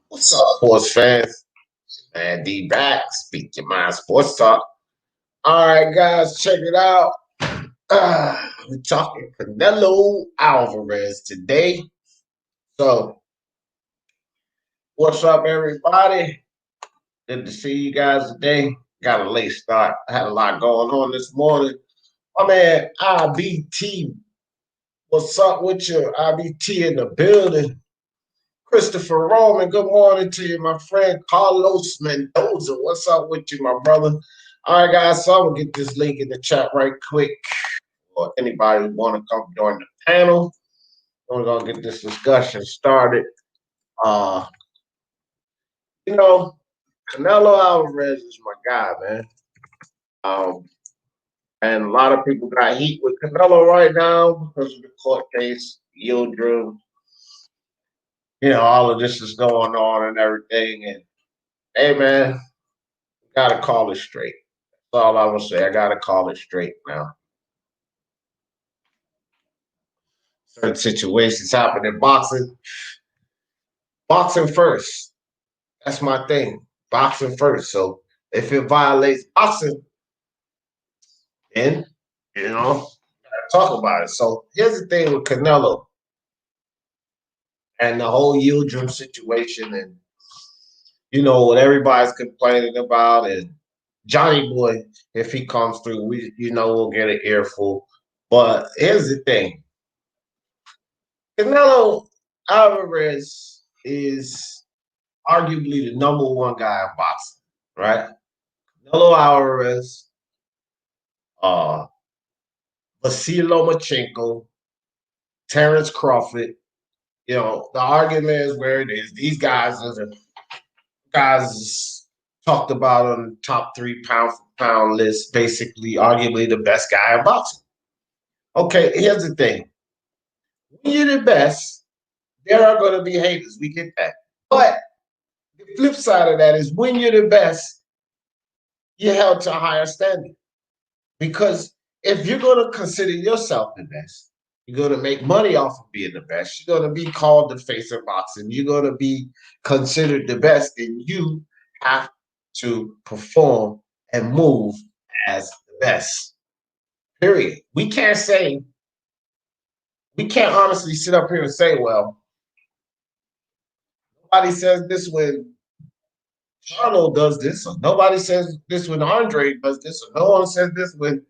What's up, sports fans? Man, D back, Speak Your Mind Sports Talk. All right, guys, check it out. We're talking Canelo Alvarez today. So, what's up, everybody? Good to see you guys today. Got a late start. I had a lot going on this morning. My man, IBT. What's up with you? IBT in the building. Christopher Roman, good morning to you, my friend. Carlos Mendoza, what's up with you, my brother? All right, guys, so I'm going to get this link in the chat right quick for anybody who want to come join the panel. We're going to get this discussion started. You know, Canelo Alvarez is my guy, man. And a lot of people got heat with Canelo right now because of the court case, Yildirim. You know, all of this is going on and everything. And, hey, man, gotta call it straight. That's all I will say. I gotta call it straight now. Certain situations happen in boxing. Boxing first. That's my thing. Boxing first. So if it violates boxing, then gotta talk about it. So here's the thing with Canelo and the whole Yildirim situation, and what everybody's complaining about, and Johnny Boy, if he comes through, we'll get an earful. But here's the thing. Canelo Alvarez is arguably the number one guy in boxing, right? Canelo Alvarez, Vasily Lomachenko, Terrence Crawford. The argument is where it is. These guys are the guys talked about on the top 3 pound for pound list, basically arguably the best guy in boxing. Okay, here's the thing. When you're the best, there are going to be haters. We get that. But the flip side of that is when you're the best, you're held to a higher standard. Because if you're going to consider yourself the best, you're going to make money off of being the best, you're going to be called the face of boxing, you're going to be considered the best, then you have to perform and move as the best. Period. We can't honestly sit up here and say, well, nobody says this when Charlo does this, or nobody says this when Andre does this, or no one says this when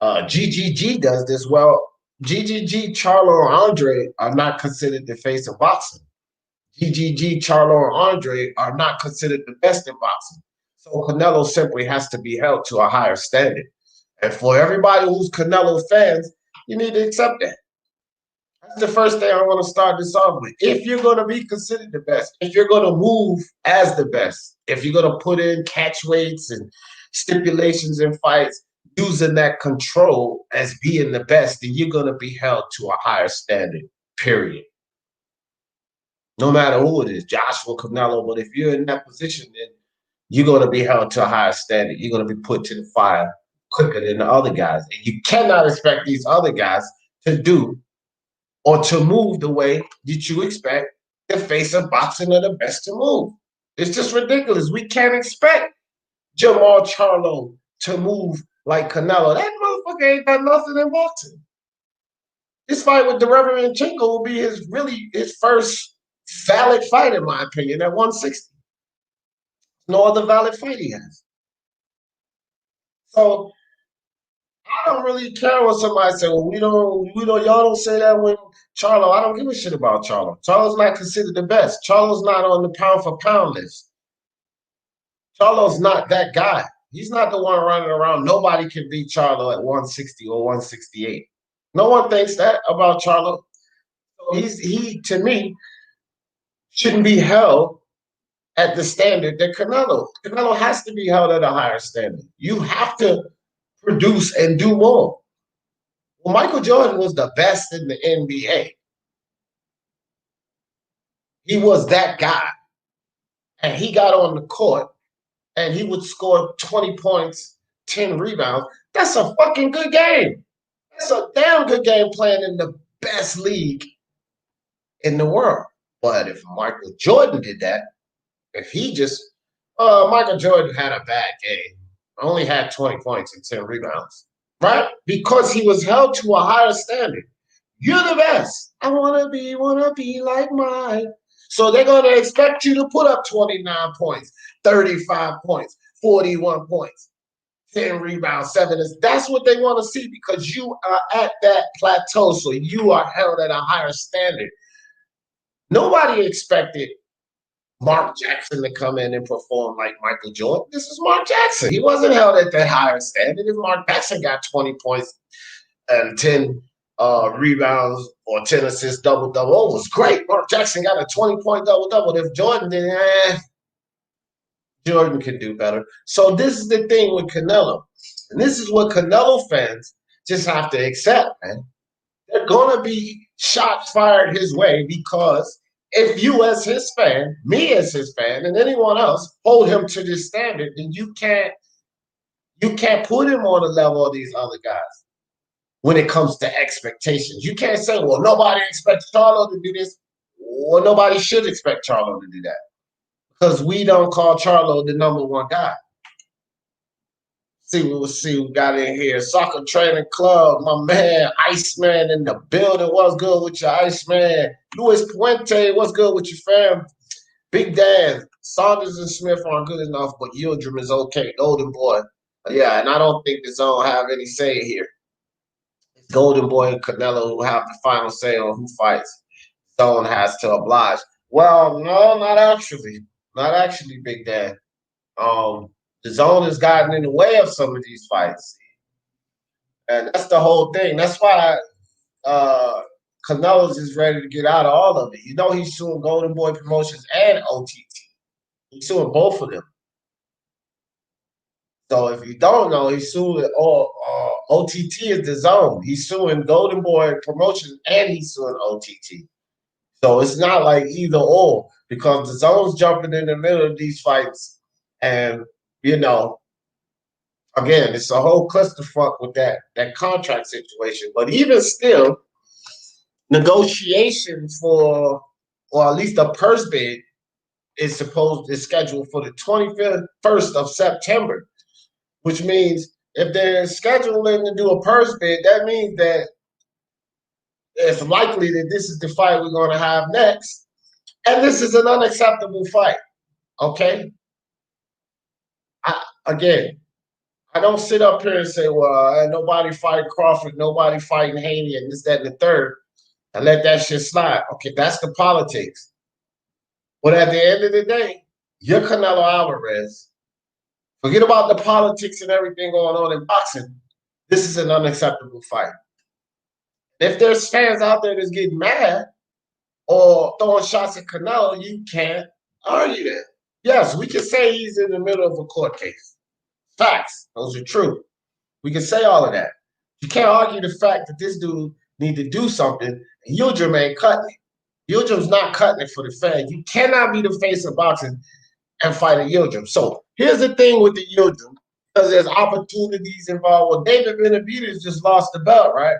GGG does this. Well, GGG, Charlo, and Andre are not considered the face of boxing. GGG, Charlo, and Andre are not considered the best in boxing. So Canelo simply has to be held to a higher standard. And for everybody who's Canelo fans, you need to accept that. That's the first thing I want to start this off with. If you're going to be considered the best, if you're going to move as the best, if you're going to put in catch weights and stipulations in fights, using that control as being the best, then you're going to be held to a higher standard, period. No matter who it is, Joshua, Canelo, but if you're in that position, then you're going to be held to a higher standard. You're going to be put to the fire quicker than the other guys. And you cannot expect these other guys to do or to move the way that you expect the face of boxing or the best to move. It's just ridiculous. We can't expect Jamal Charlo to move like Canelo. That motherfucker ain't done nothing in boxing. This fight with Derevyanchenko will be his first valid fight, in my opinion, at 160. No other valid fight he has. So I don't really care what somebody say. Well, y'all don't say that when Charlo. I don't give a shit about Charlo. Charlo's not considered the best. Charlo's not on the pound for pound list. Charlo's not that guy. He's not the one running around. Nobody can beat Charlo at 160 or 168. No one thinks that about Charlo. So he to me shouldn't be held at the standard that Canelo. Canelo has to be held at a higher standard. You have to produce and do more. Well, Michael Jordan was the best in the NBA. He was that guy. And he got on the court and he would score 20 points 10 rebounds. That's a fucking good game. That's a damn good game playing in the best league in the world. But if Michael Jordan did that, if he just, Michael Jordan had a bad game, only had 20 points and 10 rebounds, right? Because he was held to a higher standard. You're the best. I wanna be like mine. So they're gonna expect you to put up 29 points, 35 points, 41 points, 10 rebounds, 7 assists. That's what they want to see because you are at that plateau. So you are held at a higher standard. Nobody expected Mark Jackson to come in and perform like Michael Jordan. This is Mark Jackson. He wasn't held at that higher standard. If Mark Jackson got 20 points and 10 rebounds or 10 assists, double-double, it was great. Mark Jackson got a 20-point double-double. If Jordan did, Jordan could do better. So this is the thing with Canelo. And this is what Canelo fans just have to accept, man. They're going to be shots fired his way because if you as his fan, me as his fan, and anyone else hold him to this standard, then you can't put him on the level of these other guys when it comes to expectations. You can't say, well, nobody expects Charlo to do this. Well, nobody should expect Charlo to do that because we don't call Charlo the #1 guy. See, we got in here. Soccer Training Club, my man, Iceman in the building. What's good with your Iceman? Luis Puente, what's good with your fam? Big Dan, Saunders and Smith aren't good enough, but Yildirim is okay. Golden Boy. Yeah, and I don't think the Zone have any say here. It's Golden Boy and Canelo who have the final say on who fights. Zone has to oblige. Well, no, not actually. Not actually, Big Dan. The Zone has gotten in the way of some of these fights. And that's the whole thing. That's why Canelo's is ready to get out of all of it. You know he's suing Golden Boy Promotions and OTT. He's suing both of them. So if you don't know, he's suing OTT is the Zone. He's suing Golden Boy Promotions and he's suing OTT. So it's not like either or because the Zone's jumping in the middle of these fights. And, you know, again, it's a whole clusterfuck with that contract situation. But even still, negotiation for, or at least a purse bid, is scheduled for the 21st of September, which means if they're scheduling to do a purse bid, that means that it's likely that this is the fight we're going to have next. And this is an unacceptable fight. Okay? Again, I don't sit up here and say, well, nobody fight Crawford, nobody fighting Haney, and this, that, and the third, and let that shit slide. Okay, that's the politics. But at the end of the day, you're Canelo Alvarez. Forget about the politics and everything going on in boxing. This is an unacceptable fight. If there's fans out there that's getting mad or throwing shots at Canelo, you can't argue that. Yes, we can say he's in the middle of a court case. Facts. Those are true. We can say all of that. You can't argue the fact that this dude need to do something and Yildirim ain't cutting it. Yildirim's not cutting it for the fans. You cannot be the face of boxing and fight a Yildirim. So here's the thing with the Yildirim, because there's opportunities involved. Well, David Benavidez just lost the belt, right?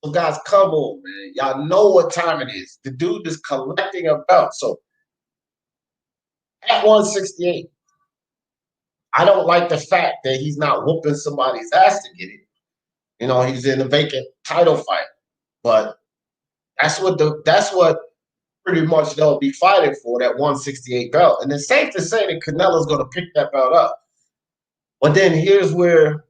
So guys, come on, man. Y'all know what time it is. The dude is collecting a belt. So at 168, I don't like the fact that he's not whooping somebody's ass to get it. You know, he's in a vacant title fight. But that's what pretty much they'll be fighting for, that 168 belt. And it's safe to say that Canelo's going to pick that belt up. But then here's where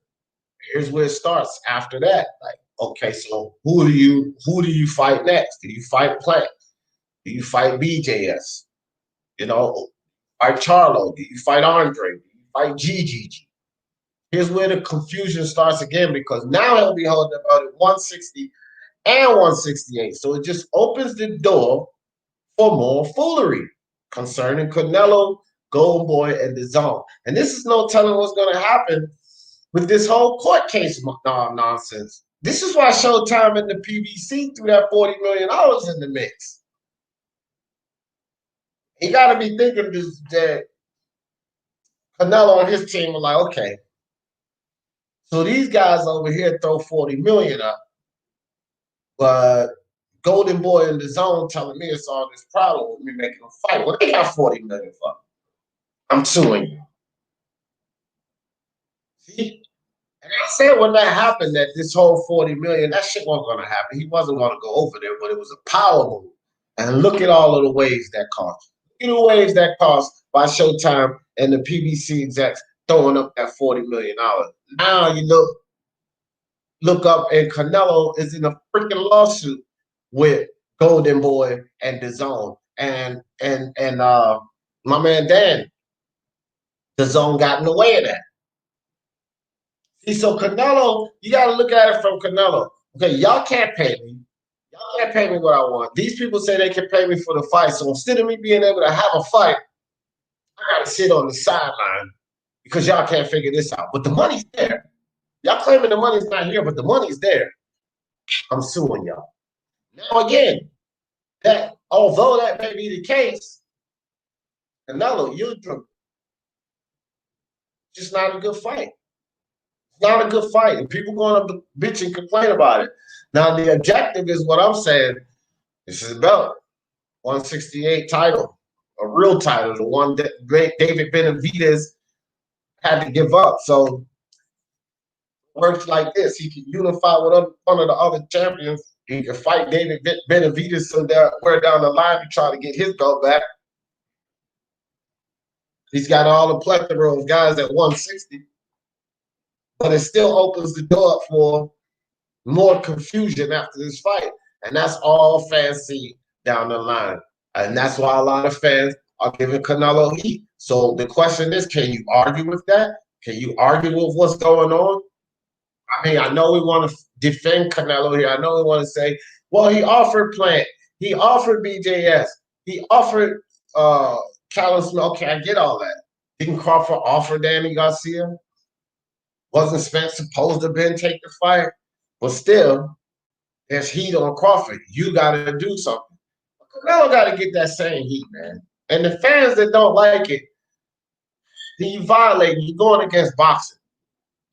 it starts after that. Like, okay, so who do you fight next? Do you fight Plant? Do you fight BJS? You know, fight Charlo? Do you fight Andre? Do you fight GGG? Here's where the confusion starts again, because now he'll be holding about it 160 and 168. So it just opens the door for more foolery concerning Canelo, Golden Boy, and the Zone. And this is no telling what's going to happen with this whole court case nonsense. This is why Showtime and the PBC threw that $40 million in the mix. You got to be thinking that Canelo and his team are like, okay, So these guys over here throw 40 million up, but Golden Boy in the zone telling me it's all this problem with me making a fight. Well, they got 40 million for me. I'm suing you. See? And I said when that happened, that this whole 40 million, that shit wasn't gonna happen. He wasn't gonna go over there, but it was a power move. And look at all of the waves that cost. Look at the waves that cost by Showtime and the PBC execs throwing up that $40 million. Now you look up and Canelo is in a freaking lawsuit with Golden Boy and DAZN. And my man Dan, DAZN got in the way of that. See, so Canelo, you got to look at it from Canelo. Okay, y'all can't pay me. Y'all can't pay me what I want. These people say they can pay me for the fight. So instead of me being able to have a fight, I got to sit on the sideline because y'all can't figure this out. But the money's there. Y'all claiming the money's not here, but the money's there. I'm suing y'all. Now again, that although that may be the case, Canelo Yildirim, just not a good fight. It's not a good fight, and people going to bitch and complain about it. Now the objective is what I'm saying. This is about 168 title, a real title, the one that David Benavidez had to give up. So it works like this: he can unify with one of the other champions. He can fight David Benavidez, so that where down the line he try to get his belt back. He's got all the plethora of guys at 160, but it still opens the door up for more confusion after this fight. And that's all fans see down the line. And that's why a lot of fans are giving Canelo heat. So the question is, can you argue with that? Can you argue with what's going on? I mean, I know we want to defend Canelo here. I know we want to say, well, he offered Plant. He offered BJS. He offered Callum Smith. Okay, I get all that. Didn't Crawford offer Danny Garcia? Wasn't Spence supposed to have been take the fight? But still, there's heat on Crawford. You got to do something. Canelo got to get that same heat, man. And the fans that don't like it, you violate. You're going against boxing.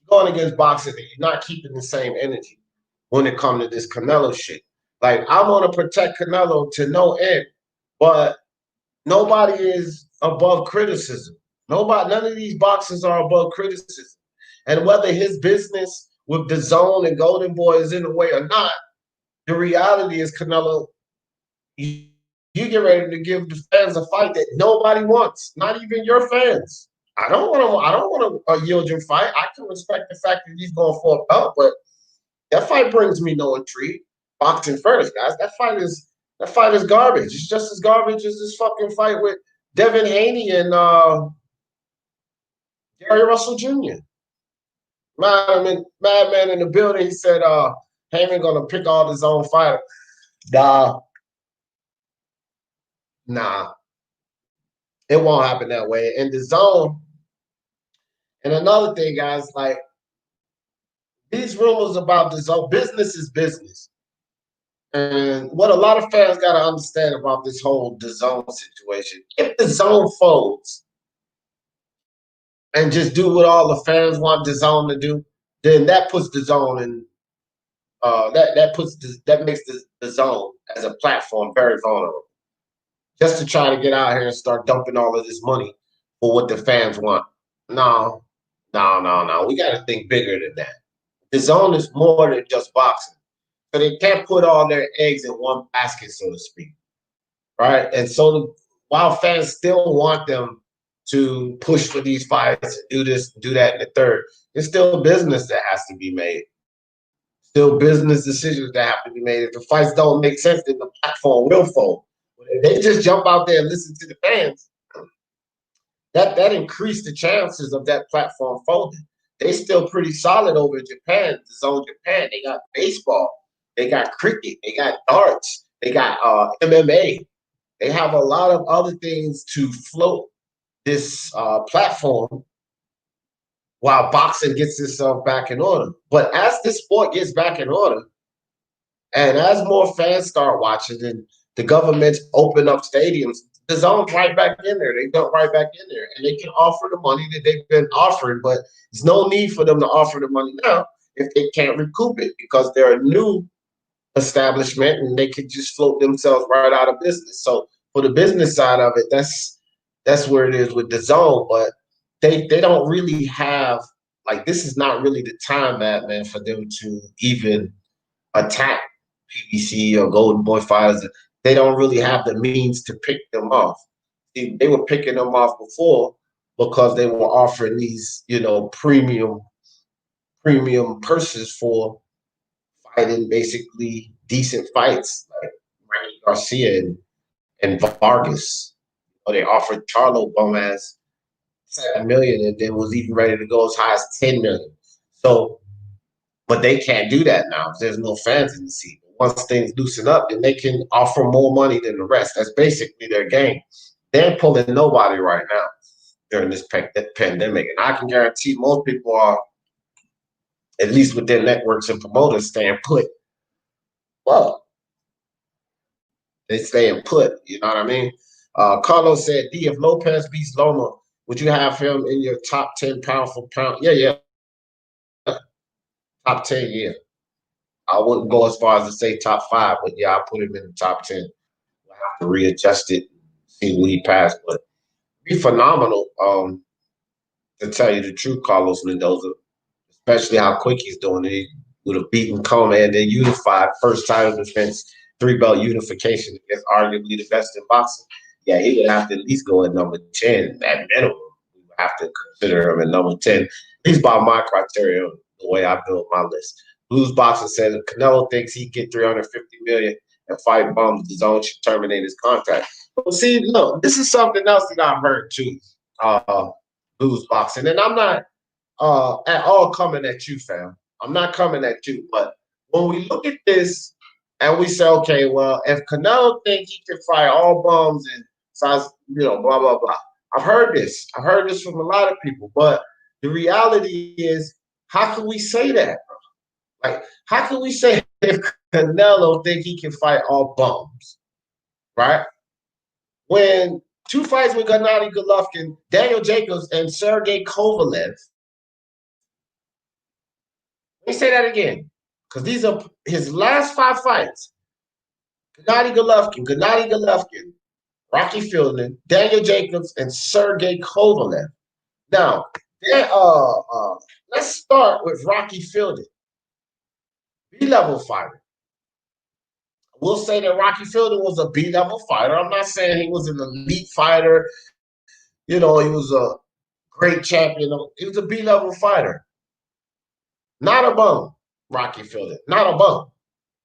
You're going against boxing, and you're not keeping the same energy when it comes to this Canelo shit. Like, I'm going to protect Canelo to no end, but nobody is above criticism. None of these boxers are above criticism. And whether his business with DAZN and Golden Boy is in the way or not, the reality is, Canelo, you get ready to give the fans a fight that nobody wants, not even your fans. I don't want a Yildirim fight. I can respect the fact that he's going for a belt, but that fight brings me no intrigue. Boxing first, guys. That fight is garbage. It's just as garbage as this fucking fight with Devin Haney and Gary Russell Jr. Madman in the building, he said Heyman gonna pick all his own fighter. Nah. It won't happen that way. And DAZN, and another thing, guys, like these rumors about DAZN, business is business. And what a lot of fans got to understand about this whole DAZN situation, if DAZN folds and just do what all the fans want DAZN to do, then that puts DAZN in that makes the zone as a platform very vulnerable. Just to try to get out here and start dumping all of this money for what the fans want. No. We got to think bigger than that. DAZN is more than just boxing. So they can't put all their eggs in one basket, so to speak. Right? And so while fans still want them to push for these fights, do this, do that, and the third, there's still business that has to be made. Still business decisions that have to be made. If the fights don't make sense, then the platform will fold. But if they just jump out there and listen to the fans, that increased the chances of that platform folding. They still pretty solid over in Japan, DAZN Japan. They got baseball, they got cricket, they got darts, they got MMA. They have a lot of other things to float this platform while boxing gets itself back in order. But as this sport gets back in order, and as more fans start watching and the governments open up stadiums, the zone's right back in there. They jump right back in there, and they can offer the money that they've been offering, but there's no need for them to offer the money now if they can't recoup it because they're a new establishment and they could just float themselves right out of business. So for the business side of it, that's where it is with the zone, but they don't really have like this is not really the time, man, for them to even attack PBC or Golden Boy fighters. They don't really have the means to pick them off. They were picking them off before because they were offering these, premium purses for fighting basically decent fights like Randy Garcia and Vargas. Or they offered Charlo Gomez 7 million and then was even ready to go as high as 10 million. So, but they can't do that now. There's no fans in the seat. Once things loosen up, then they can offer more money than the rest. That's basically their game. They're pulling nobody right now during this pandemic. And I can guarantee most people are, at least with their networks and promoters, staying put. Well, they staying put. You know what I mean? Carlos said, D, if Lopez beats Loma, would you have him in your top 10 pound for pound? Yeah. Top 10, yeah. I wouldn't go as far as to say top 5, but yeah, I'll put him in the top 10. We'll have to readjust it, see what he passed. But be phenomenal, to tell you the truth, Carlos Mendoza, especially how quick he's doing it. He would have beaten Coma and then unified, first title defense, 3-belt unification against arguably the best in boxing. Yeah, he would have to at least go at number 10 at minimum. We would have to consider him at number 10, at least by my criteria, the way I build my list. Blues Boxer says if Canelo thinks he get 350 million and fight bums, the zone should terminate his contract. But see, look, this is something else that I've heard too. Blues Boxing, and I'm not at all coming at you, fam. I'm not coming at you, but when we look at this and we say, okay, well, if Canelo thinks he can fight all bums and size, blah blah blah. I've heard this. I've heard this from a lot of people, but the reality is, how can we say that? Like, how can we say if Canelo think he can fight all bums, right? When 2 fights with Gennady Golovkin, Daniel Jacobs, and Sergey Kovalev. Let me say that again, because these are his last 5 fights. Gennady Golovkin, Rocky Fielding, Daniel Jacobs, and Sergey Kovalev. Now, let's start with Rocky Fielding, B-level fighter. We'll say that Rocky Fielding was a B-level fighter. I'm not saying he was an elite fighter. He was a great champion. He was a B-level fighter. Not a bum, Rocky Fielding. Not a bum.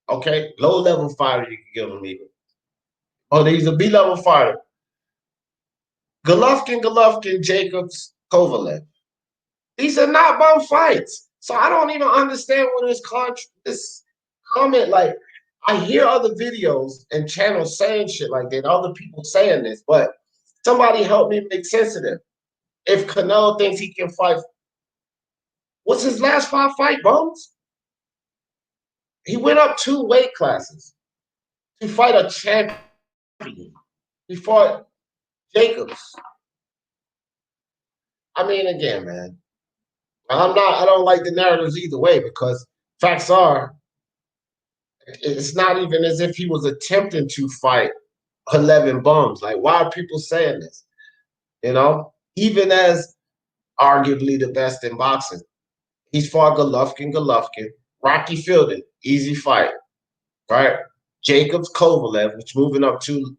Okay? Low-level fighter, you can give him even. Oh, he's a B-level fighter. Golovkin, Jacobs, Kovalev. These are not bum fights. So I don't even understand what this comment, like, I hear other videos and channels saying shit like that, other people saying this, but somebody help me make sense of it. If Canelo thinks he can fight, what's his last 5 fight, bums? He went up 2 weight classes to fight a champion. He fought Jacobs. I mean, again, man, I don't like the narratives either way, because facts are, it's not even as if he was attempting to fight 11 bums. Like, why are people saying this? Even as arguably the best in boxing, he's fought Golovkin, Rocky Fielding, easy fight, right? Jacobs, Kovalev, which moving up to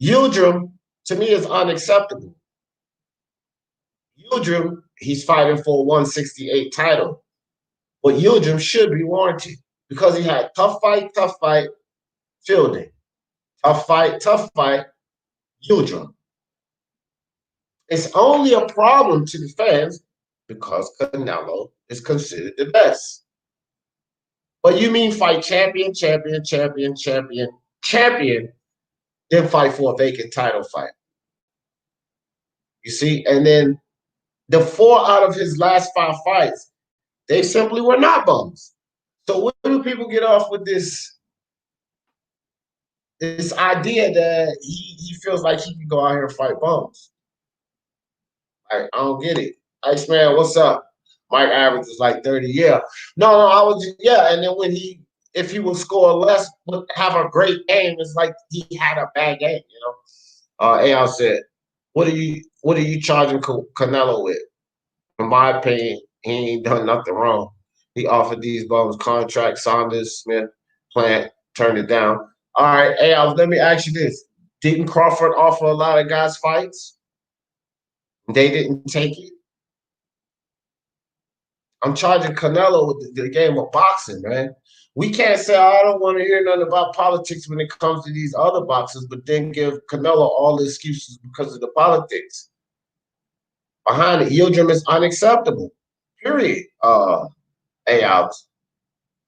Yildirim, to me, is unacceptable. Yildirim, he's fighting for a 168 title, but Yildirim should be warranted because he had tough fight, Fielding. Tough fight, Yildirim. It's only a problem to the fans because Canelo is considered the best. But you mean fight champion, then fight for a vacant title fight. You see? And then the 4 out of his last 5 fights, they simply were not bums. So what do people get off with this this idea that he feels like he can go out here and fight bums. I don't get it. Iceman, what's up? Mike average is like 30. Yeah. No, I was yeah. And then when if he would score less, would have a great game, it's like he had a bad game, you know. Al said, what are you charging Canelo with? In my opinion, he ain't done nothing wrong. He offered these bums contracts, Saunders, Smith, Plant, turned it down. All right, Al, let me ask you this. Didn't Crawford offer a lot of guys fights? They didn't take it. I'm charging Canelo with the game of boxing, man. We can't say, oh, I don't want to hear nothing about politics when it comes to these other boxers, but then give Canelo all the excuses because of the politics. Behind it, Yildirim is unacceptable. Period. Out.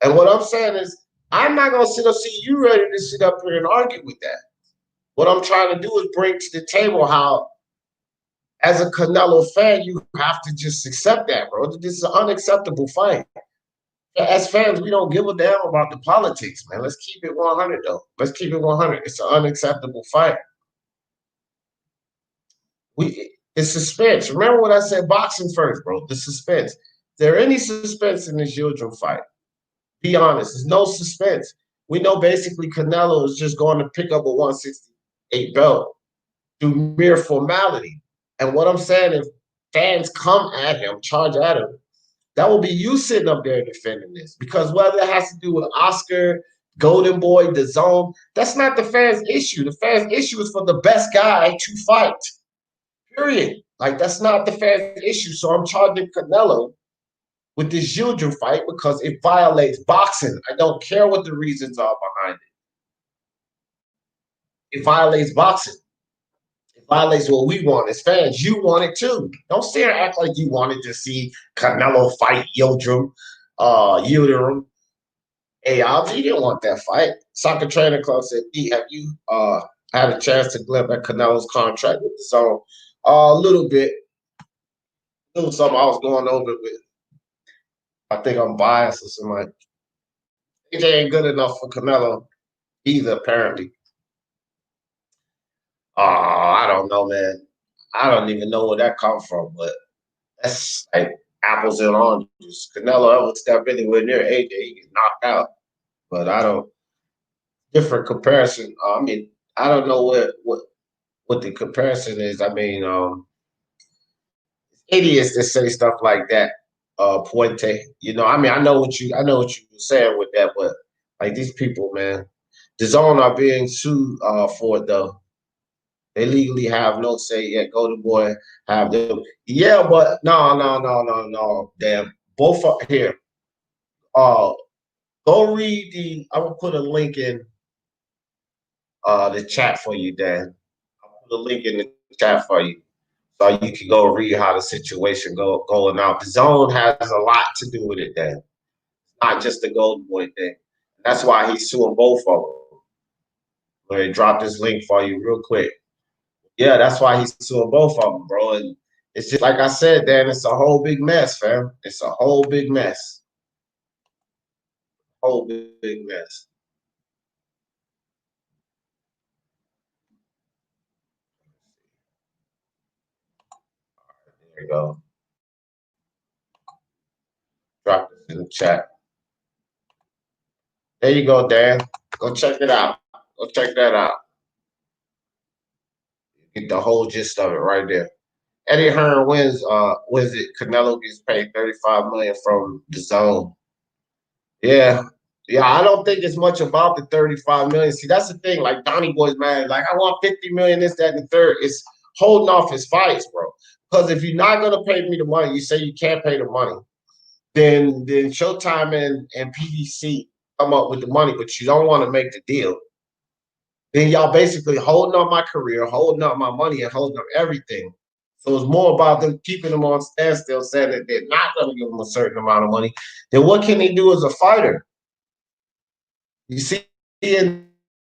And what I'm saying is, I'm not gonna see you ready to sit up here and argue with that. What I'm trying to do is bring to the table how, as a Canelo fan, you have to just accept that, bro. This is an unacceptable fight. As fans, we don't give a damn about the politics, man. Let's keep it 100, though. Let's keep it 100. It's an unacceptable fight. It's suspense. Remember what I said, boxing first, bro. The suspense. Is there any suspense in this Yildirim fight? Be honest. There's no suspense. We know basically Canelo is just going to pick up a 168 belt through mere formality. And what I'm saying, if fans come at him, charge at him, that will be you sitting up there defending this. Because whether it has to do with Oscar, Golden Boy, DAZN, that's not the fans' issue. The fans' issue is for the best guy to fight. Period. Like, that's not the fans' issue. So I'm charging Canelo with this Yildirim fight because it violates boxing. I don't care what the reasons are behind it. It violates boxing. It violates what we want as fans. You want it too. Don't sit and act like you wanted to see Canelo fight Yildirim. Hey, Algie, you didn't want that fight. Soccer Training Club said, D, have you had a chance to glimpse at Canelo's contract with the zone? A little bit. A little something I was going over with. I think I'm biased or something like AJ ain't good enough for Canelo either, apparently. I don't know, man. I don't even know where that comes from, but that's like apples and oranges. Canelo ever step anywhere near AJ, he get knocked out. But I don't. Different comparison. I mean, I don't know what the comparison is. I mean, idiots that say stuff like that. Puente. You know, I mean, I know what you were saying with that, but like these people, man, DAZN are being sued for it though. They legally have no say yet. Golden Boy have them. Yeah, but no. Damn. Both are here. Go read the. I will put a link in the chat for you, Dan. I'll put a link in the chat for you. So you can go read how the situation going out. DAZN has a lot to do with it, Dan. Not just the Golden Boy thing. That's why he's suing both of them. Let me drop this link for you real quick. Yeah, that's why he's suing both of them, bro. And it's just like I said, Dan, it's a whole big mess, fam. It's a whole big mess. Whole big mess. There you go. Drop this in the chat. There you go, Dan. Go check it out. Go check that out. Get the whole gist of it right there. Eddie Hearn wins. Was it Canelo gets paid $35 million from DAZN? Yeah. Yeah, I don't think it's much about the 35 million. See, that's the thing. Like Donnie Boy's mad. Like, I want 50 million, this, that, and the third. It's holding off his fights, bro. Because if you're not gonna pay me the money, you say you can't pay the money, then Showtime and PDC come up with the money, but you don't want to make the deal. Then y'all basically holding up my career, holding up my money, and holding up everything. So it's more about them keeping them on standstill, saying that they're not going to give them a certain amount of money. Then what can they do as a fighter? You see, and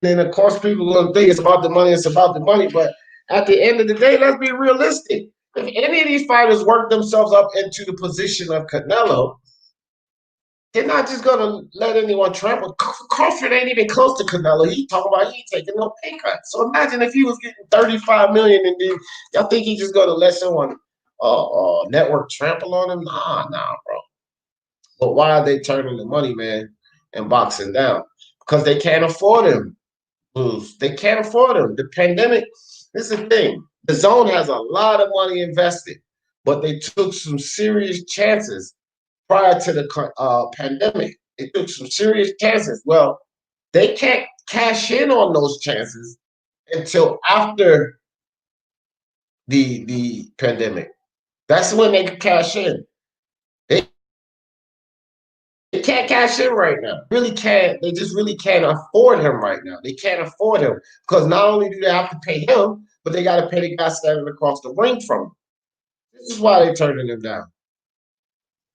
then of course people are going to think it's about the money, it's about the money. But at the end of the day, let's be realistic. If any of these fighters work themselves up into the position of Canelo, They're not just gonna let anyone trample. Crawford ain't even close to Canelo. He talking about he ain't taking no pay cut. So imagine if he was getting 35 million and then y'all think he's just gonna let someone network trample on him? Nah, bro. But why are they turning the money man and boxing down? Because they can't afford him. They can't afford him. The pandemic, this is the thing. The zone has a lot of money invested, but they took some serious chances prior to the pandemic. They took some serious chances. Well, they can't cash in on those chances until after the pandemic. That's when they can cash in. They can't cash in right now. Really can't. They just really can't afford him right now. They can't afford him because not only do they have to pay him, but they got to pay the guy standing across the ring from him. This is why they're turning him down.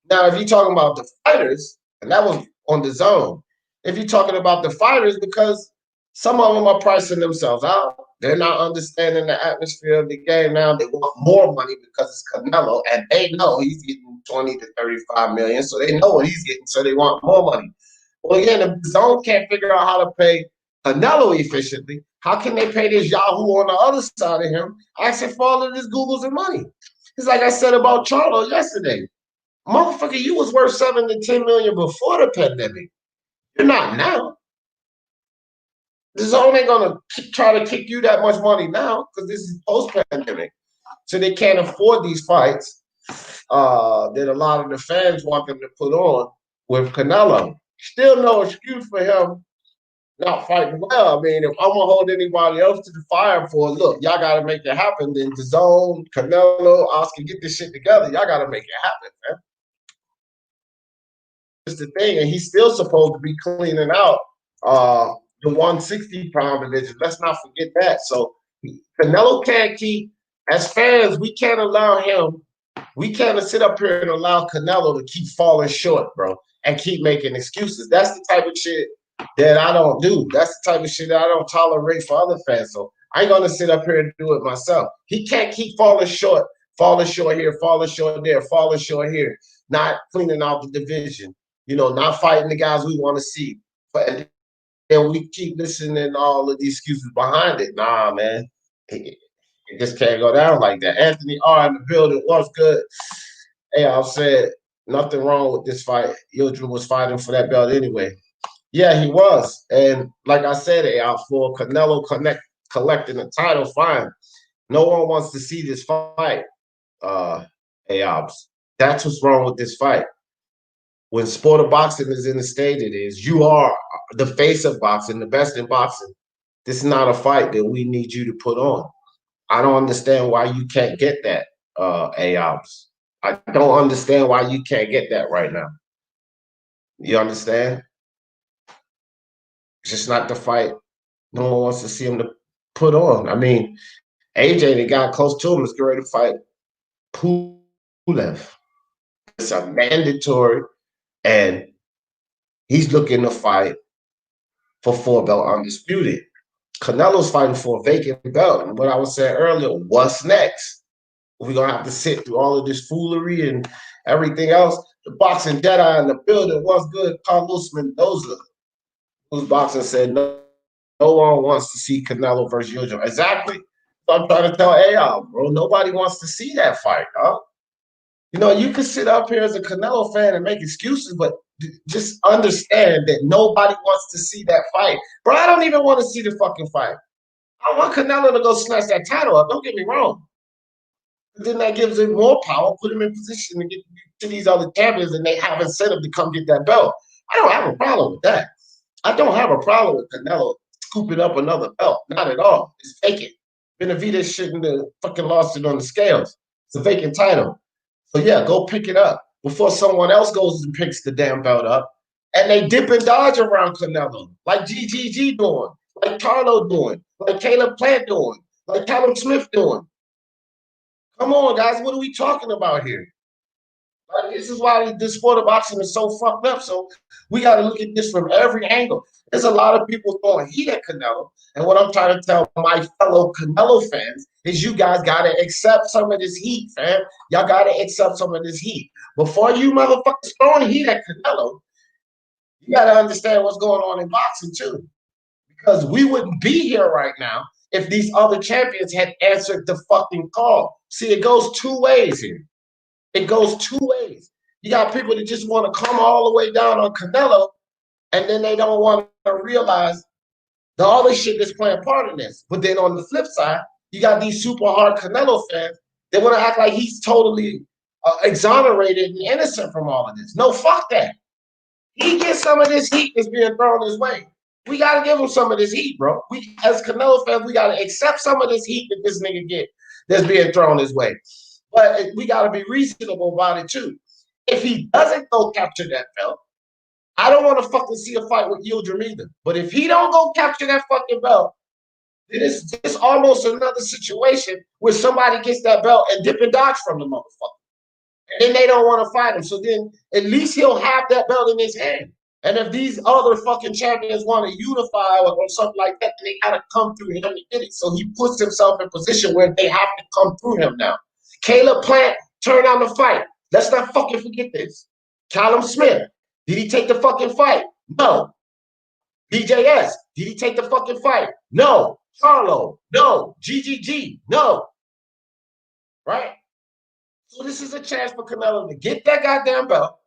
Now, if you're talking about the fighters, and that was on the zone, if you're talking about the fighters, because some of them are pricing themselves out, they're not understanding the atmosphere of the game now. They want more money because it's Canelo, and they know he's getting 20 to 35 million, so they know what he's getting, so they want more money. Well, again, if the zone can't figure out how to pay Canelo efficiently, how can they pay this Yahoo on the other side of him asking for all of this Googles and money? It's like I said about Charlo yesterday. Motherfucker, you was worth 7 to 10 million before the pandemic. You're not now. The zone ain't gonna try to kick you that much money now because this is post-pandemic. So they can't afford these fights that a lot of the fans want them to put on with Canelo. Still no excuse for him not fighting well. I mean, if I'm gonna hold anybody else to the fire for, look, y'all gotta make it happen, then the zone, Canelo, Oscar, get this shit together. Y'all gotta make it happen, man. The thing, and he's still supposed to be cleaning out the 160-pound division. Let's not forget that. So Canelo can't keep, as fans, we can't allow him, we can't sit up here and allow Canelo to keep falling short, bro, and keep making excuses. That's the type of shit that I don't do. That's the type of shit that I don't tolerate for other fans. So I ain't gonna sit up here and do it myself. He can't keep falling short here, falling short there, falling short here, not cleaning out the division. You know, not fighting the guys we want to see. But and we keep listening to all of these excuses behind it. Nah, man. It just can't go down like that. Anthony R in the building was good. Hey, I said nothing wrong with this fight. Yildirim was fighting for that belt anyway. Yeah, he was. And like I said, for Canelo collecting the title, fine. No one wants to see this fight, Ayobs. That's what's wrong with this fight. When sport of boxing is in the state it is, you are the face of boxing, the best in boxing. This is not a fight that we need you to put on. I don't understand why you can't get that, Ayobs. I don't understand why you can't get that right now. You understand? It's just not the fight no one wants to see him to put on. I mean, AJ, the guy close to him, is getting ready to fight Pulev. It's a mandatory, and he's looking to fight for 4-belt undisputed. Canelo's fighting for a vacant belt. And what I was saying earlier, what's next? We're going to have to sit through all of this foolery and everything else. The boxing Jedi in the building, what's good? Carlos Mendoza, whose boxing said no one wants to see Canelo versus Yildirim. Exactly. So I'm trying to tell AI, bro, nobody wants to see that fight, huh? You know, you can sit up here as a Canelo fan and make excuses, but just understand that nobody wants to see that fight. Bro, I don't even want to see the fucking fight. I want Canelo to go snatch that title up. Don't get me wrong. But then that gives him more power, put him in position to get to these other champions, and they have incentive to come get that belt. I don't have a problem with that. I don't have a problem with Canelo scooping up another belt. Not at all. It's vacant. Benavidez shouldn't have fucking lost it on the scales. It's a vacant title. So yeah, go pick it up before someone else goes and picks the damn belt up. And they dip and dodge around Canelo, like GGG doing, like Carlo doing, like Caleb Plant doing, like Callum Smith doing. Come on, guys, what are we talking about here? Like, this is why this sport of boxing is so fucked up. So we got to look at this from every angle. There's a lot of people throwing heat at Canelo. And what I'm trying to tell my fellow Canelo fans is you guys got to accept some of this heat, fam. Y'all got to accept some of this heat. Before you motherfuckers throwing heat at Canelo, You got to understand what's going on in boxing too, because we wouldn't be here right now if these other champions had answered the fucking call. See, it goes two ways here. It goes two ways. You got people that just want to come all the way down on Canelo, and then they don't want to realize the other shit that's playing part in this. But then on the flip side, you got these super hard Canelo fans that want to act like he's totally exonerated and innocent from all of this. No, fuck that. He gets some of this heat that's being thrown his way. We got to give him some of this heat, bro. We, as Canelo fans, we got to accept some of this heat that this nigga get that's being thrown his way. But we got to be reasonable about it, too. If he doesn't go capture that belt, I don't want to fucking see a fight with Yildirim either. But if he don't go capture that fucking belt, then it's almost another situation where somebody gets that belt and dip and dodge from the motherfucker. And then they don't want to fight him. So then at least he'll have that belt in his hand. And if these other fucking champions want to unify or something like that, then they got to come through him to get it. So he puts himself in a position where they have to come through him now. Caleb Plant turned on the fight. Let's not fucking forget this. Callum Smith, did he take the fucking fight? No. BJS, did he take the fucking fight? No. Charlo, no. GGG, no. Right? So this is a chance for Canelo to get that goddamn belt.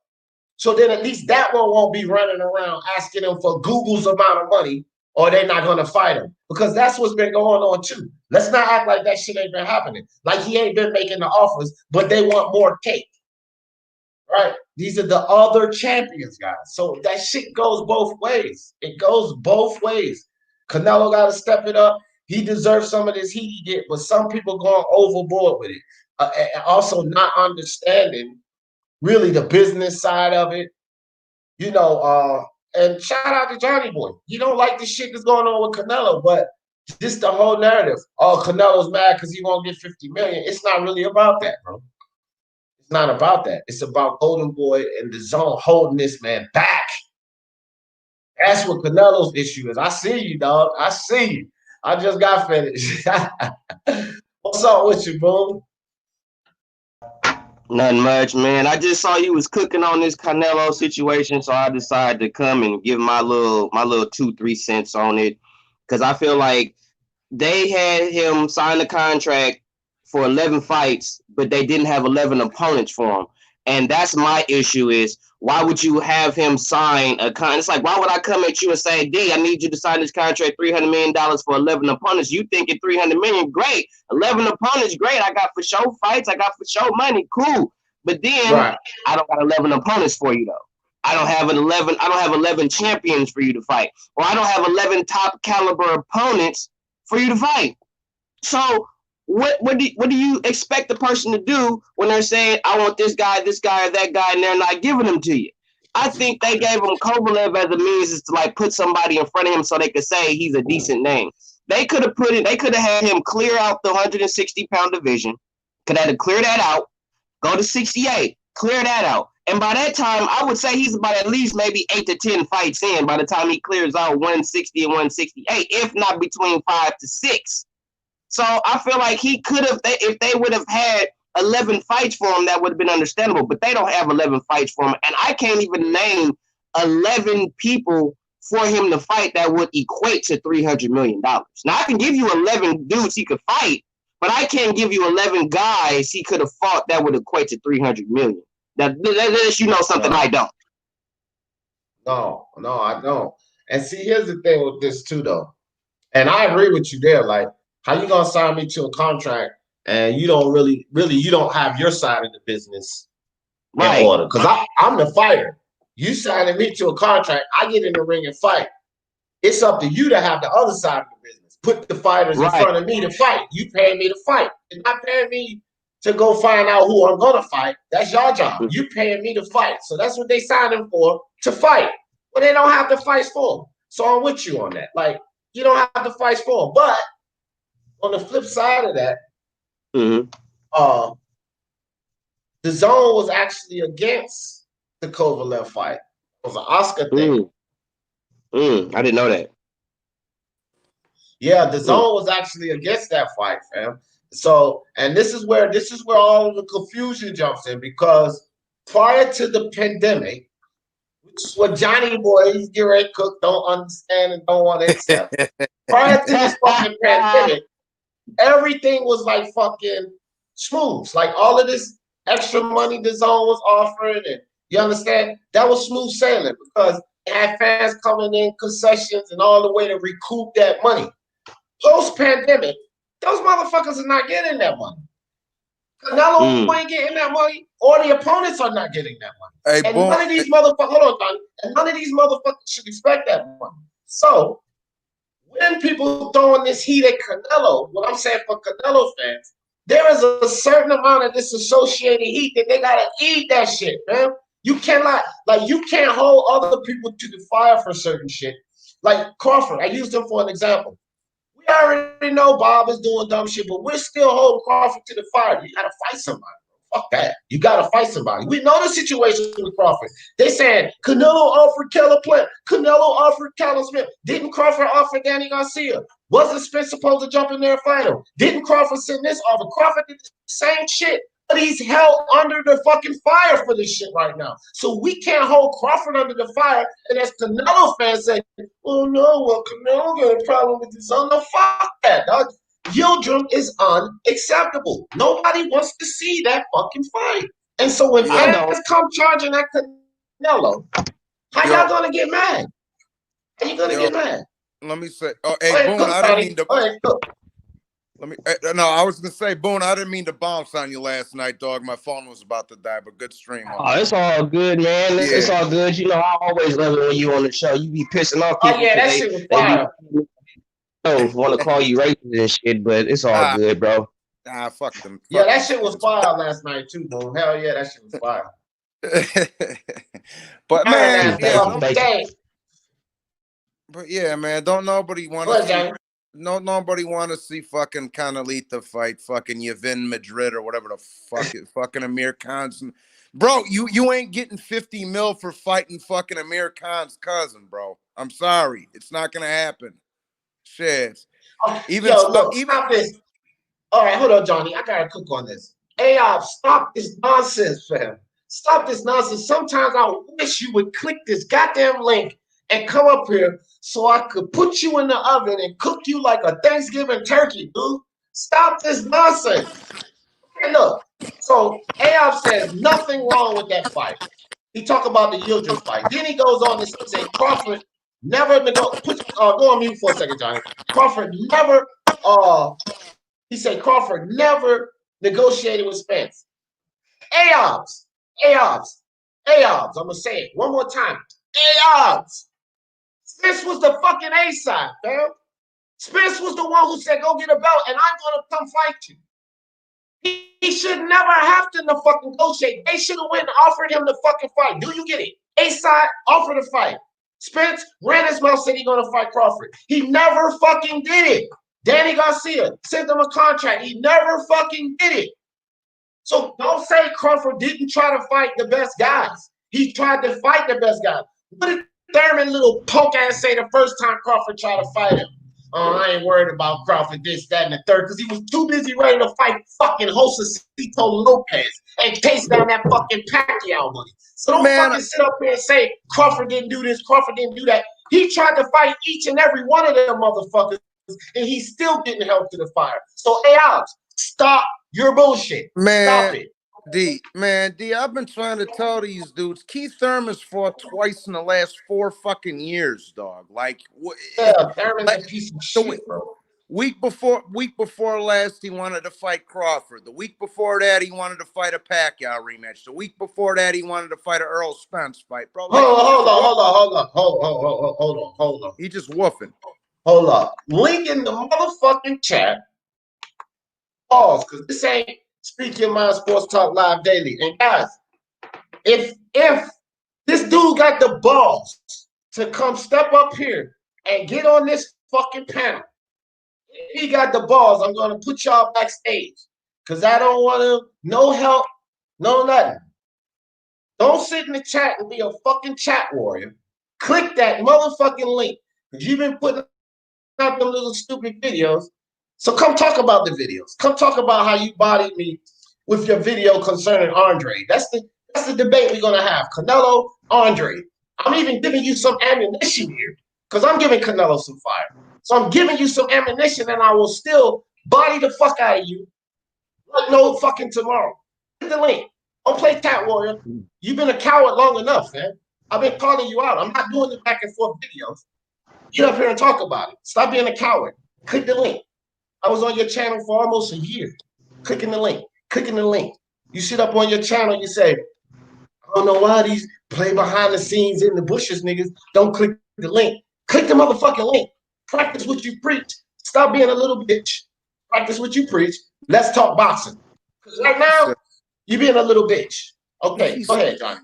So then at least that one won't be running around asking him for Google's amount of money, or they're not going to fight him. Because that's what's been going on too. Let's not act like that shit ain't been happening. Like he ain't been making the offers, but they want more cake. Right? These are the other champions, guys. So that shit goes both ways. It goes both ways. Canelo got to step it up. He deserves some of this heat he get, but some people going overboard with it. And also not understanding really the business side of it. You know, and shout out to Johnny Boy. You don't like the shit that's going on with Canelo, but just the whole narrative. Oh, Canelo's mad because he won't get 50 million. It's not really about that, bro. It's not about that. It's about Golden Boy and the zone holding this man back. That's what Canelo's issue is. I see you, dog. I see you. I just got finished. What's up with you, boom? Nothing much, man. I just saw you was cooking on this Canelo situation, so I decided to come and give my little 2-3 cents on it, because I feel like they had him sign the contract for 11 fights, but they didn't have 11 opponents for him. And that's my issue is, why would you have him sign a contract? It's like, why would I come at you and say, D, I need you to sign this contract, $300 million for 11 opponents. You thinking 300 million, great. 11 opponents, great. I got for show fights. I got for show money, cool. But then Right. I don't got 11 opponents for you, though. I don't have 11 champions for you to fight. Or I don't have 11 top caliber opponents for you to fight. So what do you expect the person to do when they're saying, I want this guy, or that guy, and they're not giving them to you? I think they gave him Kovalev as a means to like put somebody in front of him so they could say he's a decent name. They could have had him clear out the 160-pound division, could have had to clear that out, go to 68, clear that out. And by that time, I would say he's about at least maybe 8 to 10 fights in by the time he clears out 160 and 168, if not between 5 to 6. So I feel like he could have, if they would have had 11 fights for him, that would have been understandable. But they don't have 11 fights for him. And I can't even name 11 people for him to fight that would equate to $300 million. Now, I can give you 11 dudes he could fight, but I can't give you 11 guys he could have fought that would equate to $300 million. That lets you know something I don't. No, I don't. And see, here's the thing with this too, though. And I agree with you there. Like, how you gonna sign me to a contract and you don't really you don't have your side of the business in order? Because I'm the fighter. You signing me to a contract, I get in the ring and fight. It's up to you to have the other side of the business. Put the fighters in front of me to fight. You paying me to fight. You're not paying me to go find out who I'm gonna fight. That's your job. You paying me to fight. So that's what they signed him for, to fight. Well, they don't have the fights for him. So I'm with you on that. Like, you don't have the fights for him. But on the flip side of that, the zone was actually against the Kovalev fight. It was an Oscar thing. I didn't know that. Yeah, the zone was actually against that fight, fam. So, and this is where all of the confusion jumps in, because prior to the pandemic, we're It's what Johnny boys get ready cook don't understand and don't want to accept. Prior to this fucking pandemic, everything was like fucking smooth. Like all of this extra money DAZN was offering, and you understand that was smooth sailing because they had fans coming in, concessions, and all the way to recoup that money. Post pandemic, those motherfuckers are not getting that money. Canelo ain't getting that money, or the opponents are not getting that money. Hey, and none of these motherfuckers, hold on, Donnie, and none of these motherfuckers should expect that money. So when people throwing this heat at Canelo, what I'm saying for Canelo fans, there is a certain amount of this associated heat that they gotta eat that shit, man. You cannot, like, you can't hold other people to the fire for certain shit. Like Crawford, I used him for an example. We already know Bob is doing dumb shit, but we're still holding Crawford to the fire. You gotta fight somebody. Fuck that. You gotta fight somebody. We know the situation with Crawford. They saying Canelo offered Keller Plant. Canelo offered Callum Smith. Didn't Crawford offer Danny Garcia? Wasn't Spence supposed to jump in there and fight him? Didn't Crawford send this offer? Crawford did the same shit. But he's held under the fucking fire for this shit right now. So we can't hold Crawford under the fire. And as Canelo fans say, oh no, well, Canelo got a problem with this. Oh no, fuck that, dog. Yildirim is unacceptable. Nobody wants to see that fucking fight. And so when fans come charging at Canelo, how y'all gonna get mad? How you gonna get mad? Let me say, oh, hey, Boone, I didn't mean to. No, I was gonna say, Boone, I didn't mean to bounce on you last night, dog. My phone was about to die, but good stream. Oh, it's all good, man. It's all good. You know, I always love it when you on the show. You be pissing off people. Oh yeah, that shit was fire. Want to call you racist and shit, but it's all good, bro. Fuck them. Yeah, that shit was fire last night too, dude. Hell yeah, that shit was fire. But man, but yeah, man, don't nobody want to see. No, nobody want to see fucking Canelita fight fucking Yavin Madrid or whatever the fuck it fucking Amir Khan's. Bro, you ain't getting 50 mil for fighting fucking Amir Khan's cousin, bro. I'm sorry, it's not gonna happen. Shit. Stop this. All right, hold on, Johnny. I gotta cook on this. Hey, stop this nonsense, fam. Stop this nonsense. Sometimes I wish you would click this goddamn link and come up here so I could put you in the oven and cook you like a Thanksgiving turkey, dude. Stop this nonsense. Hey, look. So Ayab says nothing wrong with that fight. He talk about the Yildirim fight. Then he goes on to say Crawford never go on mute for a second, Johnny. Crawford never he said Crawford never negotiated with Spence. Ayabs. I'm gonna say it one more time. Ayabs. Spence was the fucking A side, fam. Spence was the one who said, go get a belt and I'm gonna come fight you. He should never have to fucking negotiate. They should have went and offered him the fucking fight. Do you get it? A side offered the fight. Spence ran his mouth, said he's gonna fight Crawford. He never fucking did it. Danny Garcia sent him a contract. He never fucking did it. So don't say Crawford didn't try to fight the best guys. He tried to fight the best guys. What did Thurman little punk ass say the first time Crawford tried to fight him? Oh, I ain't worried about Crawford this, that, and the third, because he was too busy ready to fight fucking Josecito Lopez and chase down that fucking Pacquiao money. So don't fucking sit up here and say Crawford didn't do this, Crawford didn't do that. He tried to fight each and every one of them motherfuckers, and he still didn't help to the fire. So, hey, Alex, stop your bullshit. Stop it. D, I've been trying to tell these dudes, Keith Thurman's fought twice in the last 4 fucking years, dog. Like, Thurman's a piece of shit, bro. Week before last, he wanted to fight Crawford. The week before that, he wanted to fight a Pacquiao rematch. The week before that, he wanted to fight an Earl Spence fight, bro. Like, hold on. He just woofing. Hold up. Link in the motherfucking chat. Pause, because this ain't Speak Your Mind Sports Talk Live Daily. And guys, if this dude got the balls to come step up here and get on this fucking panel, if he got the balls, I'm going to put y'all backstage because I don't want to, no help, no nothing. Don't sit in the chat and be a fucking chat warrior. Click that motherfucking link because you've been putting out the little stupid videos. So come talk about the videos. Come talk about how you bodied me with your video concerning Andre. That's the debate we're gonna have. Canelo, Andre. I'm even giving you some ammunition here because I'm giving Canelo some fire. So I'm giving you some ammunition, and I will still body the fuck out of you like no fucking tomorrow. Hit the link. Don't play Cat Warrior. You've been a coward long enough, man. I've been calling you out. I'm not doing the back and forth videos. Get up here and talk about it. Stop being a coward. Click the link. I was on your channel for almost a year. Clicking the link. Clicking the link. You sit up on your channel, you say, I don't know why these play behind the scenes in the bushes niggas don't click the link. Click the motherfucking link. Practice what you preach. Stop being a little bitch. Practice what you preach. Let's talk boxing. Because right now, you're being a little bitch. Okay, go ahead, Johnny.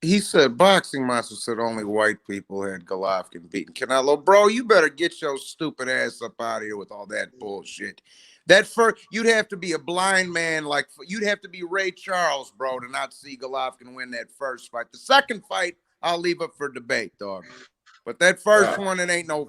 He said Boxing Master said only white people had Golovkin beating Canelo. Bro, you better get your stupid ass up out of here with all that bullshit. That first, you'd have to be a blind man, like you'd have to be Ray Charles, bro, to not see Golovkin win that first fight. The second fight, I'll leave up for debate, dog. But that first one, it ain't no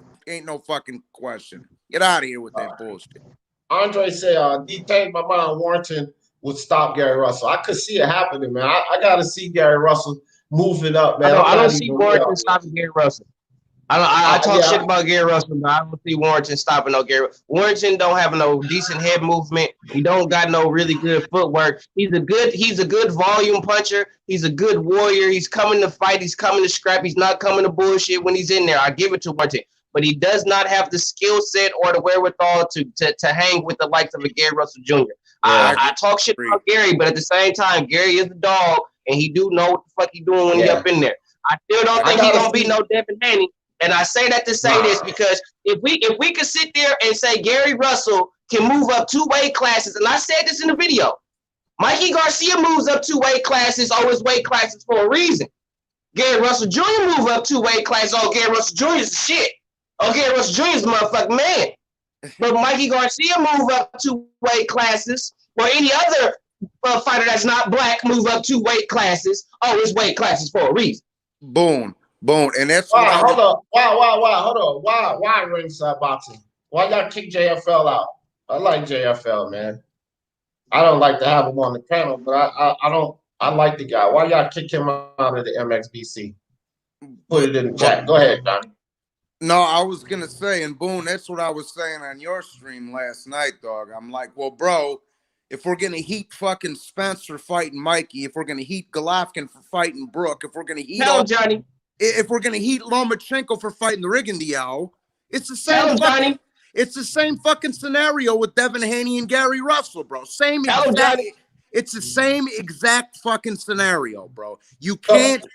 fucking question. Get out of here with that bullshit. Andre said, detained my mind, Warrington would stop Gary Russell. I could see it happening, man. I got to see Gary Russell move it up, man. I don't see Warrington stopping Gary Russell. I talk shit about Gary Russell, but I don't see Warrington stopping no Gary. Warrington don't have no decent head movement. He don't got no really good footwork. He's a good volume puncher. He's a good warrior. He's coming to fight. He's coming to scrap. He's not coming to bullshit when he's in there. I give it to Warrington. But he does not have the skill set or the wherewithal to hang with the likes of a Gary Russell Jr. I talk shit about Gary, but at the same time, Gary is a dog, and he do know what the fuck he doing when he up in there. I still don't think he gonna beat no Devin Haney. And I say that to say this because if we could sit there and say Gary Russell can move up 2 weight classes, and I said this in the video, Mikey Garcia moves up 2 weight classes, his weight classes for a reason. Gary Russell Jr. move up 2 weight classes, Gary Russell Jr. is the shit. Gary Russell Jr. is the motherfucking man. But Mikey Garcia move up 2 weight classes, or any other fighter that's not black move up 2 weight classes, his weight classes for a reason. Boom. And that's hold on. Why ringside boxing? Why y'all kick JFL out? I like JFL, man. I don't like to have him on the panel, but I like the guy. Why y'all kick him out of the MXBC? Put it in the chat. Go ahead, Johnny. No, I was gonna say, and boom, that's what I was saying on your stream last night, dog. I'm like, well, bro, if we're gonna heat fucking Spencer fighting Mikey, if we're gonna heat Golovkin for fighting Brooke, if we're gonna heat Johnny. If we're gonna heat Lomachenko for fighting the Rigondeaux, it's the same. It's the same fucking scenario with Devin Haney and Gary Russell, bro. It's the same exact fucking scenario, bro. You can't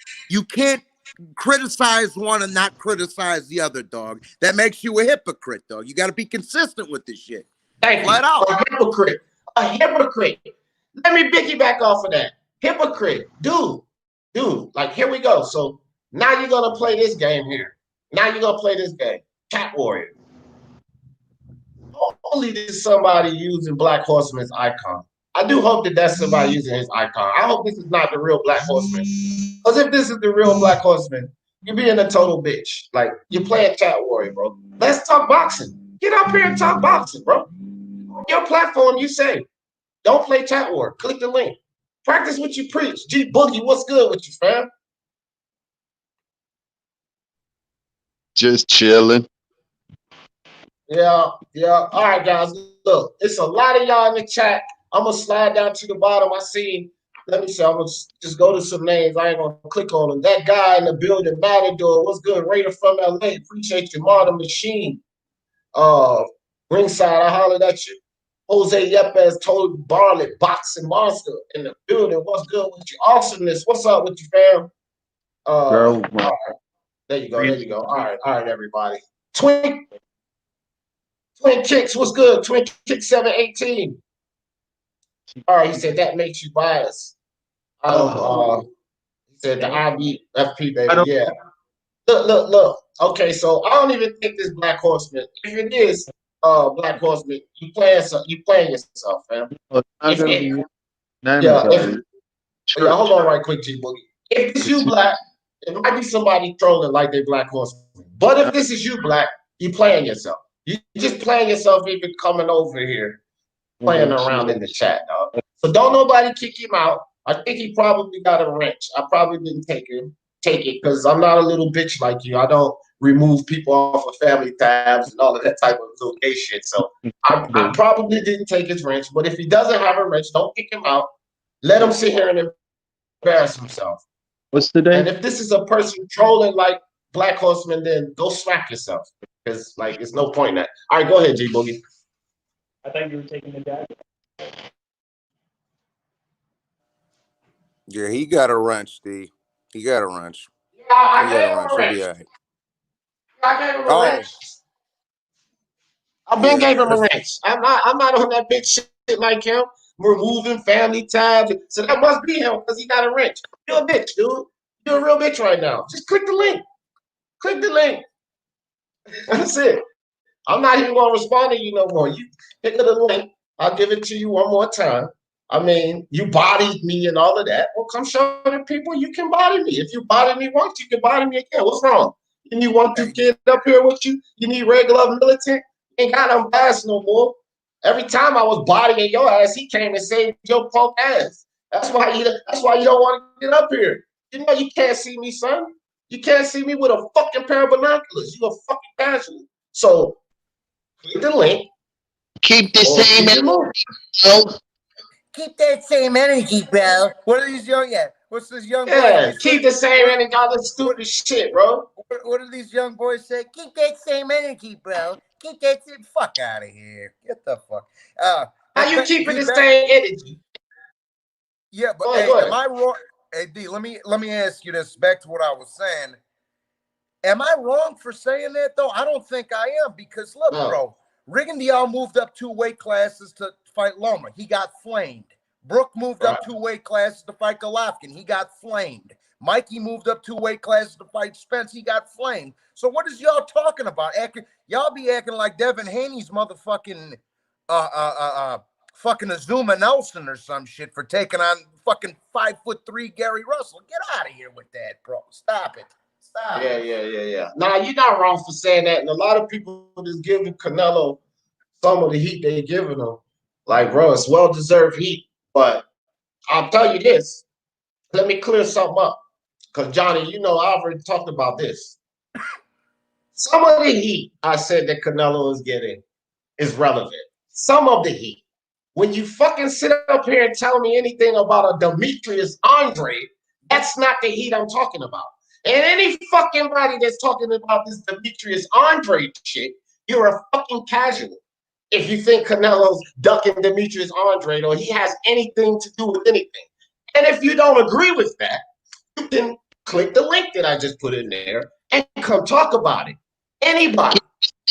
criticize one and not criticize the other, dog. That makes you a hypocrite, dog. You got to be consistent with this shit. Flat out. A hypocrite. Let me piggyback off of that. Hypocrite. Dude. Like, here we go. So now you're going to play this game here. Cat Warrior. Hopefully there's somebody using Black Horseman's icon. I do hope that that's somebody using his icon. I hope this is not the real Black Horseman. Because if this is the real Black Horseman, you're being a total bitch. Like, you're playing Cat Warrior, bro. Let's talk boxing. Get up here and talk boxing, bro. On your platform, you say, don't play Cat Warrior. Click the link. Practice what you preach. G Boogie, what's good with you, fam? Just chilling. Yeah. All right, guys. Look, it's a lot of y'all in the chat. I'm going to slide down to the bottom. Let me see. I'm going to just go to some names. I ain't going to click on them. That guy in the building, Matador. What's good? Raider from LA. Appreciate you. Martin Machine. Ringside, I hollered at you. Jose Yepes, Total Barlet, Boxing Monster in the building. What's good with you? Awesomeness. What's up with you, fam? All right. There you go. All right, everybody. Twin Kicks, what's good? Twin Kicks 718. All right, he said that makes you biased. He said the IBFP, baby. Yeah. Look. Okay, so I don't even think this Black Horseman. If it is Black Horseman, you playing yourself, fam. Hold on right quick, G Boogie. If it's you, Black, it might be somebody trolling like they Black Horseman. But if this is you, Black, you playing yourself. You just playing yourself even coming over here, playing around in the chat, dog. So don't nobody kick him out. I think he probably got a wrench. I probably didn't take him. take it because I'm not a little bitch like you. I don't remove people off of family tabs and all of that type of little gay shit. So I probably didn't take his wrench. But if he doesn't have a wrench, don't kick him out. Let him sit here and embarrass himself. What's the day? And if this is a person trolling like Black Horseman, then go smack yourself. Because like there's no point in that. All right, go ahead, G Boogie. I thought you were taking the dad. Yeah, he got a wrench, Steve. He got a wrench. Yeah, I gave him a wrench. Right. I gave him a wrench. I've been gave him a wrench. I'm not on that big shit like him, removing family tabs. So that must be him because he got a wrench. You're a bitch, dude. You're a real bitch right now. Just click the link. Click the link. That's it. I'm not even gonna respond to you no more. You hit the link. I'll give it to you one more time. I mean, you bodied me and all of that. Well, come show the people you can body me. If you body me once, you can body me again. What's wrong? And you want to get up here with you? You need regular militant? Ain't got no ass no more. Every time I was bodying your ass, he came and saved your punk ass. That's why you don't want to get up here. You know you can't see me, son. You can't see me with a fucking pair of binoculars. You a fucking casual. So click the link. Keep the same energy. Keep that same energy, bro. What are these young? Yeah, what's this young? Yeah, keep the same energy. All this stupid shit, bro. What do these young boys say? Keep that same energy, bro. Keep that fuck out of here. Get the fuck. How you keeping the same energy? Yeah, but hey, am I wrong? Hey D, let me ask you this. Back to what I was saying. Am I wrong for saying that though? I don't think I am because look, bro. Rigondeaux moved up 2 weight classes to fight Loma. He got flamed. Brooke moved up 2 weight classes to fight Golovkin. He got flamed. Mikey moved up 2 weight classes to fight Spence. He got flamed. So what is y'all talking about? Y'all be acting like Devin Haney's motherfucking fucking Azuma Nelson or some shit for taking on fucking 5'3" Gary Russell. Get out of here with that, bro. Stop it. Stop. Yeah. Nah, you're not wrong for saying that. And a lot of people is giving Canelo some of the heat they're giving him. Like, bro, it's well-deserved heat. But I'll tell you this. Let me clear something up. Because, Johnny, you know, I already talked about this. Some of the heat I said that Canelo is getting is relevant. Some of the heat. When you fucking sit up here and tell me anything about a Demetrius Andre, that's not the heat I'm talking about. And any fucking body that's talking about this Demetrius Andre shit, you're a fucking casual. If you think Canelo's ducking Demetrius Andre or he has anything to do with anything. And if you don't agree with that, you can click the link that I just put in there and come talk about it. Anybody.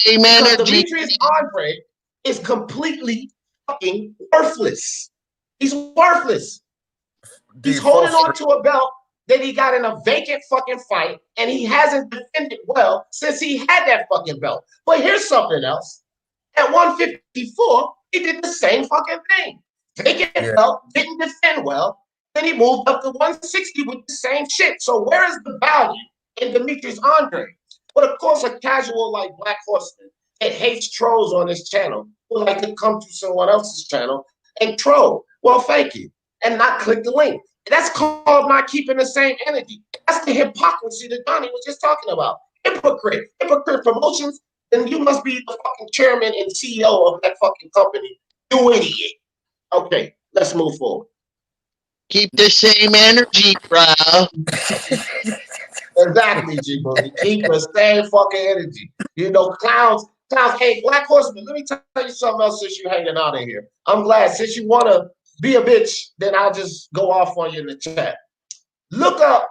Because Demetrius Andre is completely fucking worthless. He's worthless. He's holding on to a belt that he got in a vacant fucking fight, and he hasn't defended well since he had that fucking belt. But here's something else. At 154, he did the same fucking thing. Vacant belt, didn't defend well, then he moved up to 160 with the same shit. So where is the value in Demetrius Andre? But of course, a casual like Black Horseman that hates trolls on his channel would like to come to someone else's channel and troll. Well, thank you. And not click the link. That's called not keeping the same energy. That's the hypocrisy that Donnie was just talking about. Hypocrite promotions, then you must be the fucking chairman and CEO of that fucking company. You idiot. Okay, let's move forward. Keep the same energy, bro. Exactly, G Boogie. Keep the same fucking energy. You know, clowns. Hey, Black Horseman, let me tell you something else since you're hanging out in here. I'm glad. Since you want to be a bitch, then I'll just go off on you in the chat. Look up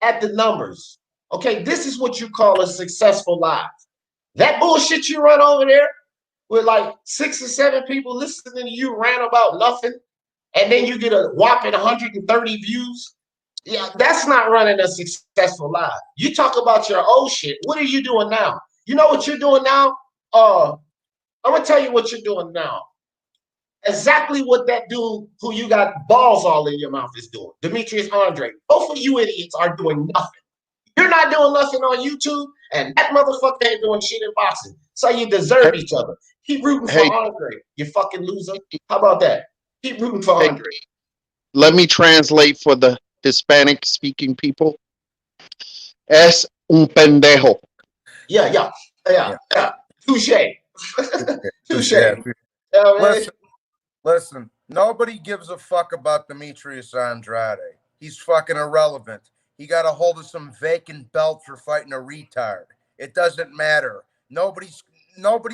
at the numbers. Okay, this is what you call a successful live. That bullshit you run over there with like 6 or 7 people listening to you rant about nothing, and then you get a whopping 130 views. Yeah, that's not running a successful live. You talk about your old shit. What are you doing now? You know what you're doing now? I'm gonna tell you what you're doing now. Exactly what that dude who you got balls all in your mouth is doing. Demetrius Andre. Both of you idiots are doing nothing. You're not doing nothing on YouTube, and that motherfucker ain't doing shit in boxing. So you deserve each other. Keep rooting for Andre, you fucking loser. How about that? Keep rooting for Andre. Let me translate for the Hispanic speaking people. Es un pendejo. Yeah. Touche. Touche. Yeah. Yeah, Listen, nobody gives a fuck about Demetrius Andrade. He's fucking irrelevant. He got a hold of some vacant belt for fighting a retard. It doesn't matter. Nobody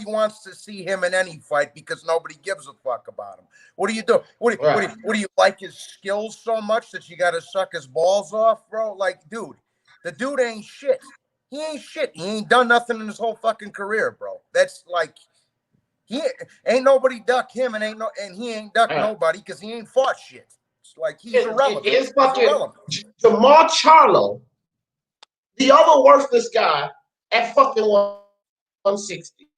wants to see him in any fight because nobody gives a fuck about him. What do you do? What do you like his skills so much that you got to suck his balls off, bro? Like, dude, the dude ain't shit. He ain't shit. He ain't done nothing in his whole fucking career, bro. That's like, he ain't nobody duck him, and he ain't duck nobody because he ain't fought shit. It's like he's irrelevant. It's fucking Jamal Charlo, the other worthless guy at fucking 160.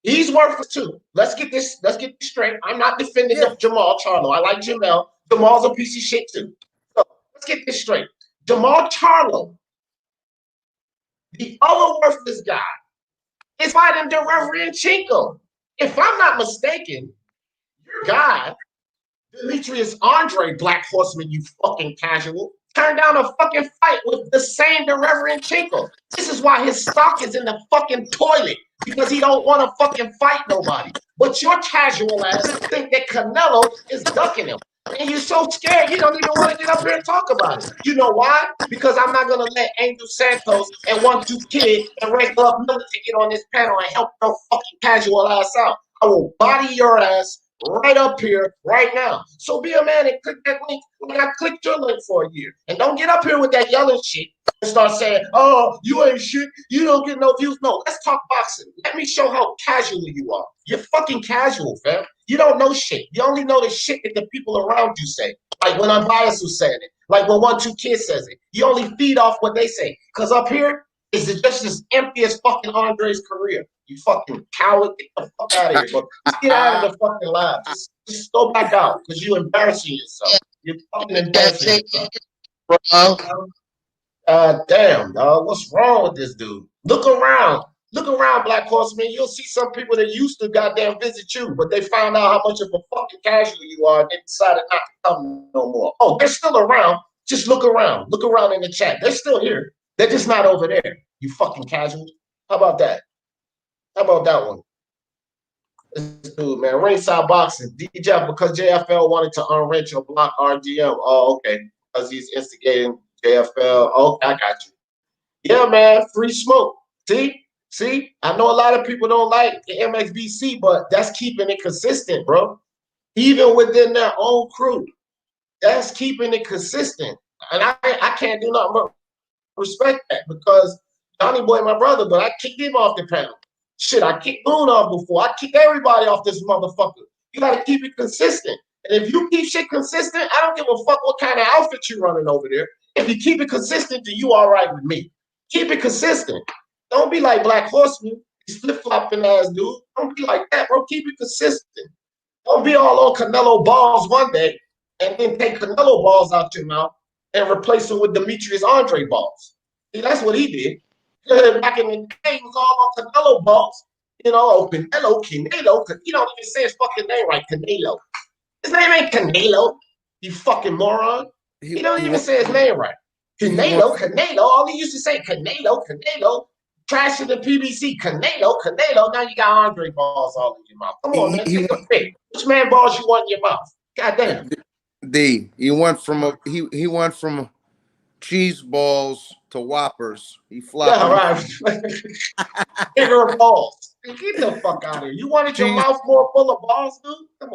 He's worthless too. Let's get this straight. I'm not defending Jamal Charlo. I like Jamel. Jamal's a piece of shit too. So let's get this straight. Jamal Charlo, the other worthless guy, is fighting Derevyanchenko. If I'm not mistaken, your guy, Demetrius Andre, Black Horseman, you fucking casual, turned down a fucking fight with the same Derevyanchenko. This is why his stock is in the fucking toilet, because he don't want to fucking fight nobody. But your casual ass think that Canelo is ducking him. And you're so scared, you don't even want to get up here and talk about it. You know why? Because I'm not going to let Angel Santos and 1-2 Kid and Red Glove Miller get on this panel and help your fucking casual ass out. I will body your ass right up here, right now. So be a man and click that link. I clicked your link for a year. And don't get up here with that yellow shit and start saying, oh, you ain't shit. You don't get no views. No, let's talk boxing. Let me show how casual you are. You're fucking casual, fam. You don't know shit. You only know the shit that the people around you say. Like when Unbiased was saying it. Like when 1-2 Kid says it. You only feed off what they say. Because up here is just as empty as fucking Andre's career. You fucking coward. Get the fuck out of here. But just get out of the fucking live. Just go back out because you're embarrassing yourself. You're fucking embarrassing yourself. Damn, dog. What's wrong with this dude? Look around. Look around, Black Horseman. You'll see some people that used to goddamn visit you, but they found out how much of a fucking casual you are and they decided not to come no more. Oh, they're still around. Just look around. Look around in the chat. They're still here. They're just not over there. You fucking casual. How about that? How about that one? This dude, man. Ringside Boxing. DJ, because JFL wanted to unwrench or block RGM. Oh, okay. Because he's instigating JFL. Oh, I got you. Yeah, man. Free smoke. See? I know a lot of people don't like the MXBC, but that's keeping it consistent, bro. Even within their own crew. That's keeping it consistent. And I can't do nothing but respect that because Johnny Boy, my brother, but I kicked him off the panel. Shit, I kicked Boone off before. I kicked everybody off this motherfucker. You gotta keep it consistent. And if you keep shit consistent, I don't give a fuck what kind of outfit you running over there. If you keep it consistent, then you all right with me. Keep it consistent. Don't be like Black Horseman. He's flip-flopping ass dude. Don't be like that, bro. Keep it consistent. Don't be all on Canelo balls one day and then take Canelo balls out your mouth and replace them with Demetrius Andre balls. See, that's what he did. Back in the day, he was all on Canelo balls. You know, Canelo. He don't even say his fucking name right, Canelo. His name ain't Canelo, you fucking moron. He don't even say his name right. Canelo. All he used to say, Canelo. Trashing the PBC, Canelo. Now you got Andre balls all in your mouth. Come on, man. Take a pick. Which man balls you want in your mouth? Goddamn. He went from cheese balls to Whoppers. He flopped. Yeah, right. Bigger balls. Get the fuck out of here. You wanted your mouth more full of balls, dude? Come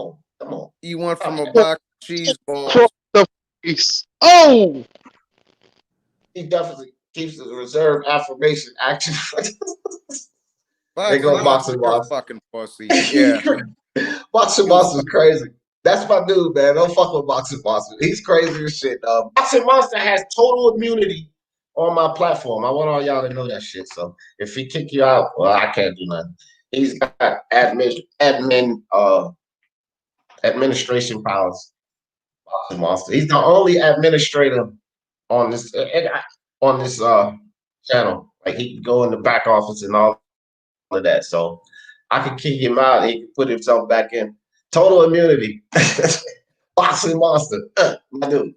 on. He went from a box of cheese balls. The face. Oh! He definitely keeps the reserve affirmation action. They go boxing boss. Fucking pussy. Yeah. Boxing boss is crazy. That's my dude, man. Don't fuck with boxing boss. He's crazy as shit, dog. Boxing Monster has total immunity on my platform. I want all y'all to know that shit. So if he kick you out, well, I can't do nothing. He's got administration powers. Boxing Monster. He's the only administrator on this channel. Like he can go in the back office and all of that. So I can kick him out. He can put himself back in. Total immunity. Boxing Monster. My dude.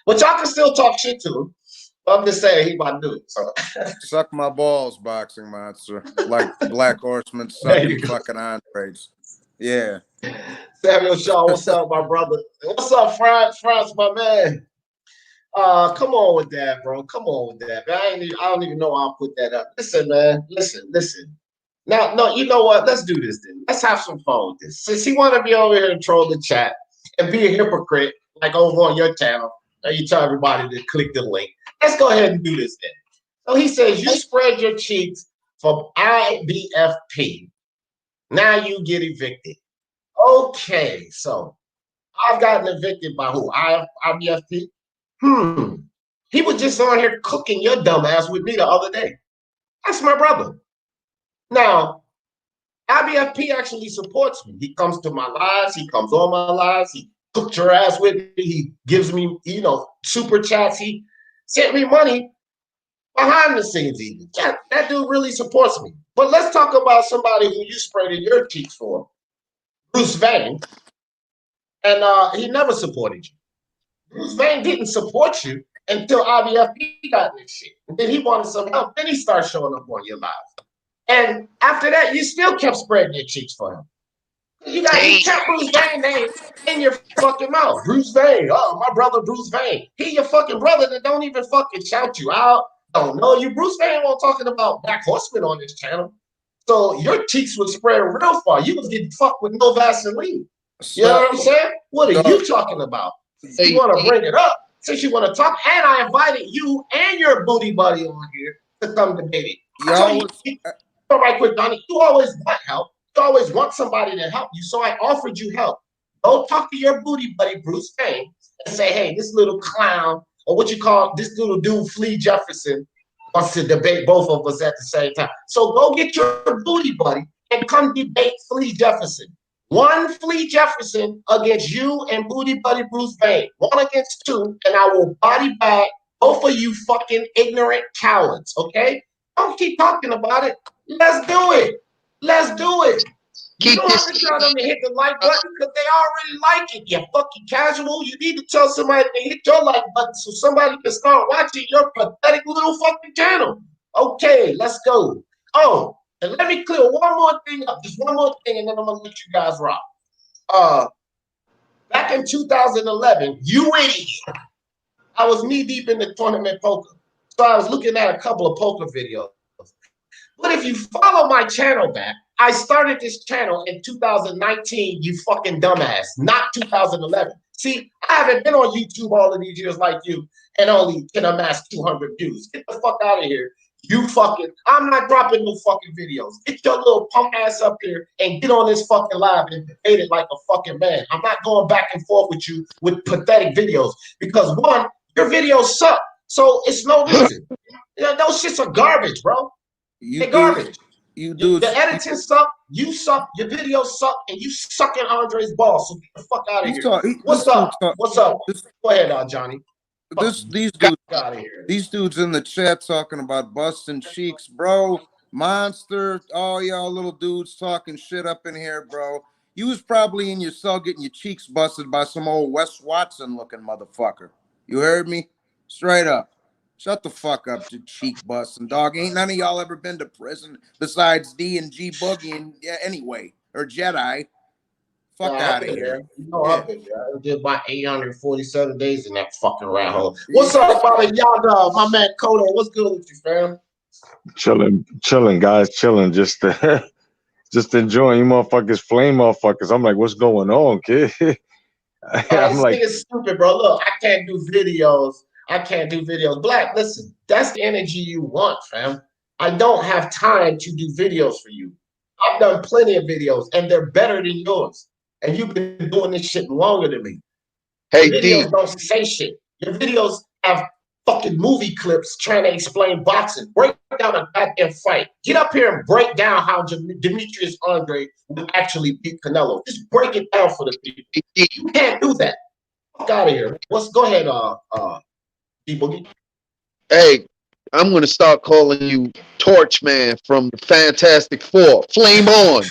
But y'all can still talk shit to him. I'm just saying he about to do it. So Suck my balls, boxing monster. Like Black Horseman there sucking you go. fucking Andres. Yeah. Samuel Shaw, what's up, my brother? What's up, France, my man? Come on with that, bro. Come on with that. I don't even know how I'll put that up. Listen, man. Listen. Now, no, you know what? Let's do this then. Let's have some fun with this. Since he want to be over here and troll the chat and be a hypocrite, like over on your channel, and you tell everybody to click the link. Let's go ahead and do this then. So he says, you spread your cheeks for IBFP. Now you get evicted. Okay, so I've gotten evicted by who? IBFP? He was just on here cooking your dumb ass with me the other day. That's my brother. Now, IBFP actually supports me. He comes to my lives. He comes on my lives. He cooked your ass with me. He gives me, super chats. He sent me money behind the scenes even. That dude really supports me. But let's talk about somebody who you sprayed your cheeks for. Bruce Vane. And he never supported you. Bruce Vane didn't support you until IBFP got this shit. And then he wanted some help. Then he started showing up on your live. And after that, you still kept spreading your cheeks for him. You kept Bruce Vane name in your fucking mouth. Bruce Vane. Oh, my brother Bruce Vane. He your fucking brother that don't even fucking shout you out. Don't know you. Bruce Vane won't talking about Black Horseman on this channel. So your cheeks would spread real far. You was getting fucked with no Vaseline. You know what I'm saying? What are you talking about? You want to bring it up since you want to talk, and I invited you and your booty buddy on here to come debate it. Right quick, Donnie, you always want help. You always want somebody to help you, so I offered you help. Go talk to your booty buddy, Bruce Vane, and say, hey, this little clown, or what you call this little dude, Flea Jefferson, wants to debate both of us at the same time. So go get your booty buddy and come debate Flea Jefferson. One Flea Jefferson against you and booty buddy Bruce Vane. 1 against 2, and I will body bag both of you fucking ignorant cowards, okay? Don't keep talking about it. Let's do it. Let's do it. You don't have to tell them to hit the like button because they already like it. You fucking casual. You need to tell somebody to hit your like button so somebody can start watching your pathetic little fucking channel. Okay, let's go. Oh, and let me clear one more thing up. Just one more thing, and then I'm going to let you guys rock. Back in 2011, you idiot. I was knee-deep in the tournament poker. So I was looking at a couple of poker videos. But if you follow my channel back, I started this channel in 2019, you fucking dumbass, not 2011. See, I haven't been on YouTube all of these years like you and only can amass 200 views. Get the fuck out of here. I'm not dropping no fucking videos. Get your little punk ass up here and get on this fucking live and debate it like a fucking man. I'm not going back and forth with you with pathetic videos because one, your videos suck. So it's no reason. Those shits are garbage, bro. They're garbage. The editing suck, you suck, your videos suck, and you suck in Andre's balls. So get the fuck out of here. What's up? Go ahead, Johnny. These dudes in the chat talking about busting cheeks, bro. Monster, all y'all little dudes talking shit up in here, bro. You was probably in your cell getting your cheeks busted by some old Wes Watson looking motherfucker. You heard me? Straight up. Shut the fuck up, you cheek busting dog. Ain't none of y'all ever been to prison besides D and G Boogie and anyway, or Jedi. Fuck out of here. I've been there. I did about 847 days in that fucking rat hole. What's up, Baba Yaga? My man Kodo, what's good with you, fam? Chilling, guys, chilling. Just enjoying you motherfuckers, flame motherfuckers. I'm like, what's going on, kid? I'm like, this nigga's stupid, bro. Look, I can't do videos. Black, listen, that's the energy you want, fam. I don't have time to do videos for you. I've done plenty of videos, and they're better than yours. And you've been doing this shit longer than me. Hey, Your videos don't say shit. Your videos have fucking movie clips trying to explain boxing. Break down a goddamn fight. Get up here and break down how Demetrius Andre will actually beat Canelo. Just break it down for the people. You can't do that. Fuck out of here. Go ahead, G-Boogie. Hey, I'm going to start calling you Torch Man from the Fantastic Four. Flame on.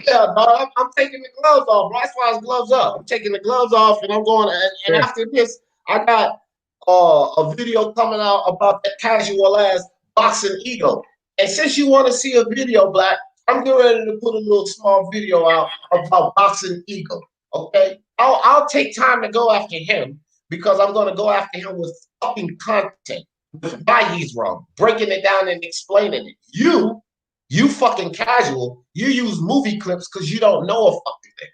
Yeah, dog, I'm taking the gloves off. That's why his gloves up. I'm taking the gloves off, and I'm going. And after this, I got a video coming out about that casual ass boxing ego. And since you want to see a video, Black, I'm getting ready to put a little small video out about boxing ego. Okay, I'll take time to go after him because I'm going to go after him with fucking content, with why he's wrong, breaking it down and explaining it. You fucking casual, you use movie clips because you don't know a fucking thing.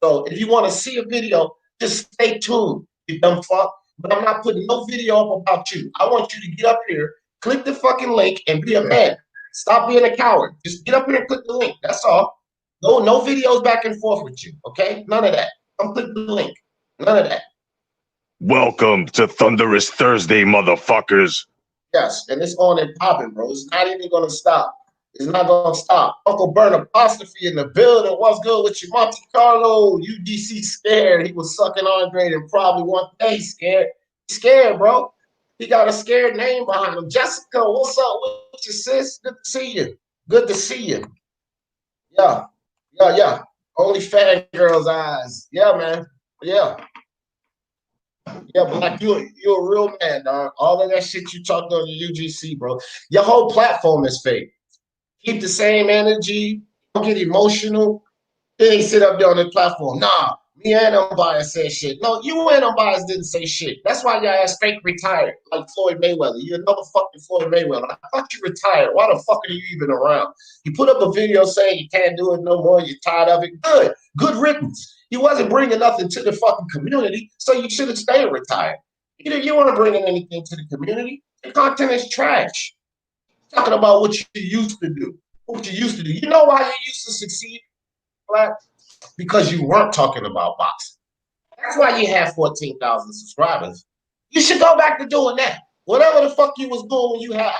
So if you want to see a video, just stay tuned, you dumb fuck. But I'm not putting no video up about you. I want you to get up here, click the fucking link, and be a man. Stop being a coward. Just get up here and click the link. That's all. No videos back and forth with you. Okay? None of that. Come click the link. None of that. Welcome to Thunderous Thursday, motherfuckers. Yes, and it's on and popping, bro. It's not even gonna stop. It's not gonna stop. Uncle Burn apostrophe in the building. What's good with you, Monte Carlo? UDC scared. He was sucking Andre and probably one day scared. He's scared, bro. He got a scared name behind him. Jessica, what's up with you, sis? Good to see you. Good to see you. Yeah. Only fangirls' eyes. Yeah, man. Yeah. Yeah, Black, you're a real man, dog. All of that shit you talked on the UGC, bro. Your whole platform is fake. Keep the same energy. Don't get emotional. Then he sit up there on the platform. Nah, me and Unbiased said shit. No, you and Unbiased didn't say shit. That's why your ass fake retired, like Floyd Mayweather. You're another fucking Floyd Mayweather. I thought you retired. Why the fuck are you even around? You put up a video saying you can't do it no more. You're tired of it. Good riddance. He wasn't bringing nothing to the fucking community, so you should have stayed retired. You weren't bringing anything to the community. The content is trash. Talking about what you used to do. What you used to do. You know why you used to succeed, Black? Because you weren't talking about boxing. That's why you have 14,000 subscribers. You should go back to doing that. Whatever the fuck you was doing when you had,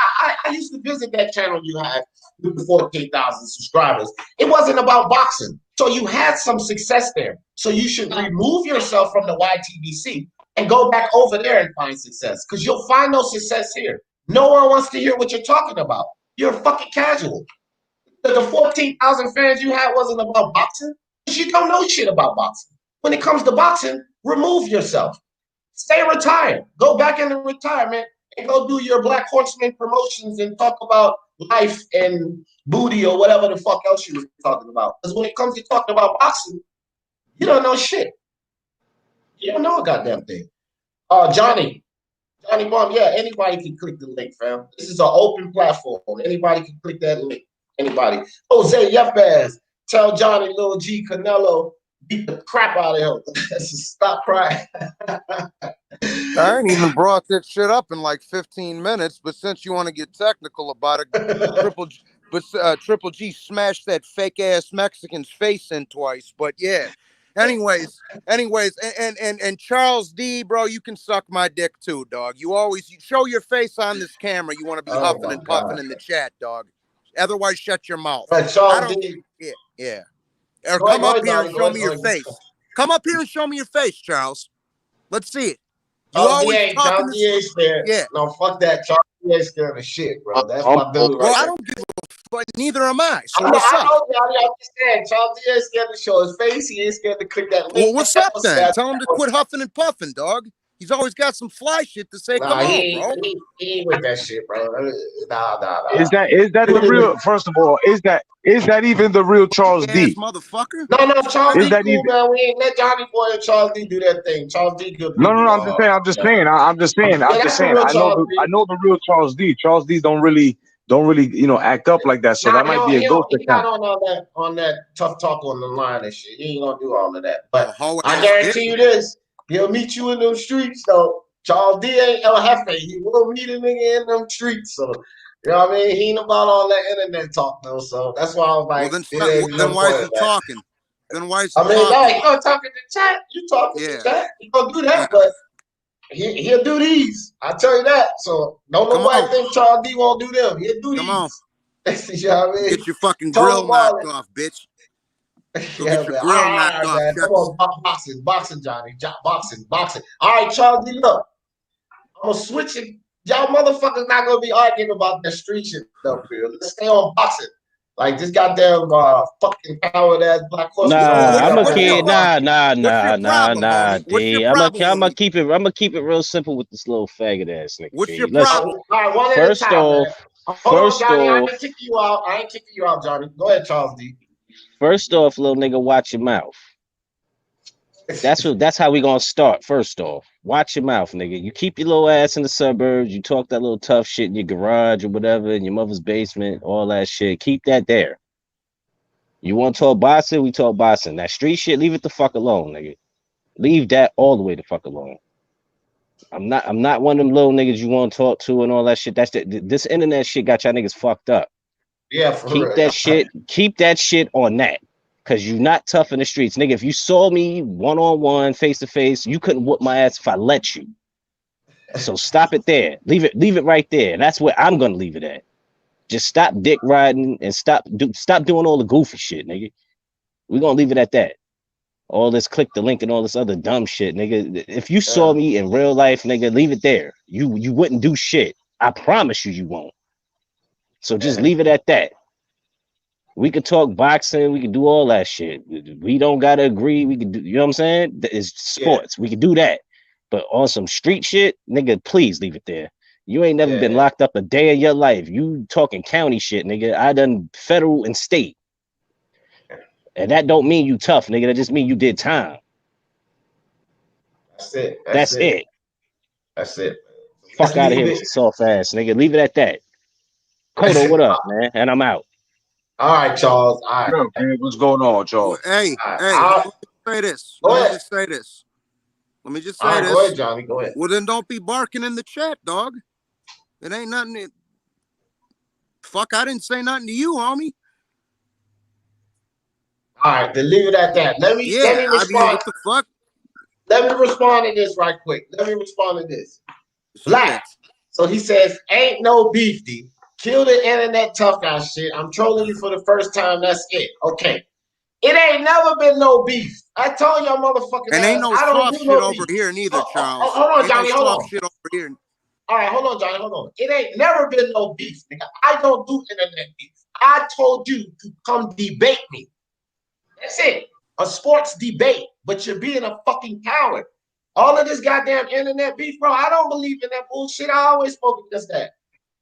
I used to visit that channel you had with the 14,000 subscribers. It wasn't about boxing. So you had some success there. So you should remove yourself from the YTBC and go back over there and find success. Because you'll find no success here. No one wants to hear what you're talking about. You're fucking casual. The 14,000 fans you had wasn't about boxing. You don't know shit about boxing. When it comes to boxing, remove yourself. Stay retired. Go back into retirement and go do your Black Horseman promotions and talk about life and booty or whatever the fuck else you were talking about. Because when it comes to talking about boxing, you don't know shit. You don't know a goddamn thing. Johnny Bum, yeah, anybody can click the link, fam. This is an open platform. Anybody can click that link. Anybody. Jose Yefbaz, tell Johnny Lil G Canelo beat the crap out of him. Stop crying. I ain't even brought that shit up in like 15 minutes, but since you want to get technical about it, Triple G smashed that fake ass Mexican's face in twice. But yeah. Anyways, and Charles D, bro, you can suck my dick too, dog. You show your face on this camera. You want to be huffing and puffing in the chat, dog. Otherwise, shut your mouth. Right, Charles D. Yeah. Or come up here and show me your face. Come up here and show me your face, Charles. Let's see it. You always talking Charles D ain't scared. Yeah. No, fuck that. Charles D ain't scared of shit, bro. That's my dude right Well, there. I don't give a fuck. Neither am I. So I what's up? know, I'm just saying. Charles D ain't scared to show his face. He ain't scared to click that link. Well, what's up then? Tell him to quit huffing and puffing, dog. He's always got some fly shit to say. Come on, bro. He ain't with that shit, bro. Nah. Is that the real? First of all, is that even the real Charles D? Motherfucker. No, Charles Is D that cool, even? man. We ain't let Johnny Boy and Charles D do that thing. Charles D good. No. I'm just saying. I know the real Charles D. Charles D don't really act up like that. So that might be a ghost account. He's not on that tough talk on the line and shit. He ain't gonna do all of that. But I guarantee you this. He'll meet you in them streets, though. Charles D ain't El Jefe. He will meet a nigga in them streets. So, you know what I mean? He ain't about all that internet talk, though. So that's why I was like, then why is he talking? Then why is he talking? Yeah, you gonna talk in the chat. You talking in the chat. You gonna do that, but he'll do these. I tell you that. So don't nobody think Charles D won't do them. He'll do these. Come on. You know what I mean? Get your fucking grill knocked off, bitch. Yeah, man. All right, man. Come on, boxing, Johnny. Boxing. All right, Charles D, look. I'm gonna switch it. Y'all motherfuckers not gonna be arguing about that street shit up here. Let's stay on boxing. Like this goddamn fucking coward ass black horse. Nah, I'm a what's kid. your, Nah, problem, homie? What's D. your I'm problem gonna with me? keep it. I'm gonna keep it real simple with this little faggot ass nigga. What's your B. Listen, problem? All right, one at a first time, man. off, Hold on, Johnny. I ain't kicking you out. I ain't kicking you out, Johnny. Go ahead, Charles D. First off, little nigga, watch your mouth. That's how we gonna start. First off, watch your mouth, nigga. You keep your little ass in the suburbs. You talk that little tough shit in your garage or whatever, in your mother's basement, all that shit. Keep that there. You want to talk boxing? We talk boxing. That street shit, leave it the fuck alone, nigga. Leave that all the way the fuck alone. I'm not one of them little niggas you want to talk to and all that shit. This internet shit got y'all niggas fucked up. Yeah, for keep real. Keep that shit on that. Cause you not tough in the streets. Nigga, if you saw me one-on-one, face-to-face, you couldn't whoop my ass if I let you. So stop it there. Leave it right there. And that's where I'm gonna leave it at. Just stop dick riding and stop doing all the goofy shit, nigga. We're gonna leave it at that. All this click the link and all this other dumb shit, nigga. If you saw me in real life, nigga, leave it there. You wouldn't do shit. I promise you won't. So just leave it at that. We could talk boxing, we could do all that shit. We don't gotta agree. We could do, you know what I'm saying? It's sports. We could do that. But on some street shit, nigga, please leave it there. You ain't never been locked up a day of your life. You talking county shit, nigga. I done federal and state. And that don't mean you tough, nigga. That just mean you did time. That's it. That's it. That's it. Fuck out of here with your soft ass, nigga. Leave it at that. Kodo, what up, man? And I'm out. All right, Charles. All right. Man, what's going on, Charles? Hey, let me say this. Let me just say this. Let me just say this. Go ahead, Johnny. Go ahead. Well, then don't be barking in the chat, dog. It ain't nothing. Fuck, I didn't say nothing to you, homie. All right, then leave it at that. Let me respond. I mean, what the fuck? Let me respond to this right quick. Black. So he says, ain't no beef, D. Kill the internet tough guy shit. I'm trolling you for the first time. That's it. Okay. It ain't never been no beef. I told y'all motherfuckers. And ain't no soft shit over here neither, Charles. Hold on, Johnny. Hold on. Shit over here. All right, hold on, Johnny. Hold on. It ain't never been no beef, nigga. I don't do internet beef. I told you to come debate me. That's it. A sports debate. But you're being a fucking coward. All of this goddamn internet beef, bro, I don't believe in that bullshit. I always spoke against that.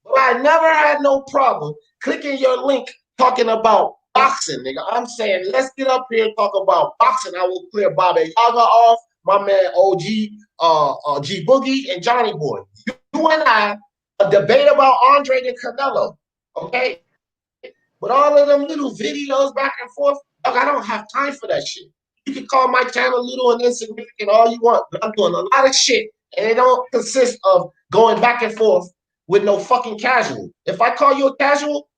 But I never had no problem clicking your link talking about boxing, nigga. I'm saying, let's get up here and talk about boxing. I will clear Bobby Yaga off, my man OG, G Boogie, and Johnny Boy. You and I, a debate about Andre and Canelo, okay? But all of them little videos back and forth, look, I don't have time for that shit. You can call my channel little and insignificant all you want, but I'm doing a lot of shit, and it don't consist of going back and forth with no fucking casual. If I call you a casual,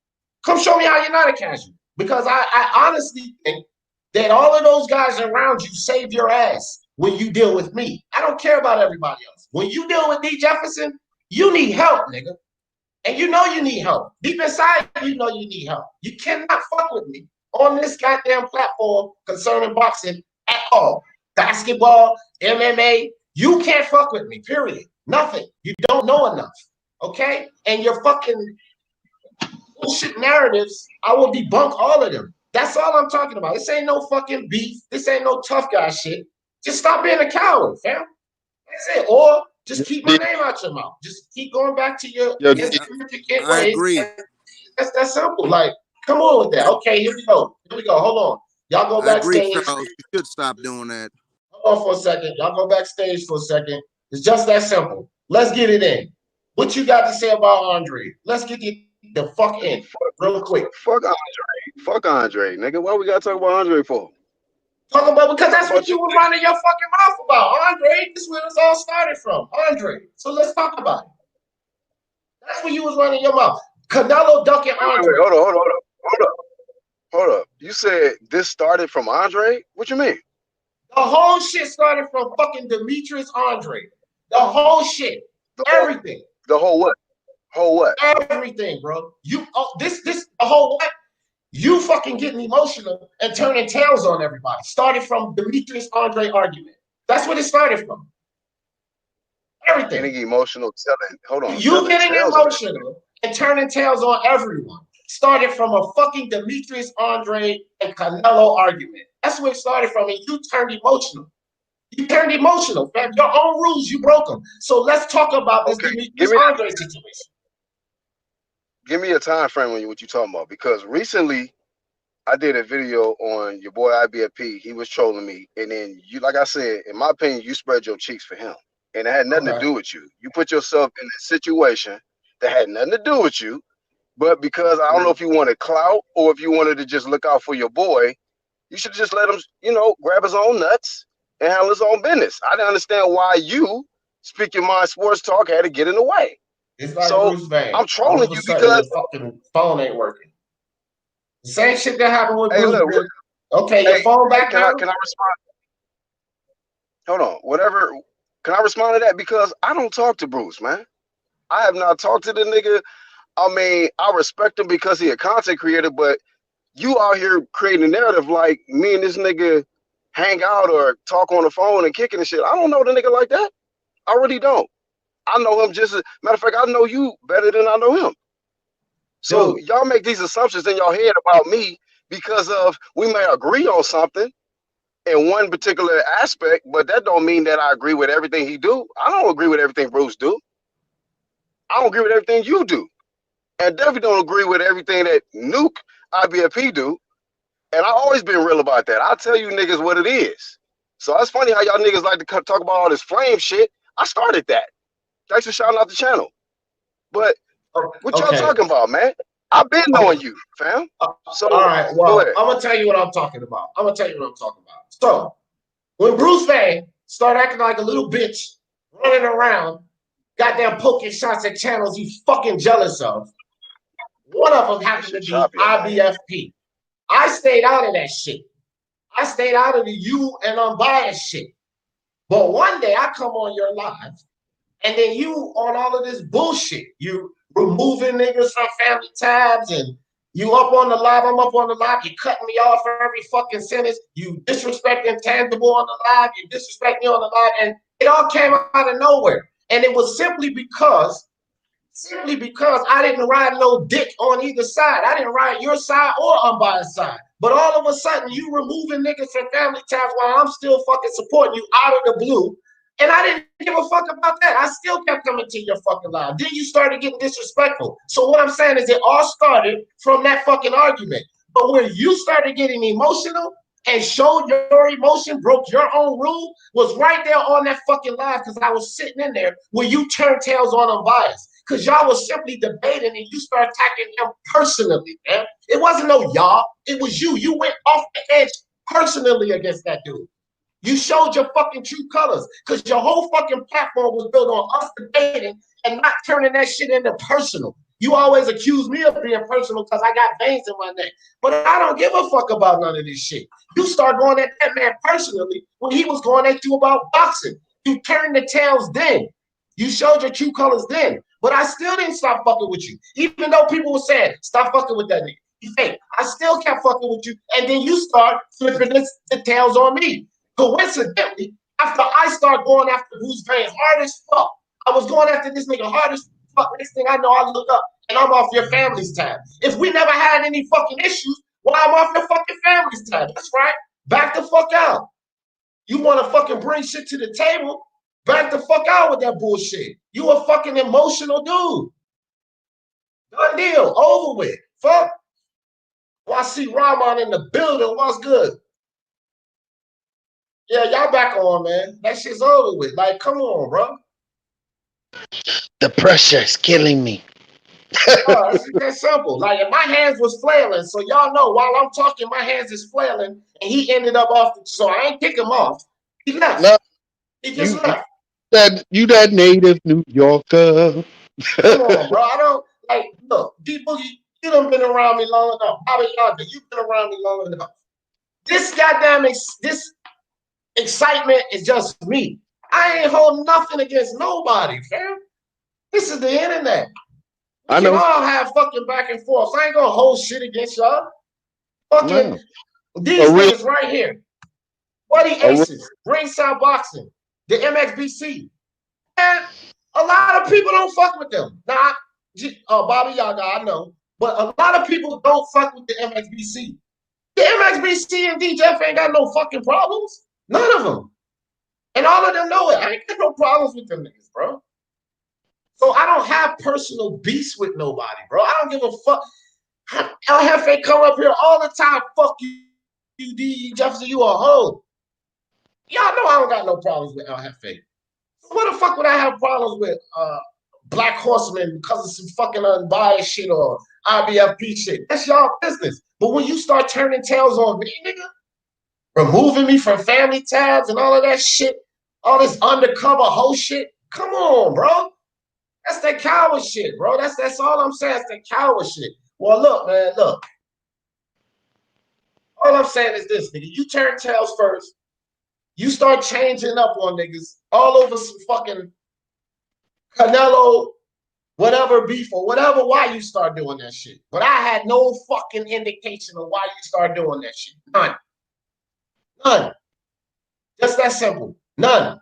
come show me how you're not a casual. Because I honestly think that all of those guys around you save your ass when you deal with me. I don't care about everybody else. When you deal with D. Jefferson, you need help, nigga. And you know you need help. Deep inside, you know you need help. You cannot fuck with me on this goddamn platform concerning boxing at all. Basketball, MMA, you can't fuck with me, period. Nothing. You don't know enough. Okay? And your fucking bullshit narratives, I will debunk all of them. That's all I'm talking about. This ain't no fucking beef. This ain't no tough guy shit. Just stop being a coward, fam. That's it. Or just keep my name out your mouth. Just keep going back to your insignificant I ways. agree. That's that simple. Like, come on with that. Okay, here we go. Hold on. Y'all go backstage. I agree, Charles. You should stop doing that. Hold on for a second. Y'all go backstage for a second. It's just that simple. Let's get it in. What you got to say about Andre? Let's get the fuck in real quick. Fuck Andre, nigga. Why we gotta talk about Andre for? Talk about because that's what you were running your fucking mouth about. Andre, this is where this all started from. Andre. So let's talk about it. That's where you was running your mouth. Canelo ducking Andre. Wait, hold up. You said this started from Andre? What you mean? The whole shit started from fucking Demetrius Andre. The whole shit. Everything. The whole what? Whole what? Everything, bro. You the whole what? You fucking getting emotional and turning tails on everybody. Started from Demetrius Andre argument. That's what it started from. Everything. Getting emotional, telling. Hold on. You getting emotional and turning tails on everyone. started from a fucking Demetrius Andre and Canelo argument. That's where it started from, and you turned emotional. You turned emotional, fam. Your own rules, you broke them. So let's talk about this Demetrius Andre situation. Give me a time frame on what you're talking about, because recently I did a video on your boy IBFP. He was trolling me, and then you, like I said, in my opinion, you spread your cheeks for him, and it had nothing to do with you. You put yourself in a situation that had nothing to do with you, but because I don't know if you wanted clout or if you wanted to just look out for your boy, you should just let him, you know, grab his own nuts and handle his own business. I didn't understand why you, speaking my sports talk, had to get in the way. It's like Bruce Van. I'm trolling you because your fucking phone ain't working. The same shit that happened with Bruce. Look, okay, your phone back now? Can I respond? Hold on. Whatever. Can I respond to that? Because I don't talk to Bruce, man. I have not talked to the nigga. I mean, I respect him because he a content creator, but you out here creating a narrative like me and this nigga hang out or talk on the phone and kicking and shit. I don't know the nigga like that. I really don't. I know him just as matter of fact, I know you better than I know him. So y'all make these assumptions in your head about me because of we may agree on something in one particular aspect, but that don't mean that I agree with everything he do. I don't agree with everything Bruce do. I don't agree with everything you do. And definitely don't agree with everything that Nuke IBFP do. And I always been real about that. I tell you niggas what it is. So that's funny how y'all niggas like to talk about all this flame shit. I started that. Thanks for shouting out the channel. But what y'all talking about, man? I've been knowing you, fam. So all right, well, I'm gonna tell you what I'm talking about. So when Bruce Van started acting like a little bitch, running around, goddamn poking shots at channels he's fucking jealous of, one of them happened to be IBFP. I stayed out of that shit. I stayed out of the you and unbiased shit. But one day I come on your live, and then you on all of this bullshit. You removing niggas from family tabs, and you up on the live, I'm up on the live, you cutting me off for every fucking sentence, you disrespecting Tangible on the live, you disrespect me on the live, and it all came out of nowhere. And it was simply because I didn't ride no dick on either side. I didn't ride your side or unbiased side. But all of a sudden, you removing niggas from family tabs while I'm still fucking supporting you out of the blue. And I didn't give a fuck about that. I still kept coming to your fucking live. Then you started getting disrespectful. So what I'm saying is it all started from that fucking argument. But when you started getting emotional and showed your emotion, broke your own rule, was right there on that fucking live because I was sitting in there where you turned tails on unbiased. Because y'all was simply debating and you started attacking him personally, man. It wasn't no y'all. It was you. You went off the edge personally against that dude. You showed your fucking true colors because your whole fucking platform was built on us debating and not turning that shit into personal. You always accuse me of being personal because I got veins in my neck. But I don't give a fuck about none of this shit. You start going at that man personally when he was going at you about boxing. You turned the tails then. You showed your true colors then. But I still didn't stop fucking with you. Even though people were saying, stop fucking with that nigga. You fake. I still kept fucking with you. And then you start flipping the tails on me. Coincidentally, after I start going after Bruce Van hard as fuck, I was going after this nigga hard as fuck. Next thing I know, I look up and I'm off your family's tab. If we never had any fucking issues, well, I'm off your fucking family's tab. That's right. Back the fuck out. You want to fucking bring shit to the table? Back the fuck out with that bullshit. You a fucking emotional dude. Done deal. Over with. Fuck. Well, I see Rahman in the building. What's good? Yeah, y'all back on, man. That shit's over with. Like, come on, bro. The pressure is killing me. It's that simple. Like, if my hands was flailing, so y'all know while I'm talking, my hands is flailing, and he ended up off. So I ain't kick him off. He left. No, He just left. You that native New Yorker. Come on, bro. I don't like. Look, D Boogie, you done been around me long enough. Bobby Yonder, you've been around me long enough. This goddamn this excitement is just me. I ain't holding nothing against nobody, fam. This is the internet. We can all have fucking back and forth. I ain't gonna hold shit against y'all. Fucking these niggas right here. Buddy Aces, Ringside Boxing, the MXBC. And a lot of people don't fuck with them. Nah, Bobby Yaga, I know. But a lot of people don't fuck with the MXBC. The MXBC and DJF ain't got no fucking problems. None of them. And all of them know it. I ain't got no problems with them niggas, bro. So I don't have personal beefs with nobody, bro. I don't give a fuck. El Jefe come up here all the time. Fuck you, D. Jefferson, you a hoe. Y'all know I don't got no problems with El Jefe. What the fuck would I have problems with Black Horseman because of some fucking unbiased shit or IBFP shit? That's y'all business. But when you start turning tails on me, nigga, removing me from family tabs and all of that shit, all this undercover hoe shit, come on, bro. That's that coward shit, bro. That's all I'm saying. That's that coward shit. Well, look, man, look. All I'm saying is this, nigga. You turn tails first. You start changing up on niggas all over some fucking Canelo, whatever beef or whatever, why you start doing that shit. But I had no fucking indication of why you start doing that shit. None. None. Just that simple. None.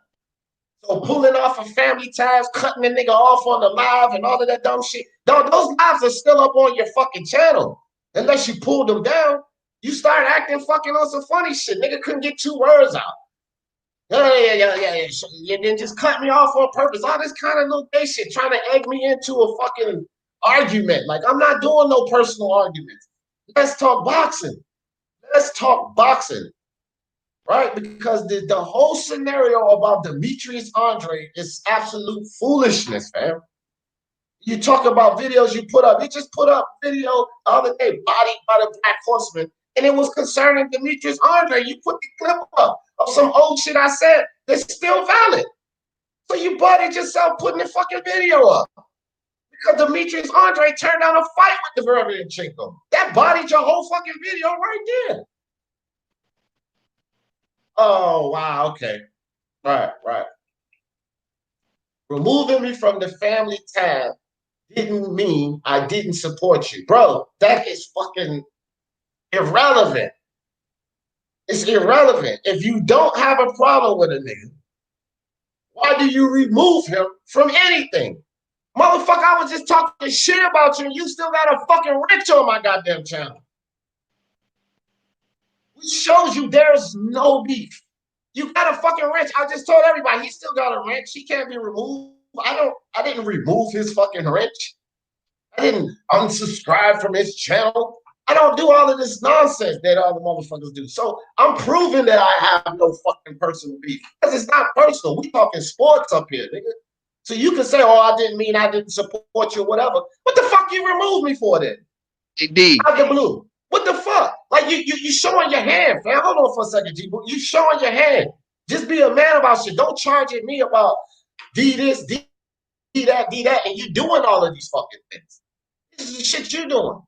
So pulling off of family ties, cutting the nigga off on the live and all of that dumb shit. Those lives are still up on your fucking channel. Unless you pulled them down, you start acting fucking on some funny shit. Nigga couldn't get 2 words out. Yeah. You didn't just cut me off on purpose. All this kind of little gay shit, trying to egg me into a fucking argument. Like, I'm not doing no personal arguments. Let's talk boxing. Let's talk boxing. Right? Because the whole scenario about Demetrius Andre is absolute foolishness, fam. You talk about videos you put up. You just put up video the other day, bodied by the Black Horseman, and it was concerning Demetrius Andre. You put the clip up of some old shit I said that's still valid. So you bodied yourself putting the fucking video up. Because Demetrius Andre turned down a fight with the Derevyanchenko. That bodied your whole fucking video right there. Oh, wow, okay. Right. Removing me from the family tab didn't mean I didn't support you. Bro, that is fucking irrelevant. It's irrelevant. If you don't have a problem with a nigga, why do you remove him from anything? Motherfucker, I was just talking shit about you and you still got a fucking wrench on my goddamn channel. Which shows you there's no beef. You got a fucking wrench. I just told everybody he still got a wrench. He can't be removed. I didn't remove his fucking wrench. I didn't unsubscribe from his channel. I don't do all of this nonsense that all the motherfuckers do. So I'm proving that I have no fucking personal beef. Because it's not personal. We talking sports up here, nigga. So you can say, oh, I didn't mean I didn't support you or whatever. What the fuck you removed me for then? Indeed. Out the blue. What the fuck? Like you showing your hand, fam. Hold on for a second, G. You showing your hand. Just be a man about shit. Don't charge at me about D this, D that, and you doing all of these fucking things. This is the shit you doing.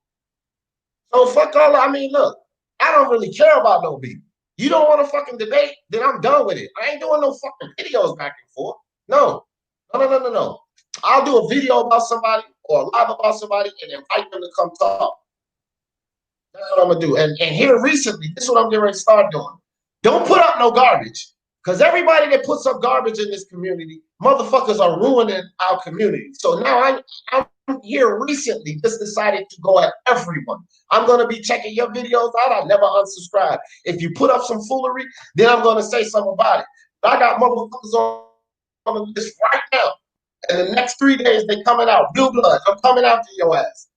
So fuck all. I mean, look, I don't really care about no beef. You don't want to fucking debate, then I'm done with it. I ain't doing no fucking videos back and forth. No. I'll do a video about somebody or a live about somebody and invite them to come talk. That's what I'm gonna do. And here recently, this is what I'm getting ready to start doing. Don't put up no garbage. Because everybody that puts up garbage in this community, motherfuckers are ruining our community. So now I'm here recently just decided to go at everyone. I'm going to be checking your videos out. I never unsubscribe. If you put up some foolery, then I'm going to say something about it. But I got motherfuckers on this right now. And the next 3 days, they coming out. Blue Blood, I'm coming after your ass.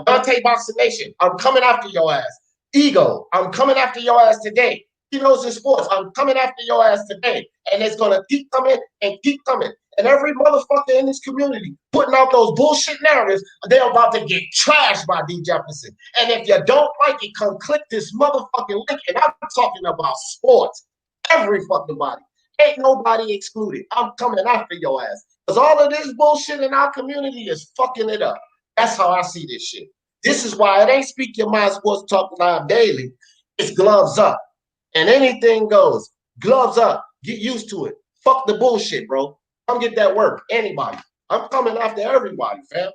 Dante Boxing Nation, I'm coming after your ass. Ego, I'm coming after your ass today. He knows in sports, I'm coming after your ass today. And it's going to keep coming and keep coming. And every motherfucker in this community putting out those bullshit narratives, they're about to get trashed by D. Jefferson. And if you don't like it, come click this motherfucking link. And I'm talking about sports. Every fucking body. Ain't nobody excluded. I'm coming after your ass. Because all of this bullshit in our community is fucking it up. That's how I see this shit. This is why it ain't Speak Your Mind Sports Talk Live Daily. It's gloves up. And anything goes. Gloves up. Get used to it. Fuck the bullshit, bro. Come get that work. Anybody. I'm coming after everybody, fam.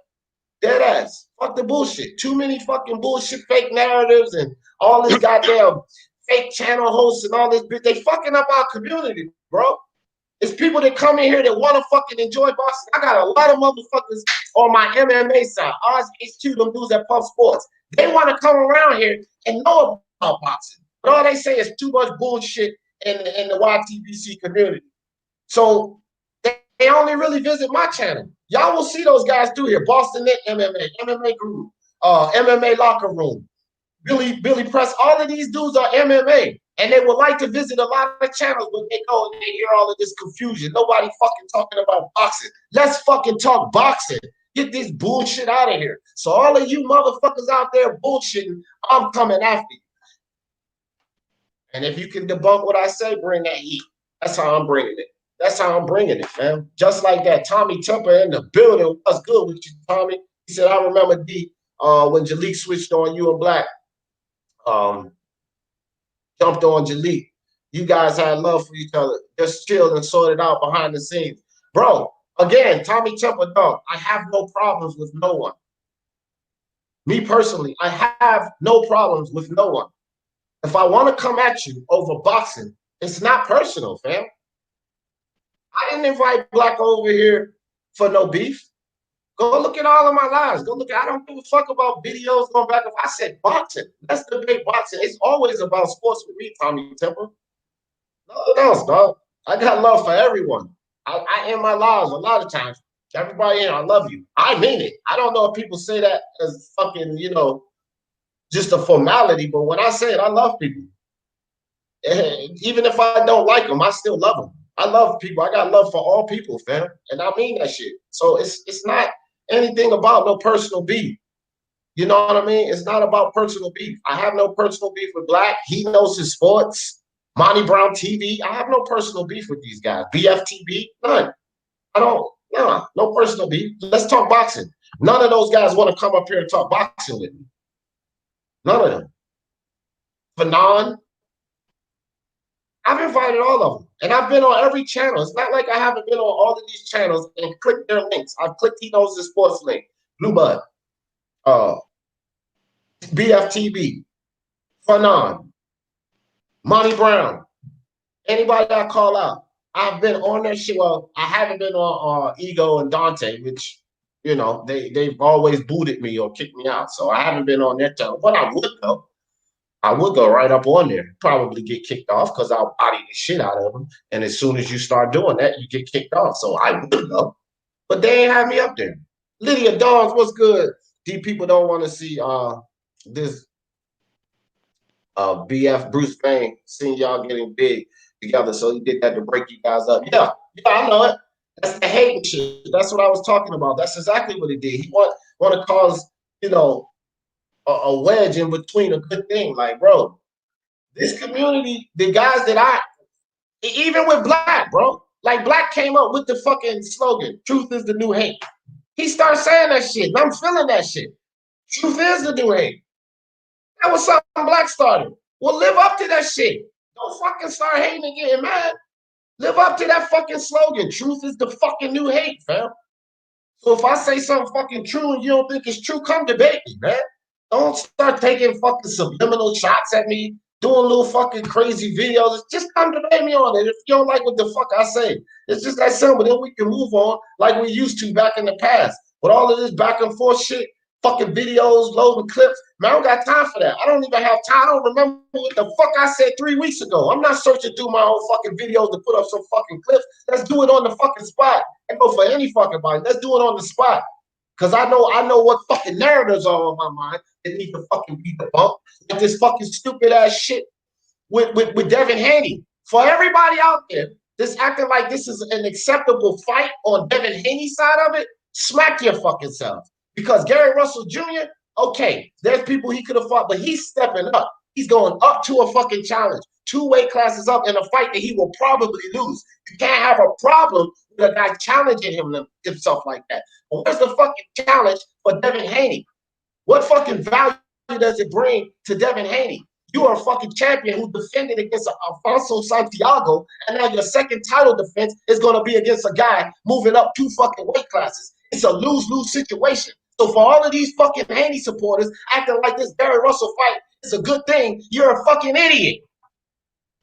Dead ass. Fuck the bullshit. Too many fucking bullshit fake narratives and all this goddamn fake channel hosts and all this bitch. They fucking up our community, bro. It's people that come in here that want to fucking enjoy boxing. I got a lot of motherfuckers on my MMA side, RSH2, them dudes at Pub Sports, they want to come around here and know about boxing. But all they say is too much bullshit in the YTBC community. So they only really visit my channel. Y'all will see those guys through here. Boston Net MMA, MMA Group, MMA Locker Room, Billy Press. All of these dudes are MMA. And they would like to visit a lot of channels, but they go and they hear all of this confusion. Nobody fucking talking about boxing. Let's fucking talk boxing. Get this bullshit out of here. So all of you motherfuckers out there bullshitting, I'm coming after you. And if you can debunk what I say, bring that heat. That's how I'm bringing it. That's how I'm bringing it, fam. Just like that. Tommy Temper in the building. What's good with you, Tommy? He said, I remember D when Jalik switched on you and Black. Jumped on Jalik. You guys had love for each other. Just chilled and sorted out behind the scenes. Bro, again, Tommy Temper, dog, I have no problems with no one. Me personally, I have no problems with no one. If I want to come at you over boxing, it's not personal, fam. I didn't invite Black over here for no beef. Go look at all of my lives. Go look at, I don't give a fuck about videos going back. If I said boxing, let's debate boxing. It's always about sports with me, Tommy Temper. Nothing else, dog. I got love for everyone. I end my lives a lot of times. Everybody in, I love you. I mean it. I don't know if people say that as fucking, you know, just a formality, but when I say it, I love people. And even if I don't like them, I still love them. I love people. I got love for all people, fam. And I mean that shit. So it's not anything about no personal beef. You know what I mean? It's not about personal beef. I have no personal beef with Black. He knows his sports. Monty Brown TV. I have no personal beef with these guys. BFTB, none. I don't. No personal beef. Let's talk boxing. None of those guys want to come up here and talk boxing with me. None of them. Fanon. I've invited all of them. And I've been on every channel. It's not like I haven't been on all of these channels and clicked their links. I've clicked He Knows the Sports link. Blue Bud. BFTB. Fanon. Monty Brown. Anybody I call out. I've been on their shit. Well, I haven't been on Ego and Dante, which, you know, they've always booted me or kicked me out. So I haven't been on their channel. But I would go. I would go right up on there. Probably get kicked off because I'll body the shit out of them. And as soon as you start doing that, you get kicked off. So I would go. But they ain't have me up there. Lydia Dawes, what's good? These people don't want to see this BF Bruce Payne seeing y'all getting big together. So he did that to break you guys up. Yeah, I know it. That's the hate shit. That's what I was talking about. That's exactly what he did. He want to cause, you know, a wedge in between a good thing. Like, bro, this community, the guys that even with Black, bro, like Black came up with the fucking slogan, truth is the new hate. He started saying that shit, and I'm feeling that shit. Truth is the new hate. That was something Black started. Well, live up to that shit. Don't fucking start hating and getting mad. Live up to that fucking slogan. Truth is the fucking new hate, fam. So if I say something fucking true and you don't think it's true, come debate me, man. Don't start taking fucking subliminal shots at me, doing little fucking crazy videos. Just come debate me on it. If you don't like what the fuck I say, it's just that simple. Then we can move on like we used to back in the past. But all of this back and forth shit, fucking videos, loading clips, man, I don't got time for that. I don't even have time. I don't remember what the fuck I said 3 weeks ago. I'm not searching through my own fucking videos to put up some fucking clips. Let's do it on the fucking spot. I go for any fucking body. Let's do it on the spot. Because I know what fucking narratives are on my mind that need to fucking be debunked. Like this fucking stupid ass shit with Devin Haney. For everybody out there that's acting like this is an acceptable fight on Devin Haney's side of it, smack your fucking self. Because Gary Russell Jr., okay, there's people he could have fought, but he's stepping up. He's going up to a fucking challenge. 2 weight classes up in a fight that he will probably lose. You can't have a problem with a guy challenging himself like that. But where's the fucking challenge for Devin Haney? What fucking value does it bring to Devin Haney? You are a fucking champion who defended against Alfonso Santiago, and now your second title defense is going to be against a guy moving up 2 fucking weight classes. It's a lose-lose situation. So for all of these fucking Haney supporters acting like this Gary Russell fight is a good thing, you're a fucking idiot.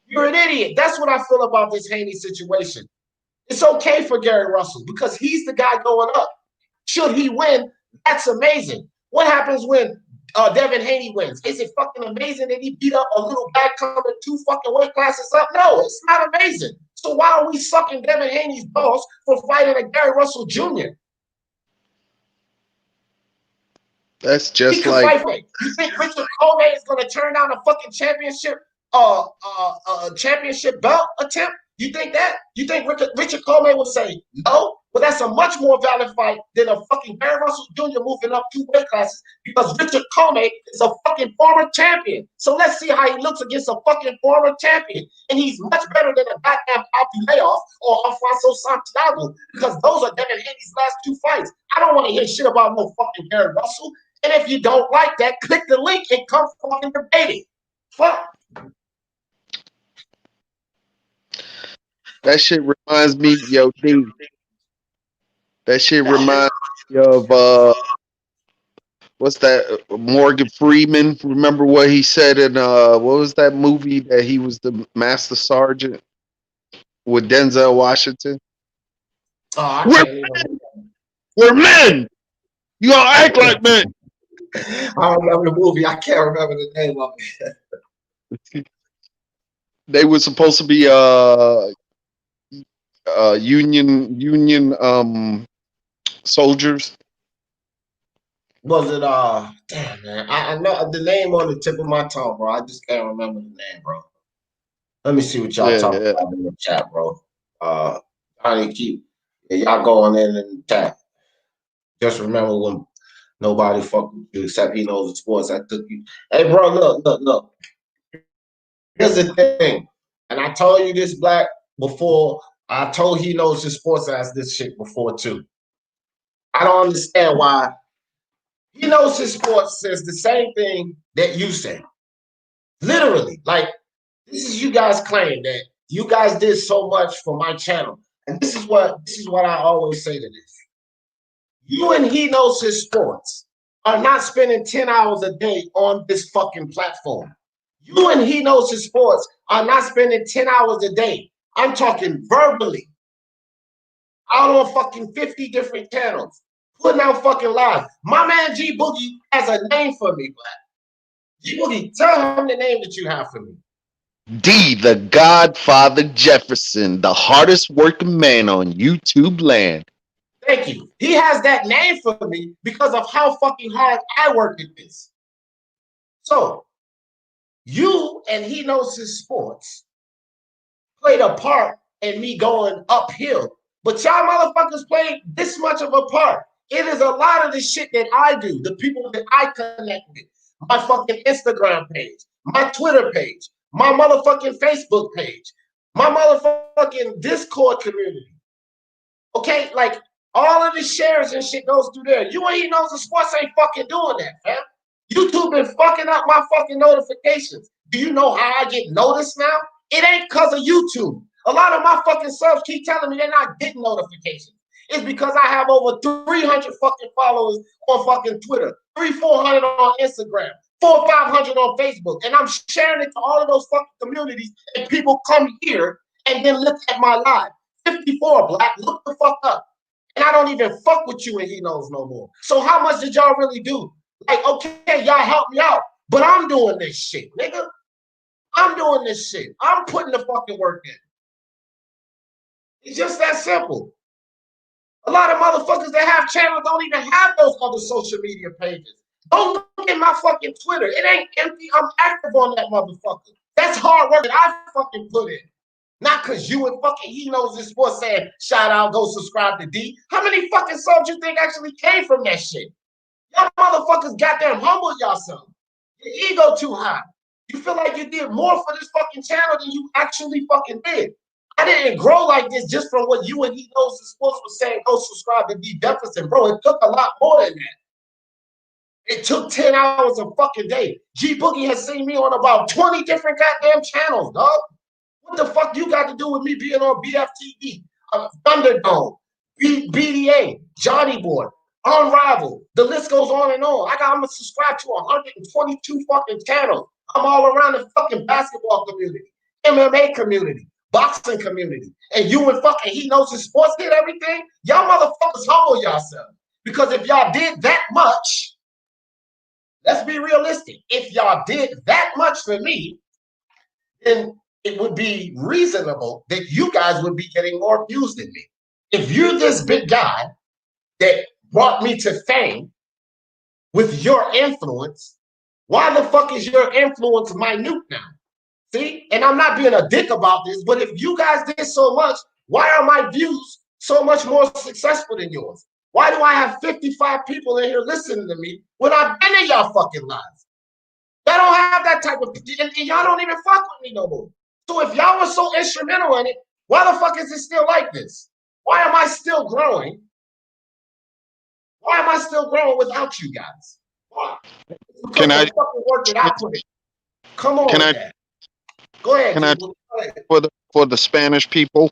You're an idiot. That's what I feel about this Haney situation. It's okay for Gary Russell because he's the guy going up. Should he win, that's amazing. What happens when Devin Haney wins? Is it fucking amazing that he beat up a little guy coming 2 fucking weight classes up? No, it's not amazing. So why are we sucking Devin Haney's balls for fighting a Gary Russell Jr.? That's just like. You think Richard Coleman is going to turn down a fucking championship belt attempt? You think that? You think Richard Coleman would say no? Well, that's a much more valid fight than a fucking Gary Russell Jr. moving up 2 weight classes, because Richard Coleman is a fucking former champion. So let's see how he looks against a fucking former champion. And he's much better than a goddamn Alpileov or Alfonso Santiago, because those are Devin Haney's last 2 fights. I don't want to hear shit about no fucking Gary Russell. And if you don't like that, click the link and come fucking debate it. Fuck. That shit reminds me, yo, D. That shit reminds me of what's that? Morgan Freeman. Remember what he said in what was that movie that he was the master sergeant with Denzel Washington? We're men. You gonna act like men. I remember the movie. I can't remember the name of it. They were supposed to be union soldiers. Was it damn man? I know the name on the tip of my tongue, bro. I just can't remember the name, bro. Let me see what y'all talking about in the chat, bro. Johnny keep y'all going in the chat. Just remember when nobody fucked with you except he knows the sports. I took you. Hey, bro, look. Here's the thing, and I told you this, Black, before. I told he knows his sports ass this shit before too. I don't understand why he knows his sports says the same thing that you say. Literally, like this is you guys claim that you guys did so much for my channel, and this is what I always say to this. You and he knows his sports are not spending 10 hours a day on this fucking platform. You and he knows his sports are not spending 10 hours a day. I'm talking verbally. Out on fucking 50 different channels. Putting out fucking live. My man G Boogie has a name for me, Black. G Boogie, tell him the name that you have for me. D, the Godfather Jefferson, the hardest working man on YouTube land. Thank you. He has that name for me because of how fucking hard I work at this. So, you and he knows his sports played a part in me going uphill. But y'all motherfuckers played this much of a part. It is a lot of the shit that I do, the people that I connect with, my fucking Instagram page, my Twitter page, my motherfucking Facebook page, my motherfucking Discord community. Okay, like all of the shares and shit goes through there. You and he knows the sports ain't fucking doing that, fam. YouTube been fucking up my fucking notifications. Do you know how I get noticed now? It ain't because of YouTube. A lot of my fucking subs keep telling me they're not getting notifications. It's because I have over 300 fucking followers on fucking Twitter, 300-400 on Instagram, 400-500 on Facebook, and I'm sharing it to all of those fucking communities, and people come here and then look at my live. 54, Black, look the fuck up. And I don't even fuck with you and he knows no more. So how much did y'all really do? Like, okay, y'all help me out, but I'm doing this shit, nigga. I'm doing this shit. I'm putting the fucking work in. It's just that simple. A lot of motherfuckers that have channels don't even have those other social media pages. Don't look at my fucking Twitter. It ain't empty. I'm active on that motherfucker. That's hard work that I fucking put in. Not because you and fucking he knows his sports saying, shout out, go subscribe to D. How many fucking subs you think actually came from that shit? Y'all motherfuckers goddamn humble yourself. Your ego too high. You feel like you did more for this fucking channel than you actually fucking did. I didn't grow like this just from what you and he knows the sports was saying, go subscribe to D Jefferson, bro. It took a lot more than that. It took 10 hours a fucking day. G Boogie has seen me on about 20 different goddamn channels, dog. What the fuck you got to do with me being on BFTV, Thunderdome, BDA, Johnny Boy, Unrivaled? The list goes on and on. I'm subscribed to 122 fucking channels. I'm all around the fucking basketball community, MMA community, boxing community. And you and fucking he knows his sports did everything. Y'all motherfuckers humble yourself. Because if y'all did that much, let's be realistic. If y'all did that much for me, then it would be reasonable that you guys would be getting more views than me. If you're this big guy that brought me to fame with your influence, why the fuck is your influence minute now? See? And I'm not being a dick about this, but if you guys did so much, why are my views so much more successful than yours? Why do I have 55 people in here listening to me when I've been in y'all fucking lives? Y'all don't have that type of, and y'all don't even fuck with me no more. So if y'all were so instrumental in it, why the fuck is it still like this? Why am I still growing? Why am I still growing without you guys? Why? Because Can I? the fucking work that I put in. Come on Can with I? that. Go ahead, Can I? Go ahead. For the Spanish people,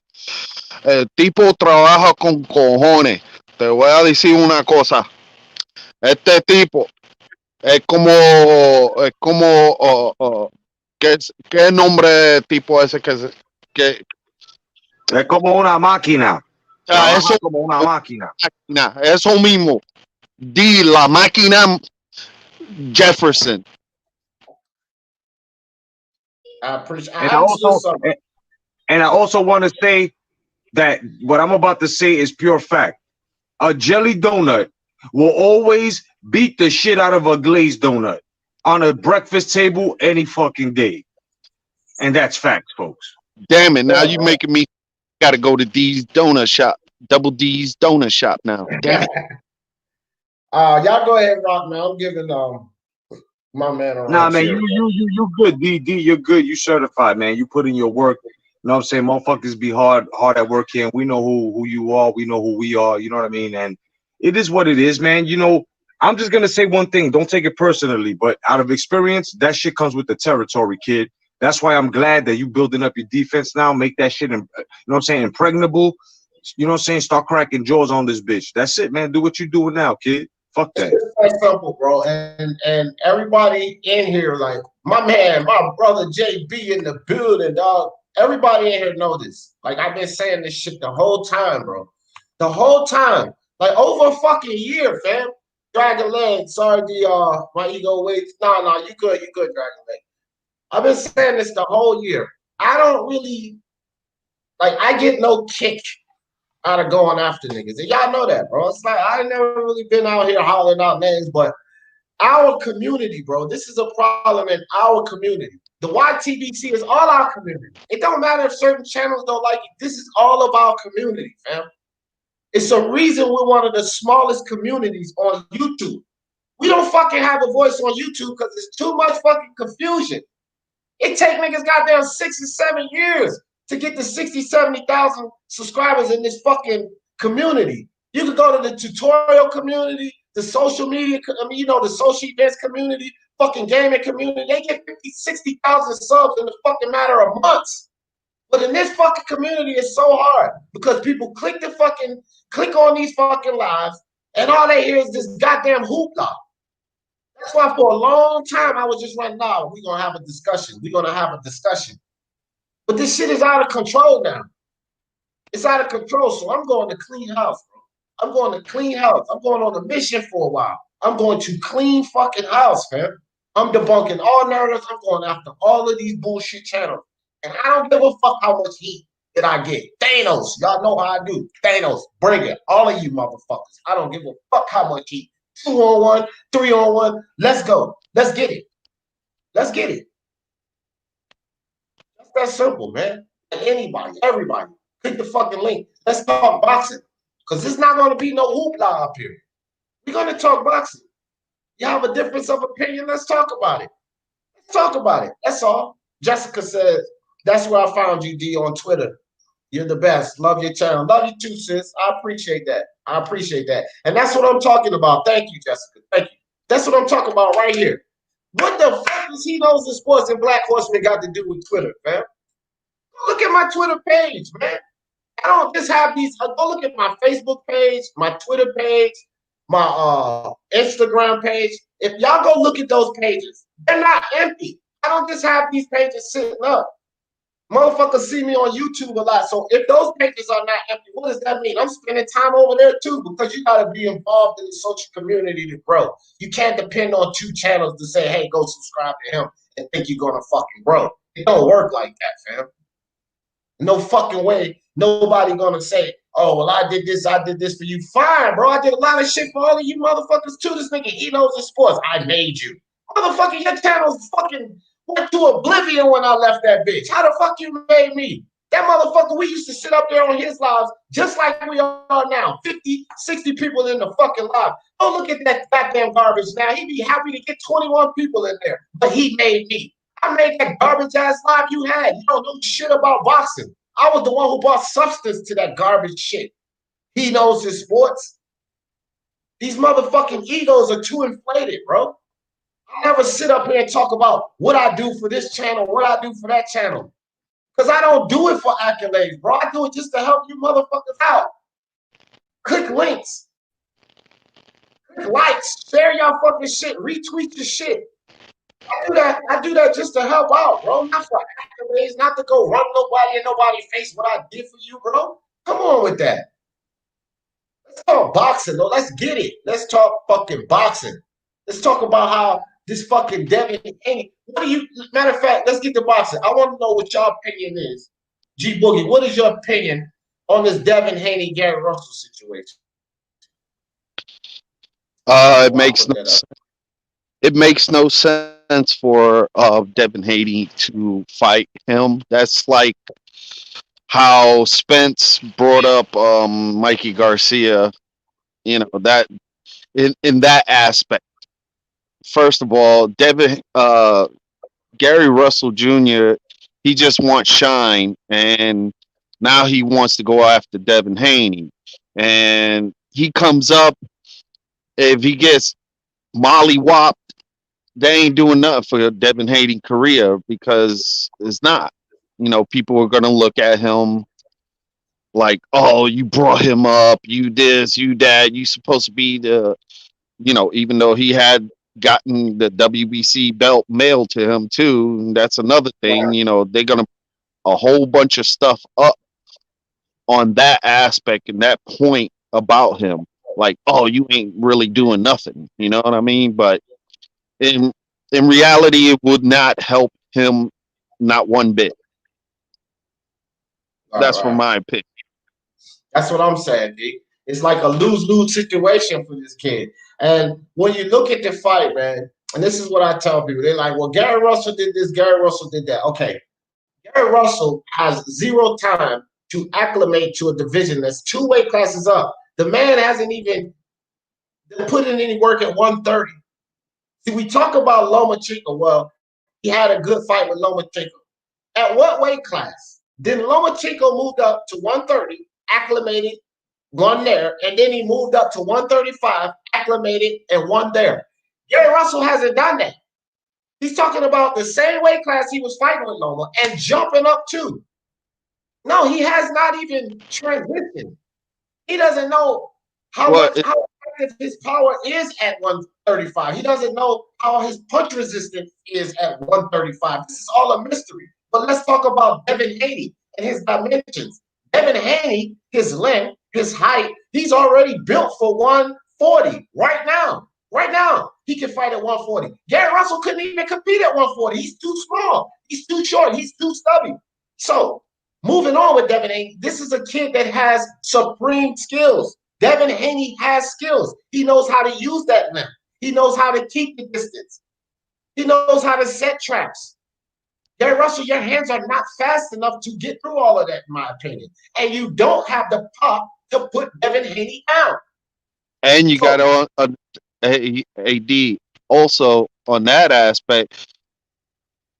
el tipo trabaja con cojones. Te voy a decir una cosa. Este tipo es como ¿qué nombre tipo ese que Es como una máquina. Trabaja eso como una máquina. eso mismo. Di la máquina Jefferson. I appreciate. And I also want to say that what I'm about to say is pure fact. A jelly donut will always beat the shit out of a glazed donut on a breakfast table any fucking day. And that's facts, folks. Damn it. Now you making me gotta go to D's donut shop. Double D's donut shop now. Damn it. Y'all go ahead, Rock, man. I'm giving my man a Nah, man, you good, D. You're good. You certified, man. You put in your work. You know what I'm saying? Motherfuckers be hard at work here. And we know who you are. We know who we are. You know what I mean? And it is what it is, man. You know, I'm just gonna say one thing. Don't take it personally, but out of experience, that shit comes with the territory, kid. That's why I'm glad that you building up your defense now. Make that shit, you know what I'm saying, impregnable. You know what I'm saying? Start cracking jaws on this bitch. That's it, man. Do what you doing now, kid. Fuck that. It's that simple, bro. And everybody in here, like my man, my brother JB in the building, dog. Everybody in here know this. Like I've been saying this shit the whole time, bro. The whole time. Like over a fucking year, fam. Dragon Leg. Sorry, my ego waits. No, you good, Dragon Leg. I've been saying this the whole year. I don't really like I get no kick out of going after niggas. And y'all know that, bro. It's like I ain't never really been out here hollering out names, but our community, bro, this is a problem in our community. The YTBC is all our community. It don't matter if certain channels don't like it. This is all of our community, fam. It's a reason we're one of the smallest communities on YouTube. We don't fucking have a voice on YouTube because there's too much fucking confusion. It take niggas goddamn 6 or 7 years to get to 60, 70,000 subscribers in this fucking community. You could go to the tutorial community, the social media, the social events community, fucking gaming community. They get 50, 60,000 subs in the fucking matter of months. But in this fucking community, it's so hard because people click on these fucking lives and all they hear is this goddamn hoopla. That's why for a long time I was just like, nah, we're gonna have a discussion. We're gonna have a discussion. But this shit is out of control now. It's out of control. So I'm going to clean house, bro. I'm going to clean house. I'm going on a mission for a while. I'm going to clean fucking house, fam. I'm debunking all narratives. I'm going after all of these bullshit channels. And I don't give a fuck how much heat that I get. Thanos, y'all know how I do. Thanos, bring it. All of you motherfuckers. I don't give a fuck how much heat. 2-on-1, 3-on-1. Let's go. Let's get it. Let's get it. That's that simple, man. Anybody, everybody, click the fucking link. Let's talk boxing. Because there's not going to be no hoopla up here. We're going to talk boxing. You have a difference of opinion? Let's talk about it. Let's talk about it. That's all. Jessica says, that's where I found you, D, on Twitter. You're the best. Love your channel. Love you too, sis. I appreciate that. I appreciate that. And that's what I'm talking about. Thank you, Jessica. Thank you. That's what I'm talking about right here. What the fuck does He Knows the Sports and Black Horseman got to do with Twitter, man? Look at my Twitter page, man. I don't just have these. Go look at my Facebook page, my Twitter page, my Instagram page. If y'all go look at those pages, they're not empty. I don't just have these pages sitting up. Motherfuckers see me on YouTube a lot. So if those pages are not empty, what does that mean? I'm spending time over there too, because you gotta be involved in the social community to grow. You can't depend on 2 channels to say, hey, go subscribe to him and think you're gonna fucking grow. It don't work like that, fam. No fucking way. Nobody gonna say, oh, well, I did this for you. Fine, bro. I did a lot of shit for all of you motherfuckers too. This nigga, he knows his sports. I made you. Motherfucker, your channel's fucking went to oblivion when I left that bitch. How the fuck you made me? That motherfucker, we used to sit up there on his lives just like we are now. 50, 60 people in the fucking live. Oh, look at that goddamn garbage now. He'd be happy to get 21 people in there. But he made me. I made that garbage ass live you had. You don't know shit about boxing. I was the one who brought substance to that garbage shit. He knows his sports. These motherfucking egos are too inflated, bro. I never sit up here and talk about what I do for this channel, what I do for that channel. Because I don't do it for accolades, bro. I do it just to help you motherfuckers out. Click links. Click likes. Share y'all fucking shit. Retweet your shit. I do that just to help out, bro. Not for accolades, not to go run nobody in nobody's face what I did for you, bro. Come on with that. Let's talk boxing, though. Let's get it. Let's talk fucking boxing. Let's talk about how this fucking Devin Haney. Matter of fact, let's get to boxing. I want to know what your opinion is. G Boogie, what is your opinion on this Devin Haney Gary Russell situation? It makes no sense for Devin Haney to fight him. That's like how Spence brought up Mikey Garcia. You know, that in that aspect. First of all, Gary Russell Jr., he just wants shine, and now he wants to go after Devin Haney. And he comes up, if he gets mollywopped, they ain't doing nothing for Devin Haney's career, because it's not. You know, people are going to look at him like, oh, you brought him up, you this, you that, you supposed to be the, you know, even though he had gotten the WBC belt mailed to him too, and that's another thing. You know, they're gonna a whole bunch of stuff up on that aspect and that point about him, like, oh, you ain't really doing nothing, you know what I mean? But in reality, it would not help him, not one bit. That's from my opinion. That's what I'm saying, D. It's like a lose-lose situation for this kid. And when you look at the fight, man, and this is what I tell people, they're like, well, Gary Russell did this, Gary Russell did that. Okay, Gary Russell has 0 time to acclimate to a division that's 2 weight classes up. The man hasn't even put in any work at 130. See, we talk about Lomachenko. Well, he had a good fight with Lomachenko. At what weight class? Then Lomachenko moved up to 130, acclimated, won there, and then he moved up to 135, acclimated, and won there. Gary Russell hasn't done that. He's talking about the same weight class he was fighting with Loma and jumping up too. No, he has not even transitioned. He doesn't know how effective his power is at 135. He doesn't know how his punch resistance is at 135. This is all a mystery. But let's talk about Devin Haney and his dimensions. Devin Haney, his length, his height, he's already built for 140 right now. Right now, he can fight at 140. Gary Russell couldn't even compete at 140. He's too small. He's too short. He's too stubby. So, moving on with Devin Haney, this is a kid that has supreme skills. Devin Haney has skills. He knows how to use that length. He knows how to keep the distance. He knows how to set traps. Gary Russell, your hands are not fast enough to get through all of that, in my opinion. And you don't have the pop to put Devin Haney down. And you got on AD also on that aspect.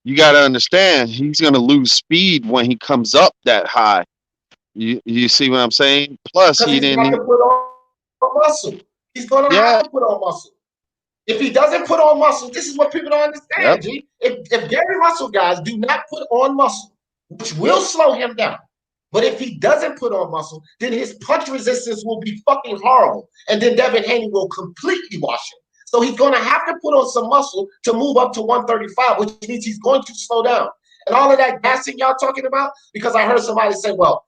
You got to understand, he's going to lose speed when he comes up that high. You see what I'm saying? Plus, he didn't have to put on muscle. He's going to have to put on muscle. If he doesn't put on muscle, this is what people don't understand, G. If Gary Russell guys do not put on muscle, which will slow him down, but if he doesn't put on muscle, then his punch resistance will be fucking horrible. And then Devin Haney will completely wash him. So he's going to have to put on some muscle to move up to 135, which means he's going to slow down. and all of that gassing y'all talking about, because I heard somebody say, well,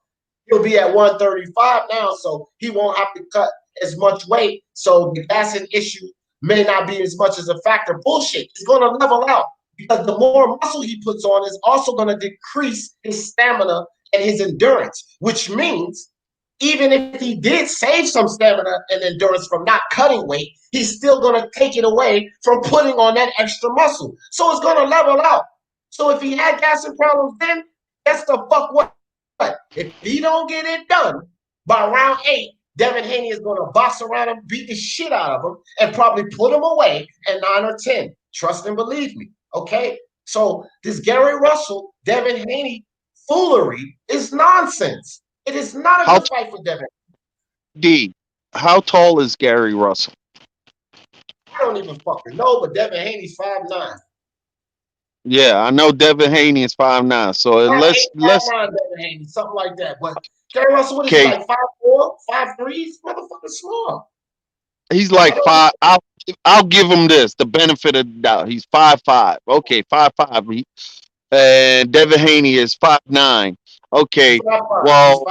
he'll be at 135 now, so he won't have to cut as much weight, so the gassing issue may not be as much as a factor. Bullshit. It's going to level out because the more muscle he puts on is also going to decrease his stamina and his endurance, which means even if he did save some stamina and endurance from not cutting weight, he's still going to take it away from putting on that extra muscle. So it's going to level out. So if he had gassing problems then, guess the fuck what? If he don't get it done by round 8, Devin Haney is going to box around him, beat the shit out of him, and probably put him away at 9 or 10. Trust and believe me. Okay? So this Gary Russell, Devin Haney foolery is nonsense. It is not a good fight for Devin. D, how tall is Gary Russell? I don't even fucking know, but Devin Haney's 5'9". Yeah, I know Devin Haney is 5'9". So let's 5'9", Devin Haney, something like that. But Gary Russell, what is he, like 5'4", 5'3"? He's motherfucking small. He's like 5. I'll give him this, the benefit of the doubt. He's 5'5". Okay, 5'5". And Devin Haney is 5'9". Okay, well,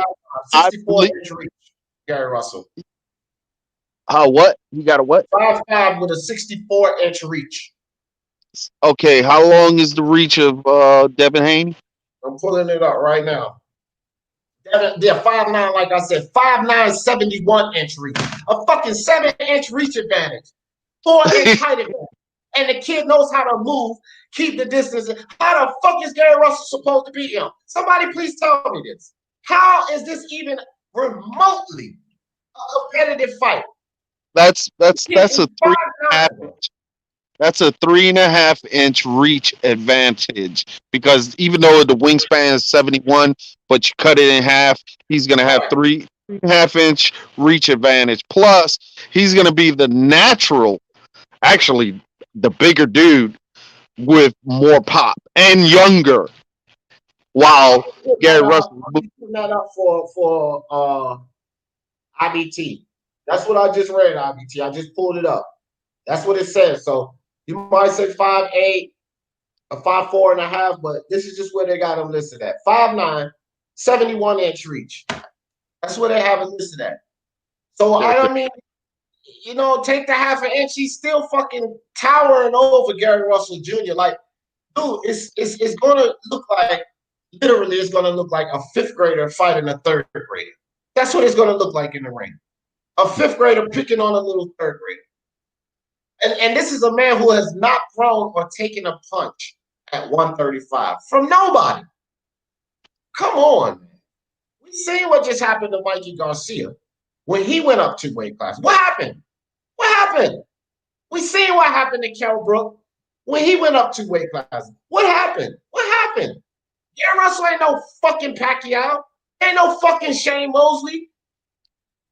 64-inch reach, Gary Russell. What? You got a what? 5'5" with a 64-inch reach. Okay, how long is the reach of Devin Haney? I'm pulling it up right now. They're 5'9", like I said, 5'9", 71-inch reach. A fucking 7-inch reach advantage. 4-inch height advantage. And the kid knows how to move, keep the distance. How the fuck is Gary Russell supposed to beat him? Somebody please tell me this. How is this even remotely a competitive fight? That's a 3.5 inch. That's a 3.5 inch reach advantage, because even though the wingspan is 71, but you cut it in half, he's gonna have 3.5 inch reach advantage. Plus, he's gonna be the natural, actually the bigger dude with more pop and younger. While Gary Russell putting that up for IBT. That's what I just read, IBT. I just pulled it up. That's what it says. So you might say 5'8", a 5'4.5", but this is just where they got him listed at. 5'9", 71-inch reach. That's where they have him listed at. So I mean, you know, take the half an inch, he's still fucking towering over Gary Russell Jr. Like, dude, it's gonna look like, literally, it's gonna look like a 5th grader fighting a 3rd grader. That's what it's gonna look like in the ring. A 5th grader picking on a little 3rd grader. And this is a man who has not thrown or taken a punch at 135 from nobody. Come on, man. We seen what just happened to Mikey Garcia when he went up 2 weight classes. What happened? What happened? We seen what happened to Kell Brook when he went up 2 weight classes. What happened? What happened? Gary Russell ain't no fucking Pacquiao. Ain't no fucking Shane Mosley.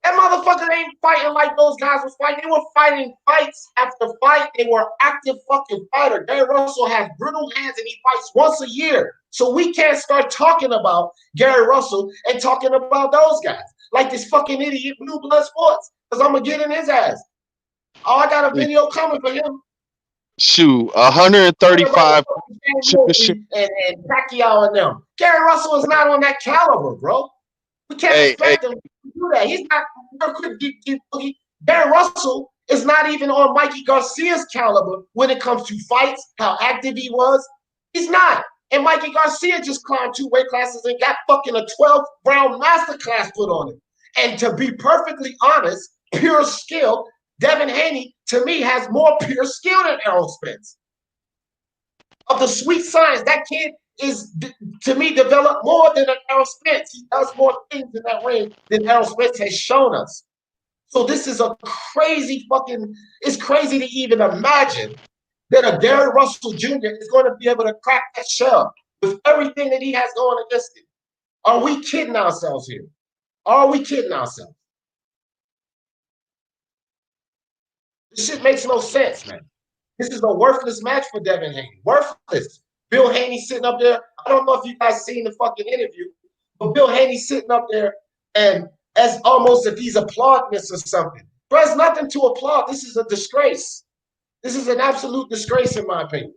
That motherfucker ain't fighting like those guys was fighting. They were fighting fights after fight. They were active fucking fighters. Gary Russell has brittle hands and he fights once a year. So we can't start talking about Gary Russell and talking about those guys like this fucking idiot Blue Blood Sports, because I'm going to get in his ass. Oh, I got a video coming for him. Shoot, 135. And Pacquiao and them. Gary Russell is not on that caliber, bro. We can't expect him to do that. He's not. Gary Russell is not even on Mikey Garcia's caliber when it comes to fights, how active he was. He's not. And Mikey Garcia just climbed 2 weight classes and got fucking a 12-round masterclass put on him. And to be perfectly honest, pure skill, Devin Haney, to me, has more pure skill than Errol Spence. Of the sweet science, that kid is, to me, developed more than an Errol Spence. He does more things in that ring than Errol Spence has shown us. So this is a crazy fucking, it's crazy to even imagine that a Gary Russell Jr. is going to be able to crack that shell with everything that he has going against him. Are we kidding ourselves here? Are we kidding ourselves? This shit makes no sense, man. This is a worthless match for Devin Haney. Worthless. Bill Haney sitting up there. I don't know if you guys seen the fucking interview, but Bill Haney sitting up there and as almost if he's applauding this or something. There's nothing to applaud. This is a disgrace. This is an absolute disgrace, in my opinion.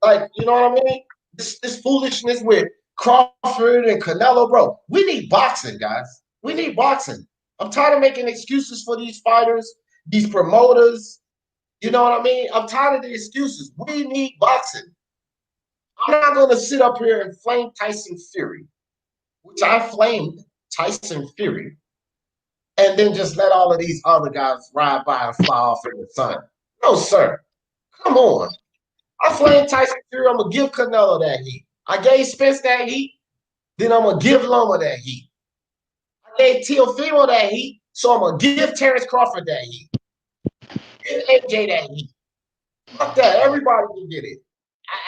Like, you know what I mean? This foolishness with Crawford and Canelo, bro. We need boxing, guys. We need boxing. I'm tired of making excuses for these fighters, these promoters. You know what I mean? I'm tired of the excuses. We need boxing. I'm not going to sit up here and flame Tyson Fury, which I flamed Tyson Fury, and then just let all of these other guys ride by and fly off in the sun. No, sir. Come on. I flamed Tyson Fury. I'm going to give Canelo that heat. I gave Spence that heat. Then I'm going to give Loma that heat. I gave Teofimo that heat. So I'm going to give Terrence Crawford that heat. Give AJ that heat. Fuck that. Everybody can get it.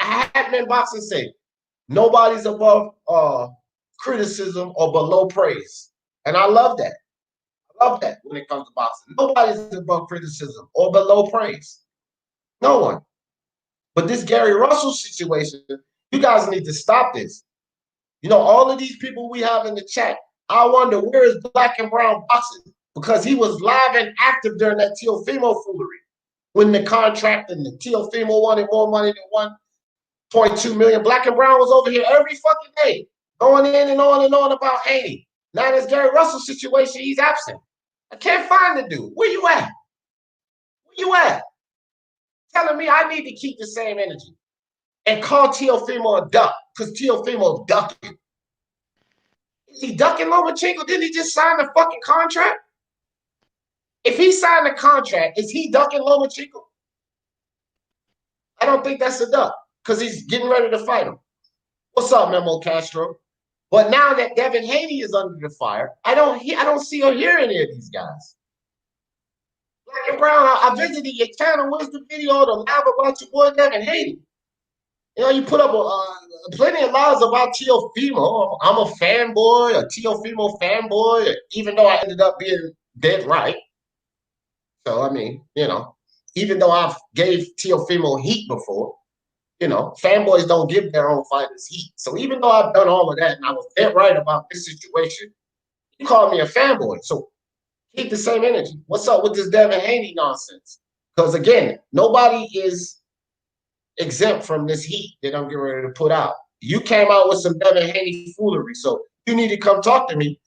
I had men boxing say, nobody's above criticism or below praise. And I love that. I love that when it comes to boxing. Nobody's above criticism or below praise. No one. But this Gary Russell situation, you guys need to stop this. You know, all of these people we have in the chat, I wonder where is Black and Brown boxing? Because he was live and active during that Teofimo foolery. When the contract and the Teofimo wanted more money than 1.2 million. Black and Brown was over here every fucking day, going in and on about Haney. Now this Gary Russell situation, he's absent. I can't find the dude. Where you at? Where you at? Telling me I need to keep the same energy and call Teofimo a duck because Teofimo's ducking. Is he ducking Lomachenko? Didn't he just sign the fucking contract? If he signed the contract, is he ducking Lomachenko? I don't think that's a duck because he's getting ready to fight him. What's up, Memo Castro? But now that Devin Haney is under the fire, I don't see or hear any of these guys. Black and Brown, I visited your channel. Where's the video, the lab about your boy Devin Haney? You know, you put up plenty of lies about Teofimo. I'm a fanboy, a Teofimo fanboy, even though I ended up being dead right. So, I mean, you know, even though I've gave Teofimo heat before, you know, fanboys don't give their own fighters heat. So even though I've done all of that and I was dead right about this situation, you call me a fanboy. So keep the same energy. What's up with this Devin Haney nonsense? Because again, nobody is exempt from this heat that I'm getting ready to put out. You came out with some Devin Haney foolery, so you need to come talk to me,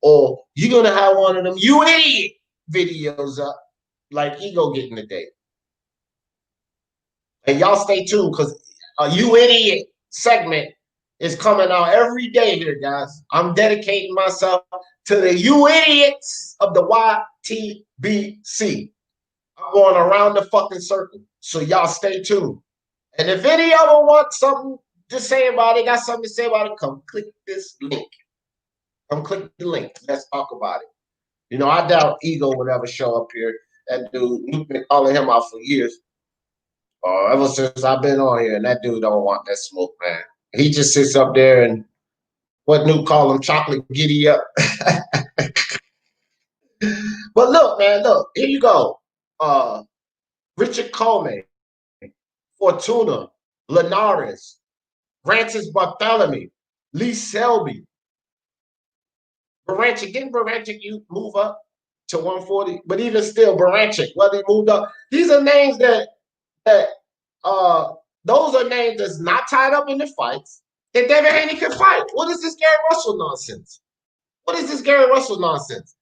or you're gonna have one of them "you idiot" videos up like Ego getting today. And y'all stay tuned because a "you idiot" segment is coming out every day here, guys. I'm dedicating myself to the "you idiots" of the YTBC. I'm going around the fucking circle, so y'all stay tuned. And if any of them want something to say about it, got something to say about it, come click this link. Come click the link. Let's talk about it. You know, I doubt Ego would ever show up here. That dude, you've been calling him out for years. Ever since I've been on here, and that dude don't want that smoke, man. He just sits up there and what Nuke call him, chocolate giddy up. But look, man, look, here you go. Richard Coleman, Fortuna, Linares, Francis Bartholomew, Lee Selby. Baranchik, didn't Baranchik you move up to 140? But even still, Baranchik, whether he moved up, these are names that those are names that's not tied up in the fights that Devin Haney can fight. What is this Gary Russell nonsense? What is this Gary Russell nonsense?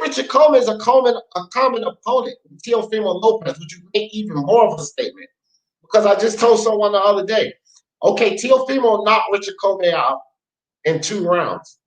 Richard Coleman is a common opponent, Teofimo Lopez, which would make even more of a statement. Because I just told someone the other day, okay, Teofimo knocked Richard Coleman out in 2 rounds,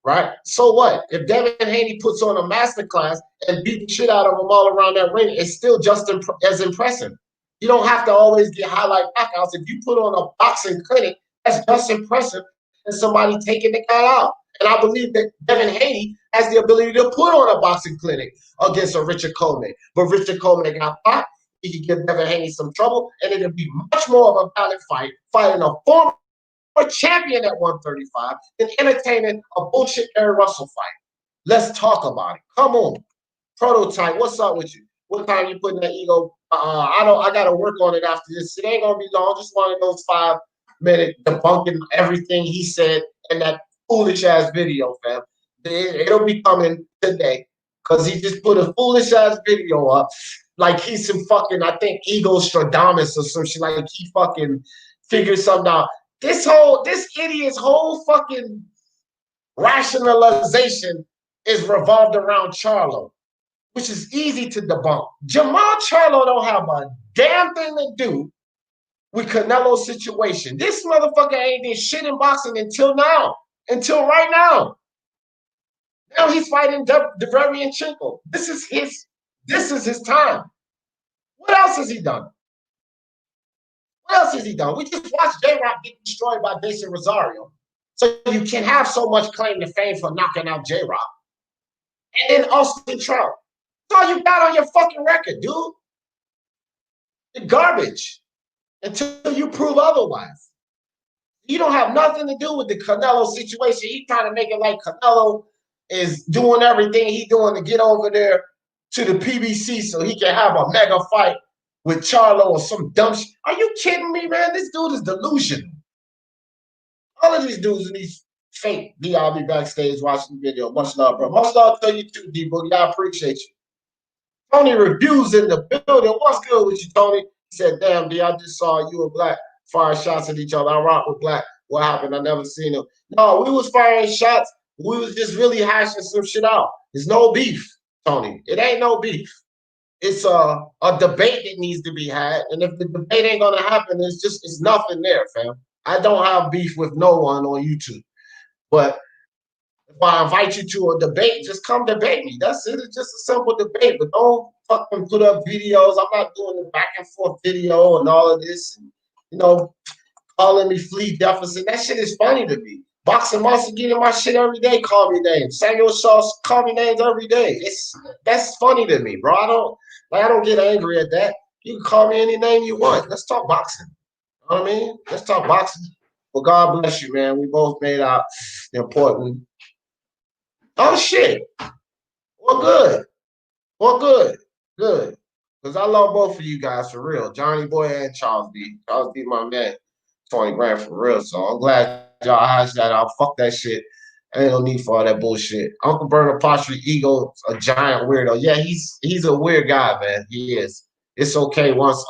right? So what? If Devin Haney puts on a masterclass and beat the shit out of him all around that ring, it's still just as impressive. You don't have to always get highlight knockouts. If you put on a boxing clinic, that's just impressive as somebody taking the guy out. And I believe that Devin Haney has the ability to put on a boxing clinic against a Richard Coleman. But Richard Coleman got popped. He could give Devin Haney some trouble, and it'll be much more of a valid fight, fighting a former champion at 135 than entertaining a bullshit Gary Russell fight. Let's talk about it. Come on. Prototype, what's up with you? What time you putting that Ego? I gotta work on it after this. It ain't gonna be long. Just one of those 5-minute debunking everything he said in that foolish ass video, fam. It'll be coming today because he just put a foolish ass video up like he's some fucking, I think, Ego Stradamus or some shit. Like he fucking figured something out. This idiot's whole fucking rationalization is revolved around Charlo, which is easy to debunk. Jamal Charlo don't have a damn thing to do with Canelo's situation. This motherfucker ain't did shit in boxing until now, until right now. Now he's fighting Deverenchenko. This is his time. What else has he done? What else has he done? We just watched J-Rock get destroyed by Jason Rosario. So you can have so much claim to fame for knocking out J-Rock. And then Austin Trout. That's all you got on your fucking record, dude. It's garbage until you prove otherwise. You don't have nothing to do with the Canelo situation. He's trying to make it like Canelo is doing everything he's doing to get over there to the PBC so he can have a mega fight with Charlo or some dumb shit. Are you kidding me, man? This dude is delusional. All of these dudes in these fake D, I'll be backstage watching the video. Much love, bro. Much love to you too, D Boogie. I appreciate you. Tony Reviews in the building. What's good with you, Tony? He said, damn, D, I just saw you and Black fire shots at each other. I rock with Black. What happened? I never seen him. No, we was firing shots. We was just really hashing some shit out. There's no beef, Tony. It ain't no beef. It's a debate that needs to be had. And if the debate ain't gonna happen, it's nothing there, fam. I don't have beef with no one on YouTube. But if I invite you to a debate, just come debate me. That's it. It's just a simple debate. But don't fucking put up videos. I'm not doing the back and forth video and all of this. And, calling me flea deficit. That shit is funny to me. Boxing Monster getting my shit every day, call me names. Samuel Shaw call me names every day. That's funny to me, bro. I don't get angry at that. You can call me any name you want. Let's talk boxing. You know what I mean? Let's talk boxing. Well, God bless you, man. We both made out important. Oh shit. Well, good. Well, good. Good. Because I love both of you guys for real. Johnny Boy and Charles D. Charles D, my man. 20 grand for real. So I'm glad y'all hashed that out. Fuck that shit. Ain't no need for all that bullshit. Uncle Bernard Postry Ego, a giant weirdo. Yeah, he's a weird guy, man. He is. It's okay once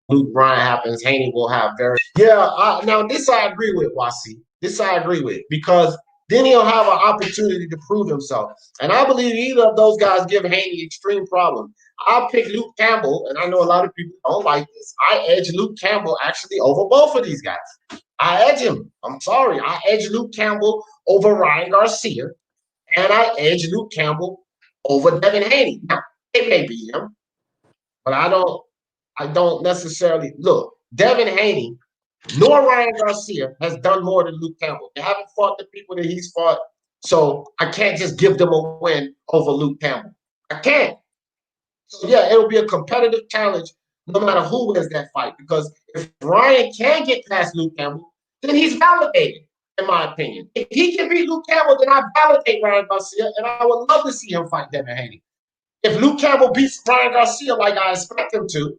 Luke Bryan happens, Haney will have very now this I agree with, Wasi. This I agree with, because then he'll have an opportunity to prove himself. And I believe either of those guys give Haney extreme problems. I'll pick Luke Campbell, and I know a lot of people don't like this. I edge Luke Campbell actually over both of these guys. I edge him. I'm sorry. I edge Luke Campbell over Ryan Garcia, and I edge Luke Campbell over Devin Haney. Now, it may be him, but I don't necessarily look. Devin Haney nor Ryan Garcia has done more than Luke Campbell. They haven't fought the people that he's fought, so I can't just give them a win over Luke Campbell. I can't. So yeah, it'll be a competitive challenge no matter who wins that fight, because if Ryan can get past Luke Campbell, then he's validated, in my opinion. If he can beat Luke Campbell, then I validate Ryan Garcia, and I would love to see him fight Devin Haney. If Luke Campbell beats Ryan Garcia like I expect him to,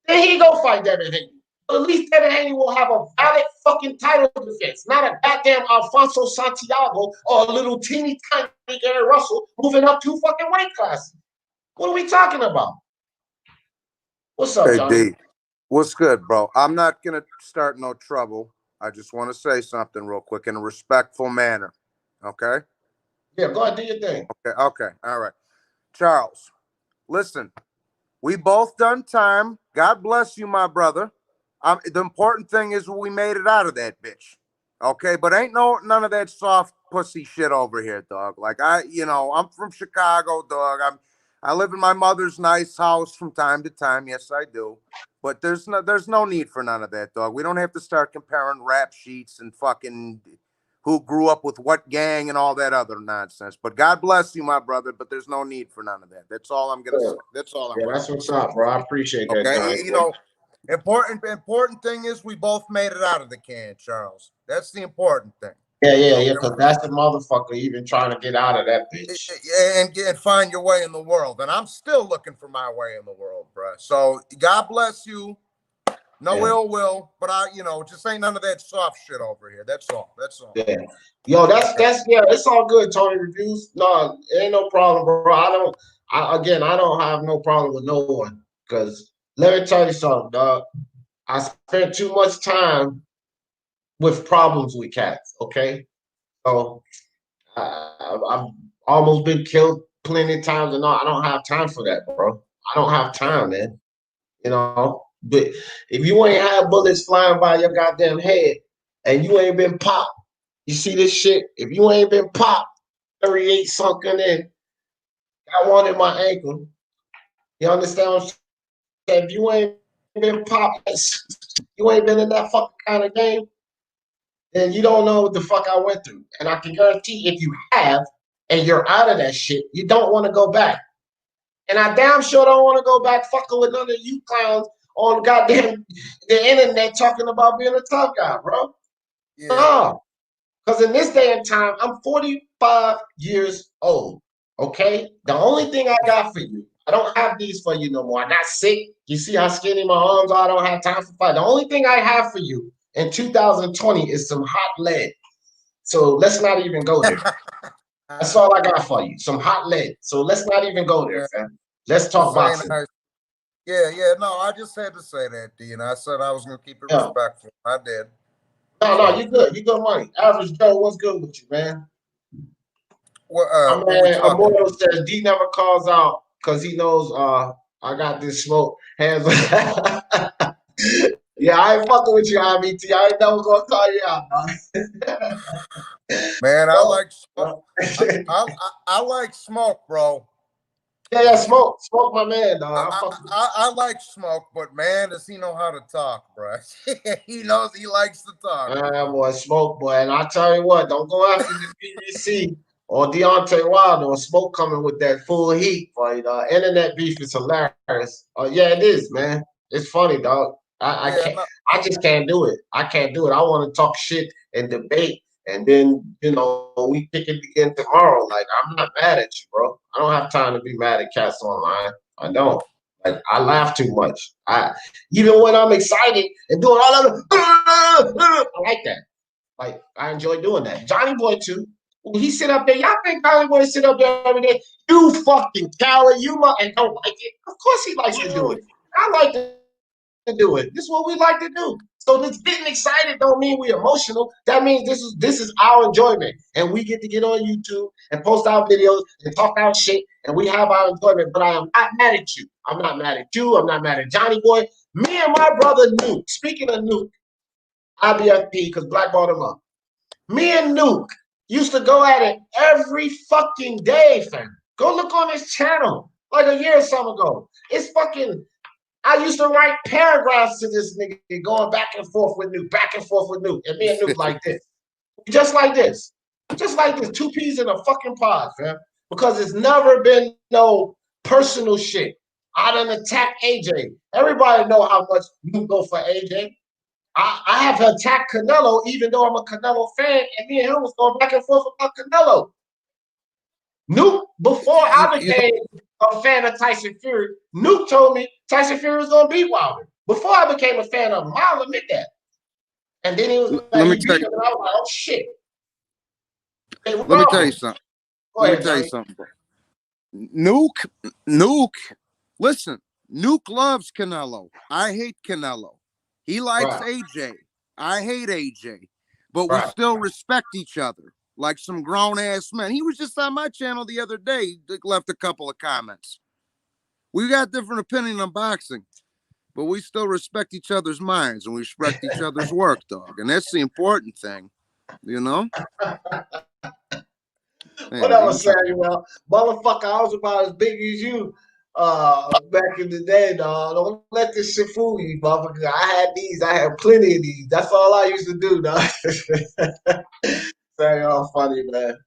then he go fight Devin Haney. But at least Devin Haney will have a valid fucking title defense, not a goddamn Alfonso Santiago or a little teeny tiny Gary Russell moving up 2 fucking weight classes. What are we talking about? What's up, Johnny? D, what's good, bro? I'm not gonna start no trouble. I just want to say something real quick in a respectful manner. Okay? Yeah, go ahead, do your thing. Okay, all right. Charles, listen, we both done time. God bless you, my brother. The important thing is we made it out of that bitch. Okay, but ain't none of that soft pussy shit over here, dog. Like I'm from Chicago, dog. I live in my mother's nice house from time to time. Yes, I do. But there's no need for none of that, dog. We don't have to start comparing rap sheets and fucking who grew up with what gang and all that other nonsense. But God bless you, my brother. But there's no need for none of that. That's all I'm gonna say. That's all I'm. Yeah, that's what's up, bro. I appreciate that. Okay, Johnny. Important thing is we both made it out of the can, Charles. That's the important thing. Yeah, because that's the motherfucker even trying to get out of that bitch. And find your way in the world. And I'm still looking for my way in the world, bro. So God bless you. No ill will, but just ain't none of that soft shit over here. That's all. Yeah. Yo, that's it's all good, Tony Reviews. No, it ain't no problem, bro. Again, I don't have no problem with no one because let me tell you something, dog. I spent too much time with problems with cats. Okay, so I've almost been killed plenty of times, and I don't have time for that, bro. I don't have time, man. You know, but if you ain't had bullets flying by your goddamn head and you ain't been popped, you see this shit? If you ain't been popped, 38 sunken in, got one in my ankle. You understand what I'm saying? If you ain't been popped, you ain't been in that fucking kind of game, then you don't know what the fuck I went through. And I can guarantee if you have and you're out of that shit, you don't want to go back. And I damn sure don't want to go back fucking with none of you clowns on goddamn the internet talking about being a tough guy, bro. Yeah. No. Because in this day and time, I'm 45 years old. Okay? The only thing I got for you, I don't have these for you no more. I got sick. You see how skinny my arms are? I don't have time for fight. The only thing I have for you in 2020 is some hot lead. So let's not even go there. That's all I got for you. Some hot lead. So let's not even go there, fam. Let's talk boxing. Yeah. No, I just had to say that, D, and I said I was gonna keep it respectful. I did. No, you good. You good money. Average Joe, what's good with you, man? Well, my man Immortal says D never calls out because he knows I got this smoke. Hands Yeah, I ain't fucking with you, IBT. I ain't never gonna call you out, dog. Man, I like smoke. I like smoke, bro. Yeah, smoke, my man, dog. I like smoke, but man, does he know how to talk, bro? He knows he likes to talk. Boy, smoke, boy, and I tell you what, don't go after this PVC or Deontay Wilder or smoke coming with that full heat, boy. Internet beef is hilarious. Yeah, it is, man. It's funny, dog. I can't. I just can't do it. I can't do it. I want to talk shit and debate, and then we pick it again tomorrow. Like I'm not mad at you, bro. I don't have time to be mad at cats online. I don't. Like I laugh too much. Even when I'm excited and doing all of the, I like that. Like I enjoy doing that. Johnny Boy too. When he sit up there, y'all think Johnny Boy sit up there every day? You fucking coward, and don't like it. Of course he likes to do it. I like to do it. This is what we like to do. So this getting excited don't mean we're emotional. That means this is our enjoyment. And we get to get on YouTube and post our videos and talk our shit and we have our enjoyment. But I am not mad at you. I'm not mad at you. I'm not mad at Johnny Boy. Me and my brother Nuke, speaking of Nuke, IBFP, because Black brought him up. Me and Nuke used to go at it every fucking day, fam. Go look on his channel like a year or so ago. It's fucking I used to write paragraphs to this nigga going back and forth with Nuke, and me and Nuke like this. Just like this. Just like this. Two peas in a fucking pod, fam. Because it's never been no personal shit. I done attacked AJ. Everybody know how much Nuke go for AJ. I have attacked Canelo, even though I'm a Canelo fan, and me and him was going back and forth about Canelo. Nuke, before I became a fan of Tyson Fury, Nuke told me Tyson Fury was going to beat Wilder. Before I became a fan of him, I'll admit that. And then he was like, he beat him, and I was like, oh shit. Let me tell you something. Let me tell you something, bro. Nuke, listen, Nuke loves Canelo. I hate Canelo. He likes AJ. I hate AJ. But we still respect each other like some grown-ass men. He was just on my channel the other day. He left a couple of comments. We got different opinion on boxing, but we still respect each other's minds and we respect each other's work, dog. And that's the important thing, you know? Whatever, Samuel. Motherfucker, I was about as big as you back in the day, dog. Don't let this shit fool you, motherfucker. I had these. I had plenty of these. That's all I used to do, dog. Samuel, funny, man.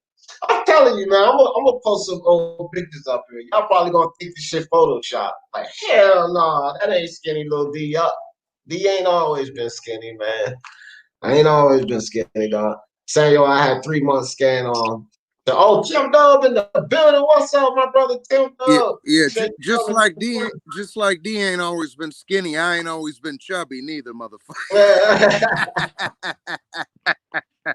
I'm telling you, man, I'm gonna post some old pictures up here. Y'all probably gonna think this shit Photoshop. Like, hell no, that ain't skinny little D up. D ain't always been skinny, man. I ain't always been skinny, dog. Samuel, I had 3 months scan on. Tim Dub in the building. What's up, my brother Tim Dub? Yeah, just like D ain't always been skinny. I ain't always been chubby neither, motherfucker.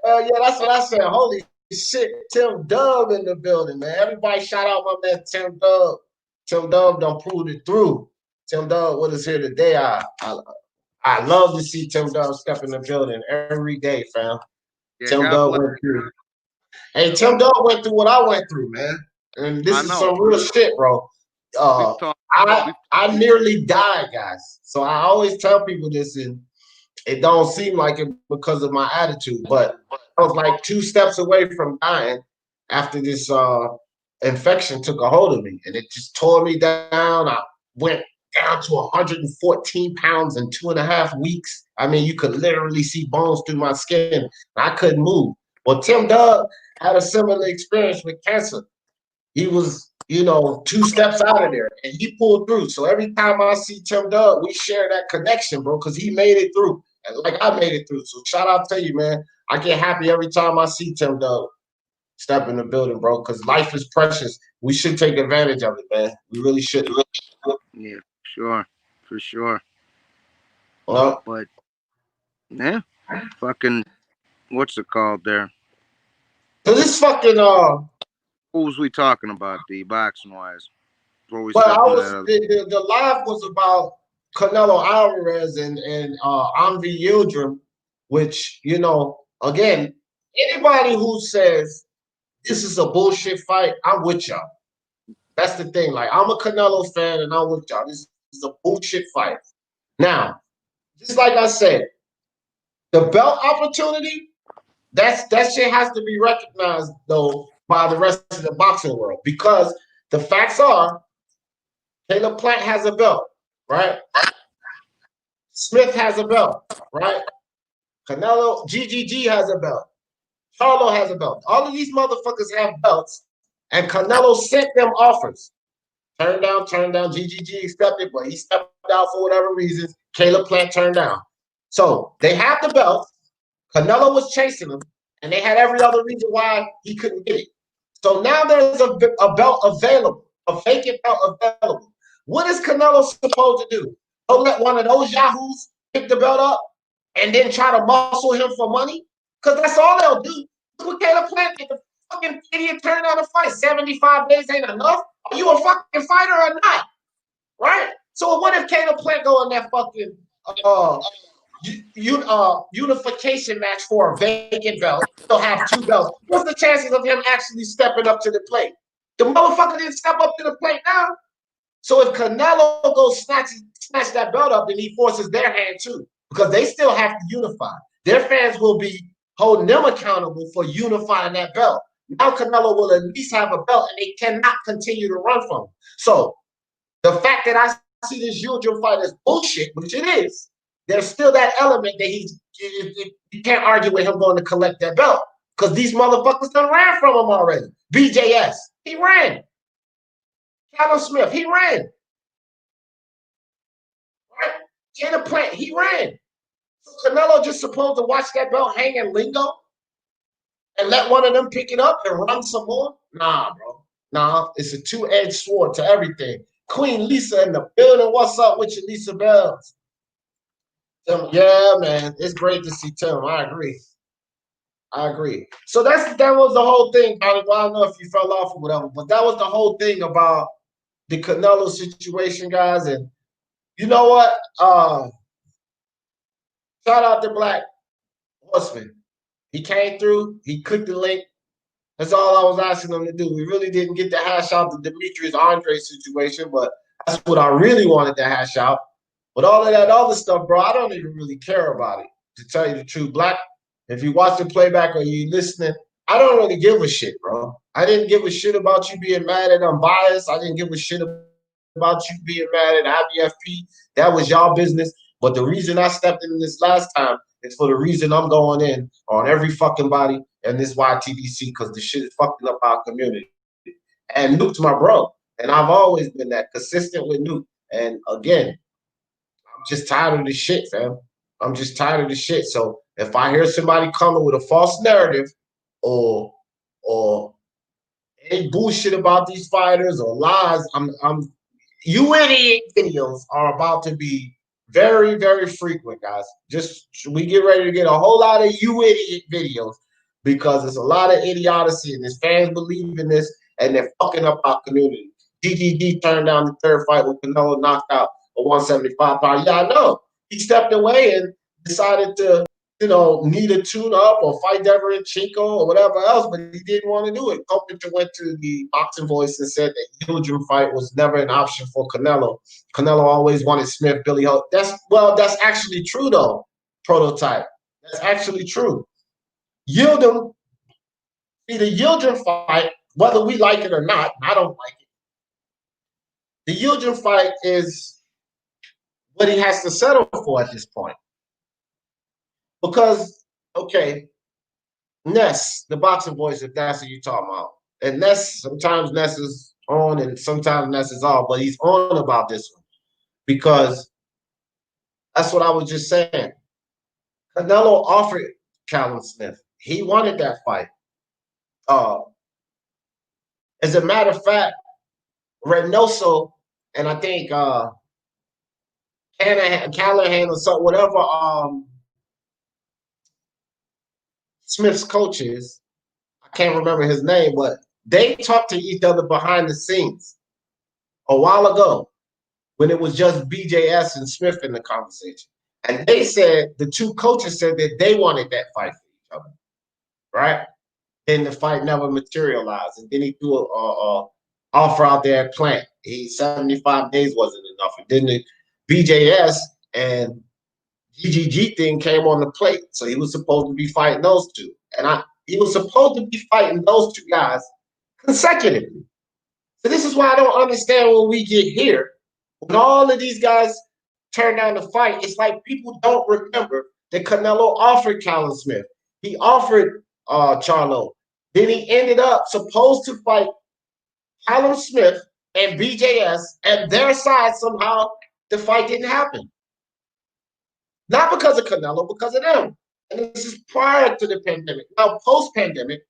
Yeah, that's what I said. Holy shit, Tim Dub in the building, man. Everybody shout out my man Tim Dub. Tim Dub done pulled it through. Tim Dub with us here today. I love to see Tim Dub step in the building every day, fam. Yeah, Tim God Dub bless. went through. Hey, Tim Dub went through what I went through, man. And this is some real shit, bro. I nearly died, guys. So I always tell people this, and it don't seem like it because of my attitude, but I was like 2 steps away from dying after this infection took a hold of me, and it just tore me down. I went down to 114 pounds in 2.5 weeks. I mean, you could literally see bones through my skin. I couldn't move. Well, Tim Dub had a similar experience with cancer. He was, 2 steps out of there, and he pulled through. So every time I see Tim Dub, we share that connection, bro, because he made it through, like I made it through. So shout out to you, man. I get happy every time I see Tim Dub step in the building, bro, because life is precious. We should take advantage of it, man. We really should. Yeah, sure, for sure. Well, but yeah, fucking, what's it called there? So this fucking who was we talking about, the boxing wise? Well, the live was about Canelo Alvarez and Anvi Yildirim, which, again, anybody who says this is a bullshit fight, I'm with y'all. That's the thing. Like, I'm a Canelo fan and I'm with y'all. This is a bullshit fight. Now, just like I said, the belt opportunity, that shit has to be recognized, though, by the rest of the boxing world, because the facts are Caleb Plant has a belt, right? Smith has a belt, right? Canelo, GGG has a belt. Charlo has a belt. All of these motherfuckers have belts, and Canelo sent them offers. Turn down. GGG accepted, but he stepped out for whatever reasons. Caleb Plant turned down. So they have the belt. Canelo was chasing them, and they had every other reason why he couldn't get it. So now there's a belt available, a vacant belt available. What is Canelo supposed to do? Don't let one of those yahoos pick the belt up and then try to muscle him for money? Because that's all they'll do. Look what Caleb Plant did. The fucking idiot turned down a fight. 75 days ain't enough. Are you a fucking fighter or not? Right? So what if Caleb Plant go in that fucking unification match for a vacant belt? He'll have 2 belts. What's the chances of him actually stepping up to the plate? The motherfucker didn't step up to the plate now. So if Canelo goes snatch that belt up, then he forces their hand too, because they still have to unify. Their fans will be holding them accountable for unifying that belt. Now Canelo will at least have a belt, and they cannot continue to run from him. So the fact that I see this Yildirim fight as bullshit, which it is, there's still that element that you can't argue with him going to collect that belt, because these motherfuckers done ran from him already. BJS, he ran. Callum Smith, he ran. Right? Caleb Plant, he ran. So Canelo just supposed to watch that belt hang in lingo and let one of them pick it up and run some more? Nah, bro. Nah, it's a 2-edged sword to everything. Queen Lisa in the building. What's up with you, Lisa Bells? Yeah, man. It's great to see Tim. I agree. So that was the whole thing. I don't know if you fell off or whatever, but that was the whole thing about the Canelo situation, guys. And you know what? Shout out to Black Horseman. He came through. He clicked the link. That's all I was asking him to do. We really didn't get to hash out the Demetrius Andre situation, but that's what I really wanted to hash out. But all of that other stuff, bro, I don't even really care about it, to tell you the truth. Black, if you watch the playback or you listening, I don't really give a shit, bro. I didn't give a shit about you being mad at Unbiased. I didn't give a shit about you being mad at IBFP. That was y'all business. But the reason I stepped in this last time is for the reason I'm going in on every fucking body in this YTDC, because the shit is fucking up our community. And Nuke's my bro. And I've always been that consistent with Nuke. And again, I'm just tired of this shit, fam. I'm just tired of this shit. So if I hear somebody coming with a false narrative or any bullshit about these fighters or lies, you idiot videos are about to be very, very frequent, guys. Just we get ready to get a whole lot of you idiot videos, because there's a lot of idiocy and his fans believe in this and they're fucking up our community. GGG turned down the third fight when Canelo knocked out a 175 pounder. Yeah, I know. He stepped away and decided to, need a tune-up or fight Devin Chico or whatever else, but he didn't want to do it. Coppinger went to the Boxing Voice and said that Yildirim fight was never an option for Canelo. Canelo always wanted Smith, Billy Ho. That's actually true, though, Prototype. That's actually true. Yildirim, see, the Yildirim fight, whether we like it or not, I don't like it. The Yildirim fight is what he has to settle for at this point. Because, okay, Ness, the Boxing Voice, if that's what you're talking about. And sometimes Ness is on and sometimes Ness is off, but he's on about this one. Because that's what I was just saying. Canelo offered Callum Smith. He wanted that fight. As a matter of fact, Reynoso and I think Callahan or something, whatever Smith's coach is, I can't remember his name, but they talked to each other behind the scenes a while ago when it was just BJS and Smith in the conversation. And they said, the two coaches said that they wanted that fight for each other, right? Then the fight never materialized. And then he threw a offer out there at Plant. 75 days wasn't enough. And then the BJS and GGG thing came on the plate. So he was supposed to be fighting those two. And he was supposed to be fighting those two guys consecutively. So this is why I don't understand when we get here. When all of these guys turn down the fight, it's like people don't remember that Canelo offered Callum Smith. He offered Charlo. Then he ended up supposed to fight Callum Smith and BJS, and their side somehow the fight didn't happen. Not because of Canelo, because of them. And this is prior to the pandemic. Now, post-pandemic,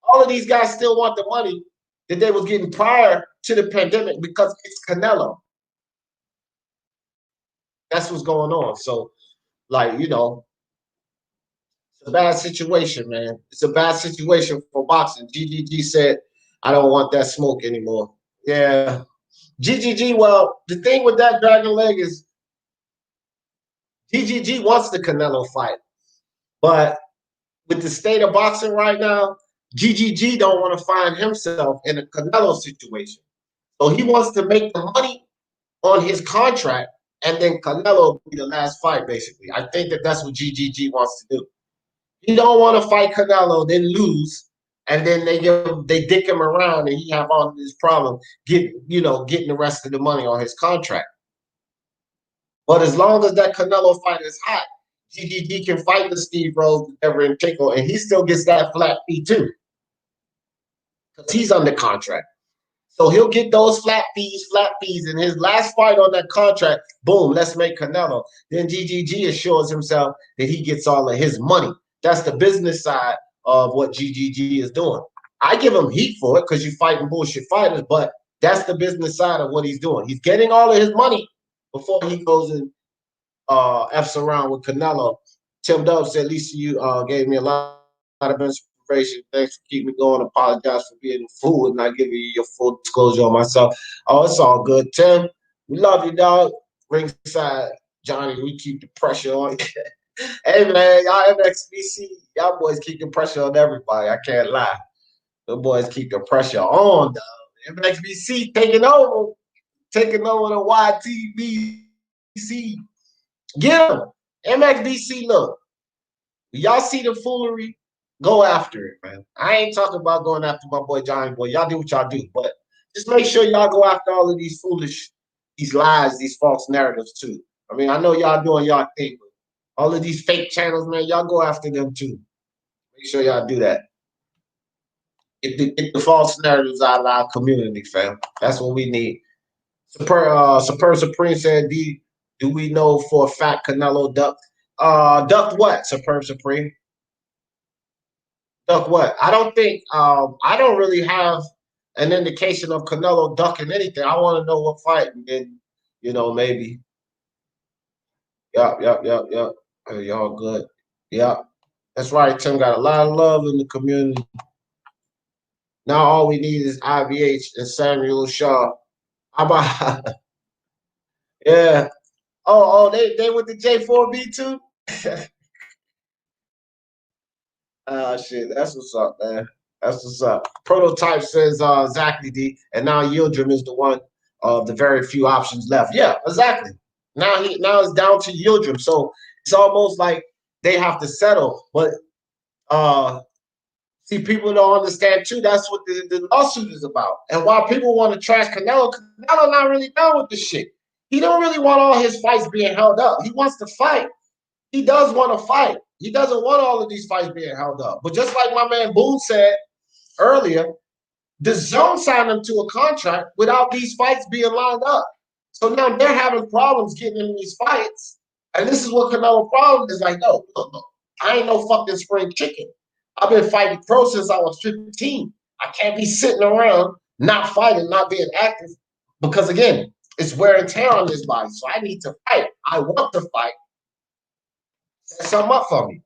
all of these guys still want the money that they was getting prior to the pandemic because it's Canelo. That's what's going on. So, it's a bad situation, man. It's a bad situation for boxing. GGG said, I don't want that smoke anymore. Yeah. GGG, well, the thing with that dragon leg is GGG wants the Canelo fight. But with the state of boxing right now, GGG don't want to find himself in a Canelo situation. So he wants to make the money on his contract, and then Canelo will be the last fight, basically. I think that's what GGG wants to do. He don't want to fight Canelo, then lose, and then they dick him around, and he have all this problem getting the rest of the money on his contract. But as long as that Canelo fight is hot, GGG can fight the Steve Rose, Devin Chico, and he still gets that flat fee too, because he's under contract. So he'll get those flat fees, and his last fight on that contract, boom, let's make Canelo. Then GGG assures himself that he gets all of his money. That's the business side of what GGG is doing. I give him heat for it because you're fighting bullshit fighters, but that's the business side of what he's doing. He's getting all of his money before he goes and F's around with Canelo. Tim Dub said, Lisa, you gave me a lot of inspiration. Thanks for keeping me going. Apologize for being a fool and not giving you your full disclosure on myself. Oh, it's all good, Tim. We love you, dog. Ringside, Johnny, we keep the pressure on. Hey, man, y'all MXBC, y'all boys keep the pressure on everybody. I can't lie. The boys keep the pressure on, dog. MXBC taking over the YTBC. Get him. MXBC, look. Y'all see the foolery? Go after it, man. I ain't talking about going after my boy Johnny Boy. Y'all do what y'all do, but just make sure y'all go after all of these these lies, these false narratives too. I mean, I know y'all doing y'all thing, but all of these fake channels, man, y'all go after them too. Make sure y'all do that. Get the false narratives out of our community, fam. That's what we need. Super Supreme said, do we know for a fact Canelo ducked? Ducked what, Superb Supreme? Duck what? I don't think, I don't really have an indication of Canelo ducking anything. I want to know what fight, and then, maybe. Yup. Hey, y'all good. Yup. That's right, Tim got a lot of love in the community. Now all we need is IVH and Samuel Shaw. How about yeah. Oh, they with the J4B too? Ah, shit, that's what's up, man. That's what's up. Prototype says exactly D, and now Yildirim is the one of the very few options left. Yeah, exactly. Now it's down to Yildirim. So it's almost like they have to settle. But see, people don't understand too. That's what the lawsuit is about. And while people want to trash Canelo not really down with this shit. He don't really want all his fights being held up. He wants to fight. He does want to fight. He doesn't want all of these fights being held up. But just like my man Boone said earlier, the zone signed him to a contract without these fights being lined up. So now they're having problems getting in these fights. And this is what Canelo problem is like, no, I ain't no fucking spring chicken. I've been fighting pro since I was 15. I can't be sitting around not fighting, not being active. Because again, it's wear and tear on this body. So I need to fight. I want to fight. Set something up for me.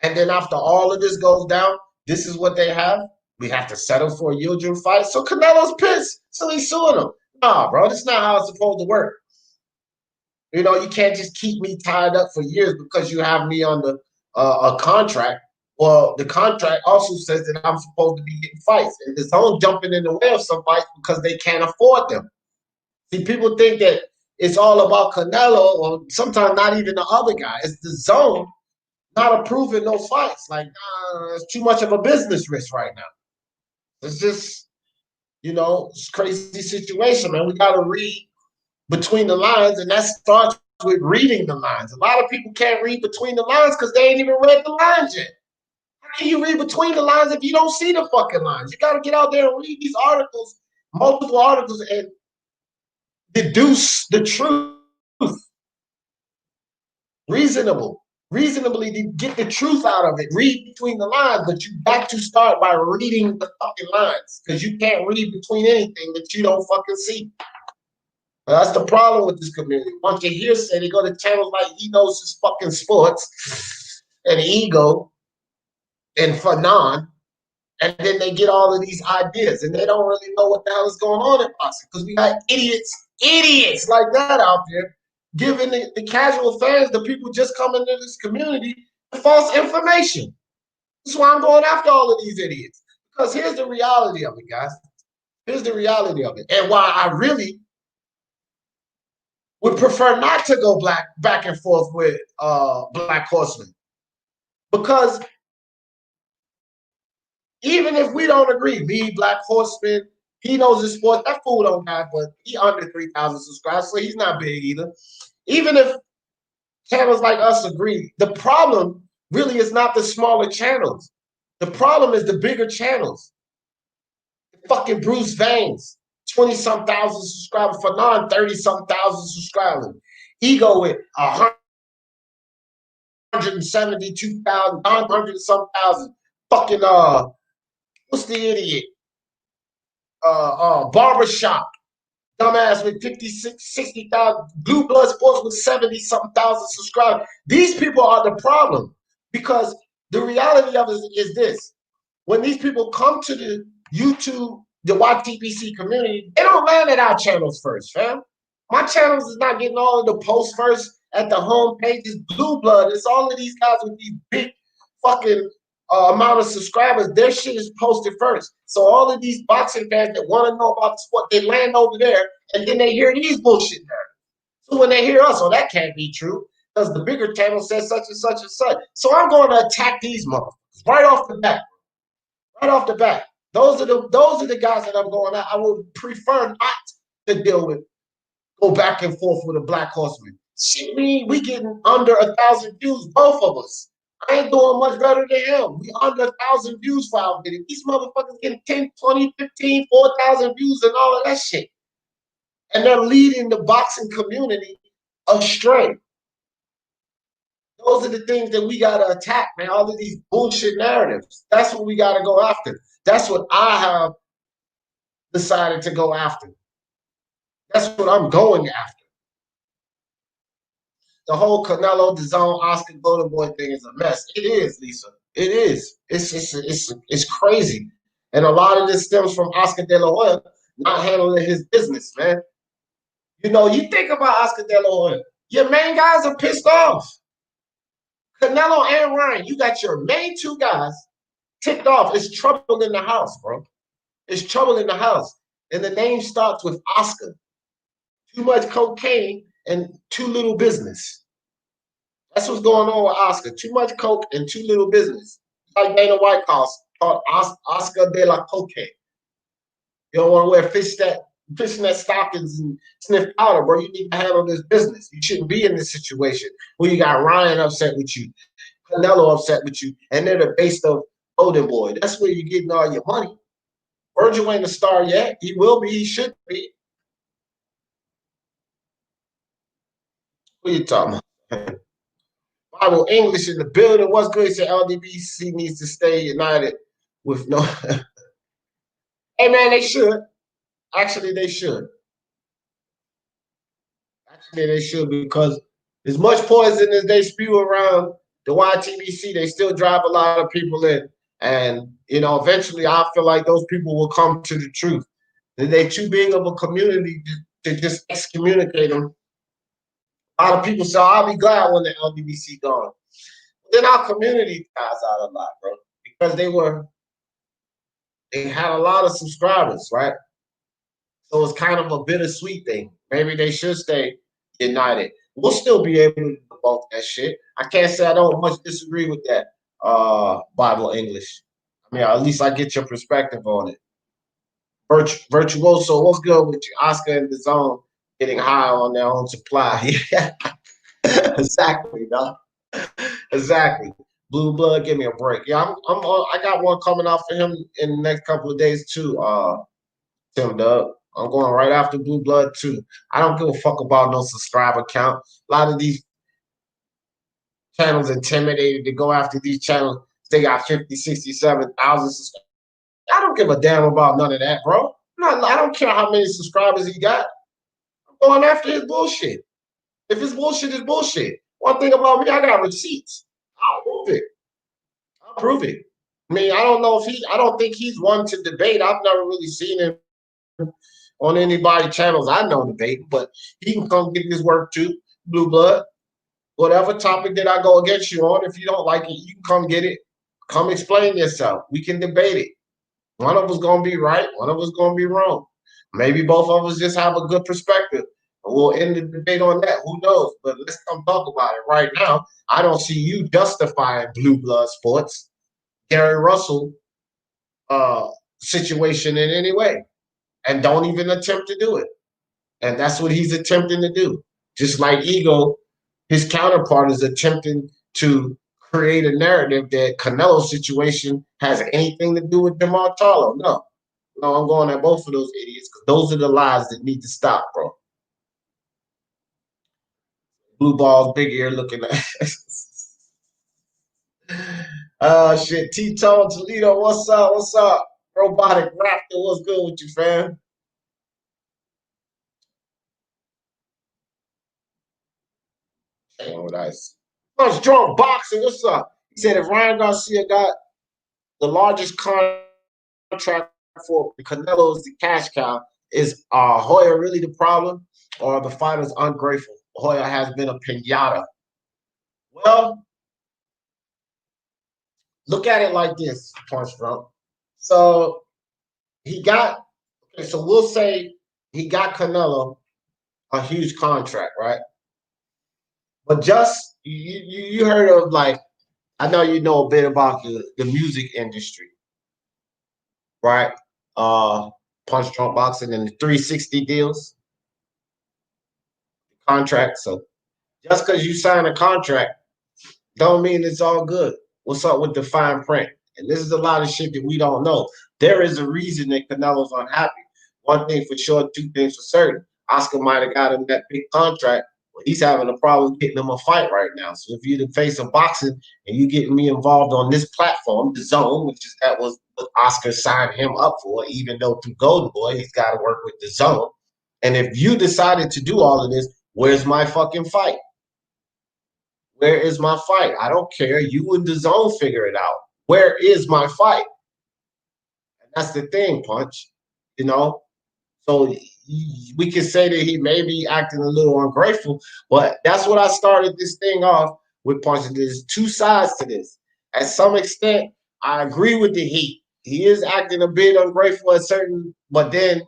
And then after all of this goes down, this is what they have. We have to settle for a Yildirim fight. So Canelo's pissed. So he's suing him. Nah, bro, that's not how it's supposed to work. You know, you can't just keep me tied up for years because you have me on the a contract. Well, the contract also says that I'm supposed to be getting fights. And the zone jumping in the way of some fights because they can't afford them. See, people think that it's all about Canelo or sometimes not even the other guy. It's the zone not approving those fights. Like, it's too much of a business risk right now. It's just, you know, it's a crazy situation, man. We got to read between the lines, and that starts with reading the lines. A lot of people can't read between the lines because they ain't even read the lines yet. How can you read between the lines if you don't see the fucking lines? You got to get out there and read these articles, multiple articles, and deduce the truth. Reasonably to get the truth out of it. Read between the lines, but you got to start by reading the fucking lines because you can't read between anything that you don't fucking see. Well, that's the problem with this community. Once you hear say, they go to channels like he knows his fucking sports and ego and Fanon, and then they get all of these ideas and they don't really know what the hell is going on in boxing because we got idiots like that out there giving the casual fans, the people just coming into this community, false information. That's why I'm going after all of these idiots. Because here's the reality of it, guys. Here's the reality of it. And why I really would prefer not to go back and forth with Black Horseman. Because even if we don't agree, me, Black Horseman, he knows his sport. That fool don't have, but he under 3,000 subscribers, so he's not big either. Even if channels like us agree, the problem really is not the smaller channels. The problem is the bigger channels. Fucking Bruce Vanes, 20-some thousand subscribers. For 30-some thousand subscribers. Ego with 172,000, 100-some thousand. Fucking what's the idiot? Barbershop. Dumbass with 56, 60,000. Blue Blood Sports with 70-something thousand subscribers. These people are the problem because the reality of it is this. When these people come to the YouTube, the YTPC community, they don't land at our channels first, fam. My channels is not getting all of the posts first at the home page. It's Blue Blood. It's all of these guys with these big fucking amount of subscribers. Their shit is posted first. So all of these boxing fans that want to know about the sport, they land over there, and then they hear these bullshit narratives. So when they hear us, oh, that can't be true, because the bigger channel says such and such and such. So I'm going to attack these motherfuckers right off the bat. Right off the bat. Those are the guys that I'm going at. I would prefer not to deal with, go back and forth with a Black Horseman. Shit, we getting under 1,000 views, both of us. I ain't doing much better than him. We under 1,000 views for our video. These motherfuckers getting 10, 20, 15, 4,000 views and all of that shit. And they're leading the boxing community astray. Those are the things that we got to attack, man. All of these bullshit narratives. That's what we got to go after. That's what I have decided to go after. That's what I'm going after. The whole Canelo, DAZN, Oscar, Golden Boy thing is a mess. It is, Lisa. It is. It's crazy. And a lot of this stems from Oscar De La Hoya not handling his business, man. You know, you think about Oscar De La Hoya, your main guys are pissed off. Canelo and Ryan, you got your main two guys ticked off. It's trouble in the house, bro. It's trouble in the house. And the name starts with Oscar. Too much cocaine and too little business. That's what's going on with Oscar. Too much coke and too little business. Like Dana White called Oscar de la Coque. You don't want to wear fishnet stockings and sniff powder, bro. You need to handle this business. You shouldn't be in this situation where you got Ryan upset with you, Canelo upset with you, and they're the base of Golden Boy. That's where you're getting all your money. Virgil ain't a star yet. He will be. He should be. What are you talking about? Bible English in the building. What's good? He said LDBC needs to stay united with no. Hey, man, they should. Actually, they should. Actually, they should, because as much poison as they spew around the YTBC, they still drive a lot of people in. And, you know, eventually I feel like those people will come to the truth. They're too big of a community to just excommunicate them. A lot of people say, I'll be glad when the LDBC gone. Then our community dies out a lot, bro, because they had a lot of subscribers, right? So it's kind of a bittersweet thing. Maybe they should stay united. We'll still be able to debunk that shit. I can't say I don't much disagree with that, Bible English. I mean, at least I get your perspective on it. Virtuoso, what's good with you? Oscar and DAZN getting high on their own supply. Yeah, exactly, dog. Exactly. Blue Blood, give me a break. Yeah, I got one coming out for him in the next couple of days too. Tim Doug. I'm going right after Blue Blood too. I don't give a fuck about no subscriber count. A lot of these channels intimidated to go after these channels. They got 50, 67,000 subscribers. I don't give a damn about none of that, bro. I don't care how many subscribers he got. I'm going after his bullshit. If it's bullshit, it's bullshit. One thing about me, I got receipts. I'll prove it. I'll prove it. I mean, I don't think he's one to debate. I've never really seen him on anybody channels I know debate, but he can come get his work too, Blue Blood. Whatever topic that I go against you on, if you don't like it, you can come get it. Come explain yourself. We can debate it. One of us gonna be right, one of us gonna be wrong. Maybe both of us just have a good perspective. And we'll end the debate on that. Who knows? But let's come talk about it right now. I don't see you justifying Blue Blood Sports, Gary Russell situation in any way. And don't even attempt to do it. And that's what he's attempting to do. Just like Ego, his counterpart is attempting to create a narrative that Canelo's situation has anything to do with Jamal Charlo. No, I'm going at both of those idiots, because those are the lies that need to stop, bro. Blue balls, big ear looking at. Shit. T-Tone Toledo, what's up? What's up? Robotic Raptor, what's good with you, fam? With ice. Punch Drunk Boxing, what's up? He said if Ryan Garcia got the largest contract for Canelo's the cash cow, is Hoya really the problem, or are the fighters ungrateful? Hoya has been a pinata. Well, look at it like this, Punch Drunk. So so we'll say he got Canelo a huge contract, right? But just you heard of, like, I know you know a bit about the music industry, right? Punch Drunk Boxing and the 360 deals, contract. So just because you sign a contract don't mean it's all good. What's up with the fine print? And this is a lot of shit that we don't know. There is a reason that Canelo's unhappy. One thing for sure, two things for certain. Oscar might have got him that big contract, but he's having a problem getting him a fight right now. So if you're the face of boxing and you getting me involved on this platform, the Zone, that was what Oscar signed him up for, even though through Golden Boy, he's got to work with the Zone. And if you decided to do all of this, where's my fucking fight? Where is my fight? I don't care. You and the Zone figure it out. Where is my fight? That's the thing, Punch. You know, so we can say that he may be acting a little ungrateful, but that's what I started this thing off with, Punch. There's two sides to this. At some extent, I agree with the Heat. He is acting a bit ungrateful at certain, but then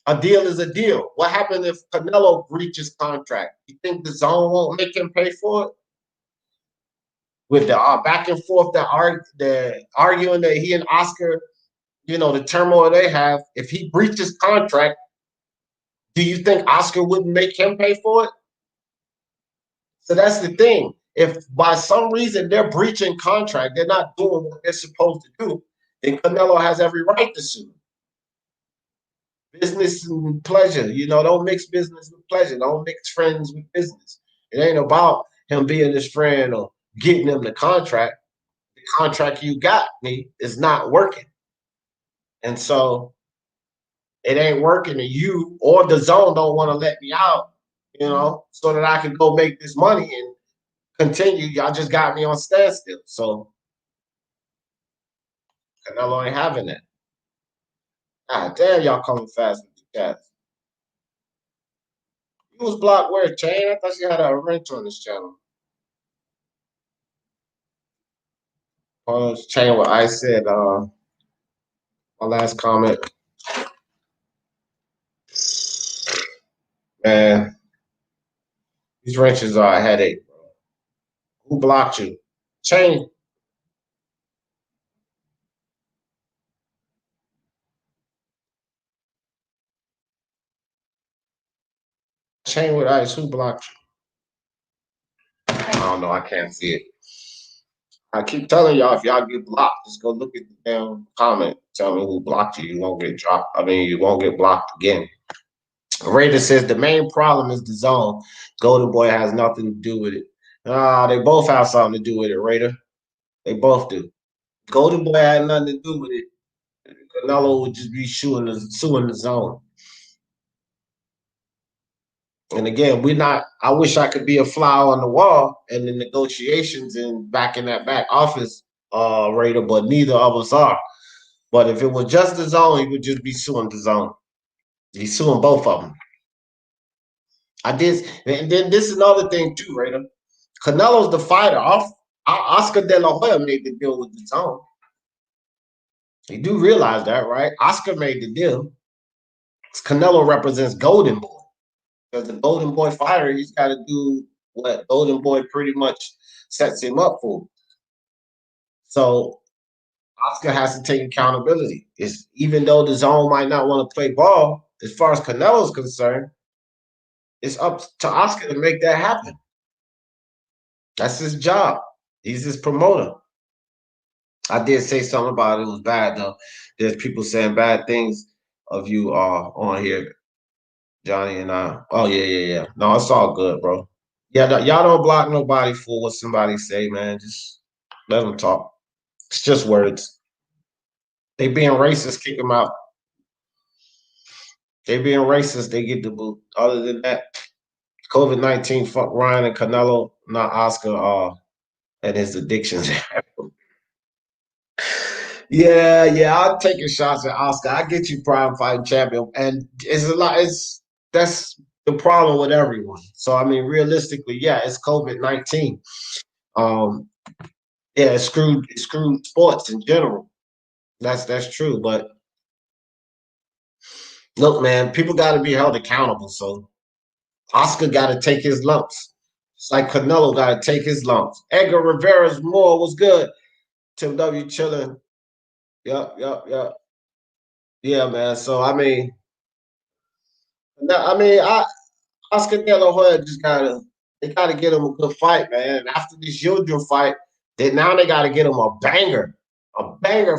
a deal is a deal. What happened if Canelo breaches contract? You think the zone won't make him pay for it? With the back and forth, the arguing that he and Oscar, the turmoil they have, if he breaches contract, do you think Oscar wouldn't make him pay for it? So that's the thing. If by some reason they're breaching contract, they're not doing what they're supposed to do, then Canelo has every right to sue. Business and pleasure, don't mix business with pleasure. Don't mix friends with business. It ain't about him being his friend or getting him the contract. The contract you got me is not working. And so it ain't working, and you or the zone don't want to let me out, so that I can go make this money and continue. Y'all just got me on standstill. So Canelo ain't having that. God damn, y'all coming fast with the cats. You was blocked where, Chain? I thought you had a wrench on this channel. Chain, what I said, my last comment. Man, these wrenches are a headache, bro. Who blocked you? Chain. Chain with ice, who blocked you? I don't know, I can't see it. I keep telling y'all, if y'all get blocked, just go look at the damn comment. Tell me who blocked you. You won't get dropped. You won't get blocked again. Raider says the main problem is the zone. Golden Boy has nothing to do with it. They both have something to do with it, Raider. They both do. Golden Boy had nothing to do with it. Canelo would just be suing the zone. And again, I wish I could be a fly on the wall in the negotiations and back in that back office, Raider, but neither of us are. But if it was just the zone, he would just be suing the zone. He's suing both of them. And then this is another thing too, Raider. Canelo's the fighter. Oscar De La Hoya made the deal with the zone. You do realize that, right? Oscar made the deal. Canelo represents Golden Boy. Because the Golden Boy fighter, he's got to do what Golden Boy pretty much sets him up for. So Oscar has to take accountability. Even though the zone might not want to play ball, as far as Canelo's concerned, it's up to Oscar to make that happen. That's his job. He's his promoter. I did say something about it. It was bad, though. There's people saying bad things of you on here, Johnny and I. Oh, yeah. No, it's all good, bro. Yeah, y'all don't block nobody for what somebody say, man. Just let them talk. It's just words. They being racist, kick them out. They being racist, they get the boot. Other than that, COVID-19, fuck Ryan and Canelo, not Oscar and his addictions. Yeah, I'll take your shots at Oscar. I get you prime fighting champion. And that's the problem with everyone. So realistically, yeah, it's COVID-19. Yeah, it screwed sports in general. That's true. But look, man, people gotta be held accountable. So Oscar gotta take his lumps. It's like Canelo gotta take his lumps. Edgar Rivera's more was good. Tim W chilling. Yep. Yeah, man. So Oscar De La Hoya they gotta get him a good fight, man. And after this Yildirim fight, now they gotta get him a banger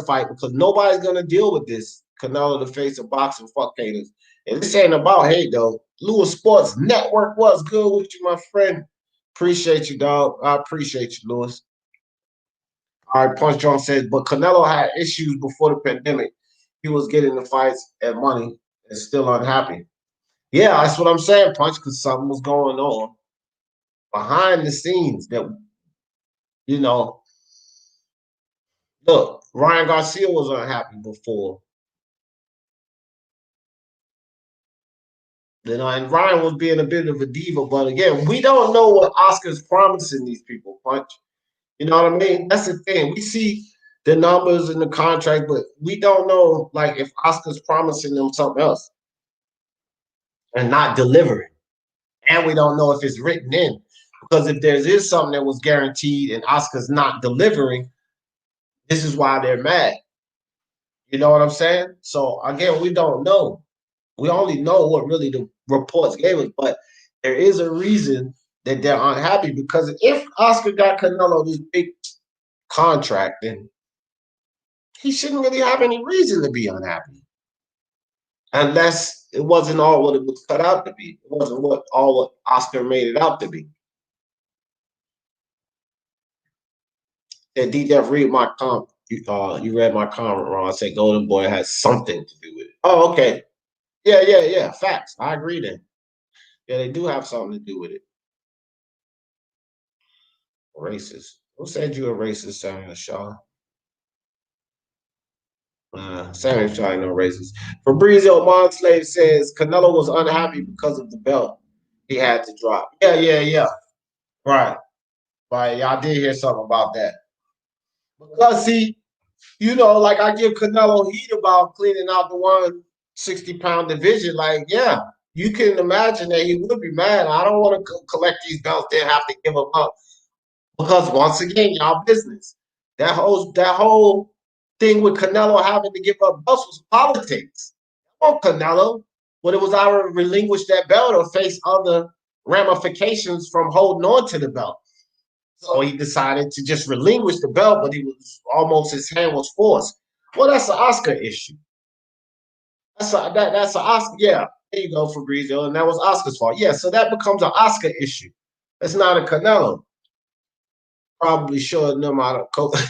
fight, because nobody's gonna deal with this. Canelo, the face of boxing, fuck haters. And this ain't about hate though. Lewis Sports Network, what's good with you, my friend? Appreciate you, dog. I appreciate you, Lewis. All right, Punch Drunk says, but Canelo had issues before the pandemic. He was getting the fights and money and still unhappy. Yeah, that's what I'm saying, Punch, because something was going on behind the scenes that, Look, Ryan Garcia was unhappy before. You know, and Ryan was being a bit of a diva, but again, we don't know what Oscar's promising these people, Punch. You know what I mean? That's the thing. We see the numbers in the contract, but we don't know like if Oscar's promising them something else and not delivering. And we don't know if it's written in. Because if there is something that was guaranteed and Oscar's not delivering, this is why they're mad. You know what I'm saying? So again, we don't know. We only know what really the reports gave us, but there is a reason that they're unhappy because if Oscar got Canelo this big contract, then he shouldn't really have any reason to be unhappy. Unless it wasn't all what it was cut out to be. It wasn't what Oscar made it out to be. And DDF, read my comment. You read my comment wrong. I said Golden Boy has something to do with it. Oh, okay. Yeah. Facts. I agree then. Yeah, they do have something to do with it. Racist. Who said you a racist, Samuel Shaw? Samuel Shaw ain't no racist. Fabrizio Monslave says Canelo was unhappy because of the belt he had to drop. Yeah. Right. Yeah, I did hear something about that. Because see, you know, like I give Canelo heat about cleaning out the 160-pound division. Like, yeah, you can imagine that he would be mad. I don't want to collect these belts, then have to give them up. Because once again, y'all business. That whole thing with Canelo having to give up belts was politics. Come on, Canelo. But it was either relinquish that belt or face other ramifications from holding on to the belt. So he decided to just relinquish the belt, but he was almost his hand was forced. Well, that's an Oscar issue. That's an Oscar. Yeah, there you go, Fabrizio, and that was Oscar's fault. Yeah, so that becomes an Oscar issue. It's not a Canelo. Probably showing them how to coach.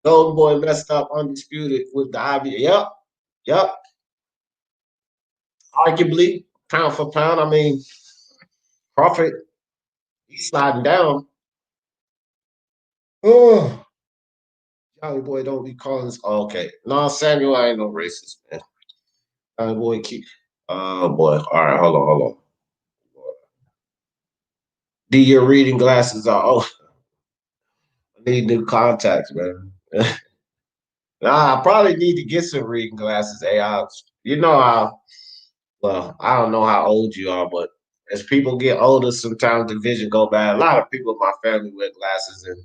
Golden Boy messed up, undisputed with the IB. Yep. Arguably, pound for pound. I mean, Crawford, he's sliding down. Oh, Johnny Boy, don't be calling us. Oh, okay. No, Samuel, I ain't no racist, man. Johnny Boy, keep. Oh, boy. All right, hold on. D, your reading glasses are. Oh, I need new contacts, man. Nah, I probably need to get some reading glasses. You know how. Well, I don't know how old you are, but as people get older, sometimes the vision go bad. A lot of people in my family wear glasses, and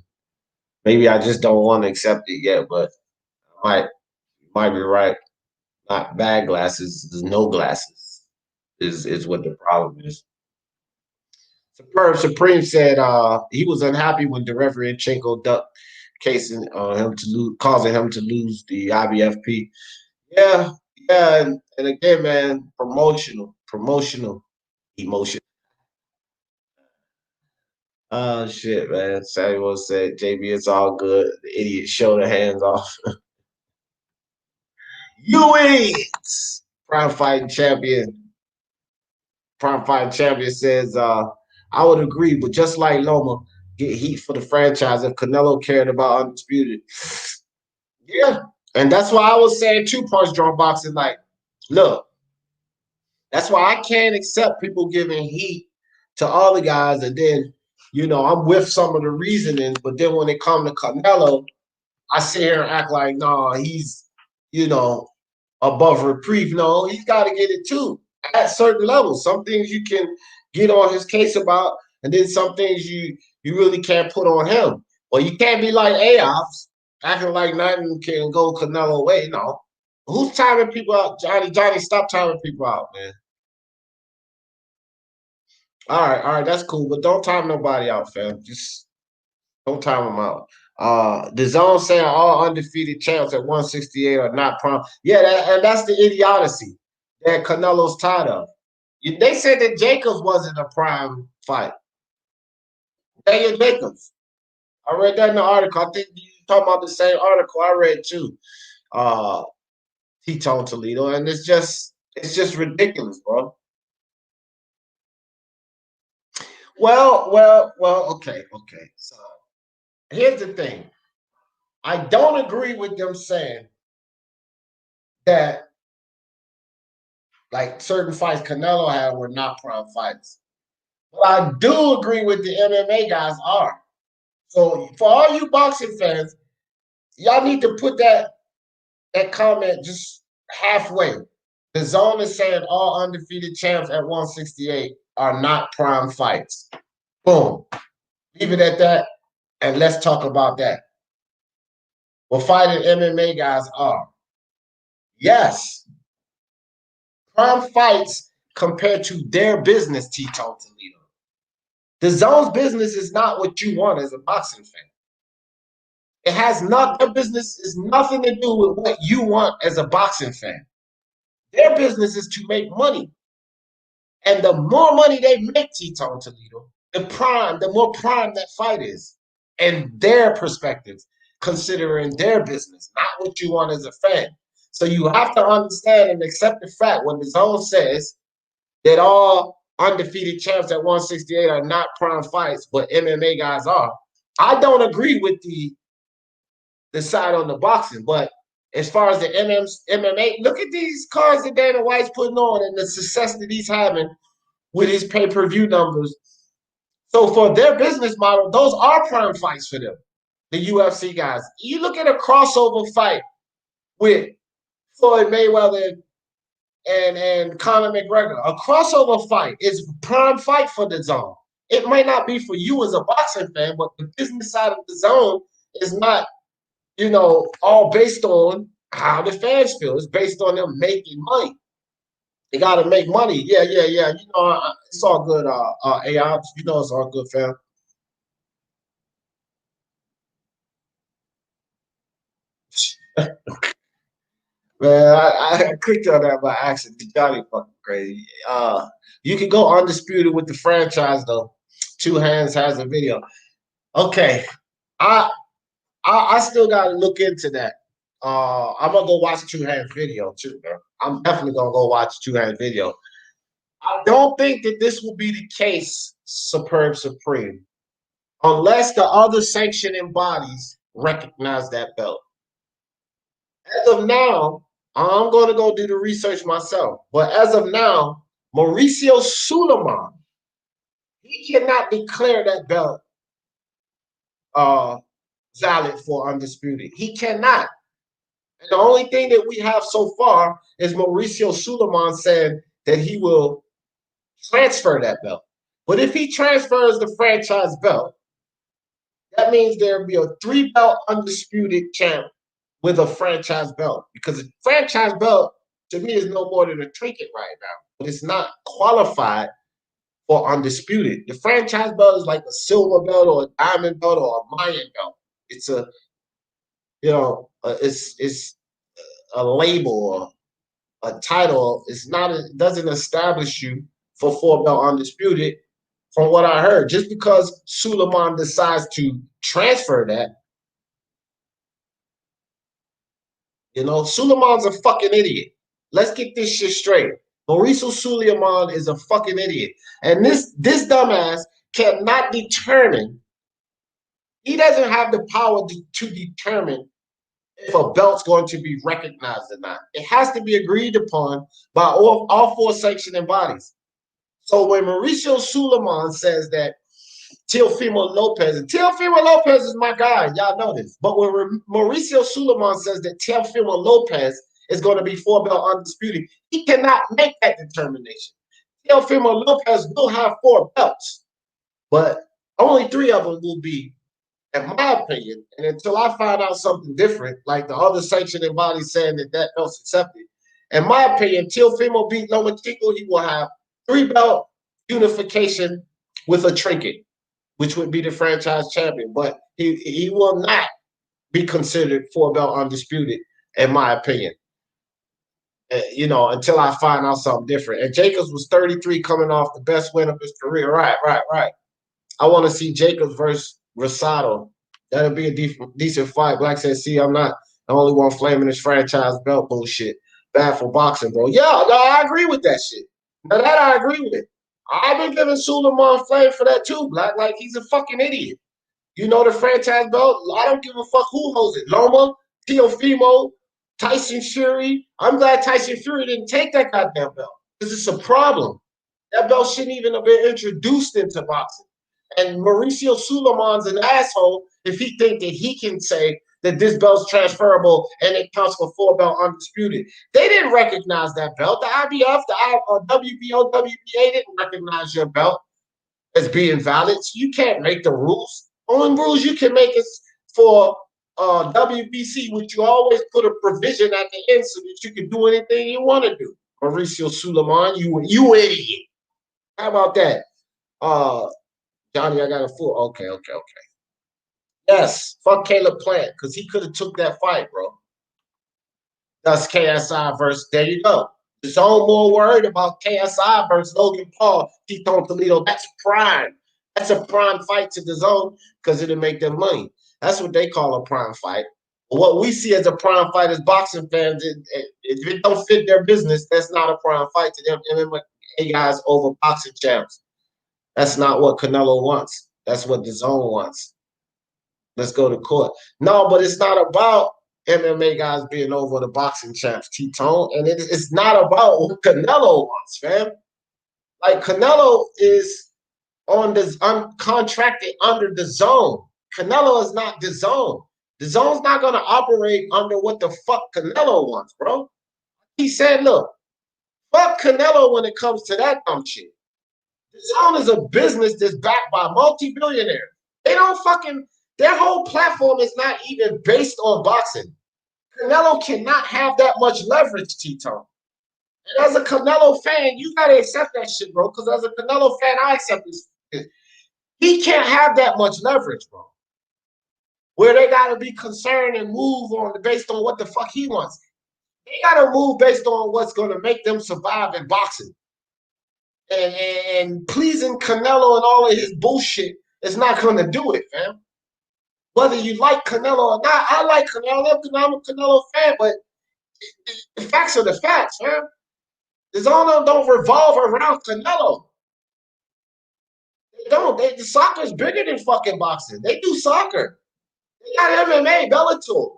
maybe I just don't want to accept it yet. But I might be right. Not bad glasses, there's no glasses is what the problem is. Superb Supreme said he was unhappy when Derevianchenko ducked casing him to lose, causing him to lose the IBFP. Yeah, and again, man, promotional emotion. Oh shit, man. Samuel said, JB, it's all good. The idiot showed the hands off. You idiots! Prime fighting champion. Prime fighting champion says, I would agree, but just like Loma, get heat for the franchise if Canelo cared about Undisputed. Yeah. And that's why I was saying two-punch drawn boxing, like, look, that's why I can't accept people giving heat to all the guys, and then, you know, I'm with some of the reasonings, but then when it comes to Canelo, I sit here and act like, no, he's, you know, above reprieve. No, he's got to get it too at certain levels. Some things you can get on his case about, and then some things you really can't put on him. Well, you can't be like AOPs, acting like nothing can go Canelo way. No. Who's timing people out? Johnny, stop timing people out, man. All right, that's cool. But don't time nobody out, fam. Just don't time them out. The zone saying all undefeated champs at 168 are not prime. Yeah, and that's the idiocy that Canelo's tired of. They said that Jacobs wasn't a prime fight. Daniel Jacobs. I read that in the article. I think you talking about the same article I read too. T-Tone Toledo, and it's just ridiculous, bro. Well, okay. So here's the thing. I don't agree with them saying that like certain fights Canelo had were not prime fights. But I do agree with the MMA guys are. So for all you boxing fans, y'all need to put that comment just halfway. The zone is saying all undefeated champs at 168 are not prime fights. Boom. Leave it at that, and let's talk about that. Well, fighting MMA guys are. Yes. Prime fights compared to their business, Tito Toledo. The zone's business is not what you want as a boxing fan. It has not, their business is nothing to do with what you want as a boxing fan. Their business is to make money. And the more money they make, Tito and Toledo, the more prime that fight is. And their perspective, considering their business, not what you want as a fan. So you have to understand and accept the fact when the zone says that all undefeated champs at 168 are not prime fights, but MMA guys are. I don't agree with the side on the boxing, but as far as the MMA, look at these cards that Dana White's putting on and the success that he's having with his pay-per-view numbers. So for their business model, those are prime fights for them, the UFC guys. You look at a crossover fight with Floyd Mayweather and Conor McGregor. A crossover fight is a prime fight for the zone. It might not be for you as a boxing fan, but the business side of the zone is not, all based on how the fans feel. It's based on them making money. They got to make money. Yeah. It's all good, AI. It's all good, fam. Man, I clicked on that by accident. Johnny fucking crazy. You can go undisputed with the franchise though. Two Hands has a video. Okay, I still gotta look into that. I'm gonna go watch Two Hands video too, bro. I'm definitely gonna go watch Two Hands video. I don't think that this will be the case, Superb Supreme, unless the other sanctioning bodies recognize that belt. As of now, I'm going to go do the research myself. But as of now, Mauricio Suleiman, he cannot declare that belt valid for undisputed. He cannot. And the only thing that we have so far is Mauricio Suleiman saying that he will transfer that belt. But if he transfers the franchise belt, that means there'll be a 3-belt undisputed champ with a franchise belt, because a franchise belt to me is no more than a trinket right now, but it's not qualified for undisputed. The franchise belt is like a silver belt or a diamond belt or a Mayan belt. It's it's a label or a title. It doesn't establish you for 4-belt undisputed. From what I heard, just because Suleiman decides to transfer that, Suleiman's a fucking idiot. Let's get this shit straight. Mauricio Suleiman is a fucking idiot. And this dumbass cannot determine, he doesn't have the power to determine if a belt's going to be recognized or not. It has to be agreed upon by all 4 sanctioning bodies. So when Mauricio Suleiman says that Teofimo Lopez, and Teofimo Lopez is my guy, y'all know this. But when Mauricio Suleiman says that Teofimo Lopez is going to be 4-belt undisputed, he cannot make that determination. Teofimo Lopez will have 4 belts, but only 3 of them will be, in my opinion, and until I find out something different, like the other sanctioning body saying that belt's accepted, in my opinion, Teofimo beat Lomachenko, he will have 3-belt unification with a trinket, which would be the franchise champion. But he will not be considered 4-belt undisputed, in my opinion. Until I find out something different. And Jacobs was 33 coming off the best win of his career. Right. I want to see Jacobs versus Rosado. That'll be a decent fight. Black says, see, I'm not the only one flaming this franchise belt bullshit. Bad for boxing, bro. Yeah, no, I agree with that shit. Now that I agree with. I've been giving Suleiman flame for that too, Black. Like, he's a fucking idiot. You know the franchise belt? I don't give a fuck who holds it. Loma, Teofimo, Tyson Fury. I'm glad Tyson Fury didn't take that goddamn belt because it's a problem. That belt shouldn't even have been introduced into boxing. And Mauricio Suleiman's an asshole if he thinks that he can say that this belt's transferable and it counts for 4-belt undisputed. They didn't recognize that belt. The IBF, the WBO, WBA didn't recognize your belt as being valid. So you can't make the rules. Only rules you can make is for WBC, which you always put a provision at the end so that you can do anything you want to do. Mauricio Suleiman, you idiot. How about that? Johnny, I got a full. Okay. Yes, fuck Caleb Plant, because he could have took that fight, bro. That's KSI versus, there you go. The zone more worried about KSI versus Logan Paul, Tito Toledo. That's prime. That's a prime fight to the zone because it'll make them money. That's what they call a prime fight. What we see as a prime fight as boxing fans, if it don't fit their business, that's not a prime fight to them. MMA guys over boxing champs. That's not what Canelo wants. That's what the zone wants. Let's go to court. No, but it's not about MMA guys being over the boxing champs, T-Tone. And it's not about what Canelo wants, fam. Like, Canelo is on this uncontracted under the zone. Canelo is not the zone. The zone's not going to operate under what the fuck Canelo wants, bro. He said, look, fuck Canelo when it comes to that dumb shit. The zone is a business that's backed by multi-billionaires. They don't fucking, their whole platform is not even based on boxing. Canelo cannot have that much leverage, Tito. And as a Canelo fan, you got to accept that shit, bro, because as a Canelo fan, I accept this. He can't have that much leverage, bro, where they got to be concerned and move on based on what the fuck he wants. They got to move based on what's going to make them survive in boxing. And pleasing Canelo and all of his bullshit is not going to do it, fam. Whether you like Canelo or not, I like Canelo because I'm a Canelo fan, but the facts are the facts, fam. The zone don't revolve around Canelo. They don't. The soccer's bigger than fucking boxing. They do soccer. They got MMA, Bellator,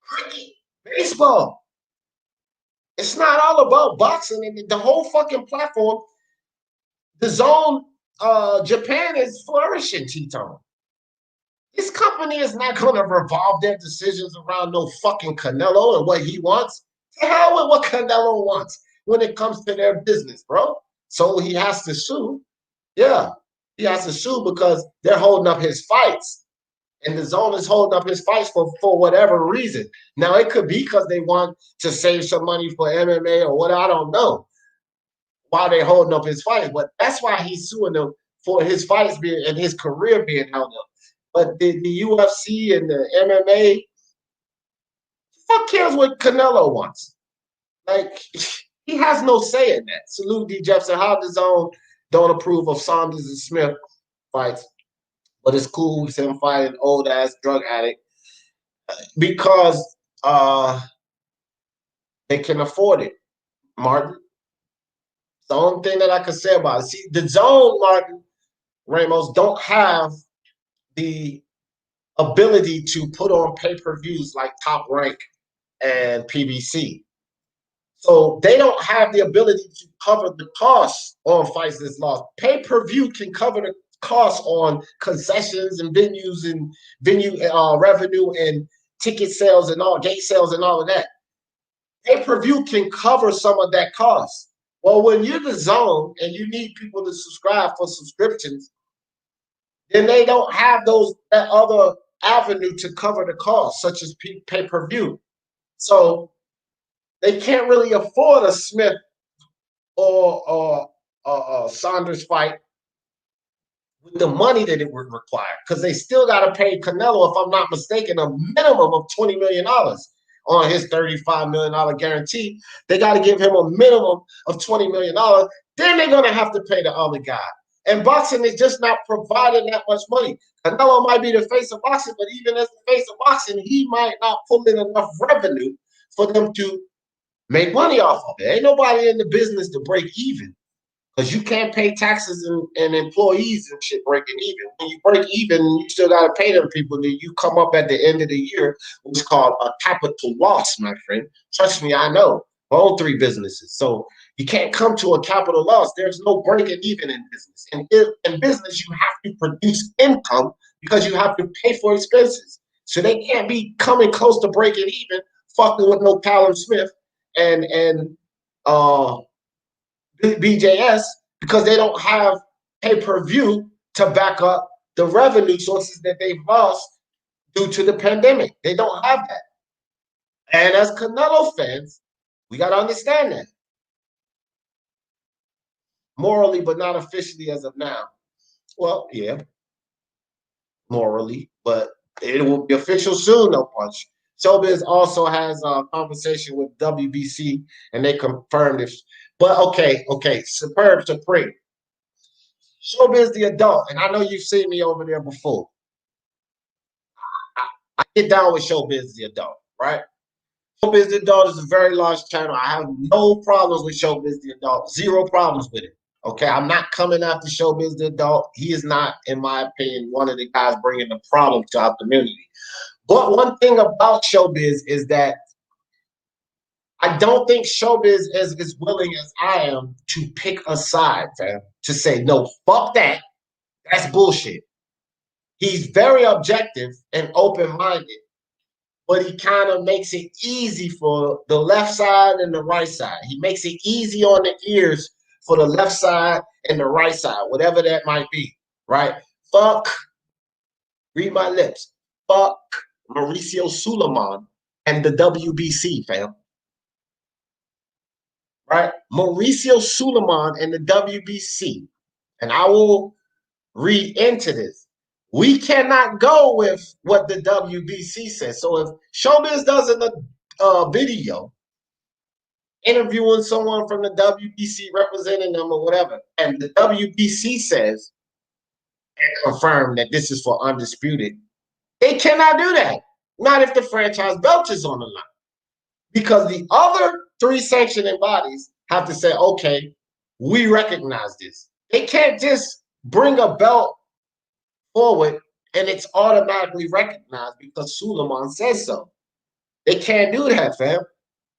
cricket, baseball. It's not all about boxing, and the whole fucking platform. The zone, Japan is flourishing, Tito. This company is not going to revolve their decisions around no fucking Canelo and what he wants. To hell with what Canelo wants when it comes to their business, bro. So he has to sue. Yeah, he has to sue because they're holding up his fights. And the zone is holding up his fights for whatever reason. Now, it could be because they want to save some money for MMA or what, I don't know, while they're holding up his fights. But that's why he's suing them for his fights being and his career being held up. But the UFC and the MMA, fuck cares what Canelo wants. Like, he has no say in that. Salute D. Jefferson. How the zone don't approve of Saunders and Smith fights. But it's cool with him fighting old-ass drug addict because they can afford it, Martin. It's the only thing that I can say about it. See, the zone, Martin Ramos, don't have the ability to put on pay-per-views like Top Rank and PBC. So they don't have the ability to cover the costs on fights that's lost. Pay-per-view can cover the costs on concessions and venues and venue revenue and ticket sales and all, gate sales and all of that. Pay-per-view can cover some of that cost. Well, when you're the zone and you need people to subscribe for subscriptions, then they don't have that other avenue to cover the cost, such as pay-per-view. So they can't really afford a Smith or Saunders fight with the money that it would require, because they still got to pay Canelo, if I'm not mistaken, a minimum of $20 million on his $35 million guarantee. They got to give him a minimum of $20 million. Then they're going to have to pay the other guy. And boxing is just not providing that much money. Canelo might be the face of boxing, but even as the face of boxing, he might not pull in enough revenue for them to make money off of it. Ain't nobody in the business to break even. Because you can't pay taxes and employees and shit breaking even. When you break even, you still got to pay them people. Then you come up at the end of the year, what's called a capital loss, my friend. Trust me, I know. I own 3 businesses. So you can't come to a capital loss. There's no breaking even in business. And in business, you have to produce income because you have to pay for expenses. So they can't be coming close to breaking even, fucking with no Callum Smith and BJS, because they don't have pay-per-view to back up the revenue sources that they've lost due to the pandemic. They don't have that. And as Canelo fans, we got to understand that. Morally, but not officially as of now. Well, yeah, morally, but it will be official soon, no punch. Showbiz also has a conversation with WBC, and they confirmed it. But okay, Superb Supreme. Showbiz the adult, and I know you've seen me over there before. I get down with Showbiz the adult, right? Showbiz the adult is a very large channel. I have no problems with Showbiz the adult. 0 problems with it. Okay, I'm not coming after Showbiz the adult. He is not, in my opinion, one of the guys bringing the problem to our community. But one thing about Showbiz is that I don't think Showbiz is as willing as I am to pick a side, fam. To say, no, fuck that. That's bullshit. He's very objective and open-minded, but he kind of makes it easy for the left side and the right side. He makes it easy on the ears for the left side and the right side, whatever that might be, right? Fuck, read my lips, fuck Mauricio Suleiman and the WBC, fam. Right? Mauricio Suleiman and the WBC. And I will read into this. We cannot go with what the WBC says. So if Showbiz does a video interviewing someone from the WBC representing them or whatever, and the WBC says and confirm that this is for Undisputed, they cannot do that. Not if the franchise belt is on the line. Because the other 3 sanctioning bodies have to say, okay, we recognize this. They can't just bring a belt forward and it's automatically recognized because Suleiman says so. They can't do that, fam.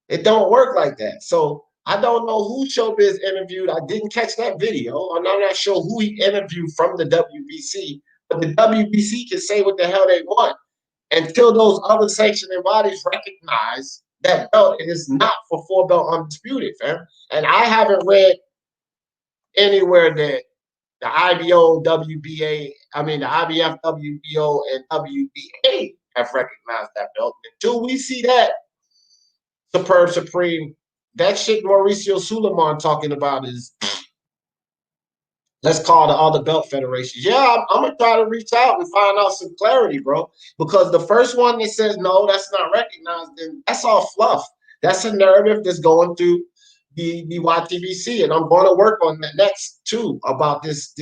It don't work like that. So I don't know who Showbiz interviewed. I didn't catch that video. I'm not sure who he interviewed from the WBC, but the WBC can say what the hell they want until those other sanctioning bodies recognize that belt. It is not for 4-belt Undisputed, fam. And I haven't read anywhere that the IBO, WBA, I mean the IBF, WBO, and WBA have recognized that belt. Until we see that, Superb Supreme, that shit Mauricio Suleiman talking about is, let's call the other belt federations. Yeah, I'm gonna try to reach out and find out some clarity, bro. Because the first one that says no, that's not recognized, then that's all fluff. That's a narrative that's going through the YTBC, and I'm going to work on that next too about this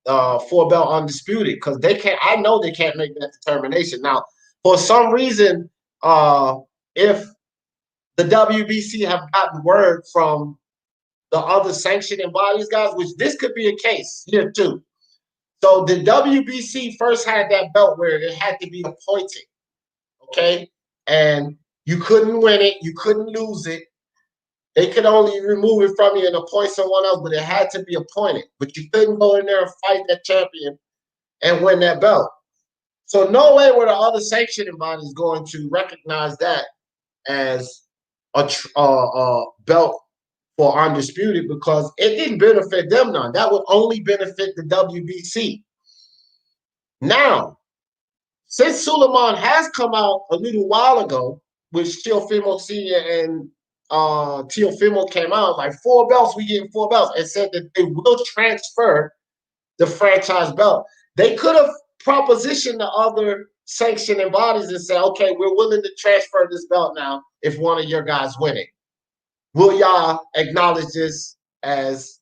4-belt Undisputed, because they can't. I know they can't make that determination now. For some reason, if the WBC have gotten word from the other sanctioning bodies, guys, which this could be a case here too. So the WBC first had that belt where it had to be appointed, okay? And you couldn't win it, you couldn't lose it. They could only remove it from you and appoint someone else, but it had to be appointed. But you couldn't go in there and fight that champion and win that belt. So no way were the other sanctioning bodies going to recognize that as a belt for Undisputed, because it didn't benefit them none. That would only benefit the WBC. Now, since Suleiman has come out a little while ago, which Teofimo Sr. and Teofimo came out, like 4 belts, we getting 4 belts, and said that they will transfer the franchise belt. They could have propositioned the other sanctioning bodies and say, okay, we're willing to transfer this belt now if one of your guys win it. Will y'all acknowledge this as,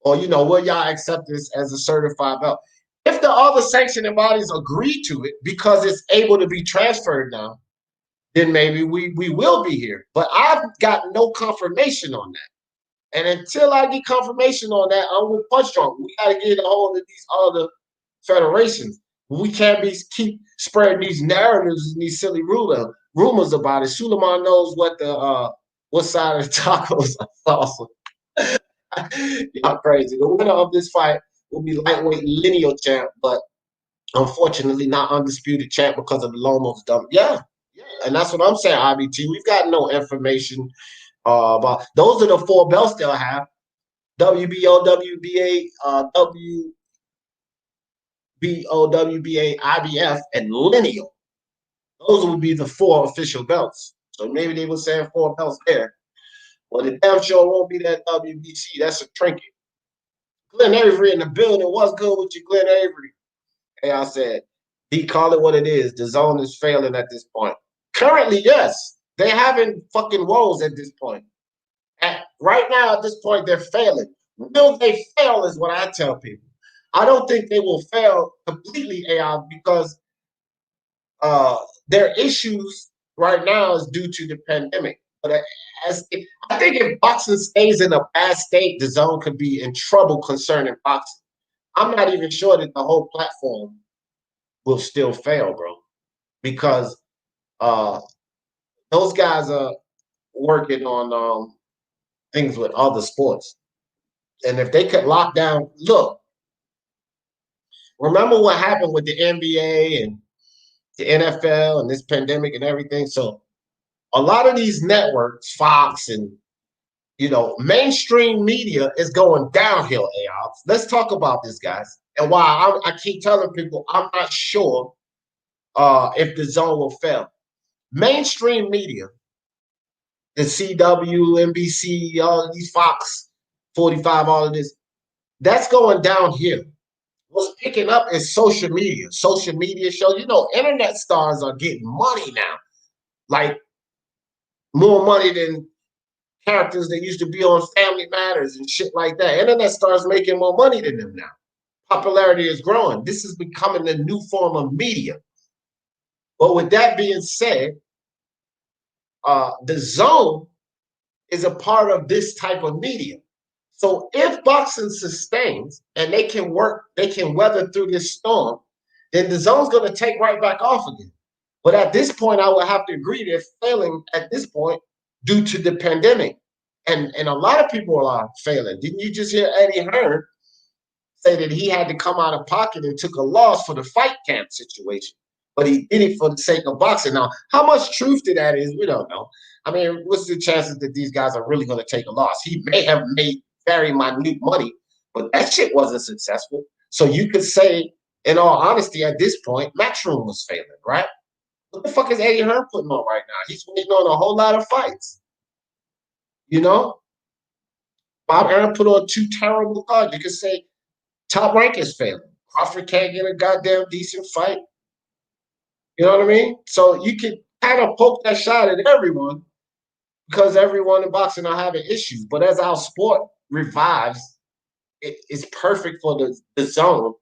or, you know, will y'all accept this as a certified belt? If the other sanctioning bodies agree to it because it's able to be transferred now, then maybe we will be here. But I've got no confirmation on that. And until I get confirmation on that, I'm with Punch Drunk. We got to get a hold of these other federations. We can't keep spreading these narratives and these silly rumors about it. Suleiman knows what side of the tacos are awesome. Y'all crazy. The winner of this fight will be lightweight lineal champ, but unfortunately not undisputed champ because of the Lomos dump. Yeah, and that's what I'm saying, IBT. We've got no information about those are the 4 belts they'll have. WBO, WBA, WBO, WBA, IBF, and lineal. Those would be the 4 official belts. So maybe they were saying 4 belts there. Well, the damn sure won't be that WBC. That's a trinket. Glenn Avery in the building. What's good with you, Glenn Avery? Hey, I said, he call it what it is. The zone is failing at this point. Currently, yes. They having fucking woes at this point. Right now, at this point, they're failing. Will they fail is what I tell people. I don't think they will fail completely, AI, because their issues right now is due to the pandemic. But I think if boxing stays in a bad state, the zone could be in trouble concerning boxing. I'm not even sure that the whole platform will still fail, bro, because those guys are working on things with other sports. And if they could lock down, look, remember what happened with the NBA and the NFL and this pandemic and everything. So a lot of these networks, Fox and, mainstream media is going downhill, AOps. Let's talk about this, guys. And why I keep telling people I'm not sure if the zone will fail. Mainstream media, the CW, NBC, all of these Fox, 45, all of this, that's going downhill. What's picking up is social media. Social media shows, internet stars are getting money now. Like more money than characters that used to be on Family Matters and shit like that. Internet stars making more money than them now. Popularity is growing. This is becoming the new form of media. But with that being said, the zone is a part of this type of media. So if boxing sustains and they can weather through this storm, then the zone's going to take right back off again. But at this point, I would have to agree they're failing at this point due to the pandemic. And a lot of people are failing. Didn't you just hear Eddie Hearn say that he had to come out of pocket and took a loss for the fight camp situation? But he did it for the sake of boxing. Now, how much truth to that is, we don't know. I mean, what's the chances that these guys are really going to take a loss? He may have made very minute money, but that shit wasn't successful. So you could say, in all honesty, at this point, Matchroom was failing, right? What the fuck is Eddie Hearn putting on right now? He's waiting on a whole lot of fights. Bob Arum put on 2 terrible cards. You could say Top Rank is failing. Crawford can't get a goddamn decent fight. You know what I mean? So you can kind of poke that shot at everyone because everyone in boxing are having issues. But as our sport revives, it's perfect for the zone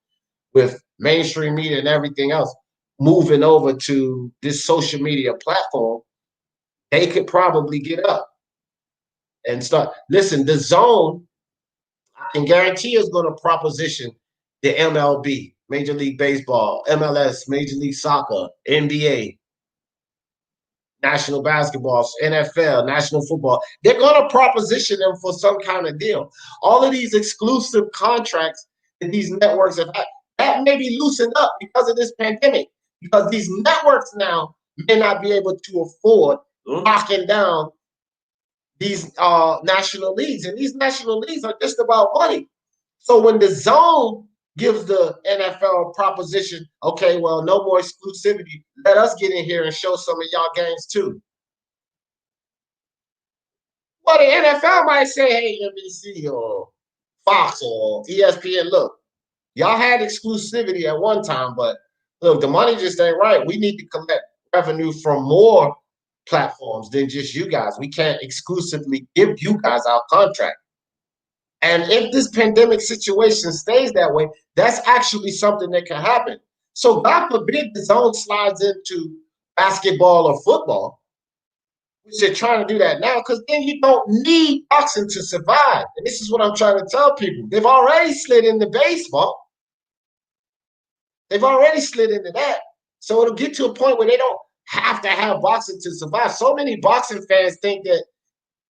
with mainstream media and everything else moving over to this social media platform. They could probably get up and start. Listen, the zone, I can guarantee, is going to proposition the MLB, Major League Baseball, MLS, Major League Soccer, NBA, National Basketball, NFL, National Football. They're going to proposition them for some kind of deal. All of these exclusive contracts that these networks have had, that may be loosened up because of this pandemic, because these networks now may not be able to afford locking down these national leagues. And these national leagues are just about money. So when the zone gives the NFL proposition, okay, well, no more exclusivity. Let us get in here and show some of y'all games too. Well, the NFL might say, hey, NBC or Fox or ESPN, look, y'all had exclusivity at one time, but look, the money just ain't right. We need to collect revenue from more platforms than just you guys. We can't exclusively give you guys our contract. And if this pandemic situation stays that way, that's actually something that can happen. So God forbid the zone slides into basketball or football. which they're trying to do that now, because then you don't need boxing to survive. And this is what I'm trying to tell people. They've already slid into baseball. They've already slid into that. So it'll get to a point where they don't have to have boxing to survive. So many boxing fans think that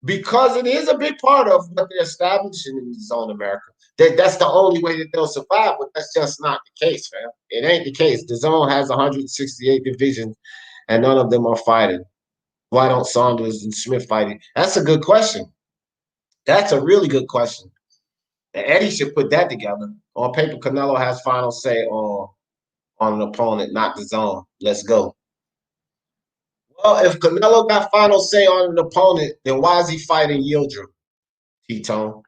because it is a big part of what they're establishing in DAZN America, that's the only way that they'll survive, but that's just not the case, fam. It ain't the case. DAZN has 168 divisions, and none of them are fighting. Why don't Saunders and Smith fight? That's a good question. That's a really good question. And Eddie should put that together. On paper, Canelo has final say on an opponent, not DAZN. Let's go. Well, if Canelo got final say on an opponent, then why is he fighting Yildirim, T-Tone?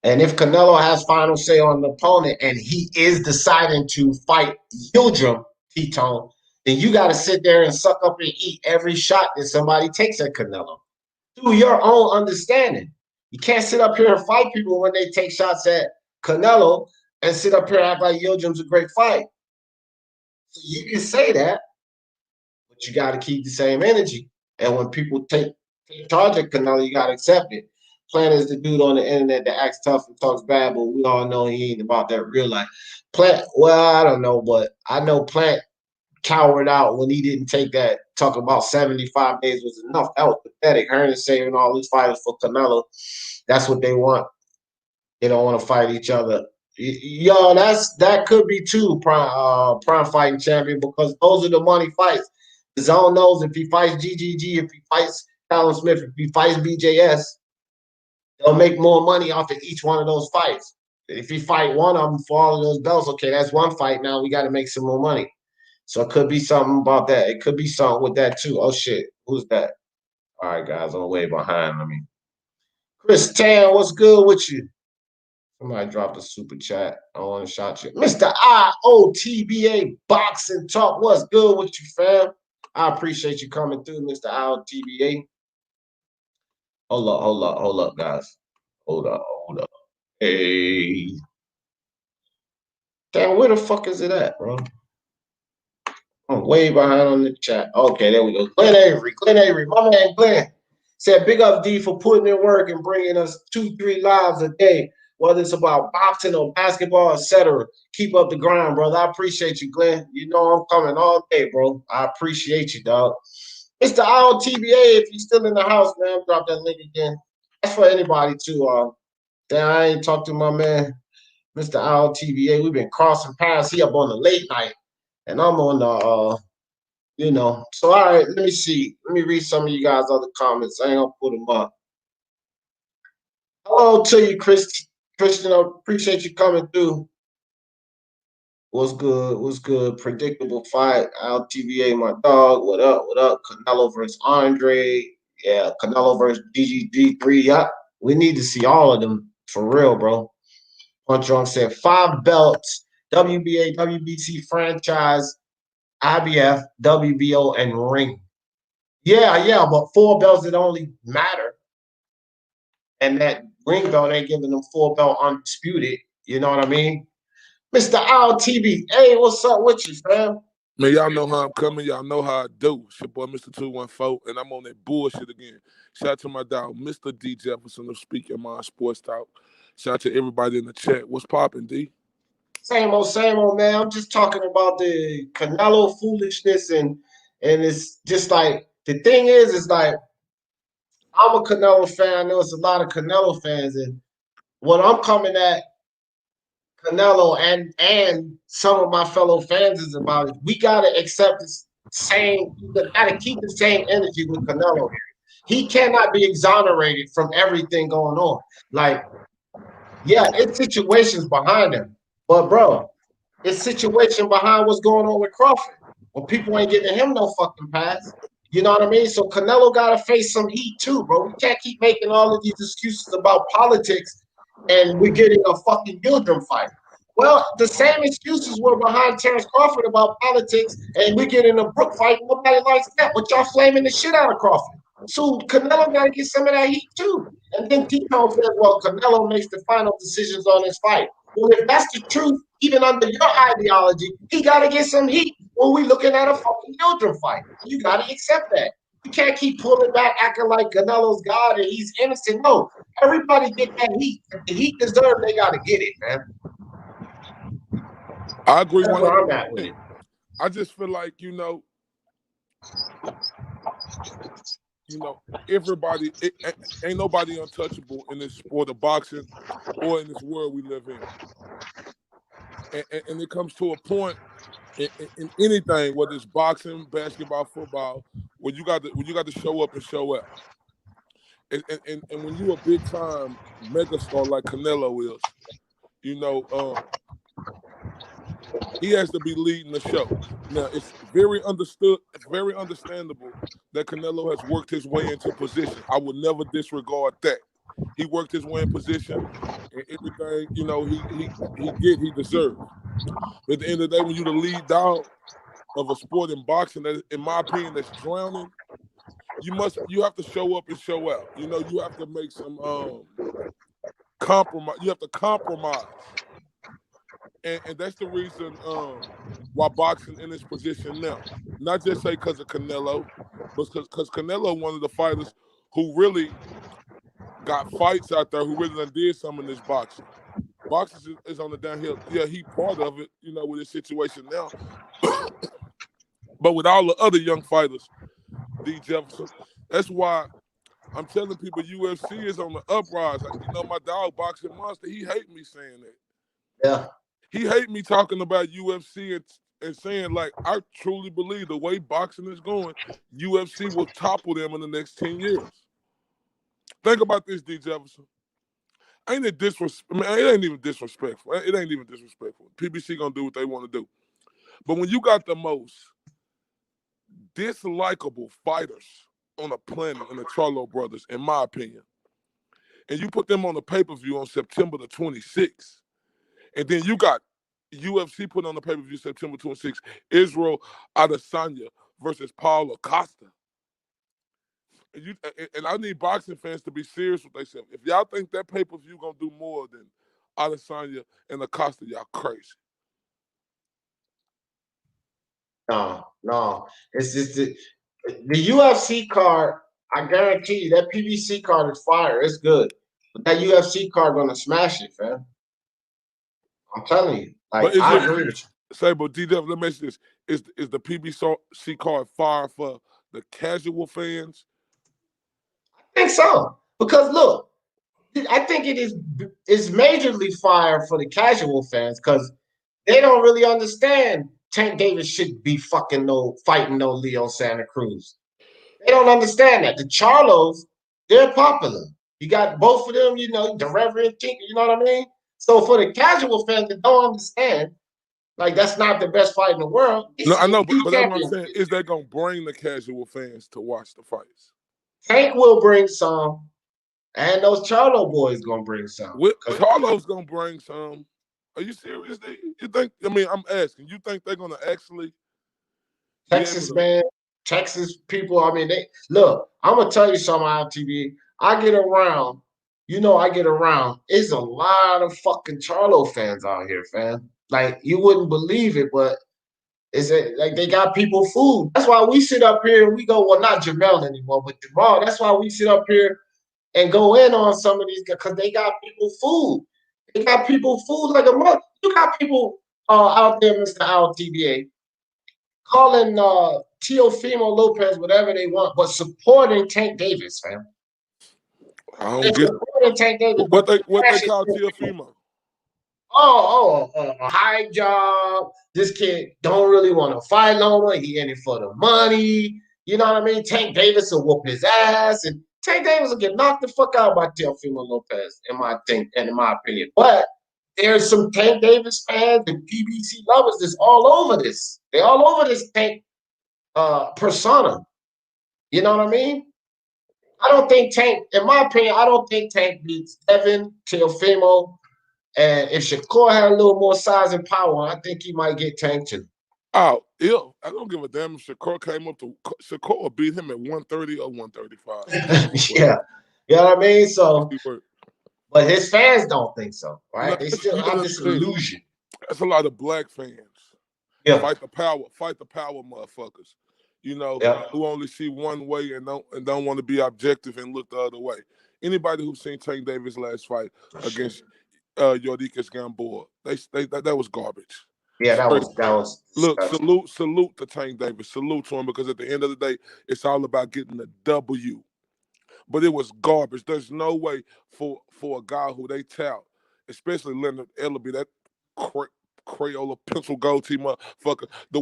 And if Canelo has final say on an opponent and he is deciding to fight Yildirim, T-Tone, then you got to sit there and suck up and eat every shot that somebody takes at Canelo through your own understanding. You can't sit up here and fight people when they take shots at Canelo and sit up here and act like Yildirim's a great fight. So you can say that, but you got to keep the same energy. And when people take charge of Canelo, you got to accept it. Plant is the dude on the internet that acts tough and talks bad, but we all know he ain't about that real life. Plant, well, I don't know, but I know Plant cowered out when he didn't take that. Talking about 75 days was enough. That was pathetic. Hearn is saving all these fighters for Canelo. That's what they want. They don't want to fight each other. Yo, that could be too, prime fighting champion, because those are the money fights. The zone knows if he fights GGG, if he fights Callum Smith, if he fights BJS, they'll make more money off of each one of those fights. If he fight one of them for all of those belts, okay, that's one fight. Now we got to make some more money. So it could be something about that. It could be something with that too. Oh shit, who's that? All right, guys, I'm way behind. Chris Tan, what's good with you? Somebody dropped a super chat. I want to shout you. Mr. IOTBA Boxing Talk, what's good with you, fam? I appreciate you coming through, Mr. IOTBA. Hold up, guys. Hold up. Hey. Damn, where the fuck is it at, bro? I'm way behind on the chat. Okay, there we go. Glenn Avery, my man Glenn said, big up D for putting in work and bringing us 2-3 lives a day, whether it's about boxing or basketball, etc. Keep up the grind, brother. I appreciate you, Glenn. You know I'm coming all day, bro. I appreciate you, dog. Mr. IOTBA, if you're still in the house, man, drop that link again. That's for anybody, too. Damn, I ain't talked to my man, Mr. IOTBA. We've been crossing paths. He up on the late night. And I'm on the, So, all right, let me see. Let me read some of you guys' other comments. I ain't going to put them up. Hello to you, Christian. I appreciate you coming through. What's good? Predictable fight. LTVA, my dog. What up? Canelo versus Andre. Yeah, Canelo versus DGG3. Yeah, we need to see all of them for real, bro. Punch Drunk said 5 belts. WBA, WBC franchise, IBF, WBO, and ring. Yeah, but 4 belts that only matter. And that ring belt ain't giving them 4 belt undisputed. You know what I mean? Mr. LTB, hey, what's up with you, fam? Man, y'all know how I'm coming. Y'all know how I do. It's your boy, Mr. 214, and I'm on that bullshit again. Shout out to my dog, Mr. D. Jefferson of Speak Your Mind Sports Talk. Shout out to everybody in the chat. What's poppin', D? Same old, man. I'm just talking about the Canelo foolishness, and it's just like, the thing is like, I'm a Canelo fan. I know it's a lot of Canelo fans, and what I'm coming at Canelo and some of my fellow fans is about it. We gotta accept this gotta keep the same energy with Canelo here. He cannot be exonerated from everything going on. Like, yeah, it's situations behind him. But bro, it's situation behind what's going on with Crawford. Well, people ain't giving him no fucking pass. You know what I mean? So Canelo gotta face some heat too, bro. We can't keep making all of these excuses about politics and we're getting a fucking Yildirim fight. Well, the same excuses were behind Terrence Crawford about politics, and we're getting a Brook fight. Nobody likes that, but y'all flaming the shit out of Crawford. So Canelo got to get some of that heat too. And then T-Tone says, well, Canelo makes the final decisions on his fight. Well, if that's the truth, even under your ideology, he got to get some heat when we looking at a fucking Yildirim fight. You got to accept that. You can't keep pulling back, acting like Canelo's God and he's innocent. No, everybody get that heat. If the heat deserved, they got to get it, man. I agree. That's where I'm at with it. I just feel like, everybody, ain't nobody untouchable in this sport of boxing or in this world we live in. And it comes to a point in anything, whether it's boxing, basketball, football, when you got to show up and show out. And when you a big time megastar like Canelo is, he has to be leading the show. Now it's very understandable that Canelo has worked his way into position. I would never disregard that. He worked his way in position, and everything he deserved. But at the end of the day, when you're the lead dog of a sport in boxing, that, in my opinion, that's drowning, you have to show up and show out. You have to make some compromise. You have to compromise. And that's the reason why boxing in this position now. Not just say because of Canelo, but because Canelo one of the fighters who really got fights out there, who really done did something in this boxing. Boxing is on the downhill. Yeah, he part of it, with his situation now. But with all the other young fighters, D. Jefferson, that's why I'm telling people UFC is on the uprise. My dog, Boxing Monster, he hate me saying that. Yeah. He hate me talking about UFC and saying, like, I truly believe the way boxing is going, UFC will topple them in the next 10 years. Think about this, D. Jefferson. Ain't it disrespectful? Man, it ain't even disrespectful. It ain't even disrespectful. PBC gonna do what they want to do. But when you got the most dislikable fighters on the planet in the Charlo brothers, in my opinion, and you put them on the pay-per-view on September the 26th, and then you got UFC put on the pay-per-view September 26th, Israel Adesanya versus Paulo Costa. And I need boxing fans to be serious with themselves. If y'all think that pay-per-view gonna do more than Adesanya and Acosta, y'all crazy. No. It's just the UFC card. I guarantee you that PBC card is fire. It's good, but that UFC card gonna smash it, fam. I'm telling you. Like, I agree with you. Say, but DW, let me ask you this: is the PBC card fire for the casual fans? I think so, because look, I think it's majorly fire for the casual fans because they don't really understand Tank Davis should be fighting no Leo Santa Cruz. They don't understand that. The Charlos, they're popular. You got both of them, the Reverend Tinker, you know what I mean? So for the casual fans that don't understand, like, that's not the best fight in the world. No, I know, but that's what I'm saying. Is that gonna bring the casual fans to watch the fights? Tank will bring some, and those Charlo boys gonna bring some. Charlo's gonna bring some. Are you serious? You think? I mean, I'm asking. You think they're gonna actually? Texas man, Texas people. I mean, they look. I'm gonna tell you something on TV. I get around. I get around. It's a lot of fucking Charlo fans out here, fam. Like, you wouldn't believe it, but like they got people food. That's why we sit up here and we go, well, not Jamel anymore, but Jamal. That's why we sit up here and go in on some of these guys because they got people food. They got people food like a month. You got people out there, Mr. Al TBA, calling Teofimo Lopez whatever they want, but supporting Tank Davis, fam. I don't get Tank Davis, what they call Teofimo. A high job. This kid don't really want to fight no more. He in it for the money. You know what I mean? Tank Davis will whoop his ass, and Tank Davis will get knocked the fuck out by Teofimo Lopez, in my opinion. But there's some Tank Davis fans and PBC lovers that's all over this. They're all over this Tank persona. You know what I mean? I don't think Tank, in my opinion, I don't think Tank beats Devin, Teofimo. And if Shakur had a little more size and power, I think he might get Tank too. Oh, yeah. I don't give a damn if Shakur came up to Shakur beat him at 130 or 135. Yeah. You know what I mean? So, but his fans don't think so, right? They still have this illusion. That's a lot of black fans. Yeah. Fight the power, motherfuckers. You know, Yeah. who only see one way and don't want to be objective and look the other way. Anybody who's seen Tank Davis' last fight against Yodikas Gamboa, that was garbage. Yeah, that Straight. was Look, disgusting. salute to Tank Davis. Salute to him because at the end of the day, it's all about getting the W. But it was garbage. There's no way for a guy who they tout, especially Leonard Ellaby, that Crayola pencil goatee motherfucker. The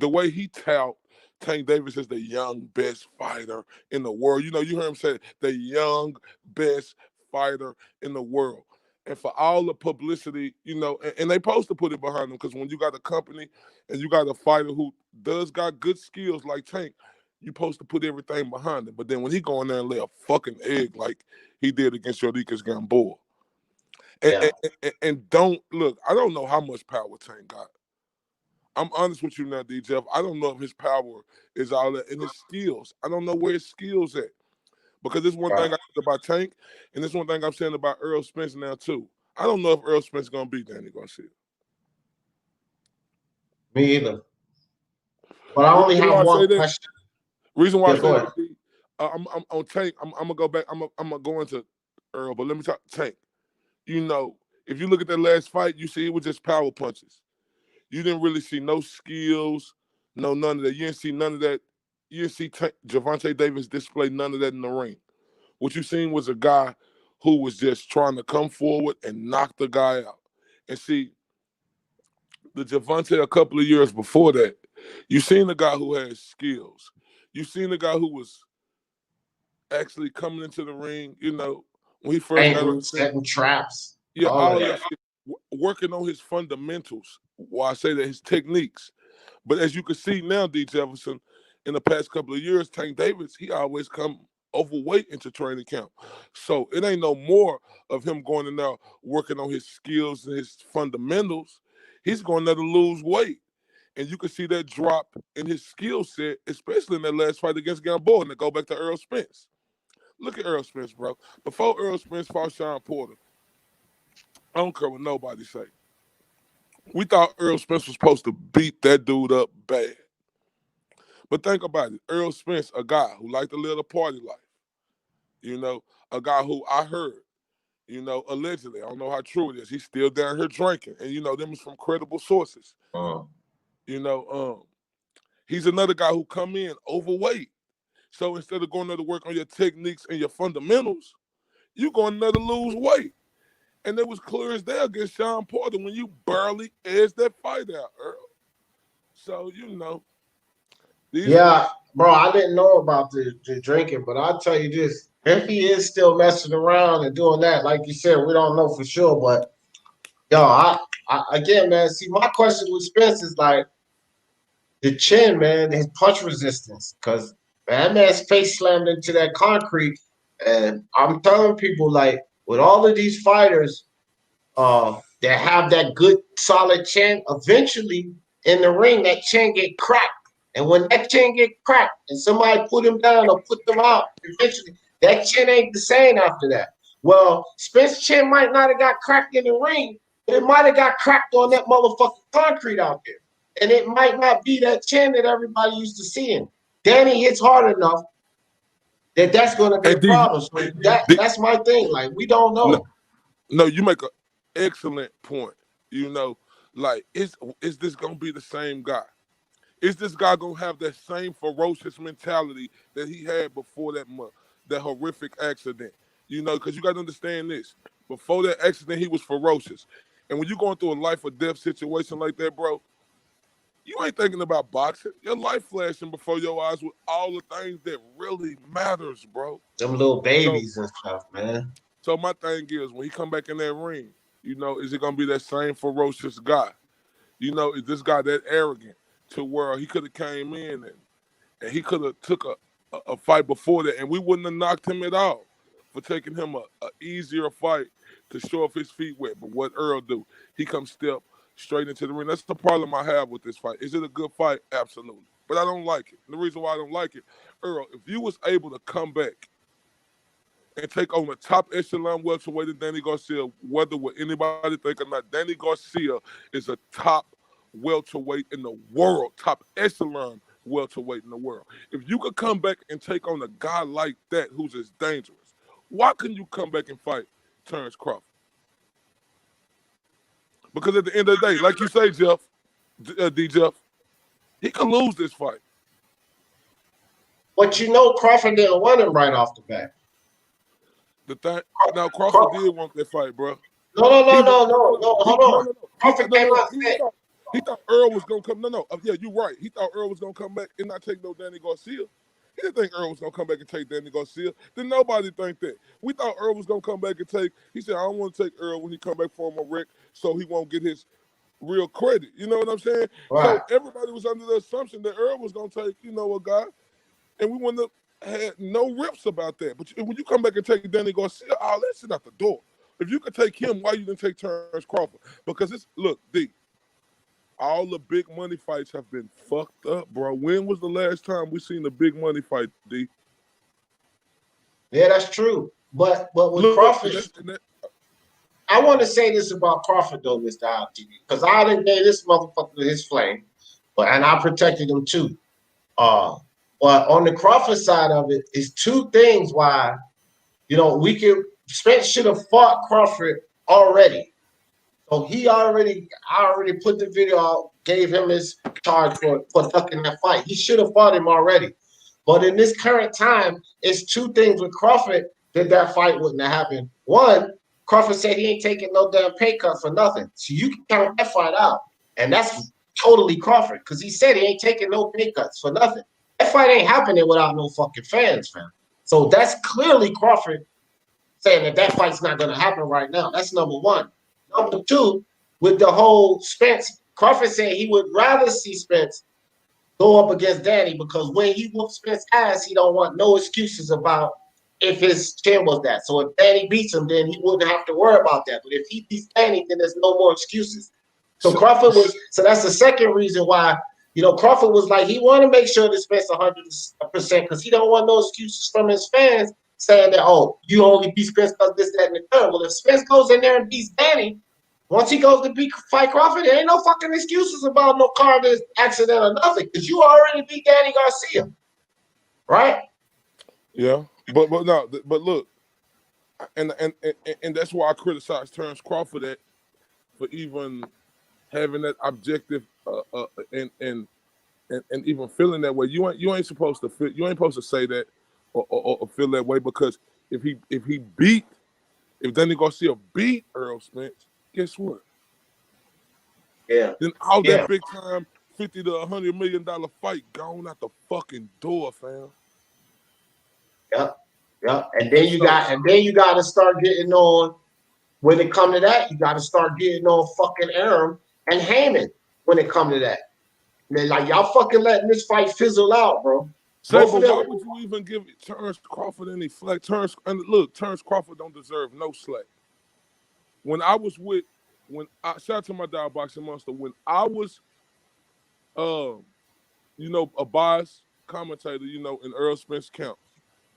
way he tout Tank Davis is the young best fighter in the world. You know, you heard him say the young best fighter in the world. And for all the publicity, you know, and they supposed to put it behind them because when you got a company and you got a fighter who does got good skills like Tank, you supposed to put everything behind it. But then when he go in there and lay a fucking egg like he did against Yodikas Gamboa, and don't look, I don't know how much power Tank got. I'm honest with you now, DJ. I don't know if his power is all that in his skills. I don't know where his skills at. Because this one thing I said about Tank, and this one thing I'm saying about Earl Spence now too. I don't know if Earl Spence is gonna beat Danny Garcia. Me either. But I only have one question. Reason why I say that, I'm on Tank. I'm gonna go back. I'm gonna go into Earl, but let me talk Tank. You know, if you look at that last fight, you see it was just power punches. You didn't really see no skills, none of that. You didn't see none of that. You didn't see Gervonta Davis display none of that in the ring. What you seen was a guy who was just trying to come forward and knock the guy out. And see, the Gervonta a couple of years before that, you seen the guy who had skills. You seen the guy who was actually coming into the ring, you know, when he first got on the scene. Setting traps. Yeah, all that shit. Working on his fundamentals. Well, I say that his techniques. But as you can see now, D. Jefferson, in the past couple of years, Tank Davis, he always come overweight into training camp. So it ain't no more of him going in there working on his skills and his fundamentals. He's going there to lose weight. And you can see that drop in his skill set, especially in that last fight against Gamboa. And to go back to Earl Spence. Look at Earl Spence, bro. Before Earl Spence fought Sean Porter, I don't care what nobody say. We thought Earl Spence was supposed to beat that dude up bad. But think about it. Earl Spence, a guy who liked to live a party life. You know, a guy who I heard, you know, allegedly, I don't know how true it is, he's still down here drinking. And, you know, them is from credible sources. You know, he's another guy who come in overweight. So instead of going there to work on your techniques and your fundamentals, you going there to lose weight. And it was clear as day against Sean Porter when you barely edged that fight out, Earl. So, you know. Bro, I didn't know about the drinking, but I'll tell you this. If he is still messing around and doing that, like you said, we don't know for sure. But, I again, man, see, my question with Spence is like the chin, man, his punch resistance. Because that man's face slammed into that concrete. And I'm telling people, like, with all of these fighters that have that good, solid chin, eventually in the ring, that chin get cracked. And when that chin get cracked and somebody put him down or put them out, eventually that chin ain't the same after that. Well, Spence's chin might not have got cracked in the ring, but it might have got cracked on that motherfucking concrete out there. And it might not be that chin that everybody used to seeing. Danny hits hard enough that's going to be a problem. So that's my thing. Like, we don't know. No, you make an excellent point. You know, like, is this going to be the same guy? Is this guy gonna have that same ferocious mentality that he had before that horrific accident? You know, because you got to understand this. Before that accident, he was ferocious. And when you're going through a life or death situation like that, bro, you ain't thinking about boxing. Your life flashing before your eyes with all the things that really matters, bro. Them little babies and stuff, man. So my thing is, when he come back in that ring, you know, is it gonna be that same ferocious guy? You know, is this guy that arrogant to where he could have came in and he could have took a fight before that, and we wouldn't have knocked him at all for taking him a easier fight to show off his feet wet. But what Earl do? He comes step straight into the ring. That's the problem I have with this fight. Is it a good fight? Absolutely. But I don't like it. And the reason why I don't like it, Earl, if you was able to come back and take on the top echelon welterweight of Danny Garcia, whether what anybody think or not, Danny Garcia is a top welterweight in the world, top echelon welterweight in the world. If you could come back and take on a guy like that who's as dangerous, why couldn't you come back and fight Terrence Crawford? Because at the end of the day, like you say, Jeff, D. Jeff, he could lose this fight. But Crawford didn't want him right off the bat. The thing now, Crawford did want that fight, bro. No. Hold on. Crawford came out and said he thought Earl was gonna come. Yeah, you're right. He thought Earl was gonna come back and not take no Danny Garcia. He didn't think Earl was gonna come back and take Danny Garcia. Didn't nobody think that. We thought Earl was gonna come back and take. He said, "I don't want to take Earl when he come back from a wreck, so he won't get his real credit." You know what I'm saying? Right. So everybody was under the assumption that Earl was gonna take, a guy, and we wouldn't have had no rips about that. But when you come back and take Danny Garcia, all that shit out the door. If you could take him, why you didn't take Terrence Crawford? Because look, D. All the big money fights have been fucked up, bro. When was the last time we seen a big money fight, D? Yeah, that's true. But with Crawford, I want to say this about Crawford though, Mr. RTV, because I didn't gave this motherfucker his flame, and I protected him too. But on the Crawford side of it, is two things why, Spence should have fought Crawford already. So I already put the video out, gave him his charge for ducking that fight. He should have fought him already. But in this current time, it's two things with Crawford that fight wouldn't have happened. One, Crawford said he ain't taking no damn pay cut for nothing. So you can count that fight out. And that's totally Crawford, because he said he ain't taking no pay cuts for nothing. That fight ain't happening without no fucking fans, fam. So that's clearly Crawford saying that fight's not going to happen right now. That's number one. Number two, with the whole Spence, Crawford said he would rather see Spence go up against Danny, because when he whoops Spence's ass, he don't want no excuses about if his chin was that. So if Danny beats him, then he wouldn't have to worry about that. But if he beats Danny, then there's no more excuses. So that's the second reason why, Crawford was like, he want to make sure that Spence 100% because he don't want no excuses from his fans saying that, oh, you only beat Spence because this, that, and the third. Well, if Spence goes in there and beats Danny, once he goes to fight Crawford, there ain't no fucking excuses about no car accident or nothing, because you already beat Danny Garcia, right? Yeah, but look, and that's why I criticize Terrence Crawford for even having that objective and even feeling that way. You ain't supposed to feel, you ain't supposed to say that or feel that way, because if Danny Garcia beat Earl Spence, guess what? Yeah. Then all that big time $50 to $100 million fight gone out the fucking door, fam. Yep. And then you got to start getting on. When it come to that, you got to start getting on fucking Arum and Heyman. When it come to that, man, like y'all fucking letting this fight fizzle out, bro. Why would you even give Terrence Crawford any slack? Terrence Crawford don't deserve no slack. Shout out to my dog Boxing Monster. When I was, a biased commentator, in Earl Spence camp,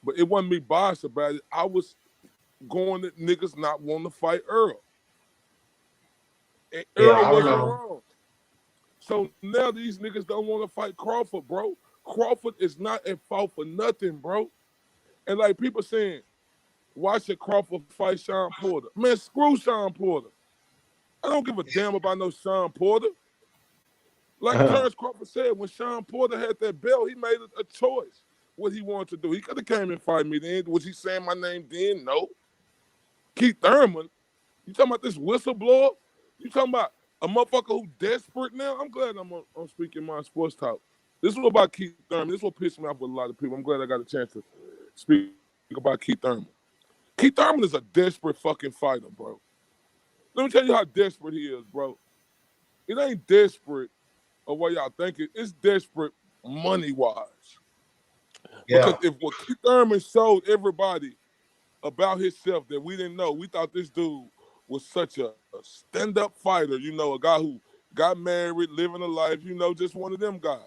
but it wasn't me biased about it. I was going at niggas not wanting to fight Earl. And Earl wasn't wrong. So now these niggas don't want to fight Crawford, bro. Crawford is not at fault for nothing, bro. And like people saying, why should Crawford fight Sean Porter? Man, screw Sean Porter. I don't give a damn about no Sean Porter. Like Terrence Crawford said, when Sean Porter had that belt, he made a choice what he wanted to do. He could have came and fight me then. Was he saying my name then? No. Keith Thurman, you talking about this whistleblower? You talking about a motherfucker who desperate now? I'm glad I'm speaking my sports talk. This is about Keith Thurman. This is what pissed me off with a lot of people. I'm glad I got a chance to speak about Keith Thurman. Keith Thurman is a desperate fucking fighter, bro. Let me tell you how desperate he is, bro. It ain't desperate or what y'all think it. It's desperate money-wise. Yeah. Because if what Keith Thurman showed everybody about himself that we didn't know, we thought this dude was such a stand-up fighter, a guy who got married, living a life, just one of them guys.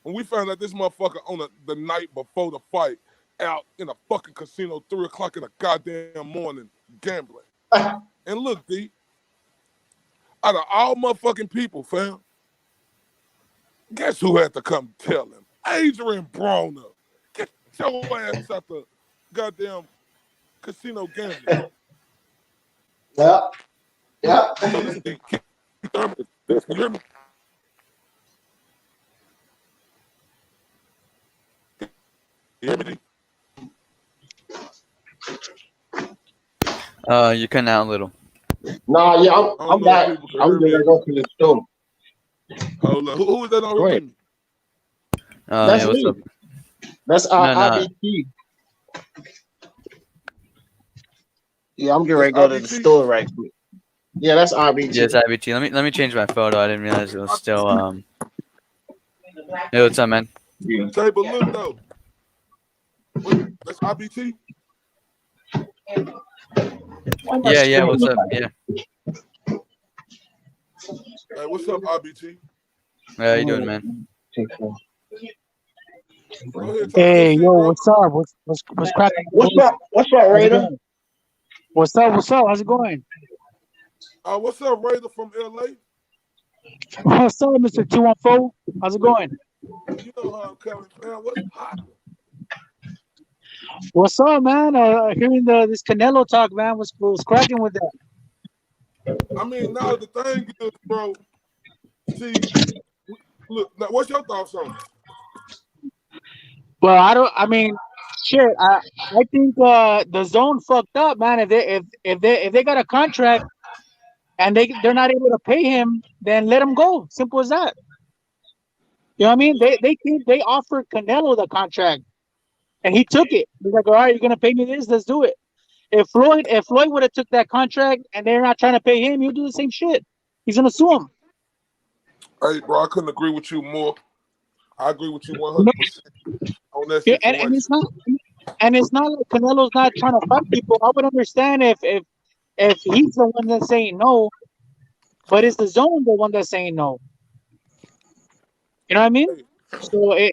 When we found out this motherfucker on the night before the fight out in a fucking casino 3 o'clock in the goddamn morning gambling. And look, D, Out of all motherfucking people, fam, guess who had to come tell him? Adrian Broner. Get your ass out the goddamn casino gambling. Yeah. Yeah. So this thing, can you hear me? You hear me? You cut out a little. Nah, yeah, I'm back. I'm gonna go to the store. Hold on. Who is that on Go here? ahead. That's Yeah, what's me. up? That's No, no. IBT. Yeah, I'm getting ready to go to the store right quick. Yeah, that's IBT. Yes, IBT. Let me change my photo. I didn't realize it was still Hey, what's up, man? Yeah. Say, but look though. Wait, that's IBT? Yeah, what's up? Yeah. Hey, what's up, IBT? How you doing, man? Hey, yo, what's up? What's cracking? What's up? What's up, Raider? What's up? How's it going? What's up, Raider from LA? What's up, Mr. 214? How's it going? You know how I'm coming, man. What's hot? What's up, man? Hearing this Canelo talk, man. What's cracking with that? I mean, now the thing is, bro. See, look. Now, what's your thoughts on it? Well, I mean, shit. I think the zone fucked up, man. If they got a contract and they're not able to pay him, then let him go. Simple as that. You know what I mean? They offered Canelo the contract, and he took it. He's like, all right, you're gonna pay me this, let's do it. If Floyd would have took that contract and they're not trying to pay him, he'll do the same shit. He's gonna sue him. Hey, bro, I couldn't agree with you more. I agree with you 100% on that situation. And it's not like Canelo's not trying to fight people. I would understand if he's the one that's saying no, but it's the zone the one that's saying no. You know what I mean? So I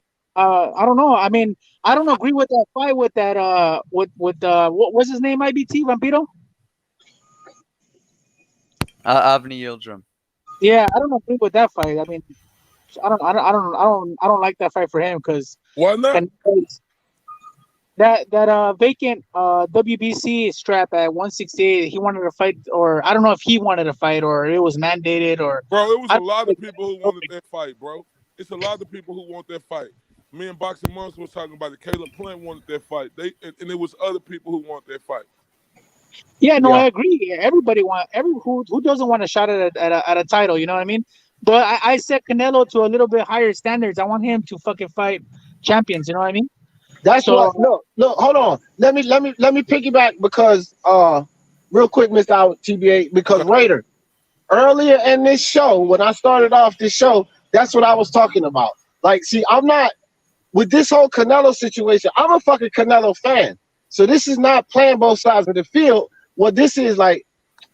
don't know. I mean, I don't agree with that fight with that with what's his name? IBT Vampiro. Anvi Yildirim. Yeah, I don't agree with that fight. I mean, I don't like that fight for him because why not? That vacant WBC strap at 168. He wanted to fight, or I don't know if he wanted to fight, or it was mandated, or bro. It was a lot of people who wanted that fight, bro. It's a lot of people who want that fight. Me and Boxing Monster was talking about it. Caleb Plant wanted that fight. And it was other people who want that fight. Yeah, no, I agree. Everybody who doesn't want a shot at a title, you know what I mean? But I set Canelo to a little bit higher standards. I want him to fucking fight champions, you know what I mean? That's what. Look, hold on. Let me piggyback because real quick, Mr. TBA, because Raider, earlier in this show, when I started off this show, that's what I was talking about. Like, see, I'm not with this whole Canelo situation. I'm a fucking Canelo fan. So this is not playing both sides of the field. What this is like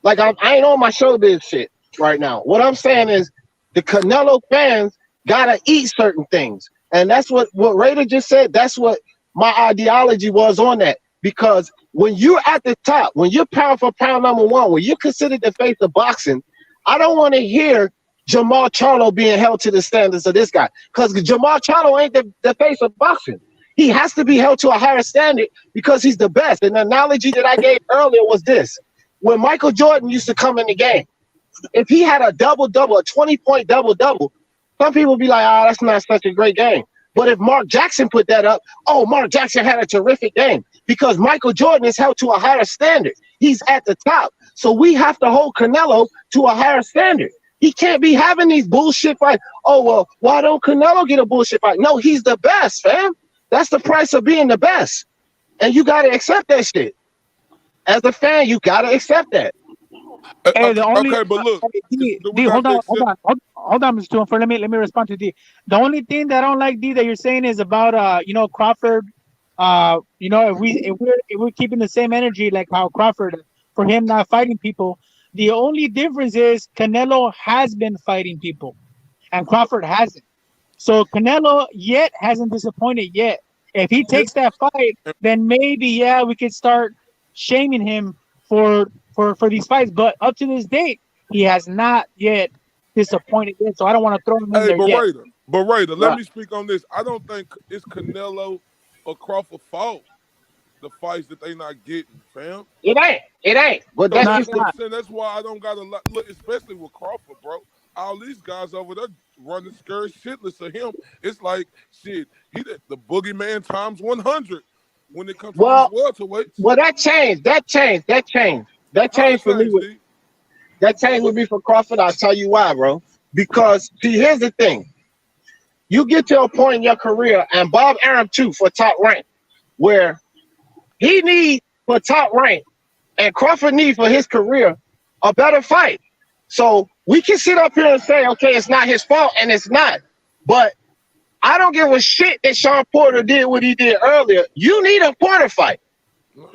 I ain't on my showbiz shit right now. What I'm saying is the Canelo fans gotta eat certain things. And that's what Raider just said. That's what my ideology was on that. Because when you're at the top, when you're pound for pound number one, when you're considered the face of boxing, I don't want to hear Jamal Charlo being held to the standards of this guy. Because Jamal Charlo ain't the face of boxing. He has to be held to a higher standard because he's the best. And the analogy that I gave earlier was this. When Michael Jordan used to come in the game, if he had a double-double, a 20-point double-double, some people be like, that's not such a great game. But if Mark Jackson put that up, Mark Jackson had a terrific game because Michael Jordan is held to a higher standard. He's at the top. So we have to hold Canelo to a higher standard. He can't be having these bullshit fights. Why don't Canelo get a bullshit fight? No, he's the best, fam. That's the price of being the best. And you got to accept that shit. As a fan, you got to accept that. Hey, the only okay, but look, D, hold on, Mr. Tuanfer. Let me respond to D. The only thing that I don't like, D, that you're saying is about Crawford. If we're keeping the same energy like how Crawford, for him not fighting people, the only difference is Canelo has been fighting people, and Crawford hasn't. So Canelo hasn't disappointed yet. If he takes that fight, then maybe we could start shaming him for these fights. But up to this date, he has not yet disappointed yet, so I don't want to throw him in Hey, there yet. Raider, let me speak on this. I don't think it's Canelo or Crawford fault the fights that they not getting, fam. It ain't. But So that's No, that's it's just what I'm not. saying. That's why I don't got a lot. Look, especially with Crawford, bro. All these guys over there running scared shitless of him. It's like shit. He the boogeyman times 100 when it comes to these welterweights. well, that changed. That changed How it for me. changed, D? That changed with me for Crawford. I'll tell you why, bro. Because see, here's the thing. You get to a point in your career, and Bob Arum too, for top rank, where he needs for top rank, and Crawford needs for his career a better fight. So we can sit up here and say, okay, it's not his fault, and it's not. But I don't give a shit that Sean Porter did what he did earlier. You need a Porter fight,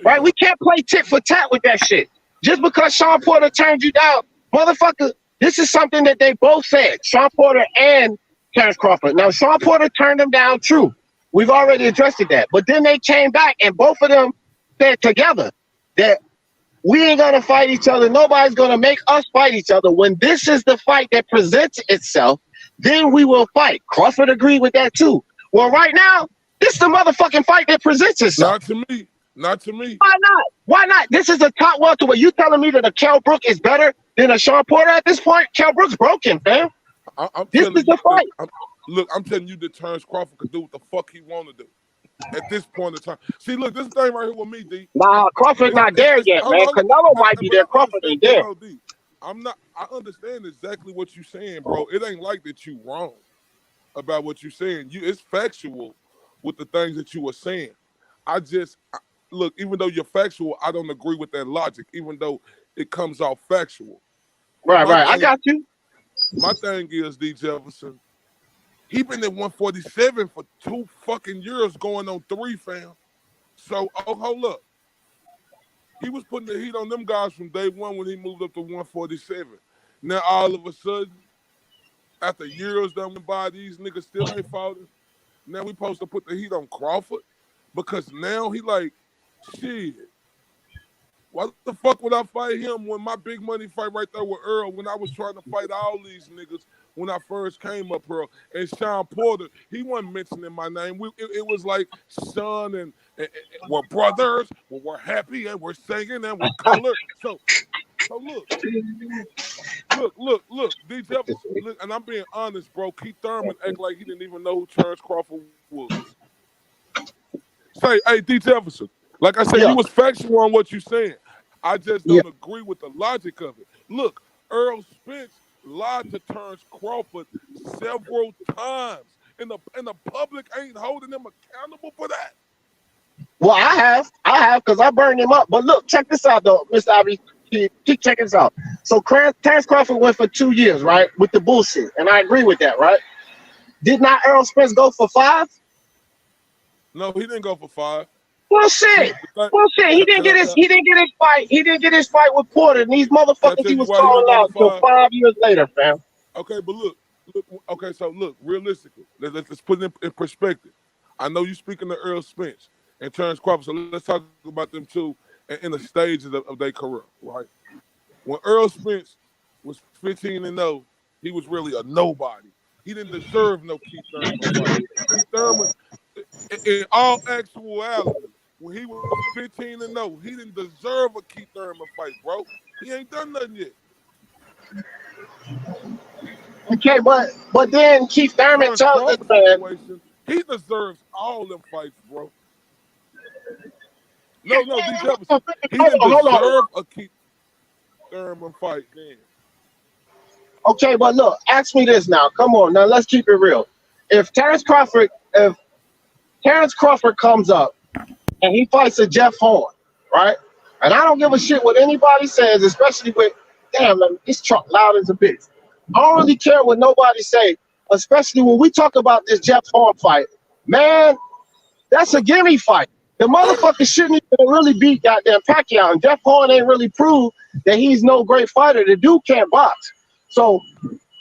right? We can't play tit for tat with that shit. Just because Sean Porter turned you down, motherfucker, this is something that they both said, Sean Porter and Terrence Crawford. Now, Sean Porter turned them down, true. We've already addressed that. But then they came back, and both of them said together that we ain't going to fight each other. Nobody's going to make us fight each other. When this is the fight that presents itself, then we will fight. Crawford agreed with that, too. Well, right now, this is the motherfucking fight that presents itself. Not to me. Not to me. Why not? Why not? This is a top welterweight. You telling me that a Kell Brook is better than a Sean Porter at this point? Kell Brook's broken, fam. This is the fight. Look, I'm telling you that Terrence Crawford could do what the fuck he want to do at this point in time. See, look, this thing right here with me, D. Nah, Crawford's not there yet, man. Canelo might be there. Crawford ain't there. D. I understand exactly what you're saying, bro. It ain't like that you wrong about what you're saying. It's factual with the things that you were saying. Look, even though you're factual, I don't agree with that logic, even though it comes off factual. Right. I got you. My thing is, D. Jefferson, he been at 147 for 2 fucking years, going on 3, fam. So, hold up. He was putting the heat on them guys from day one when he moved up to 147. Now, all of a sudden, after years done went by, these niggas still ain't fighting. Now we supposed to put the heat on Crawford because now he like, shit. Why the fuck would I fight him when my big money fight right there with Earl when I was trying to fight all these niggas when I first came up here? And Sean Porter, he wasn't mentioning my name. It was like son and we're brothers, we're happy and we're singing and we're colored. So look, D. Jefferson, look, and I'm being honest, bro. Keith Thurman act like he didn't even know who Terrence Crawford was. Say, hey, D. Jefferson, like I said, you was factual on what you're saying. I just don't agree with the logic of it. Look, Earl Spence lied to Terrence Crawford several times, and the public ain't holding him accountable for that. Well, I have, because I burned him up. But look, check this out, though, Mr. Ivy. Keep checking this out. So Terrence Crawford went for 2 years, right, with the bullshit, and I agree with that, right? Did not Earl Spence go for 5? No, he didn't go for 5. Bullshit. He didn't get his fight. He didn't get his fight with Porter, and these motherfuckers he was calling out until 5 years later, fam. Okay, but look. Okay, so look, realistically, let's put it in perspective. I know you speaking to Earl Spence and Terrence Crawford, so let's talk about them two in the stages of their career, right? When Earl Spence was 15-0, he was really a nobody. He didn't deserve no Keith Thurman fight. Keith Thurman, in all actuality, when he was 15-0, he didn't deserve a Keith Thurman fight, bro. He ain't done nothing yet. Okay, but then Keith Thurman tells us, man, he deserves all them fights, bro. No, D. Jefferson. He didn't deserve a Keith Thurman fight, then. Okay, but look, ask me this now. Come on, now let's keep it real. If Terrence Crawford comes up and he fights a Jeff Horn, right? And I don't give a shit what anybody says, especially with, damn, this truck loud as a bitch. I don't really care what nobody say, especially when we talk about this Jeff Horn fight. Man, that's a gimme fight. The motherfucker shouldn't even really beat goddamn Pacquiao, and Jeff Horn ain't really proved that he's no great fighter. The dude can't box. So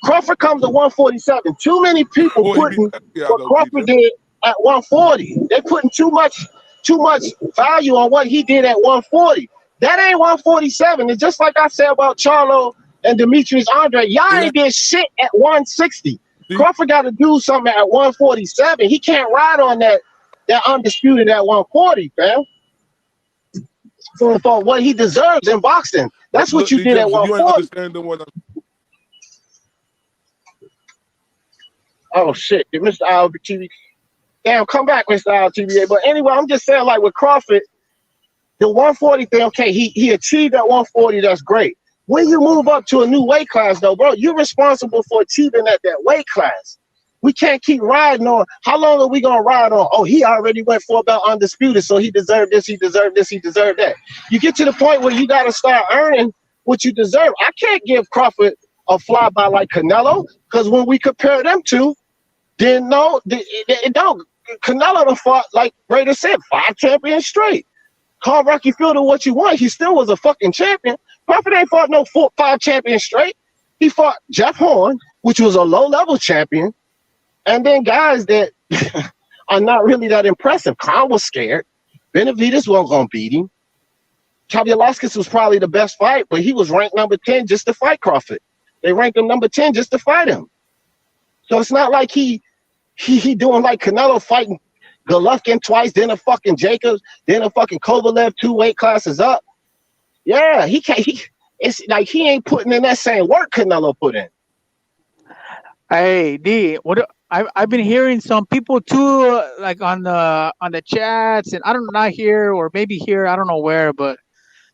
Crawford comes to 147. Too many people putting what Crawford did at 140. They're putting too much value on what he did at 140. That ain't 147. It's just like I said about Charlo and Demetrius Andre. Y'all ain't did shit at 160. Crawford got to do something at 147. He can't ride on that undisputed at 140, fam. For what he deserves in boxing. That's what you did at 140. You ain't understanding what I'm. Oh shit, Mr. LTV. Damn, come back, Mr. LTVA. But anyway, I'm just saying, like with Crawford, the 140 thing, okay, he achieved that 140, that's great. When you move up to a new weight class, though, bro, you're responsible for achieving that weight class. We can't keep riding on. How long are we gonna ride on? Oh, he already went 4-belt undisputed, so he deserved this, he deserved this, he deserved that. You get to the point where you gotta start earning what you deserve. I can't give Crawford a flyby like Canelo, because when we compare them two, then no, it don't. Canelo done fought, like Raider said, 5 champions straight. Call Rocky Fielder what you want. He still was a fucking champion. Crawford ain't fought no 4-5 champions straight. He fought Jeff Horn, which was a low-level champion, and then guys that are not really that impressive. Khan was scared. Benavidez wasn't gonna beat him. Kavaliauskas was probably the best fight, but he was ranked number 10 just to fight Crawford. They ranked him number 10 just to fight him. So it's not like he doing like Canelo fighting Golovkin twice, then a fucking Jacobs, then a fucking Kovalev 2 weight classes up. Yeah, he can't. It's like he ain't putting in that same work Canelo put in. Hey D, what I've been hearing some people too, like on the chats, and I don't know, not here or maybe here, I don't know where, but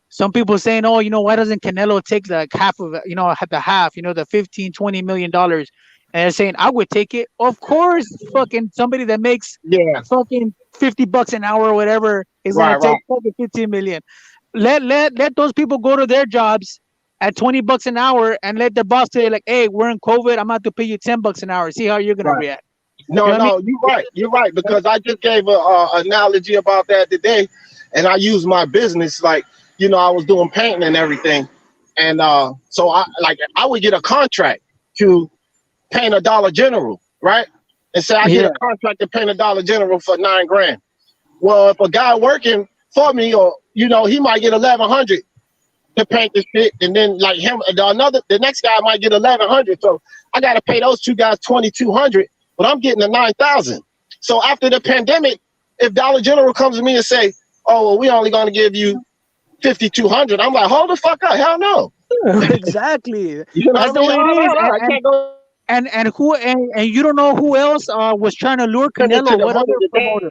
some people saying, oh, why doesn't Canelo take like half of it, the half, the $15-20 million. And they're saying, I would take it. Of course, fucking somebody that makes fucking $50 an hour or whatever is gonna take fucking 15 million. Let those people go to their jobs at $20 an hour and let their boss say, like, hey, we're in COVID, I'm about to pay you $10 an hour. See how you're gonna react. No, you're right. You're right, because I just gave a analogy about that today, and I used my business, like, I was doing painting and everything. And so I would get a contract to paint a Dollar General, right? And say I get a contract to paint a Dollar General for $9,000. Well, if a guy working for me, or he might get 1,100 to paint this shit, and then like him, the next guy might get 1,100. So I got to pay those two guys 2,200, but I'm getting the 9,000. So after the pandemic, if Dollar General comes to me and say, "Oh, well, we only going to give you 5,200," I'm like, hold the fuck up, hell no. Exactly. That's the way it is. And you don't know who else was trying to lure Canelo. What other promoter?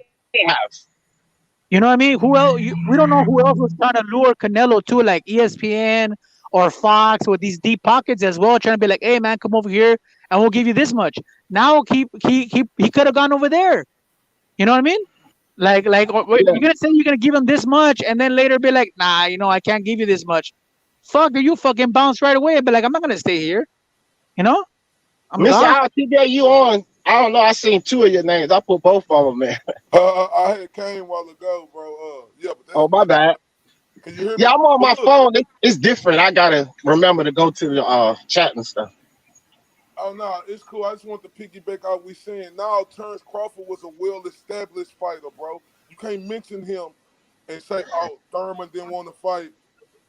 You know what I mean? Who else? We don't know who else was trying to lure Canelo too, like ESPN or Fox with these deep pockets as well, trying to be like, hey man, come over here and we'll give you this much. Now he could have gone over there. You know what I mean? Like you're gonna say you're gonna give him this much, and then later be like, nah, I can't give you this much. Fuck, you fucking bounce right away and be like, I'm not gonna stay here. Mr. LTJ, you on? I don't know. I seen 2 of your names. I put both of them, man. I had came a while ago, bro. Oh, my bad. Can you hear me? Yeah, I'm on my phone. It's different. I gotta remember to go to the chat and stuff. Oh no, it's cool. I just want to piggyback off we saying. Now, Terrence Crawford was a well-established fighter, bro. You can't mention him and say, oh, Thurman didn't want to fight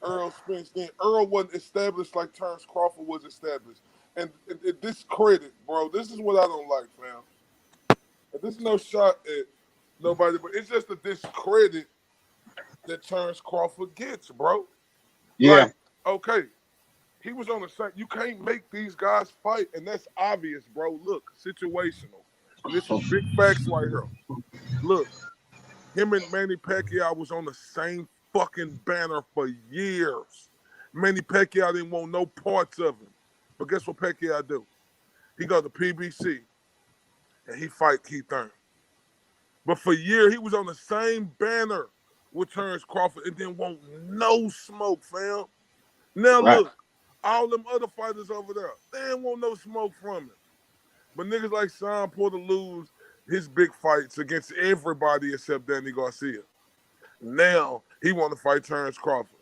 Earl Spence. Then Earl wasn't established like Terrence Crawford was established. And discredit, bro. This is what I don't like, fam. And this is no shot at nobody, but it's just a discredit that Terrence Crawford gets, bro. Yeah. Like, okay. He was on the same. You can't make these guys fight, and that's obvious, bro. Look, situational. This is big facts right here. Look, him and Manny Pacquiao was on the same fucking banner for years. Manny Pacquiao didn't want no parts of him. But guess what Pacquiao do? He go to PBC, and he fight Keith Thurman. But for years, he was on the same banner with Terrence Crawford and didn't want no smoke, fam. Now look, all them other fighters over there, they didn't want no smoke from him. But niggas like Sean Porter lose his big fights against everybody except Danny Garcia. Now he want to fight Terrence Crawford.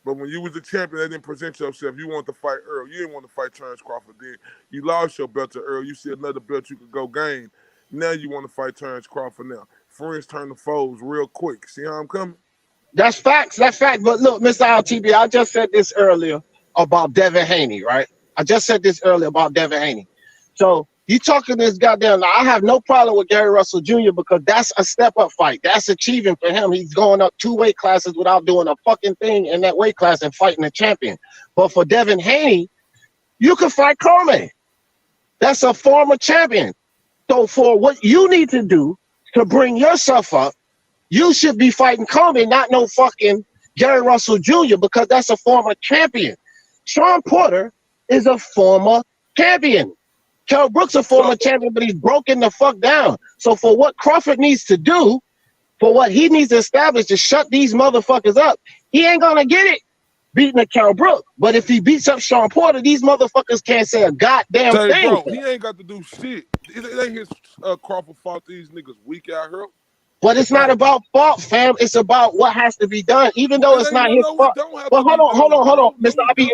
But when you was the champion, they didn't present yourself. You wanted to fight Earl. You didn't want to fight Terrence Crawford then. You lost your belt to Earl. You see another belt you could go gain. Now you want to fight Terrence Crawford now. Friends turn to foes real quick. See how I'm coming? That's facts. That's fact. But look, Mr. LTB, I just said this earlier. about Devin Haney, right? I just said this earlier about Devin Haney. So you talking this goddamn. I have no problem with Gary Russell Jr. because that's a step up fight. That's achieving for him. He's going up 2 weight classes without doing a fucking thing in that weight class and fighting a champion. But for Devin Haney, you can fight Coleman. That's a former champion. So for what you need to do to bring yourself up, you should be fighting Coleman, not no fucking Gary Russell Jr. because that's a former champion. Sean Porter is a former champion. Kell Brook's a former champion, but he's broken the fuck down. So for what Crawford needs to do, for what he needs to establish to shut these motherfuckers up, he ain't gonna get it beating a Kell Brook. But if he beats up Sean Porter, these motherfuckers can't say a goddamn thing. Bro, he ain't got to do shit. It ain't his Crawford fault these niggas weak out here. But it's not about fault, fam. It's about what has to be done, even though it's not his fault. But hold on, Mr. Abi.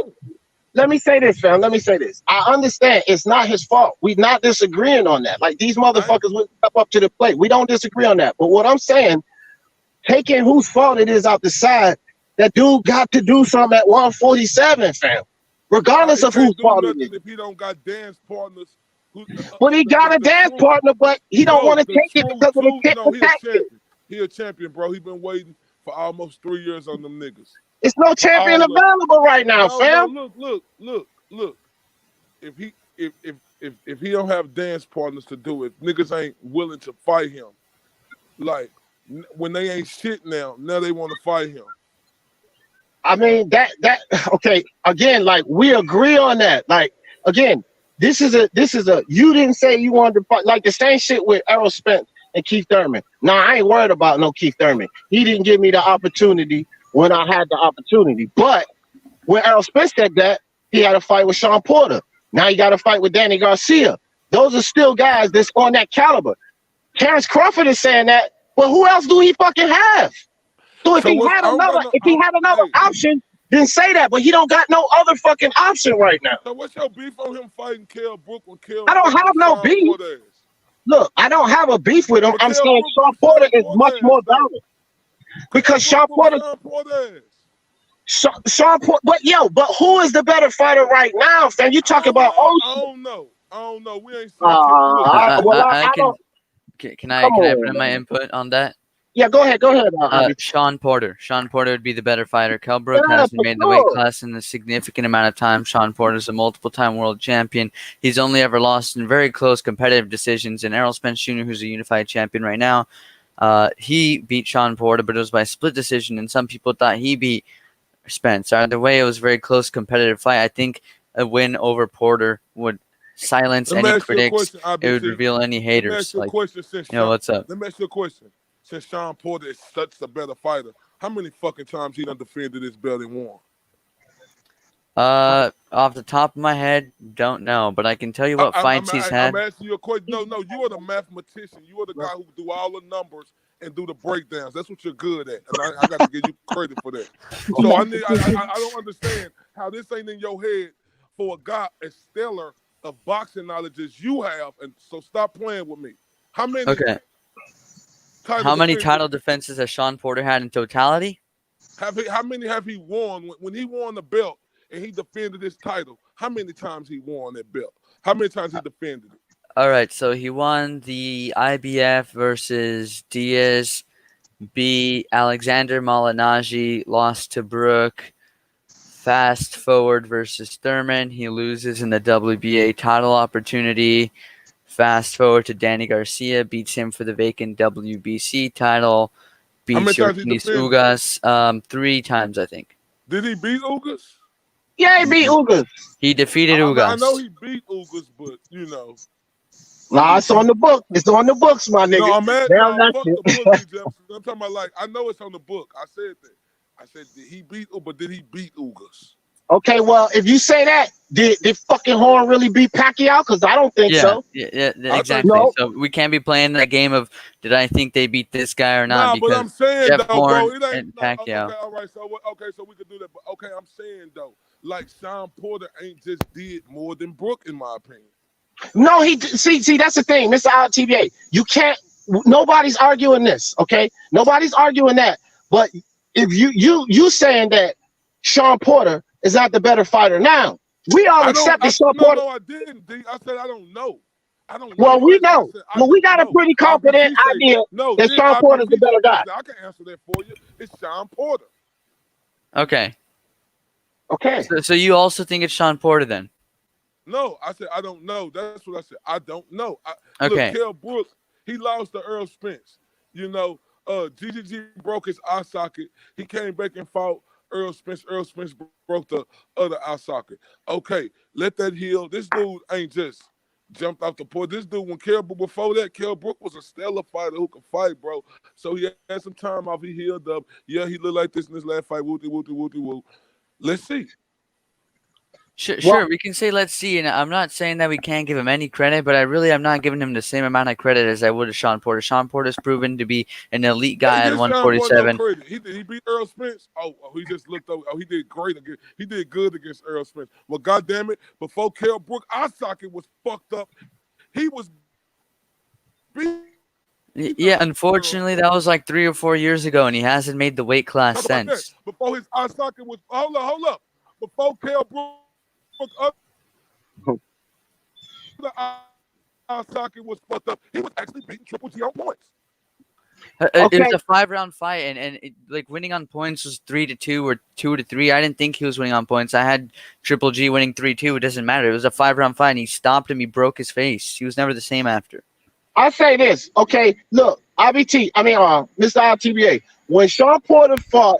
Let me say this, fam. Let me say this. I understand it's not his fault. We're not disagreeing on that. Like, these motherfuckers will step up to the plate. We don't disagree on that. But what I'm saying, taking whose fault it is out the side, that dude got to do something at 147, fam. Regardless of whose fault it is. If he don't got dance partners. Well, he got a dance partner, but he don't want to take it because of the tactic. He a champion, bro. He been waiting for almost 3 years on them niggas. It's no champion available right now, fam. Look. If he don't have dance partners to do it, niggas ain't willing to fight him. Like, when they ain't shit now they want to fight him. I mean, that okay, again, like, we agree on that. Like, again, this is a you didn't say you wanted to fight, like the same shit with Errol Spence and Keith Thurman. Nah, I ain't worried about no Keith Thurman. He didn't give me the opportunity when I had the opportunity. But when Errol Spence said that, he had a fight with Sean Porter. Now he got a fight with Danny Garcia. Those are still guys that's on that caliber. Terrence Crawford is saying that, but who else do he fucking have? So if he had another option, then say that. But he don't got no other fucking option right now. So what's your beef on him fighting Kell Brook when Kell? I don't have no beef. Look, I don't have a beef with him. I'm saying Sean Porter is much more valuable. Because Sean Porter. Sean Porter, but who is the better fighter right now, fam? You talk about I don't know. We ain't seen Can I put in my input on that? Yeah, go ahead. Sean Porter. Sean Porter would be the better fighter. Kell Brook hasn't made the weight class in a significant amount of time. Sean Porter is a multiple-time world champion. He's only ever lost in very close competitive decisions. And Errol Spence Jr., who's a unified champion right now, he beat Sean Porter, but it was by split decision. And some people thought he beat Spence. Either way, it was a very close competitive fight. I think a win over Porter would silence any critics. It would reveal any haters. Like, what's up? Let me ask you a question. Since Sean Porter is such a better fighter, how many fucking times he done defended his belt and won? Off the top of my head, don't know, but I can tell you what fights he's had. I'm asking you a question. No, you are the mathematician. You are the guy who do all the numbers and do the breakdowns. That's what you're good at, and I got to give you credit for that. So I don't understand how this ain't in your head for a guy as stellar of boxing knowledge as you have, and so stop playing with me. How many? Okay. How many title defenses has Sean Porter had in totality? How many have he won? When he won the belt and he defended his title, how many times he won that belt? How many times he defended it? All right, so he won the IBF versus Diaz, beat Alexander Malinaji, lost to Brook. Fast forward versus Thurman, he loses in the WBA title opportunity. Fast forward to Danny Garcia, beats him for the vacant WBC title. Beats Yorkis Ugas 3 times, I think. Did he beat Ugas? Yeah, he beat Ugas. He defeated Ugas. I know he beat Ugas, but you know. Nah, it's on the book. It's on the books, my nigga. No, I'm talking about, like, I know it's on the book. I said that. I said, did he beat Ugas? But did he beat Ugas? Okay, well, if you say that, did fucking Horn really beat Pacquiao? Because I don't think so. Yeah, exactly. No. So we can't be playing that game of did I think they beat this guy or not? Nah, but I'm saying Jeff though, Horn bro, it and Pacquiao. Okay, all right, so we could do that. But okay, I'm saying though, like Sean Porter ain't just did more than Brook, in my opinion. No, see, that's the thing, Mr. TBA. You can't. Nobody's arguing this. Okay, nobody's arguing that. But if you saying that Sean Porter is not the better fighter. Now, we all accepted Shawn Porter. No, I didn't, D. I said I don't know. I don't know. Well, we know. Well, we got a pretty confident idea that Shawn Porter is the better guy. I can answer that for you. It's Shawn Porter. Okay. Okay. So you also think it's Shawn Porter then? No, I said I don't know. That's what I said. I don't know. Okay. Look, Kell Brooks, he lost to Earl Spence. You know, GGG broke his eye socket. He came back and fought Earl Spence. Earl Spence broke the other eye socket. Okay, let that heal. This dude ain't just jumped off the porch. This dude, before that, Kell Brooks was a stellar fighter who could fight, bro. So he had some time off. He healed up. Yeah, he looked like this in his last fight. Woo. Let's see. Sure, we can say let's see, and I'm not saying that we can't give him any credit, but I'm not giving him the same amount of credit as I would have Shawn Porter. Shawn Porter's proven to be an elite guy at 147. He beat Earl Spence. Oh, he just looked over. Oh, he did great again. He did good against Earl Spence. Well, goddamn it, before Kell Brooks' eye socket was fucked up, he was beat. Yeah, unfortunately, that was like 3 or 4 years ago, and he hasn't made the weight class since. Before his eye socket was hold up. Before Kell Brooks the eye socket was fucked up, he was actually beating Triple G on points. It was a 5-round fight, and like winning on points was 3-2 or 2-3. I didn't think he was winning on points. I had Triple G winning 3-2. It doesn't matter. It was a 5-round fight, and he stopped him. He broke his face. He was never the same after. I say this, okay? Look, Mr. RTBA, when Shawn Porter fought,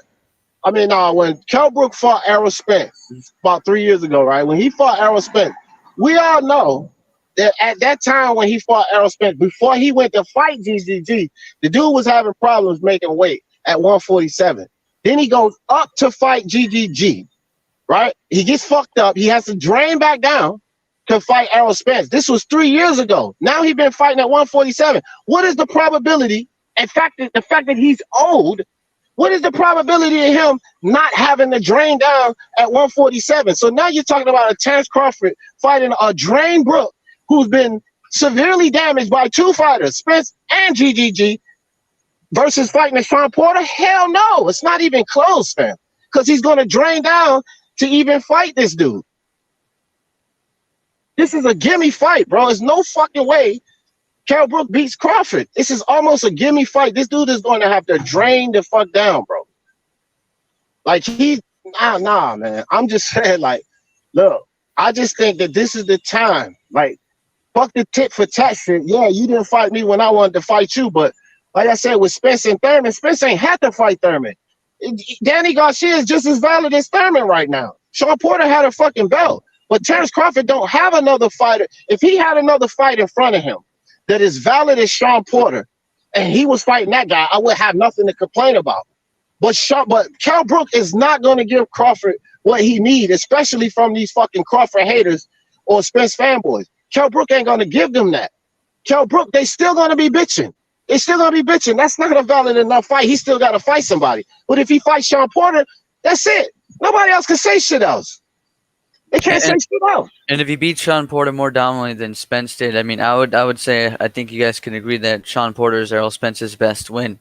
when Kell Brooks fought Errol Spence about 3 years ago, right? When he fought Errol Spence, we all know that at that time when he fought Errol Spence, before he went to fight GGG, the dude was having problems making weight at 147. Then he goes up to fight GGG, right? He gets fucked up. He has to drain back down to fight Errol Spence. This was 3 years ago. Now he's been fighting at 147. What is the probability? In fact, the fact that he's old, what is the probability of him not having to drain down at 147? So now you're talking about a Terence Crawford fighting a Drain Brook who's been severely damaged by 2 fighters, Spence and GGG, versus fighting a Shawn Porter? Hell no, it's not even close, man, because he's going to drain down to even fight this dude. This is a gimme fight, bro. There's no fucking way Kell Brooks beats Crawford. This is almost a gimme fight. This dude is going to have to drain the fuck down, bro. Like nah, man. I'm just saying, like, look, I just think that this is the time. Like, fuck the tit for tat shit. Yeah, you didn't fight me when I wanted to fight you, but like I said, with Spence and Thurman, Spence ain't had to fight Thurman. Danny Garcia is just as valid as Thurman right now. Shawn Porter had a fucking belt, but Terence Crawford don't have another fighter. If he had another fight in front of him that is valid as Shawn Porter, and he was fighting that guy, I would have nothing to complain about. But Kell Brooks is not going to give Crawford what he needs, especially from these fucking Crawford haters or Spence fanboys. Kell Brooks ain't going to give them that. Kell Brooks, they still going to be bitching. They still going to be bitching. That's not a valid enough fight. He still got to fight somebody. But if he fights Shawn Porter, that's it. Nobody else can say shit else. They can't say shit else. And if he beat Shawn Porter more dominantly than Spence did, I mean, I would say I think you guys can agree that Shawn Porter is Errol Spence's best win,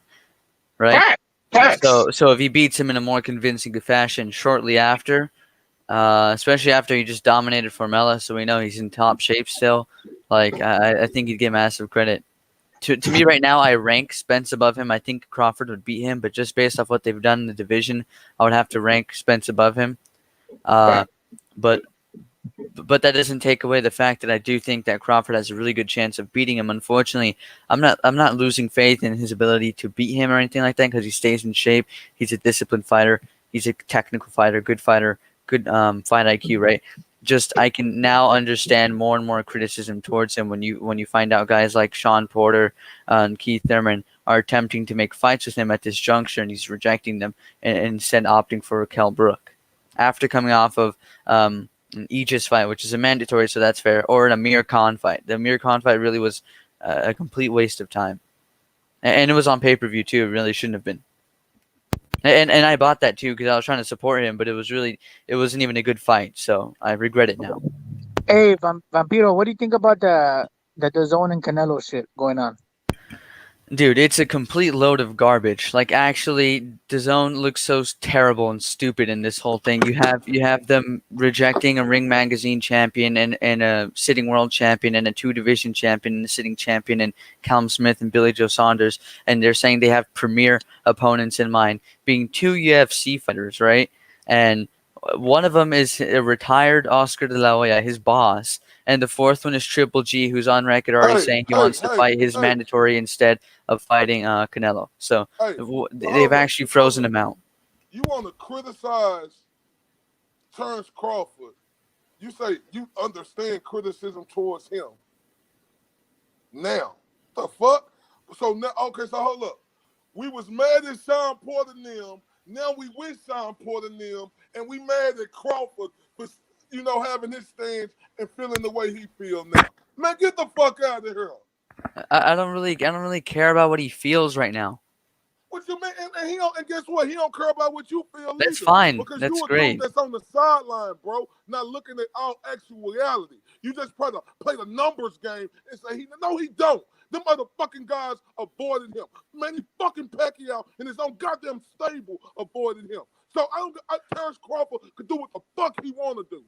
right? Facts. So if he beats him in a more convincing fashion shortly after, especially after he just dominated Formella, so we know he's in top shape still, like I think he'd get massive credit. To me right now, I rank Spence above him. I think Crawford would beat him, but just based off what they've done in the division, I would have to rank Spence above him. But that doesn't take away the fact that I do think that Crawford has a really good chance of beating him. Unfortunately, I'm not losing faith in his ability to beat him or anything like that because he stays in shape. He's a disciplined fighter. He's a technical fighter, good fight IQ, right? Just I can now understand more and more criticism towards him when you find out guys like Shawn Porter and Keith Thurman are attempting to make fights with him at this juncture, and he's rejecting them and instead opting for Kell Brooks after coming off of an Aegis fight, which is a mandatory, so that's fair, or an Amir Khan fight. The Amir Khan fight really was a complete waste of time, and it was on pay-per-view too. It really shouldn't have been. And I bought that too because I was trying to support him, but it wasn't even a good fight, so I regret it now. Hey, Vampiro, what do you think about the DAZN and Canelo shit going on? Dude, it's a complete load of garbage. Like, actually, DAZN looks so terrible and stupid in this whole thing. You have them rejecting a Ring Magazine champion and a sitting world champion and a 2-division champion and a sitting champion and Callum Smith and Billy Joe Saunders, and they're saying they have premier opponents in mind, being 2 UFC fighters, right? And one of them is a retired Oscar de la Hoya, his boss, and the fourth one is Triple G, who's on record already saying he wants to fight his mandatory instead of fighting Canelo. So they've actually frozen him out. You want to criticize Terrence Crawford? You say you understand criticism towards him. Now, the fuck? So now, okay, so hold up. We was mad at Sean Porter and them. Now we with Sean Porter and them, and we mad at Crawford for, you know, having his stance and feeling the way he feels now. Man, get the fuck out of here. I don't really care about what he feels right now. What you mean? And he don't, and guess what? He don't care about what you feel. That's either, fine. Because That's you a great. dude that's on the sideline, bro, not looking at all actual reality. You just try to play the numbers game and say no, he don't. Them motherfucking guys avoided him. Manny fucking Pacquiao in his own goddamn stable avoided him. So Terrence Crawford could do what the fuck he want to do.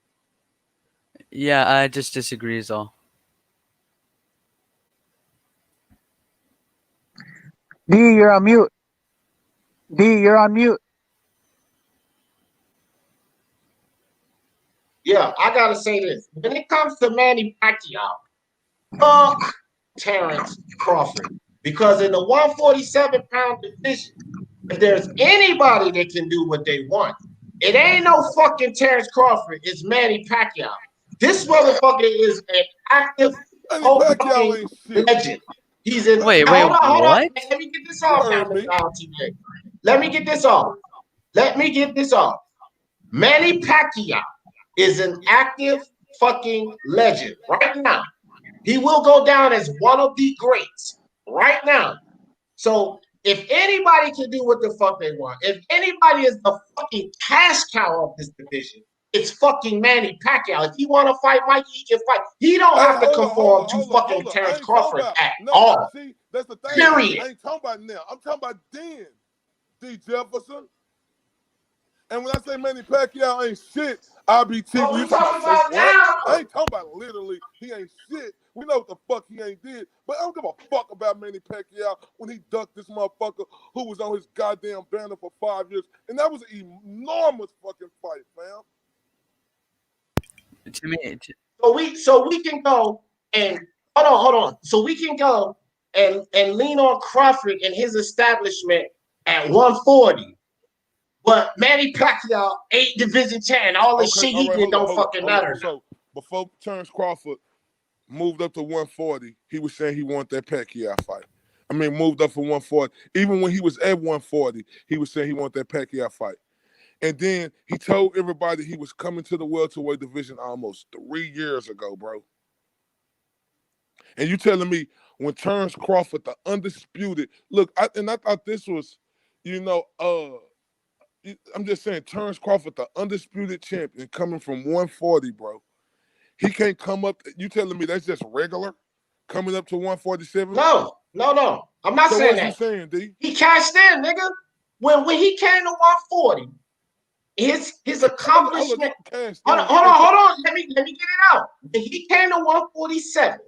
Yeah, I just disagree is all. D, you're on mute. D, you're on mute. Yeah, I gotta say this. When it comes to Manny Pacquiao, fuck Terrence Crawford. Because in the 147-pound division, if there's anybody that can do what they want, it ain't no fucking Terrence Crawford. It's Manny Pacquiao. This motherfucker is an active fucking legend. He's in. Wait, hold on. what? Let me get this off now, TJ. Let me get this off. Manny Pacquiao is an active fucking legend right now. He will go down as one of the greats right now. So if anybody can do what the fuck they want, if anybody is the fucking cash cow of this division, it's fucking Manny Pacquiao. If he want to fight Mikey, he can fight. He don't have to conform to fucking Terrence Crawford at all. See, that's the thing. Period. I ain't talking about now. I'm talking about then, D. Jefferson. And when I say Manny Pacquiao ain't shit, IBT. What we talking about now? I ain't talking about literally he ain't shit. We know what the fuck he ain't did. But I don't give a fuck about Manny Pacquiao when he ducked this motherfucker who was on his goddamn banner for 5 years. And that was an enormous fucking fight, fam. To me, so we can go and hold on. So we can go and lean on Crawford and his establishment at 140. But Manny Pacquiao, 8 division champ, all the shit he did don't fucking matter. So before Terrence Crawford moved up to 140, he was saying he wanted that Pacquiao fight. I mean, moved up for 140. Even when he was at 140, he was saying he wanted that Pacquiao fight. And then he told everybody he was coming to the welterweight division almost 3 years ago, bro. And you telling me when Terrence Crawford, the undisputed, look, I thought this was, I'm just saying, Terrence Crawford, the undisputed champion, coming from 140, bro. He can't come up. You telling me that's just regular? Coming up to 147? No. I'm not saying that. So what you saying, D? He cashed in, nigga. When he came to 140, his accomplishment. Hold on. Let me get it out. When he came to 147,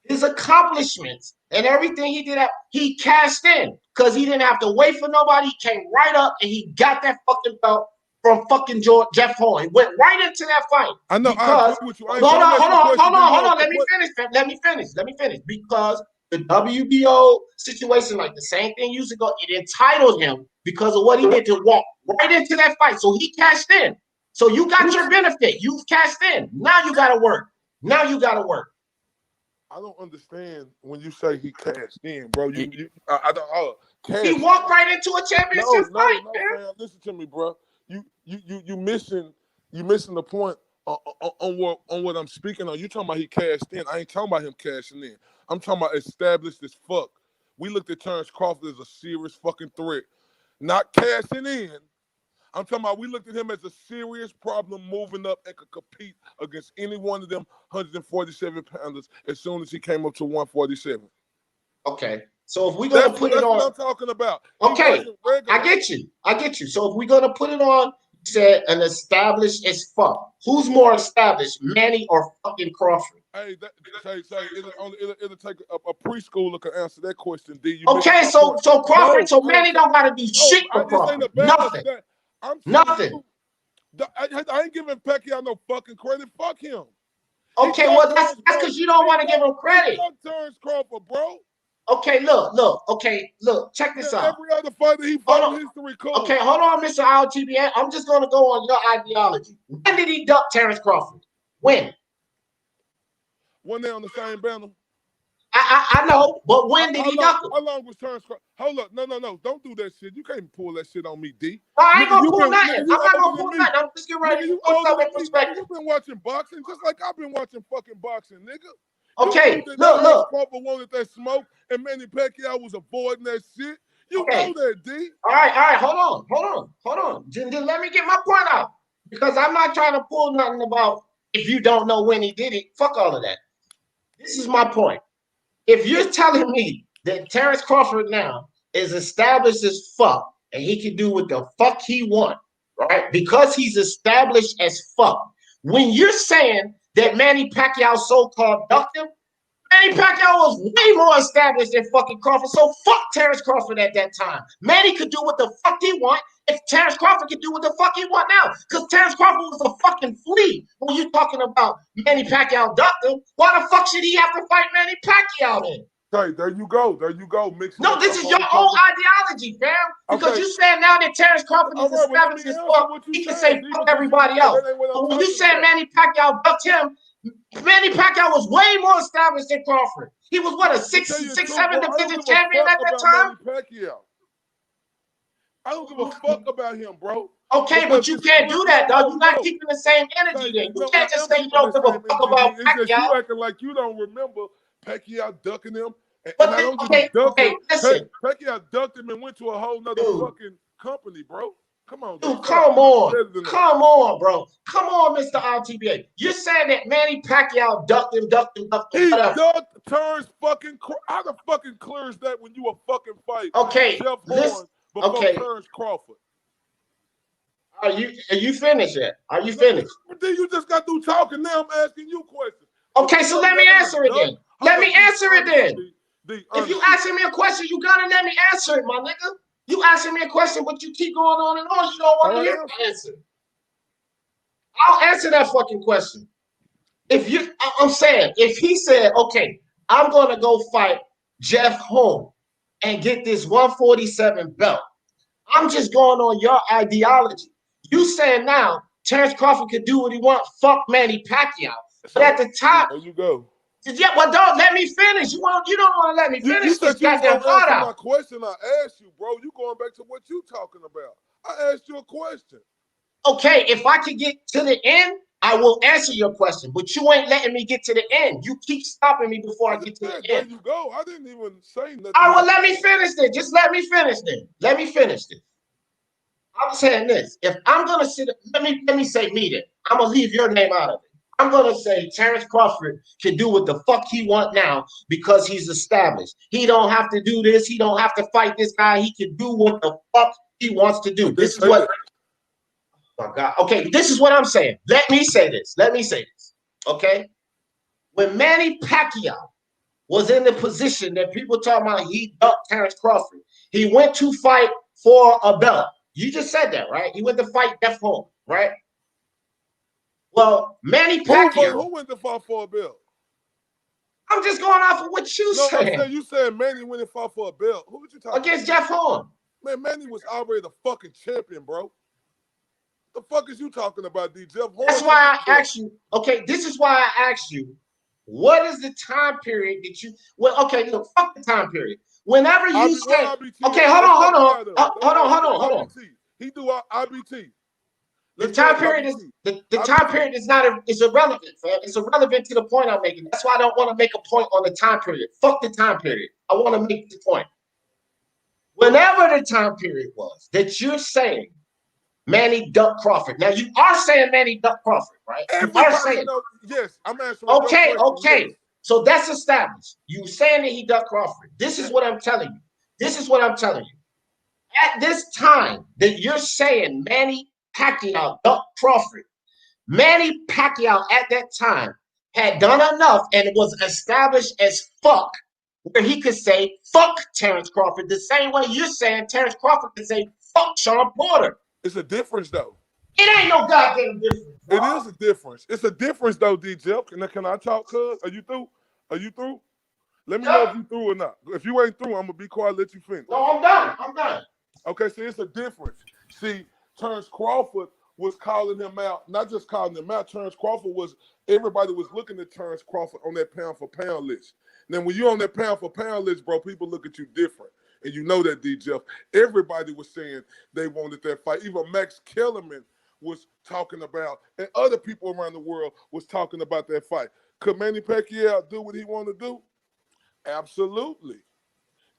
his accomplishments and everything he did, he cashed in because he didn't have to wait for nobody. He came right up and he got that fucking belt from fucking Jeff Horn. He went right into that fight. I know. Because, I agree with you. Hold on. Let me finish. Because the WBO situation, like the same thing used to go, it entitled him because of what he did to walk right into that fight. So he cashed in. So you got your benefit. You've cashed in. Now you got to work. I don't understand when you say he cashed in, bro. I don't. He walked right into a championship fight, man. Listen to me, bro. You missing the point on what I'm speaking on. You talking about he cashed in? I ain't talking about him cashing in. I'm talking about established as fuck. We looked at Terrence Crawford as a serious fucking threat, not cashing in. I'm talking about we looked at him as a serious problem moving up and could compete against any one of them 147 pounders as soon as he came up to 147. Okay. So if we're gonna put it that's on, what I'm talking about. okay, I get you. So if we're gonna put it on, you said an established as fuck. Who's more established, Manny or fucking Crawford? Hey, it'll take a preschooler can answer that question. D, you Okay, so Crawford, so Manny don't gotta do shit for Crawford. Nothing. I'm Nothing. I ain't giving Pacquiao no fucking credit. Fuck him. Okay, well that's because you don't want to give him credit. Terrence Crawford, bro. Okay, look, check this out. Every other fighter he fought in history called. Okay, hold on, Mr. RTBA. I'm just gonna go on your ideology. When did he duck Terrence Crawford? When? When they on the same banner. I know, but when did he duck him? How long was Terrence Crawford? Hold up, no, don't do that shit. You can't pull that shit on me, D. I ain't gonna pull nothing. I'm not gonna pull nothing. I'm just getting ready to put something in perspective. You've been watching boxing just like I've been watching fucking boxing, nigga. Okay, look. Crawford wanted that smoke, and Manny Pacquiao was avoiding that shit. You know that, D. All right. Hold on. Just let me get my point out, because I'm not trying to pull nothing about if you don't know when he did it. Fuck all of that. This is my point. If you're telling me that Terrence Crawford now is established as fuck and he can do what the fuck he want, right? Because he's established as fuck. When you're saying that Manny Pacquiao so-called ducked him, Manny Pacquiao was way more established than fucking Crawford. So fuck Terrence Crawford at that time. Manny could do what the fuck he want if Terrence Crawford could do what the fuck he want now. Because Terrence Crawford was a fucking flea. When you're talking about Manny Pacquiao ducked him, why the fuck should he have to fight Manny Pacquiao then? Okay, there you go. No, this is your own ideology, fam. Because you saying now that Terrence Crawford is established as fuck, he can say fuck everybody else. But when you say Manny Pacquiao ducked him, Manny Pacquiao was way more established than Crawford. He was what, a 6'7" division champion at that time? I don't give a fuck about him, bro. Okay, but you can't do that, dog. You're not keeping the same energy then. You can't just say you don't give a fuck about Pacquiao. You acting like you don't remember Pacquiao ducking him. Listen. Pacquiao ducked him and went to a whole nother fucking company, bro. Come on, dude. Come on, bro. Come on, Mr. RTBA. You're saying that Manny Pacquiao ducked him. He ducked Terrence fucking. How the fucking clears that when you a fucking fight? Okay, Jeff Horn before Terrence Crawford. Are you finished yet? Are you finished? Then you just got through talking. Now I'm asking you questions. Okay, so let me answer it then. Let me answer it then. If you asking me a question, you gotta let me answer it, my nigga. You asking me a question, but you keep going on and on. You don't want to hear the answer. I'll answer that fucking question. I'm saying, if he said, okay, I'm gonna go fight Jeff Horn and get this 147 belt, I'm just going on your ideology. You saying now Terrence Crawford could do what he wants, fuck Manny Pacquiao. But at the time, there you go. Yeah, well, don't let me finish. You don't want to let me finish. You said you was gonna answer my question. I asked you, bro. You going back to what you talking about? I asked you a question. Okay, if I could get to the end, I will answer your question. But you ain't letting me get to the end. You keep stopping me before I get to the end. There you go. I didn't even say nothing. All right, well, let me finish this. Just let me finish this. Let me finish this. I'm saying this. If I'm gonna sit, let me say me then. I'm gonna leave your name out of it. I'm gonna say Terrence Crawford can do what the fuck he want now because he's established. He don't have to do this. He don't have to fight this guy. He can do what the fuck he wants to do. This is what. Oh my God. Okay, this is what I'm saying. Let me say this. Okay, when Manny Pacquiao was in the position that people talking about, he ducked Terrence Crawford. He went to fight for a belt. You just said that, right? He went to fight Jeff Horn, right? Well, Manny Pacquiao. Who went to fight for a belt? I'm just going off of what you said. No, you said Manny went and fought for a belt. Who would you talking against Jeff Horn? Man, Manny was already the fucking champion, bro. The fuck is you talking about, D? Jeff Horn? That's why I asked you. Okay, this is why I asked you. What is the time period that you? Well, okay, look, fuck the time period. Whenever you say, okay, hold on. He do IBT. The time period is the time period is irrelevant, fam. It's irrelevant to the point I'm making. That's why I don't want to make a point on the time period. Fuck the time period. I want to make the point. Whenever the time period was that you're saying Manny ducked Crawford. Now you are saying Manny ducked Crawford, right? You are saying yes. I'm answering. Okay. So that's established. You saying that he ducked Crawford. This is what I'm telling you. This is what I'm telling you. At this time that you're saying Manny Pacquiao ducked Crawford, Manny Pacquiao at that time had done enough and was established as fuck, where he could say fuck Terrence Crawford the same way you're saying Terrence Crawford can say fuck Sean Porter. It's a difference though. It ain't no goddamn difference. It is a difference. It's a difference though, DJ. Can I talk, cuz? Are you through? Are you through? Let me know if you through or not. If you ain't through, I'm gonna be quiet, let you finish. No, I'm done. I'm done. Okay, see, it's a difference. See, Terrence Crawford was calling him out, not just calling him out. Terrence Crawford was, everybody was looking at Terrence Crawford on that pound for pound list. Then when you're on that pound for pound list, bro, people look at you different. And you know that, DJ. Everybody was saying they wanted that fight. Even Max Kellerman was talking about, and other people around the world was talking about that fight. Could Manny Pacquiao do what he wanted to do? Absolutely.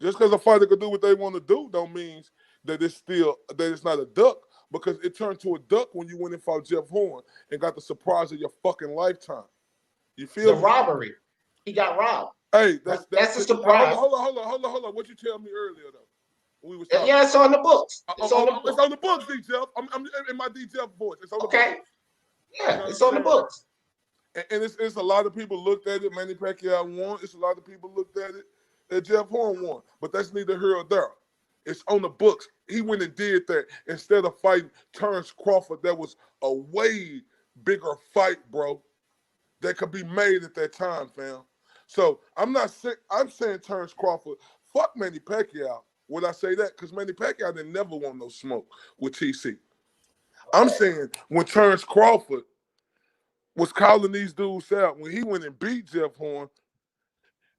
Just because a fighter could do what they want to do don't mean that it's not a duck, because it turned to a duck when you went and fought Jeff Horn and got the surprise of your fucking lifetime. You feel the robbery. He got robbed. Hey, that's a surprise. Hold on. What you tell me earlier though? We was talking. Yeah, it's on the books. It's on the books. It's on the books, DJ. I'm in my DJ voice. It's on the books. Yeah, it's on the books. And it's a lot of people looked at it. Manny Pacquiao won. It's a lot of people looked at it that Jeff Horn won. But that's neither here or there. It's on the books. He went and did that instead of fighting Terrence Crawford. That was a way bigger fight, bro, that could be made at that time, fam. So I'm saying Terrence Crawford. Fuck Manny Pacquiao. Would I say that? Because Manny Pacquiao didn't never want no smoke with TC. I'm saying when Terrence Crawford was calling these dudes out, when he went and beat Jeff Horn,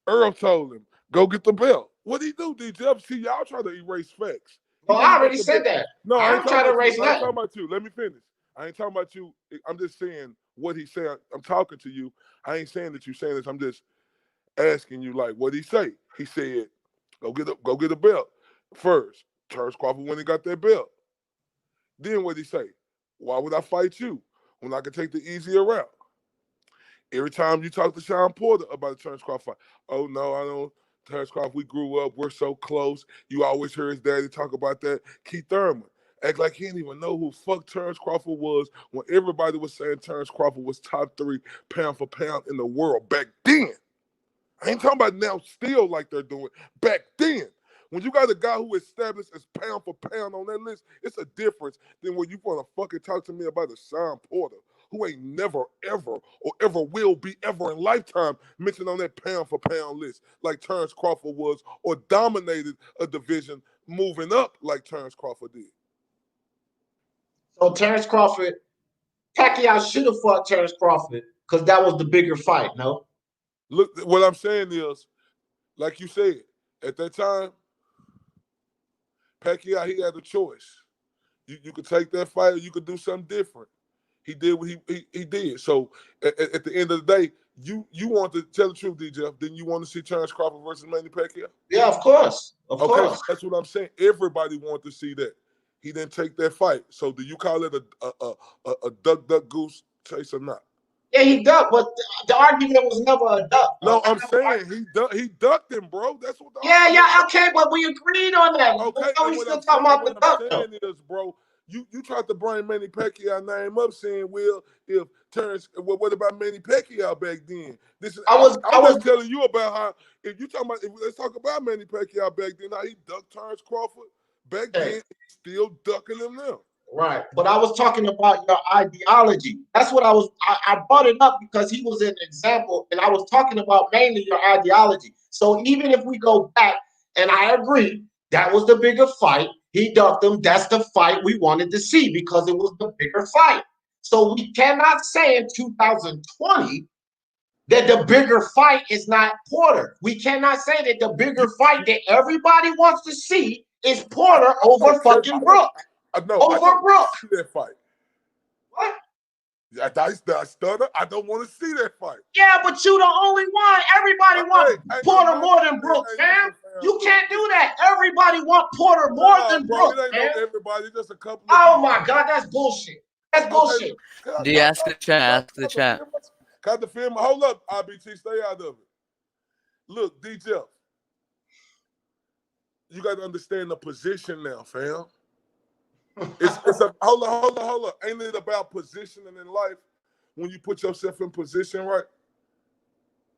Earl told him, go get the belt. What'd he do, DJ? See, y'all try to erase facts. Well, I already said that. No, I ain't trying to erase nothing. I ain't talking about you. Let me finish. I ain't talking about you. I'm just saying what he said. I'm talking to you. I ain't saying that you saying this. I'm just asking you, like, what'd he say? He said, go get a belt. First, Terrence Crawford went and got that belt. Then what'd he say? Why would I fight you when I could take the easier route? Every time you talk to Sean Porter about the Terrence Crawford fight, oh, no, I don't. Terrence Crawford, we grew up. We're so close. You always hear his daddy talk about that. Keith Thurman act like he didn't even know who fuck Terrence Crawford was when everybody was saying Terrence Crawford was top 3 pound for pound in the world back then. I ain't talking about now still like they're doing. Back then, when you got a guy who established as pound for pound on that list, it's a difference than when you want to fucking talk to me about a Sean Porter who ain't never, ever, or ever will be ever in lifetime mentioned on that pound for pound list like Terrence Crawford was, or dominated a division moving up like Terrence Crawford did. So Terrence Crawford, Pacquiao should have fought Terrence Crawford because that was the bigger fight, no? Look, what I'm saying is, like you said, at that time, Pacquiao, he had a choice. You could take that fight or you could do something different. He did what he did. So at the end of the day, you want to tell the truth, DJ. Then you want to see Terrence Crawford versus Manny Pacquiao? Yeah, of course. Of course. That's what I'm saying. Everybody wanted to see that. He didn't take that fight. So do you call it a duck goose chase or not? Yeah, he ducked, but the argument was never a duck. No, I'm saying he ducked him, bro. That's what the argument was. Okay, but we agreed on that. Okay, so we still talking about the duck. What I'm saying is, bro, you tried to bring Manny Pacquiao name up, saying, well, if Terrence, what about Manny Pacquiao back then? I was just telling you about how, if you talking about, let's talk about Manny Pacquiao back then, how he ducked Terrence Crawford back then, still ducking him now. Right, but I was talking about your ideology. That's what I brought it up because he was an example, and I was talking about mainly your ideology. So even if we go back, and I agree, that was the bigger fight. He ducked him. That's the fight we wanted to see because it was the bigger fight. So we cannot say in 2020 that the bigger fight is not Porter. We cannot say that the bigger fight that everybody wants to see is Porter over fucking Brooks. Over Brooks. That fight. What? I stutter. I don't want to see that fight. Yeah, but you the only one. Everybody wants Porter more than Brooks, fam. You can't do that. Everybody want Porter more than Brooks, man. Everybody, just a couple. Oh my God, that's bullshit. That's bullshit. Do you ask the chat? Ask the chat. Got the film. Hold up, IBT. Stay out of it. Look, DJ, you got to understand the position now, fam. It's a hold on. Ain't it about positioning in life when you put yourself in position, right?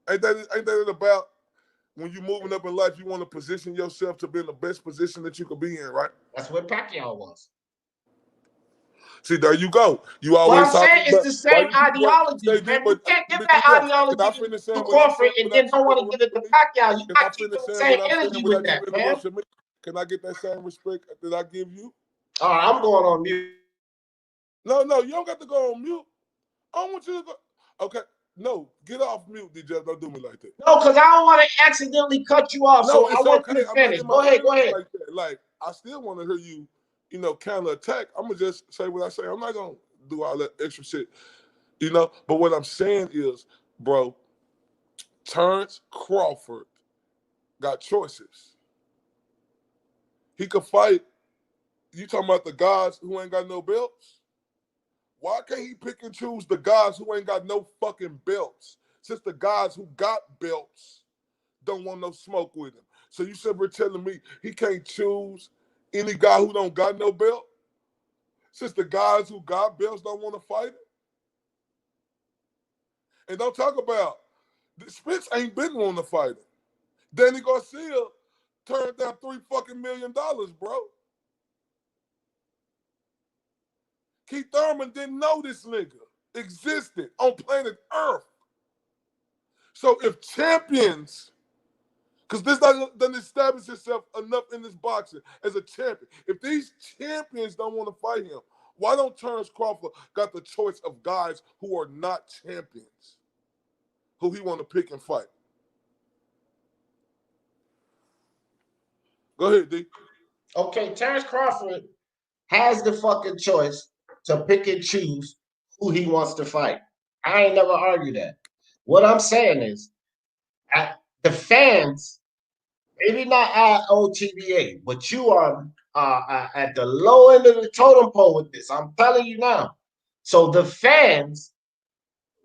Ain't that about when you're moving up in life, you want to position yourself to be in the best position that you could be in, right? That's what Pacquiao was. See, there you go. You What always I'm saying talking is about the same ideology, man. You can't give that ideology to Crawford and then don't want to give it to Pacquiao. You got to keep the same energy with that, man. Can I get that same respect that I give you? All right, I'm going on mute. No, you don't got to go on mute. I don't want you to go. Okay, no, get off mute, DJ. Don't do me like that. No, because I don't want to accidentally cut you off. No, so it's I want okay. you to finish. Go ahead. Like that. Like, I still want to hear you, counter attack. I'm gonna just say what I say. I'm not gonna do all that extra shit, But what I'm saying is, bro, Terrence Crawford got choices. He could fight. You talking about the guys who ain't got no belts? Why can't he pick and choose the guys who ain't got no fucking belts? Since the guys who got belts don't want no smoke with him. So you said we're telling me he can't choose any guy who don't got no belt? Since the guys who got belts don't want to fight him? And don't talk about, Spence ain't been wanting to fight him. Danny Garcia turned down $3 million, bro. Keith Thurman didn't know this nigga existed on planet Earth. So if champions, because this doesn't establish itself enough in this boxing as a champion. If these champions don't want to fight him, why don't Terrence Crawford got the choice of guys who are not champions, who he want to pick and fight? Go ahead, D. Okay, Terrence Crawford has the fucking choice to pick and choose who he wants to fight. I ain't never argue that. What I'm saying is, the fans, maybe not at OTBA, but you are at the low end of the totem pole with this. I'm telling you now. So the fans,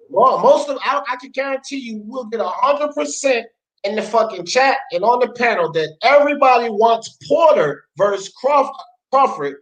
well, I can guarantee you, will get 100% in the fucking chat and on the panel that everybody wants Porter versus Crawford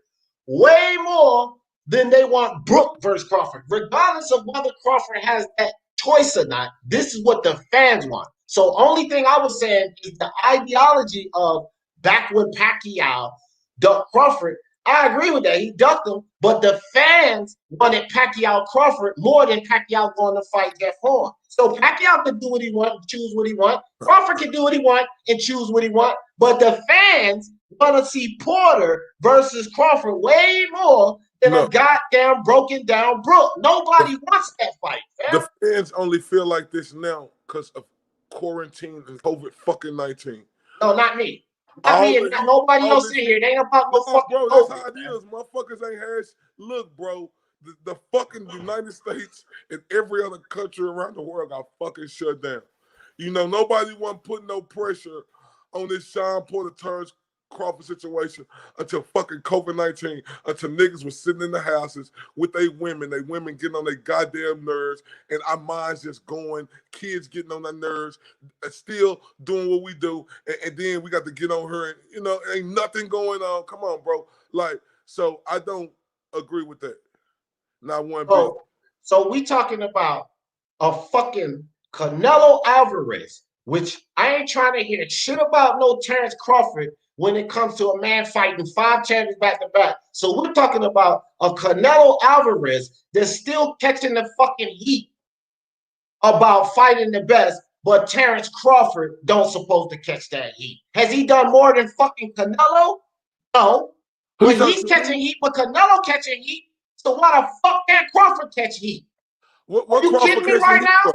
way more than they want Brook versus Crawford. Regardless of whether Crawford has that choice or not, this is what the fans want. So only thing I was saying is the ideology of back when Pacquiao ducked Crawford. I agree with that. He ducked him, but the fans wanted Pacquiao Crawford more than Pacquiao going to fight Jeff Horn. So Pacquiao can do what he wants, choose what he wants. Crawford can do what he wants and choose what he wants. But the fans want to see Porter versus Crawford way more than a goddamn broken down Brook. Nobody wants that fight, man. The fans only feel like this now because of quarantine and COVID-19. No, not me. Not me and not nobody else in here. It ain't about no fucking bro, COVID, that's how it man. is. Motherfuckers ain't had. Look, bro, the fucking United States and every other country around the world got fucking shut down. Nobody wasn't putting no pressure on this Sean Porter Terrence Crawford situation until fucking COVID-19, until niggas was sitting in the houses with they women getting on their goddamn nerves, and our minds just going, kids getting on their nerves, still doing what we do, and then we got to get on her, and ain't nothing going on. Come on, bro. So I don't agree with that. Not one bit. So we talking about a fucking Canelo Alvarez, which I ain't trying to hear shit about no Terrence Crawford when it comes to a man fighting 5 champions back to back. So we're talking about a Canelo Alvarez that's still catching the fucking heat about fighting the best, but Terrence Crawford don't supposed to catch that heat. Has he done more than fucking Canelo? No. But he's catching heat, but Canelo catching heat. So why the fuck can't Crawford catch heat? What Are you kidding me right now?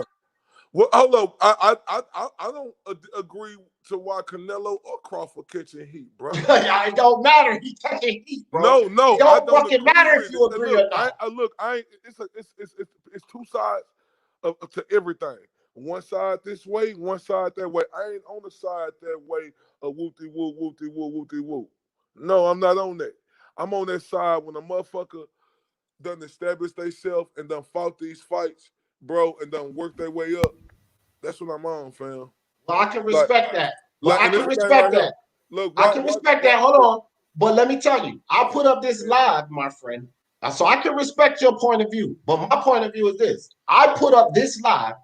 Well, hold up. I don't agree to why Canelo or Crawford catching heat, bro. It don't matter. He catching heat, bro. No, it don't fucking matter if you agree or not. It's two sides to everything. One side this way, one side that way. I ain't on the side that way of whoopty whoop, whoopty whoop, whoopty whoop. No, I'm not on that. I'm on that side when a motherfucker done establish themselves and done fought these fights, bro, and done work their way up. That's what I'm on, fam. Well, I can respect that. Well, like, I and can this thing respect right here. that. Look, I can respect that. Hold on. But let me tell you, I put up this live, my friend. So I can respect your point of view. But my point of view is this. I put up this live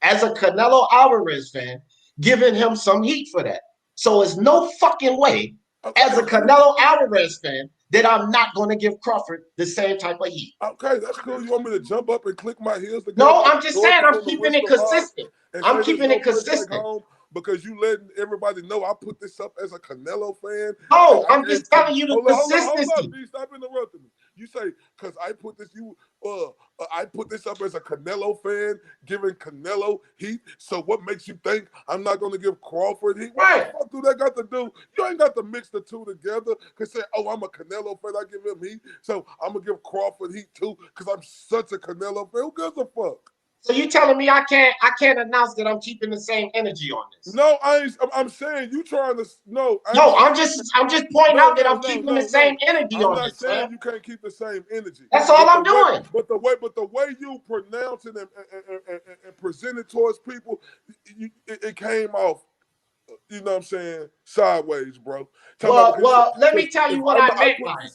as a Canelo Alvarez fan, giving him some heat for that. So it's no fucking way, as a Canelo Alvarez fan, that I'm not going to give Crawford the same type of heat. Okay, that's cool. You want me to jump up and click my heels together? No, I'm just saying I'm keeping it consistent. I'm keeping it consistent. Because you letting everybody know I put this up as a Canelo fan. No, I'm just telling you the Hold up, consistency. D, stop interrupting me. You say, because I put this, I put this up as a Canelo fan, giving Canelo heat. So what makes you think I'm not going to give Crawford heat? What the fuck do that got to do? You ain't got to mix the two together. Because say, oh, I'm a Canelo fan, I give him heat. So I'm going to give Crawford heat too because I'm such a Canelo fan. Who gives a fuck? So you telling me I can't announce that I'm keeping the same energy on this? No, I'm saying you trying to I'm just pointing out that I'm keeping the same energy on this. I'm not saying you can't keep the same energy. That's all I'm doing. But the way you pronounce it and present it towards people, it came off. You know what I'm saying? Sideways, bro. Well, let me tell you what I meant by it.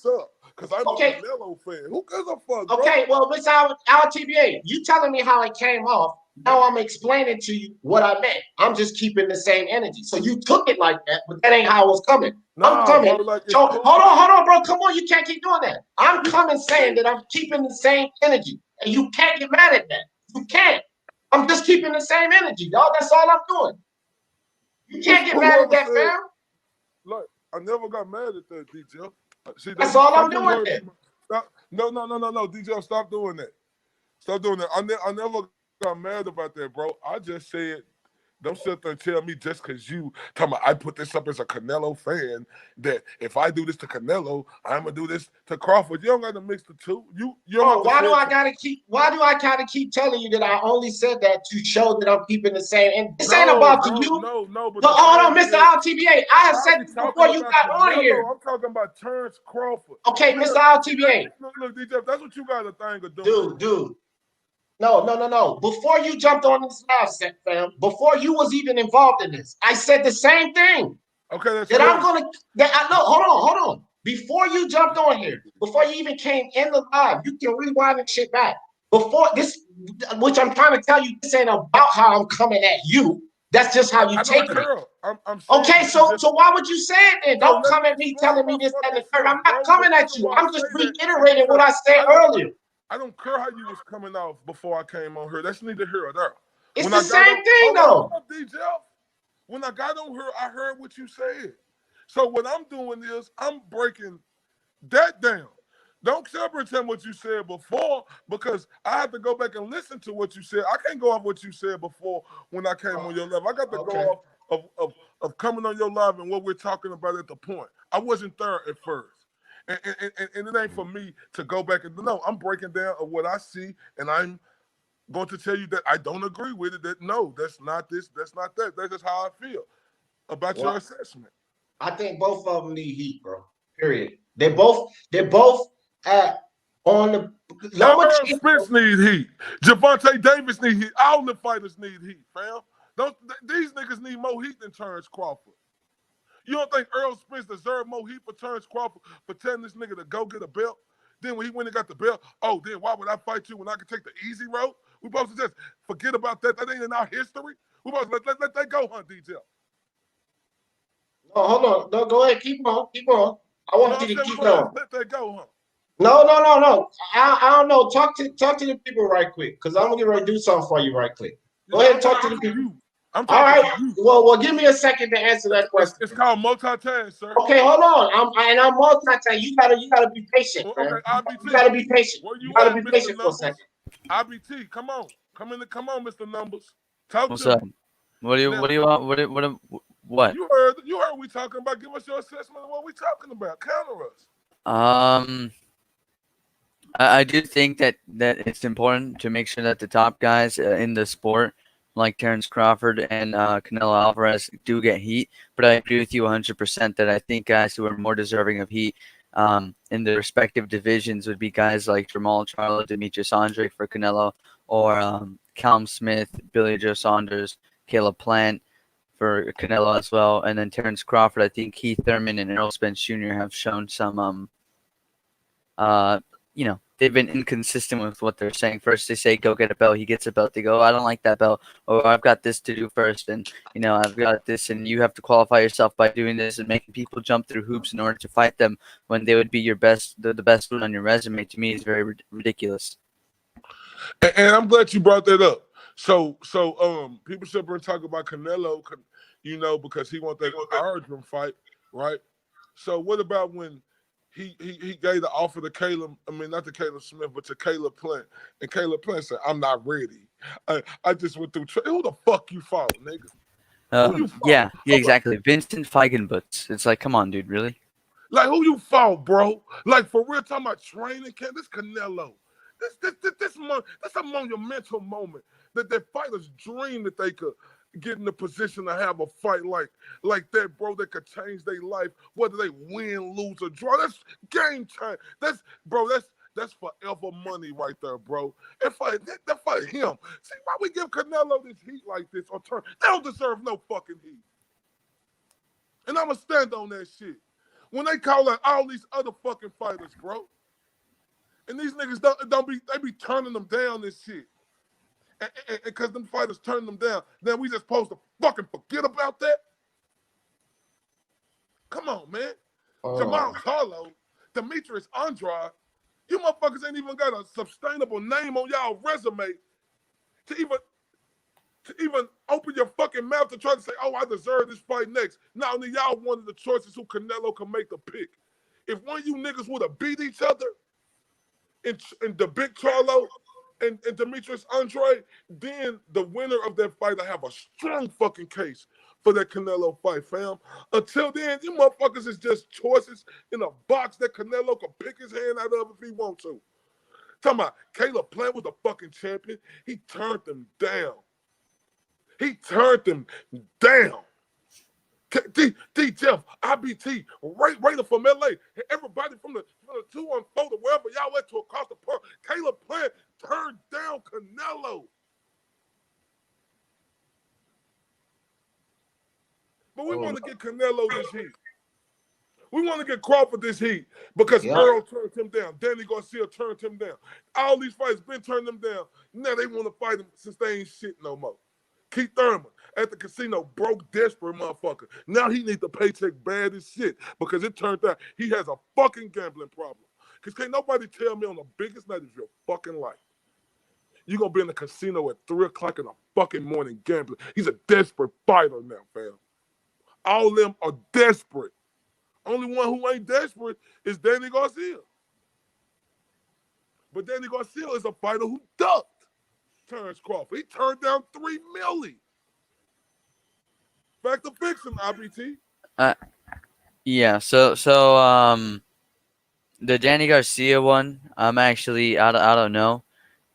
Because I'm a Canelo fan. Who gives a fuck, bro? Okay, well, Miss LTBA, you telling me how it came off. Now I'm explaining to you what I meant. I'm just keeping the same energy. So you took it like that, but that ain't how it was coming. I'm coming. Bro, like hold on, bro. Come on, you can't keep doing that. I'm coming saying that I'm keeping the same energy. And you can't get mad at that. You can't. I'm just keeping the same energy, dog. That's all I'm doing. You can't get mad at that, fam. Look, I never got mad at that, DJ. See, that's all I'm doing. No, DJ, stop doing that. Stop doing that. I never got mad about that, bro. I just said, don't sit there and tell me just because you talking about I put this up as a Canelo fan that if I do this to Canelo, I'm gonna do this to Crawford. You don't got to mix the two. Why do I gotta keep telling you that I only said that to show that I'm keeping the same? And this ain't about you. No. But hold on, Mr. LTBA. I have said this before you got on here. I'm talking about Terrence Crawford. Okay, Mr. LTBA. Look, DJ, if that's what you got a thing of doing. Dude. No. Before you jumped on this live set, fam, before you was even involved in this, I said the same thing. Okay, that's hold on. Before you jumped on here, before you even came in the live, you can rewind and shit back. Before this, which I'm trying to tell you, this ain't about how I'm coming at you. That's just how you take it. Okay, so why would you say it then? Don't come at me telling me this and the third. I'm not coming at you. I'm just reiterating what I said earlier. I don't care how you was coming off before I came on here. That's neither here or there. It's the same thing, though. When I got on here, I heard what you said. So what I'm doing is I'm breaking that down. Don't separate what you said before because I have to go back and listen to what you said. I can't go off what you said before when I came on your live. I got to go off of coming on your live and what we're talking about at the point. I wasn't there at first. And it ain't for me to go back and no, I'm breaking down of what I see, and I'm going to tell you that I don't agree with it. That no, that's not this, that's not that. That's just how I feel about your assessment. I think both of them need heat, bro. Period. They're both on the. Earl Spence need heat. Javante Davis need heat. All the fighters need heat, fam. These niggas need more heat than Terrence Crawford. You don't think Earl Spence deserved more heat for Terrence Crawford for telling this nigga to go get a belt? Then when he went and got the belt, then why would I fight you when I could take the easy road? We supposed to just forget about that. That ain't in our history. We supposed to let that go, huh, DJ? No, hold on. No, go ahead. Keep on. I want you to keep going. Let that go, huh? No. I don't know. Talk to the people right quick, because I'm gonna get ready to do something for you right quick. Go ahead and talk to the people. All right. Well, give me a second to answer that question. It's called multitask, sir. Okay, hold on. I'm multitasking. You gotta be patient, man. You gotta be patient. Where you gotta at, be Mr. patient Numbers? for a second. IBT, come on, Mr. Numbers. Talk What's to up? me. What do you want? What? You heard we talking about. Give us your assessment of what we talking about. Counter us. I do think that it's important to make sure that the top guys in the sport, like Terrence Crawford and Canelo Alvarez, do get heat. But I agree with you 100% that I think guys who are more deserving of heat in the respective divisions would be guys like Jamal Charlo, Demetrius Andre for Canelo, or Callum Smith, Billy Joe Saunders, Caleb Plant for Canelo as well, and then Terrence Crawford. I think Keith Thurman and Errol Spence Jr. have shown some you know, they've been inconsistent with what they're saying. First they say go get a belt, he gets a belt. They go, I don't like that belt, or I've got this to do first, and you know, I've got this, and you have to qualify yourself by doing this and making people jump through hoops in order to fight them when they would be your best, the best one on your resume. To me, is very ridiculous. And I'm glad you brought that up. So people should been talking about Canelo, you know, because he wants that origin fight, right? So what about when he gave the offer to Caleb, I mean, not to Caleb Smith, but to Caleb Plant. And Caleb Plant said, I'm not ready. I just went through. Who the fuck you fought, nigga? Who you fought? Yeah, exactly. Vincent Feigenbutz. It's like, come on, dude, really? Like, who you fought, bro? Like, for real, talking about training camp, this Canelo. This a monumental moment that their fighters dream that they could get in the position to have a fight like that, bro, that could change their life, whether they win, lose, or draw. That's game time. That's forever money right there, bro. That fight him. See, why we give Canelo this heat like this or turn? They don't deserve no fucking heat. And I'ma stand on that shit. When they call out all these other fucking fighters, bro. And these niggas they be turning them down and shit. And because them fighters turn them down, then we just supposed to fucking forget about that? Come on, man. Jamal Charlo, Demetrius Andrade, you motherfuckers ain't even got a sustainable name on y'all resume to even open your fucking mouth to try to say, oh, I deserve this fight next. Not only y'all one of the choices who Canelo can make the pick. If one of you niggas would have beat each other, in the big Charlo and Demetrius Andrade, then the winner of that fight will have a strong fucking case for that Canelo fight, fam. Until then, you motherfuckers is just choices in a box that Canelo can pick his hand out of if he want to. Talking about Caleb Plant was the fucking champion. He turned them down. D Jeff, IBT, Raider from LA, everybody from the 214 to wherever y'all went to across the park. Caleb Plant turned down Canelo. But we want to get Canelo this heat. We want to get Crawford this heat because Earl turned him down. Danny Garcia turned him down. All these fights been turning them down. Now they want to fight him since they ain't shit no more. Keith Thurman at the casino, broke, desperate motherfucker. Now he needs the paycheck bad as shit because it turned out he has a fucking gambling problem. Because can't nobody tell me on the biggest night of your fucking life, you're going to be in the casino at 3 o'clock in the fucking morning gambling. He's a desperate fighter now, fam. All of them are desperate. Only one who ain't desperate is Danny Garcia. But Danny Garcia is a fighter who ducked Terrence Crawford. He turned down $3 million. Back to fiction, IBT. Yeah. So the Danny Garcia one, I'm actually I don't know,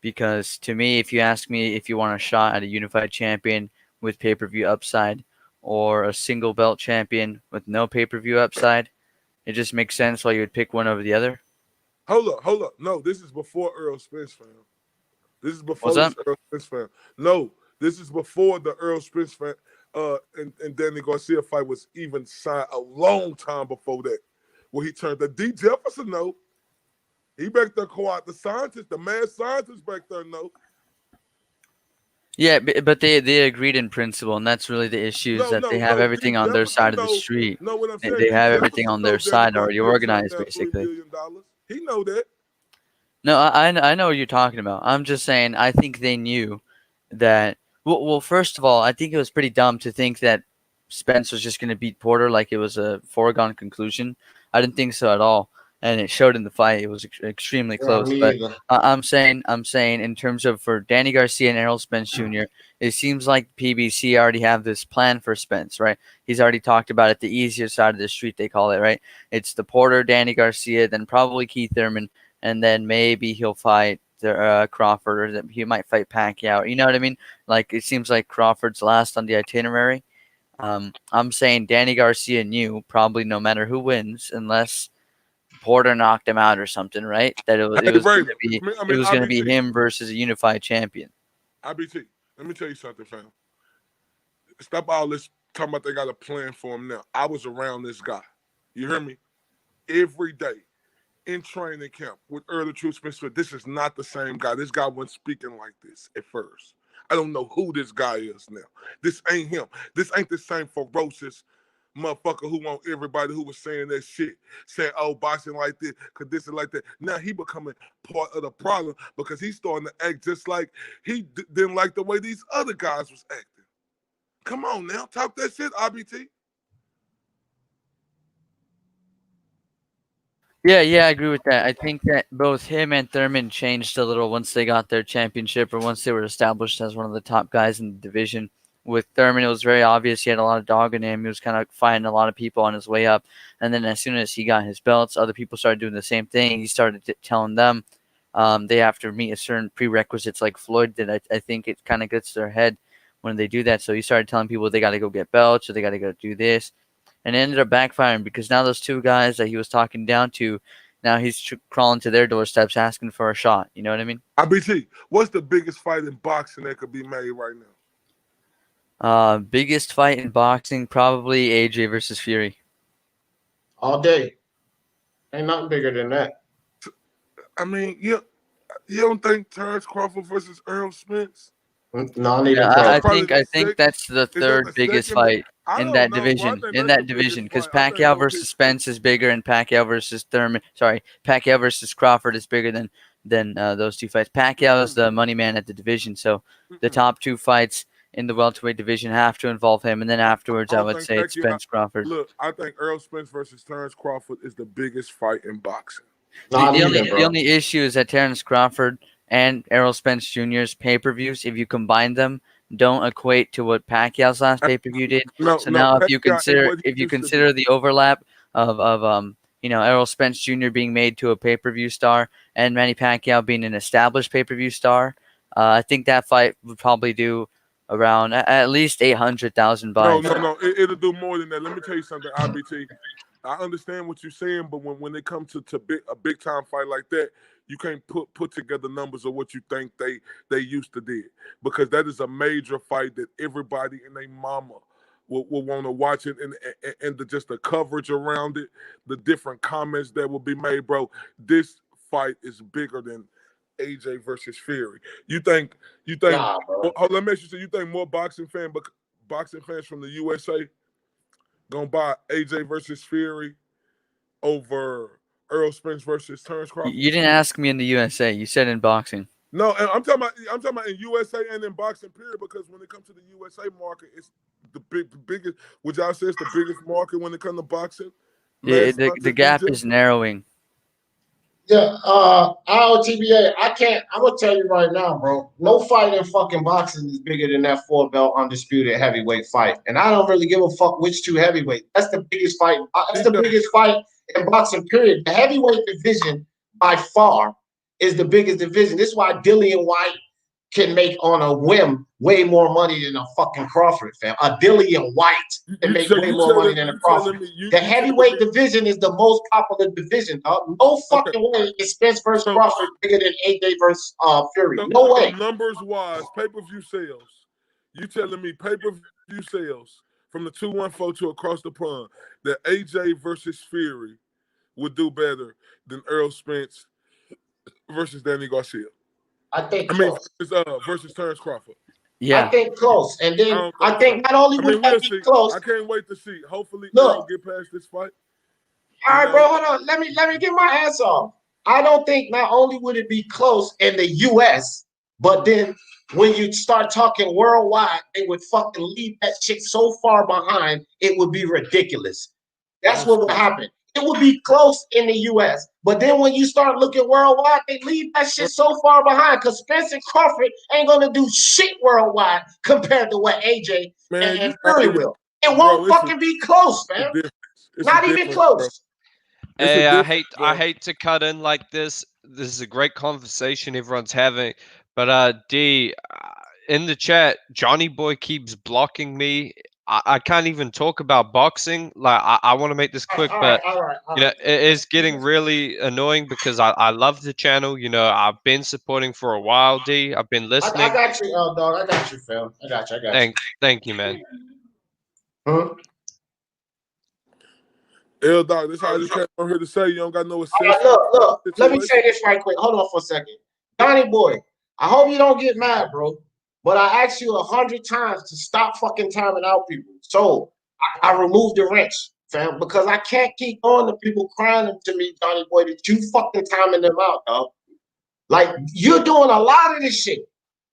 because to me, if you ask me if you want a shot at a unified champion with pay-per-view upside or a single belt champion with no pay-per-view upside, it just makes sense why you would pick one over the other. Hold up. No, this is before Earl Spence, fam. This is before What's this Earl Spence, fam. No, this is before the Earl Spence fam, and Danny Garcia fight was even signed a long time before that, where he turned the D. Jefferson, no. He back there, the scientist, the mad scientist back there, no. Yeah, but they agreed in principle, and that's really the issue, is that they have everything on their side of the street. No, what I'm saying, They have everything on their side already organized, basically. $3 million. He know that. No, I know what you're talking about. I'm just saying, I think they knew that. Well, first of all, I think it was pretty dumb to think that Spence was just going to beat Porter like it was a foregone conclusion. I didn't think so at all, and it showed in the fight. It was extremely close. But I'm saying, in terms of for Danny Garcia and Errol Spence Jr., it seems like PBC already have this plan for Spence, right? He's already talked about it. The easier side of the street, they call it, right? It's the Porter, Danny Garcia, then probably Keith Thurman, and then maybe he'll fight Crawford, or he might fight Pacquiao. You know what I mean? Like, it seems like Crawford's last on the itinerary. I'm saying Danny Garcia knew, probably no matter who wins, unless Porter knocked him out or something, right? That it was going to be him versus a unified champion. IBT, let me tell you something, fam. Stop all this talking about they got a plan for him now. I was around this guy. You hear me? Every day in training camp with Earl Truth Smith. This is not the same guy. This guy wasn't speaking like this at first. I don't know who this guy is now. This ain't him. This ain't the same ferocious motherfucker who want everybody who was saying that shit, saying, oh, boxing like this, because this is like that. Now he becoming part of the problem because he's starting to act just like he didn't like the way these other guys was acting. Come on now, talk that shit, RBT. Yeah, I agree with that. I think that both him and Thurman changed a little once they got their championship or once they were established as one of the top guys in the division. With Thurman, it was very obvious he had a lot of dog in him. He was kind of fighting a lot of people on his way up. And then as soon as he got his belts, other people started doing the same thing. He started telling them they have to meet a certain prerequisites like Floyd did. I think it kind of gets to their head when they do that. So he started telling people they got to go get belts or they got to go do this. And it ended up backfiring because now those two guys that he was talking down to, now he's crawling to their doorsteps asking for a shot. You know what I mean? RBT, what's the biggest fight in boxing that could be made right now? Biggest fight in boxing, probably AJ versus Fury. All day. Ain't nothing bigger than that. I mean, you don't think Terrence Crawford versus Earl Spence? No, I think that's the third biggest fight in that division. Because Pacquiao versus Spence is bigger, and Pacquiao versus Pacquiao versus Crawford is bigger than those two fights. Pacquiao is the money man at the division, so the top two fights in the welterweight division have to involve him, and then afterwards I would say it's Spence Crawford. Look, I think Earl Spence versus Terrence Crawford is the biggest fight in boxing. The only issue is that Terrence Crawford and Errol Spence Jr.'s pay-per-views, if you combine them, don't equate to what Pacquiao's last pay-per-view did. Now if you consider the overlap of Errol Spence Jr. being made to a pay-per-view star and Manny Pacquiao being an established pay-per-view star, I think that fight would probably do around at least 800,000 buys. No, it'll do more than that. Let me tell you something, RBT. I understand what you're saying, but when it comes to a big time fight like that, you can't put together numbers of what you think they used to did, because that is a major fight that everybody and their mama will want to watch it, and just the coverage around it, the different comments that will be made, bro. This fight is bigger than AJ versus Fury. You think? Nah, let me ask you something. You think more boxing fans from the USA gonna buy AJ versus Fury over Earl Spence versus Terrence Crawford? You didn't ask me in the USA. You said in boxing. No, and I'm talking about in USA and in boxing period, because when it comes to the USA market, it's the biggest. Would y'all say it's the biggest market when it comes to boxing? Yeah, the gap is narrowing. Yeah, IOTBA, I'm gonna tell you right now, bro. No fight in fucking boxing is bigger than that 4-belt undisputed heavyweight fight. And I don't really give a fuck which two heavyweight. That's the biggest fight. That's the biggest fight in boxing, period. The heavyweight division by far is the biggest division. This is why Dillian White can make on a whim way more money than a fucking Crawford, fam. A Dillian White can make way more money than a Crawford. The heavyweight division is the most popular division, dog. No fucking way is Spence versus Crawford bigger than AJ versus Fury. No way. Numbers-wise, pay-per-view sales. You telling me pay-per-view sales from the 214 to across the pond that AJ versus Fury would do better than Earl Spence versus Danny Garcia? Versus Terrence Crawford. Yeah, I think close, and then I think not only would that be close. I can't wait to see. Hopefully, Earl get past this fight. All right, bro, hold on. Let me get my ass off. I don't think not only would it be close in the U.S., but then when you start talking worldwide, they would fucking leave that shit so far behind, it would be ridiculous. That's what would happen. It would be close in the U.S., but then when you start looking worldwide, they leave that shit so far behind, because Spence and Crawford ain't gonna do shit worldwide compared to what AJ and Fury will. It won't fucking be close, man. Not even close. Hey, I hate to cut in like this. This is a great conversation everyone's having, but D, in the chat, Johnny Boy keeps blocking me. I can't even talk about boxing. Like I want to make this quick, but you know, it's getting really annoying because I love the channel. You know, I've been supporting for a while. D, I've been listening. I got you, dog. I got you, fam. I got you. Thank you, man. L Dog, this how you came on here to say you don't got no assessment. Look. Let me say this right quick. Hold on for a second. Donnie boy, I hope you don't get mad, bro. But I asked you 100 times to stop fucking timing out people. So I removed the wrench, fam, because I can't keep going to people crying to me, Donnie boy, that you fucking timing them out, dog. Like, you're doing a lot of this shit.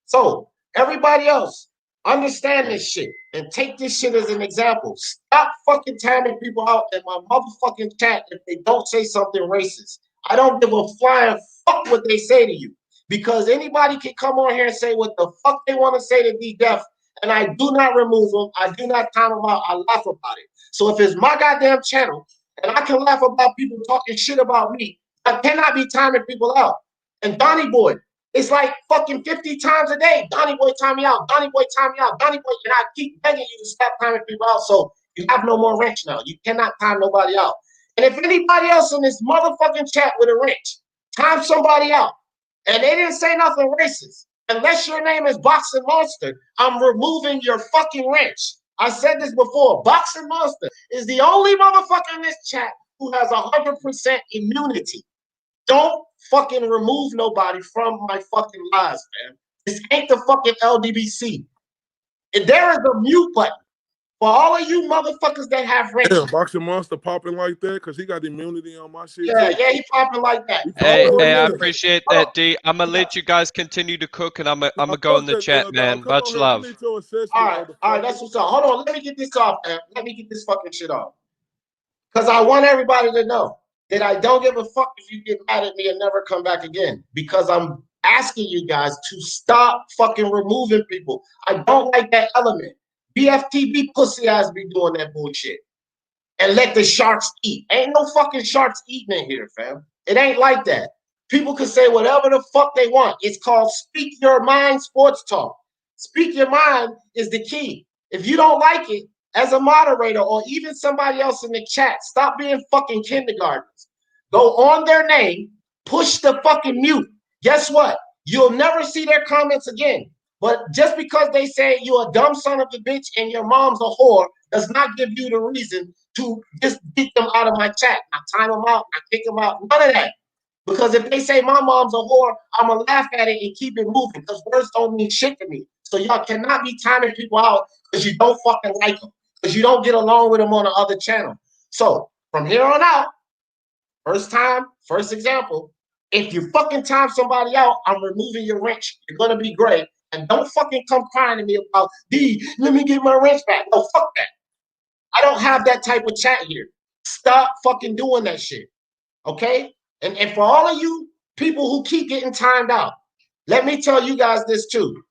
So everybody else, understand this shit and take this shit as an example. Stop fucking timing people out in my motherfucking chat if they don't say something racist. I don't give a flying fuck what they say to you, because anybody can come on here and say what the fuck they want to say to D-Def, and I do not remove them. I do not time them out. I laugh about it. So if it's my goddamn channel and I can laugh about people talking shit about me, I cannot be timing people out. And Donnie boy, it's like fucking 50 times a day. Donnie boy, time me out. Donnie boy, time me out. Donnie boy, and I keep begging you to stop timing people out. So you have no more wrench now. You cannot time nobody out. And if anybody else in this motherfucking chat with a wrench, time somebody out, and they didn't say nothing racist, unless your name is Boxing Monster, I'm removing your fucking wrench. I said this before. Boxing Monster is the only motherfucker in this chat who has 100% immunity. Don't fucking remove nobody from my fucking lives, man. This ain't the fucking LDBC. And there is a mute button for all of you motherfuckers that have wrenches. Yeah, Boxing Monster popping like that because he got immunity on my shit. Yeah, he popping like that. Hey, I appreciate that, D. I'm gonna let you guys continue to cook, and I'm gonna go in the chat, man. Much love. All right, that's what's up. Hold on, let me get this off, man. Let me get this fucking shit off. Because I want everybody to know that I don't give a fuck if you get mad at me and never come back again. Because I'm asking you guys to stop fucking removing people. I don't like that element. BFTB pussy ass be doing that bullshit. And let the sharks eat. Ain't no fucking sharks eating in here, fam. It ain't like that. People can say whatever the fuck they want. It's called Speak Your Mind Sports Talk. Speak your mind is the key. If you don't like it, as a moderator or even somebody else in the chat, stop being fucking kindergartners. Go on their name, push the fucking mute. Guess what? You'll never see their comments again. But just because they say you're a dumb son of a bitch and your mom's a whore does not give you the reason to just get them out of my chat. I time them out, I kick them out, none of that. Because if they say my mom's a whore, I'm going to laugh at it and keep it moving, because words don't mean shit to me. So y'all cannot be timing people out because you don't fucking like them, because you don't get along with them on the other channel. So from here on out, first time, first example, if you fucking time somebody out, I'm removing your wrench. You're going to be great. And don't fucking come crying to me about, D, let me get my wrench back. No, fuck that. I don't have that type of chat here. Stop fucking doing that shit. Okay? And for all of you people who keep getting timed out, let me tell you guys this too.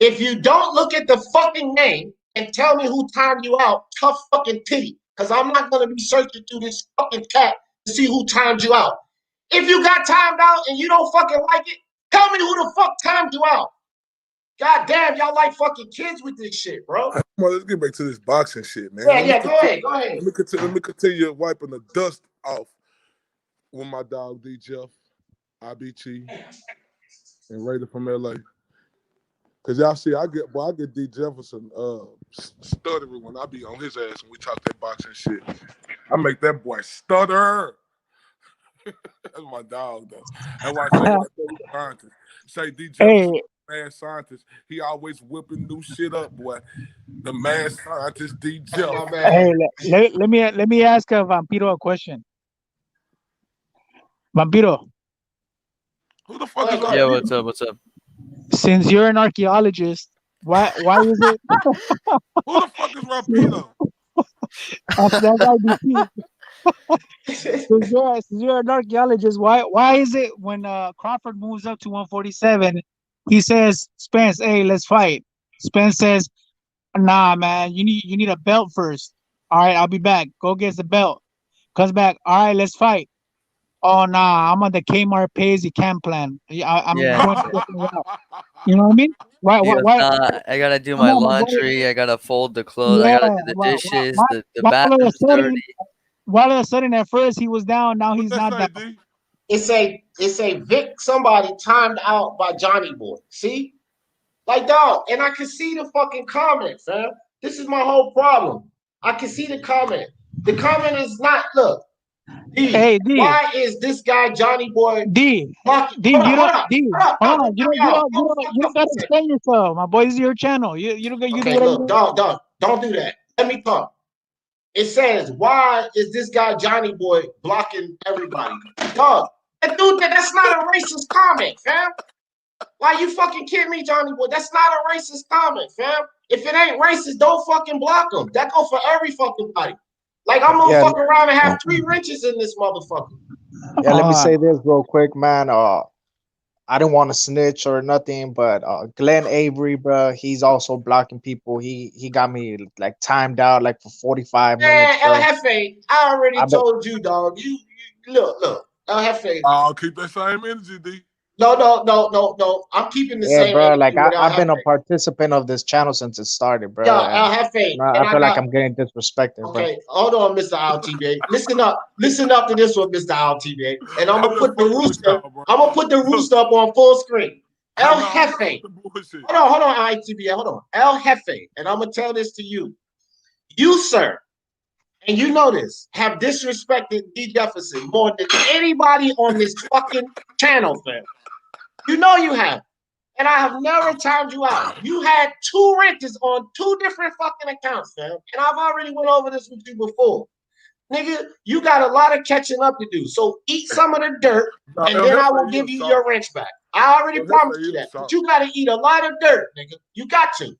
If you don't look at the fucking name and tell me who timed you out, tough fucking titty. Because I'm not going to be searching through this fucking chat to see who timed you out. If you got timed out and you don't fucking like it, tell me who the fuck timed you out. God damn, y'all like fucking kids with this shit, bro. Come on, let's get back to this boxing shit, man. Yeah, go ahead. Let me continue wiping the dust off with my dog D Jeff, IBT, and Raider from LA. Cause y'all see, I get D Jefferson stuttering when I be on his ass when we talk that boxing shit. I make that boy stutter. That's my dog though. That's why I say scientist. Say D Jefferson, mad scientist. He always whipping new shit up, boy. The mad scientist D Jeff. Hey, let me ask Vampiro a question. Vampiro. Who the fuck is Vampiro? Yeah, what's up? Since you're an archaeologist, why is it? Who the fuck is Vampiro? Since you're an archaeologist, why is it when Crawford moves up to 147, he says, Spence, hey, let's fight. Spence says, nah, man, you need a belt first. All right, I'll be back. Go get the belt. Comes back. All right, let's fight. Oh, nah, I'm on the Kmart Paisley camp plan. I'm going to get out. You know what I mean? Why? I gotta do my laundry. I gotta fold the clothes. I gotta do the dishes. The bathroom's dirty. All of a sudden, at first he was down. Now he's not down. It's a Vic somebody timed out by Johnny Boy. See, like dog, and I can see the fucking comments, man. This is my whole problem. I can see the comment. The comment is not, look, D, Hey, D. Why is this guy Johnny Boy D, blocking? D, Hold you on, don't, hold on, D, hold on. hold on. You don't gotta explain yourself. My boy, this is your channel. You do Okay, whatever. look, dog, don't do that. Let me talk. It says, why is this guy Johnny Boy blocking everybody? Dog, that's not a racist comment, fam. Why you fucking kidding me, Johnny Boy? That's not a racist comment, fam. If it ain't racist, don't fucking block them. That go for every fucking body. Like, I'm gonna fuck around and have 3 wrenches in this motherfucker. Yeah, let me say this real quick, man. I didn't want to snitch or nothing, but Glenn Avery, bro, he's also blocking people. He got me like timed out like for 45 minutes, bro. El Jefe, I already told you, dog. You look, El Jefe. I'll keep that same energy, D. No. I'm keeping the same bro. energy. Like I've been a participant of this channel since it started, bro. Yeah, El Jefe. I feel like I'm getting disrespected. Okay, hold on, Mr. LTBA. Listen up to this one, Mr. LTBA. And I'm gonna put the rooster. I'm gonna put the rooster up on full screen. El Jefe. Hold on, LTBA. Hold on. El Jefe. And I'm gonna tell this to you. You, sir, and you know this, have disrespected D. Jefferson more than anybody on this fucking channel, fam. You know you have. And I have never timed you out. You had 2 renters on 2 different fucking accounts, fam. And I've already went over this with you before. Nigga, you got a lot of catching up to do. So eat some of the dirt, and then I will give you your wrench back. I already promised you that. But you got to eat a lot of dirt, nigga. You got to.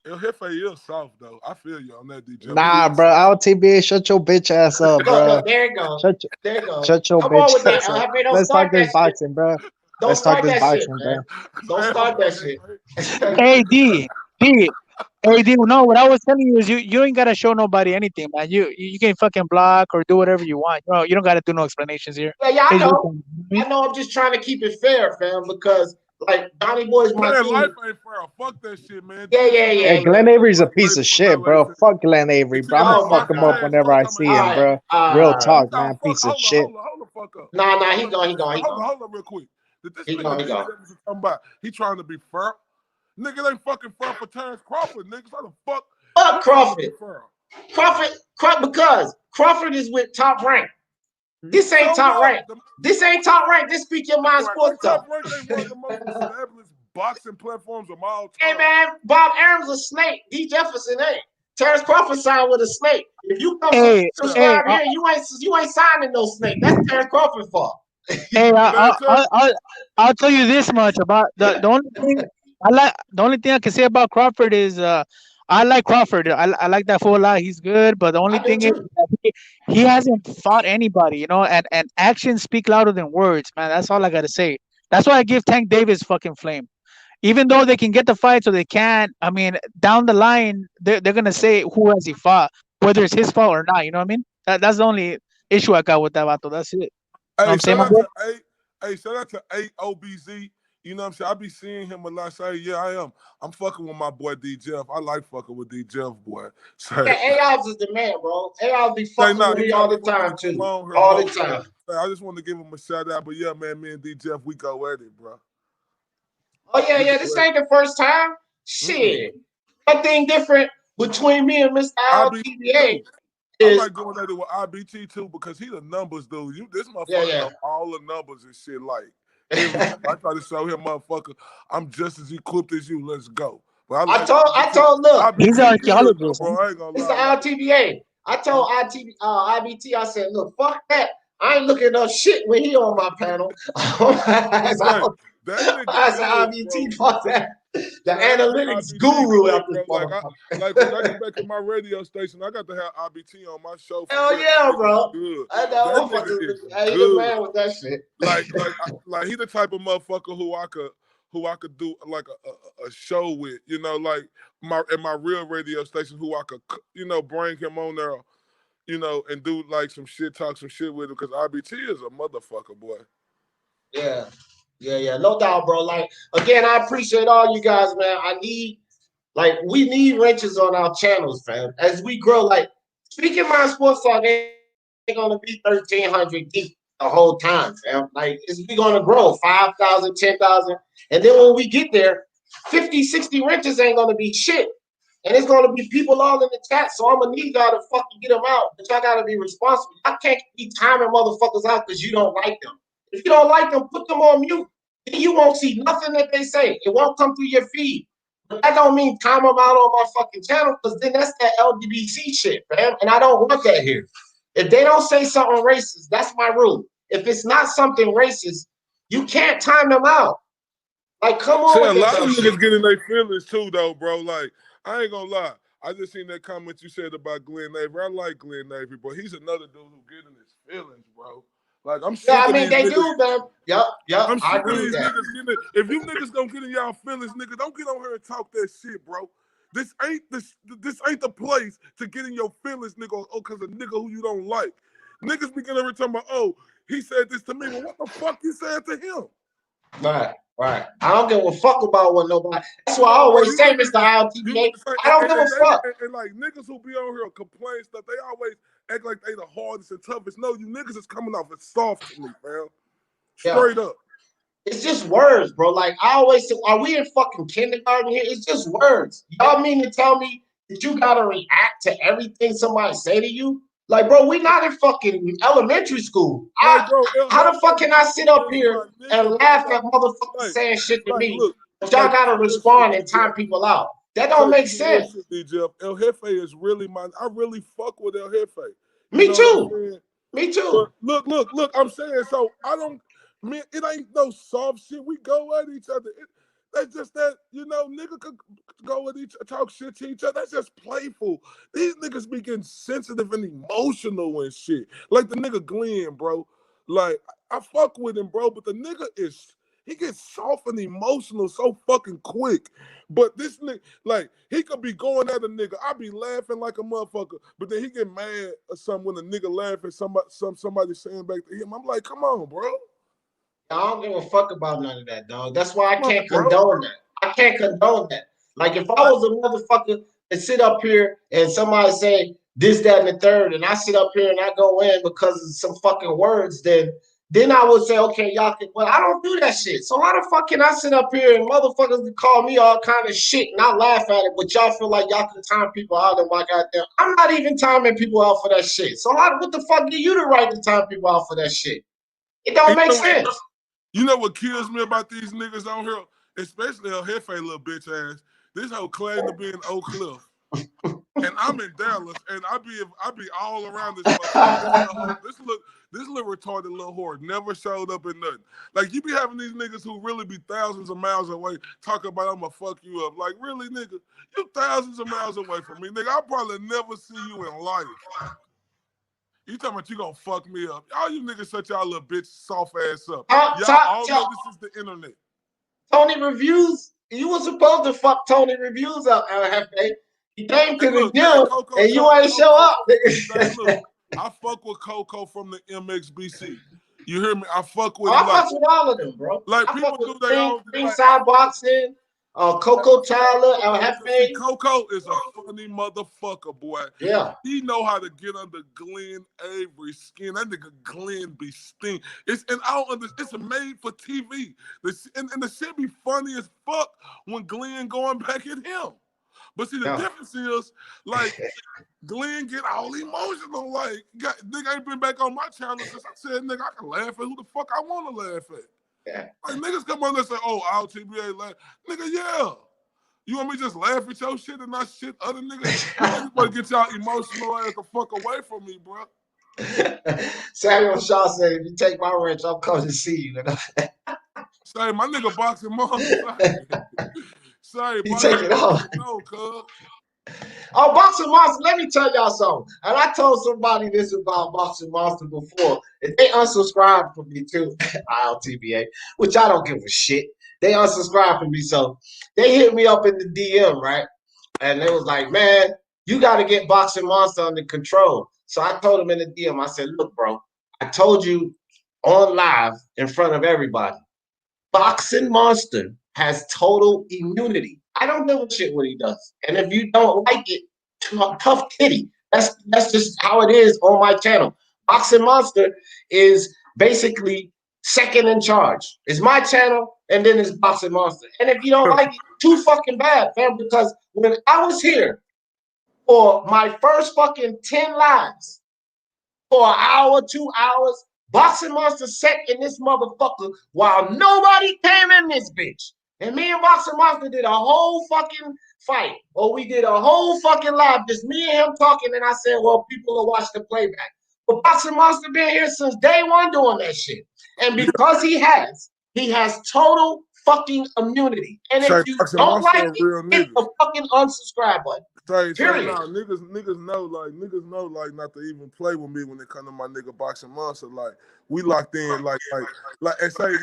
El Jefe is soft, though. I feel you on that, DJ. Nah, bro. LTBA, shut your bitch ass up, bro. Look, there you go. There you go. Shut your Come on with bitch that. ass up. Don't Let's start talk this that boxing, bro. Don't Let's talk start this that boxing, shit, bro. man. Don't start that shit. Hey, D. Hey, D. No, what I was telling you is you ain't gotta show nobody anything, man. You can fucking block or do whatever you want. You don't gotta do no explanations here. Yeah, I know. I know. I'm just trying to keep it fair, fam, because like Donnie Boy's my Man, team. life ain't fair. Fuck that shit, man. Yeah. Hey, Glenn Avery's a piece of shit, bro. Fuck Glenn Avery, bro. I'm gonna fuck him up whenever I see him, bro. Real talk, man. Piece of shit. Hold the fuck up. Nah, he going. Hold on real quick. Did this nigga D. Jefferson talking about he trying to be fair? Nigga, it ain't fucking fair for Terrence Crawford, niggas. How the fuck? Fuck Crawford. Because Crawford is with Top Rank. This ain't Top Rank. This ain't Top Rank. This Speak Your Mind Sports Talk. Top Rank ain't one of the most established boxing platforms of all time. Hey man, Bob Arum's a snake. D. Jefferson ain't. Terrence Crawford signed with a snake. If you come subscribe here, you ain't signing no snake. That's Terrence Crawford's fault. Hey, I'll tell you this much about the only thing I like. The only thing I can say about Crawford is I like Crawford. I like that fool a lot. He's good, but the only thing is he hasn't fought anybody, and actions speak louder than words, man. That's all I gotta say. That's why I give Tank Davis fucking flame. Even though they can get the fight, so they can't. I mean, down the line, they're gonna say who has he fought, whether it's his fault or not. You know what I mean? That's the only issue I got with that vato. That's it. Hey, I'm saying, shout out to 8 OBZ. You know what I'm saying? I be seeing him a lot. Say, yeah, I am. I'm fucking with my boy D. Jeff. I like fucking with D. Jeff, boy. A-Ops is the man, bro. A-Ops be fucking with me all the time, too. All the time. I just want to give him a shout out. But yeah, man, me and D. Jeff, we go at it, bro. Oh, yeah. This ain't the first time. Shit. Nothing different between me and Mr. LTBA. I like going at it with IBT too because he the numbers dude. This motherfucker know all the numbers and shit. Like I try to show him, motherfucker, I'm just as equipped as you. Let's go. But I told look, he's an archaeologist. Bro, I ain't gonna lie. It's the LTBA. I told IBT, I said, look, fuck that. I ain't looking up shit when he on my panel. I said, IBT, fuck that. The analytics guru out this like when I get back to my radio station, I got to have IBT on my show. Hell yeah, bro. Good. I know. Hey, the man with that shit. Like he the type of motherfucker who I could do like a show with, like at my real radio station, who I could, bring him on there, and do like talk some shit with him because IBT is a motherfucker, boy. Yeah. Yeah, no doubt, bro. Like, again, I appreciate all you guys, man. We need wrenches on our channels, fam. As we grow, like, Speaking My Sports Talk ain't gonna be 1,300 deep the whole time, fam. Like, we gonna grow 5,000, 10,000. And then when we get there, 50, 60 wrenches ain't gonna be shit. And it's gonna be people all in the chat, so I'm gonna need y'all to fucking get them out. But y'all gotta be responsible. I can't be timing motherfuckers out because you don't like them. If you don't like them, put them on mute. Then you won't see nothing that they say. It won't come through your feed. But that don't mean time them out on my fucking channel, because then that's that LGBT shit, man. And I don't want that here. If they don't say something racist, that's my rule. If it's not something racist, you can't time them out. Like, come on See, with a that lot of dumb shit. niggas getting their feelings too, though, bro. Like, I ain't gonna lie. I just seen that comment you said about Glenn Avery. I like Glenn Avery, but he's another dude who getting his feelings, bro. Like, I'm sick Yeah, I of mean, these they niggas. do, man. Yep, I'm I sick of agree with these that. niggas getting it. If you niggas gonna get in y'all feelings, nigga, don't get on here and talk that shit, bro. This ain't the place to get in your feelings, nigga, cause a nigga who you don't like. Niggas be getting over talking about, oh, he said this to me. Well, what the fuck you said to him? Right. I don't give a fuck about what nobody. That's why I No, bro, always say, Mr. ILTBA, I don't give a fuck. And like niggas who be on here and complain stuff, they always act like they the hardest and toughest. No, you niggas is coming off as soft to me, fam. Straight up. It's just words, bro. Like I always say, are we in fucking kindergarten here? It's just words. Y'all mean to tell me that you gotta react to everything somebody say to you? Like, bro, we not in fucking elementary school. Like, bro, How the fuck can I sit up here and laugh at motherfuckers saying shit to me? Look, but y'all gotta respond and time people out. That don't make sense. Jeff, El Jefe is really I really fuck with El Jefe. Me too. Me too. But look, I'm saying, so I don't, man, it ain't no soft shit. We go at each other. That's just that, nigga could go at talk shit to each other. That's just playful. These niggas be getting sensitive and emotional and shit. Like the nigga Glenn, bro. Like, I fuck with him, bro, but the nigga he gets soft and emotional so fucking quick. But this nigga, like, he could be going at a nigga. I be laughing like a motherfucker, but then he get mad or something when a nigga laugh at somebody saying back to him. I'm like, come on, bro. I don't give a fuck about none of that, dog. That's why I can't condone that. I can't condone that. Like, if I was a motherfucker and sit up here and somebody say this, that, and the third, and I sit up here and I go in because of some fucking words, then I would say, okay, y'all can, well, I don't do that shit. So how the fuck can I sit up here and motherfuckers can call me all kind of shit and I laugh at it, but y'all feel like y'all can time people out of my goddamn. I'm not even timing people out for that shit. So what the fuck do you the right to time people out for that shit? It don't make sense. You know what kills me about these niggas on here, especially El Jefe, little bitch ass. This whole claim to be in Oak Cliff, and I'm in Dallas, and I be all around this motherfucker. This little retarded little whore never showed up in nothing. Like, you be having these niggas who really be thousands of miles away talking about I'm gonna fuck you up. Like, really, nigga, you thousands of miles away from me, nigga. I'll probably never see you in life. You talking about you gonna fuck me up? All you niggas shut y'all little bitch soft ass up. Y'all all know this is the internet. Tony Reviews, you was supposed to fuck Tony Reviews up, Hefe. He came to the gym and you ain't show up. Look, I fuck with Coco from the MXBC. You hear me? I fuck with I fuck with all of them, bro. Like, I people do their own ringside boxing. Coco Tyler, El Jefe. Coco is a funny motherfucker, boy. Yeah. He know how to get under Glenn Avery's skin. That nigga Glenn be sting. It's made for TV. And the shit be funny as fuck when Glenn going back at him. But see, the difference is, like, Glenn get all emotional. Like, nigga ain't been back on my channel since I said, nigga, I can laugh at who the fuck I want to laugh at. Like, niggas come on there and say, oh, LTBA laugh. Nigga, yeah. You want me to just laugh at your shit and not shit other niggas? You want to get y'all emotional ass the fuck away from me, bro. Samuel Shaw said, if you take my wrench, I'll come to see you. Say, my nigga boxing monster. Say, you take it off. No, cuz. Oh, Boxing Monster, let me tell y'all something. And I told somebody this about Boxing Monster before. And they unsubscribed from me too, ILTBA, which I don't give a shit. They unsubscribed from me. So they hit me up in the DM, right? And they was like, man, you got to get Boxing Monster under control. So I told them in the DM, I said, look, bro, I told you on live in front of everybody, Boxing Monster has total immunity. I don't give a shit what he does. And if you don't like it, tough titty. That's just how it is on my channel. Boxing Monster is basically second in charge. It's my channel, and then it's Boxing Monster. And if you don't like it, too fucking bad, fam. Because when I was here for my first fucking 10 lives for an hour, 2 hours, Boxing Monster sat in this motherfucker while nobody came in this bitch. And me and Boxing Monster did a whole fucking fight. Or we did a whole fucking live, just me and him talking, and I said, well, people will watch the playback. But Boxing Monster been here since day one doing that shit. And because he has total fucking immunity. And if you don't like it, hit the fucking unsubscribe button. Say now, niggas know like not to even play with me when it come to my nigga Boxing Monster. Like we locked in, like and say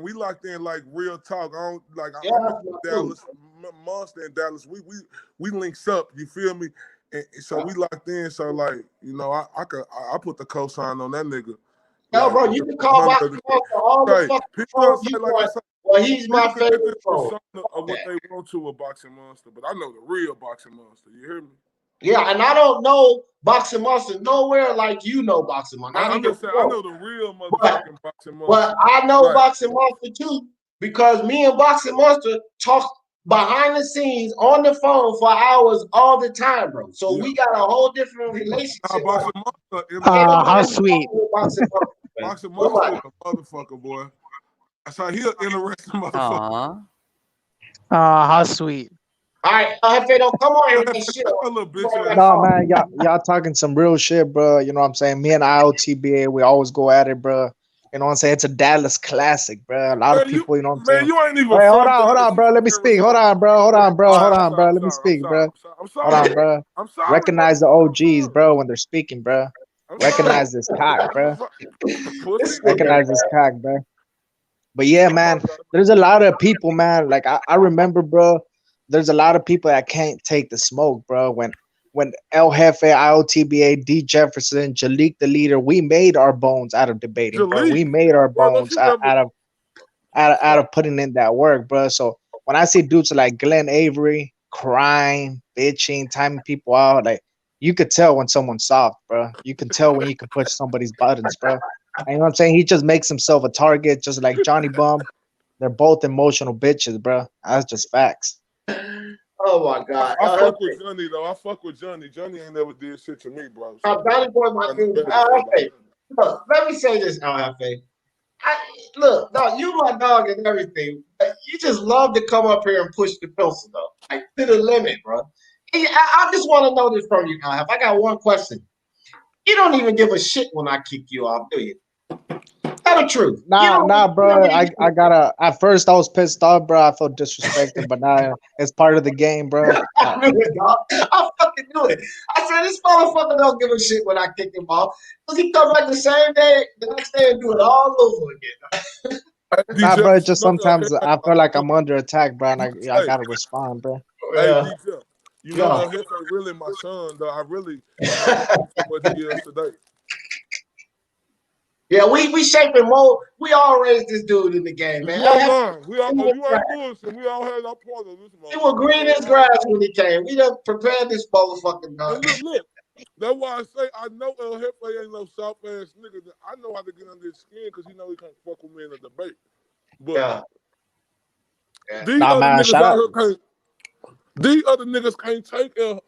we locked in like real talk. I don't like I'm in Dallas, Monster in Dallas. We links up. You feel me? And so we locked in. So like I put the cosign on that nigga. No, bro, you can call Boxing Monster all the fucking trolls you want. Well, he's my favorite troll. Of what they want to a Boxing Monster, but I know the real Boxing Monster. You hear me? Yeah, and I don't know Boxing Monster nowhere like you know Boxing Monster. I'm just saying, I know the real motherfucking Boxing Monster. But I know Boxing Monster too because me and Boxing Monster talk behind the scenes on the phone for hours all the time, bro. So we got a whole different relationship. Boxing Monster, how sweet. Boxing Monster is a motherfucker, boy. That's how he'll interesting motherfucker. How sweet. All right, Hefe, don't come on here with this shit. No, man, y'all talking some real shit, bro. You know what I'm saying? Me and IOTBA, we always go at it, bro. You know what I'm saying? It's a Dallas classic, bro. A lot of people, you know what I'm saying? You ain't even Wait, hold on, bro. Let me speak. Hold on, bro. Let me speak, bro. Hold on, bro. Recognize the OGs, bro, when they're speaking, bro. Recognize this cock, bro. Recognize this cock, bro. But yeah, man, there's a lot of people, man. Like I remember, bro. There's a lot of people that can't take the smoke, bro. When El Jefe, IOTBA, D Jefferson, Jalik the leader, we made our bones out of debating, bro. We made our bones out of putting in that work, bro. So when I see dudes like Glenn Avery crying, bitching, timing people out, like you could tell when someone's soft, bro. You can tell when you can push somebody's buttons, bro. And you know what I'm saying? He just makes himself a target, just like Johnny Bum. They're both emotional bitches, bro. That's just facts. Oh my God! I fuck with Johnny though. I fuck with Johnny. Johnny ain't never did shit to me, bro. So Johnny Boy, my dude. LFA. Look, let me say this, LFA. Look, dog, you my dog and everything. But you just love to come up here and push the pencil, though, like to the limit, bro. I just want to know this from you, LF. I got one question. You don't even give a shit when I kick you off, do you? Tell the truth. Nah, bro. I gotta. At first, I was pissed off, bro. I felt disrespected, but now it's part of the game, bro. I knew it, dog. I fucking knew it. I said this motherfucker don't give a shit when I kick him off, because he come back the same day, the next day, and do it all over again. Nah, bro. Just sometimes I feel like I'm under attack, bro, and I gotta respond, bro. Hey, DJ, you know that ain't really my son, though. I really what he is today. Yeah, we shaping more. We all raised this dude in the game, man. You ain't bullshit. We all had our part of this. He was green as grass when he came. We done prepared this motherfucking dog. Look. That's why I say I know El Jefe ain't no soft ass nigga. I know how to get under his skin because he know he can't fuck with me in a debate. But these other niggas can't take El.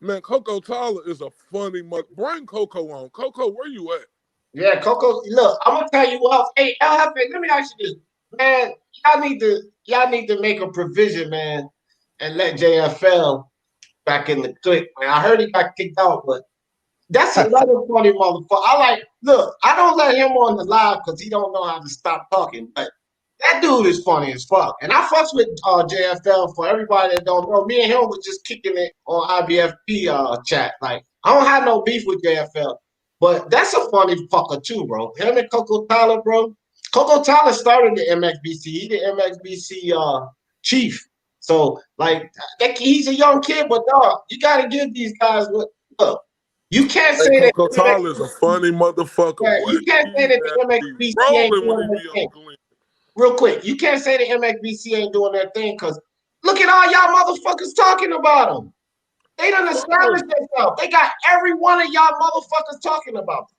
Man, Coco Tyler is a funny mother. Bring Coco on. Coco, where you at? Yeah, Coco. Look, I'm gonna tell you what. Hey, El Jefe, let me ask you this, man. Y'all need to make a provision, man, and let JFL back in the clique, man. I heard he got kicked out, but that's another funny motherfucker. Look, I don't let him on the live because he don't know how to stop talking, but that dude is funny as fuck. And I fucks with JFL. For everybody that don't know, me and him was just kicking it on IBFP chat. Like, I don't have no beef with JFL. But that's a funny fucker too, bro. Him and Coco Tyler, bro. Coco Tyler started the MXBC. He the MXBC chief. So, like, he's a young kid, but dog, you gotta give these guys look. You can't say that Coco Tyler is a funny motherfucker. Yeah, you can't say that the MXBC ain't doing their thing. Real quick, you can't say the MXBC ain't doing their thing because look at all y'all motherfuckers talking about them. They done established themselves. They got every one of y'all motherfuckers talking about them.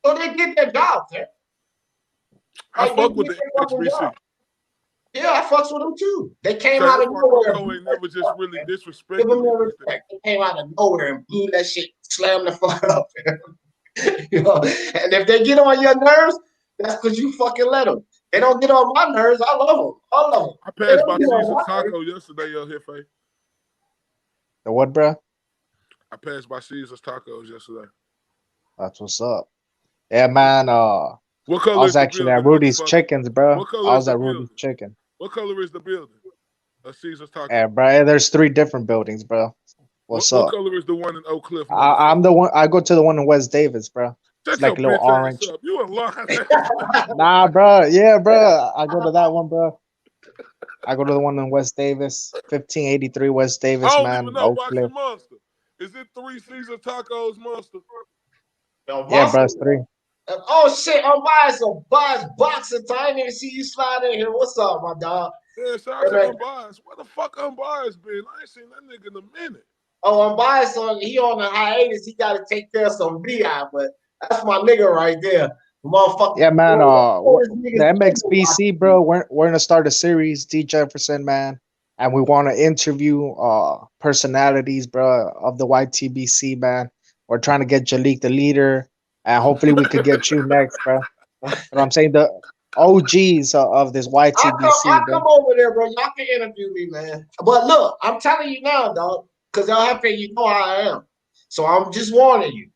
So they did their job, man. I Like, they fuck with did the their fucking HBC. job. Yeah, I fucks with them too. They came So out that's of why nowhere. Coco ain't never just really Give disrespected them me their like that. respect. They came out of nowhere and blew that shit, slammed the fuck up. You know, and if they get on your nerves, that's because you fucking let them. They don't get on my nerves. I love them. All of them. I They passed don't by get on Caesar's my Taco nerves. yesterday, Hefe. The what, bro? I passed by Caesar's Tacos yesterday. That's what's up. Yeah, man. What I color was is the actually building, at Rudy's motherfucker? Chickens, bro. What I color is was the at Rudy's building? Chicken. What color is the building? A Caesar's Taco. Yeah, bro. There's 3 different buildings, bro. What's What up? color is the one in Oak Cliff, motherfucker? I'm the one. I go to the one in West Davis, bro. Shut It's like a your little bitch orange. ass up. You a lying. Nah, bro. Yeah, bro. I go to that one, bro. I go to the one in West Davis, 1583 West Davis, I don't man. even know. Oak Watch Cliff. your monster. Is it 3 Caesar Tacos, monster? Yo, Yeah, bro. Monster. It's 3. Oh shit, I'm buying some boxing time. I didn't even see you slide in here. What's up, my dog? Yeah, shout out to Unbiased. Where the fuck Unbiased been? I ain't seen that nigga in a minute. Oh, Unbiased he on the hiatus. He got to take care of some VI, but that's my nigga right there, motherfucker. Yeah, man. The niggas MXBC, bro. We're gonna start a series, D Jefferson, man, and we want to interview personalities, bro, of the YTBC, man. We're trying to get Jalik the leader, and hopefully we could get you next, bro. You know what I'm saying? The OGs of this YTBC, I'll bro. come over there, bro. Y'all can interview me, man. But look, I'm telling you now, dog, because y'all have to, you know how I am. So I'm just warning you.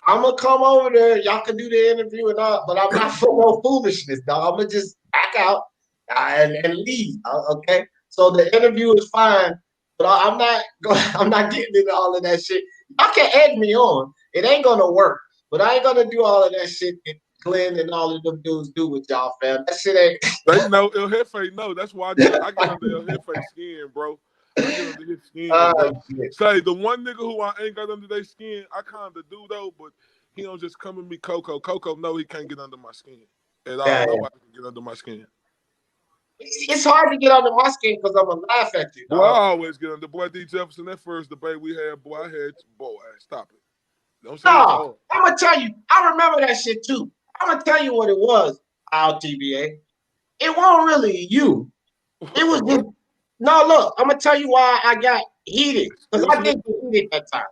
I'm gonna come over there. Y'all can do the interview and all, but I'm not for no foolishness, dog. I'm gonna just back out and leave. Okay. So the interview is fine, but I'm not I'm not getting into all of that shit. Y'all can egg me on. It ain't gonna work. But I ain't gonna do all of that shit that Glenn and all of them dudes do with y'all, fam. That shit ain't. They know El Jefe know. That's why I get under El Jefe skin, bro. I get under his skin, bro. Say the one nigga who I ain't got under their skin, I kind of do though, but he don't just come at me, Coco. Coco, no, he can't get under my skin at all. Yeah, Nobody can get under my skin. It's hard to get under my skin because I'm gonna laugh at you. Boy, I always get under. Boy, D Jefferson, that first debate we had, boy, I had, boy, stop it. Don't say it's hard. I'm gonna tell you. I remember that shit too. I'm gonna tell you what it was. TBA. It wasn't really you. It was just no. Look, I'm gonna tell you why I got heated because I did get heated that time.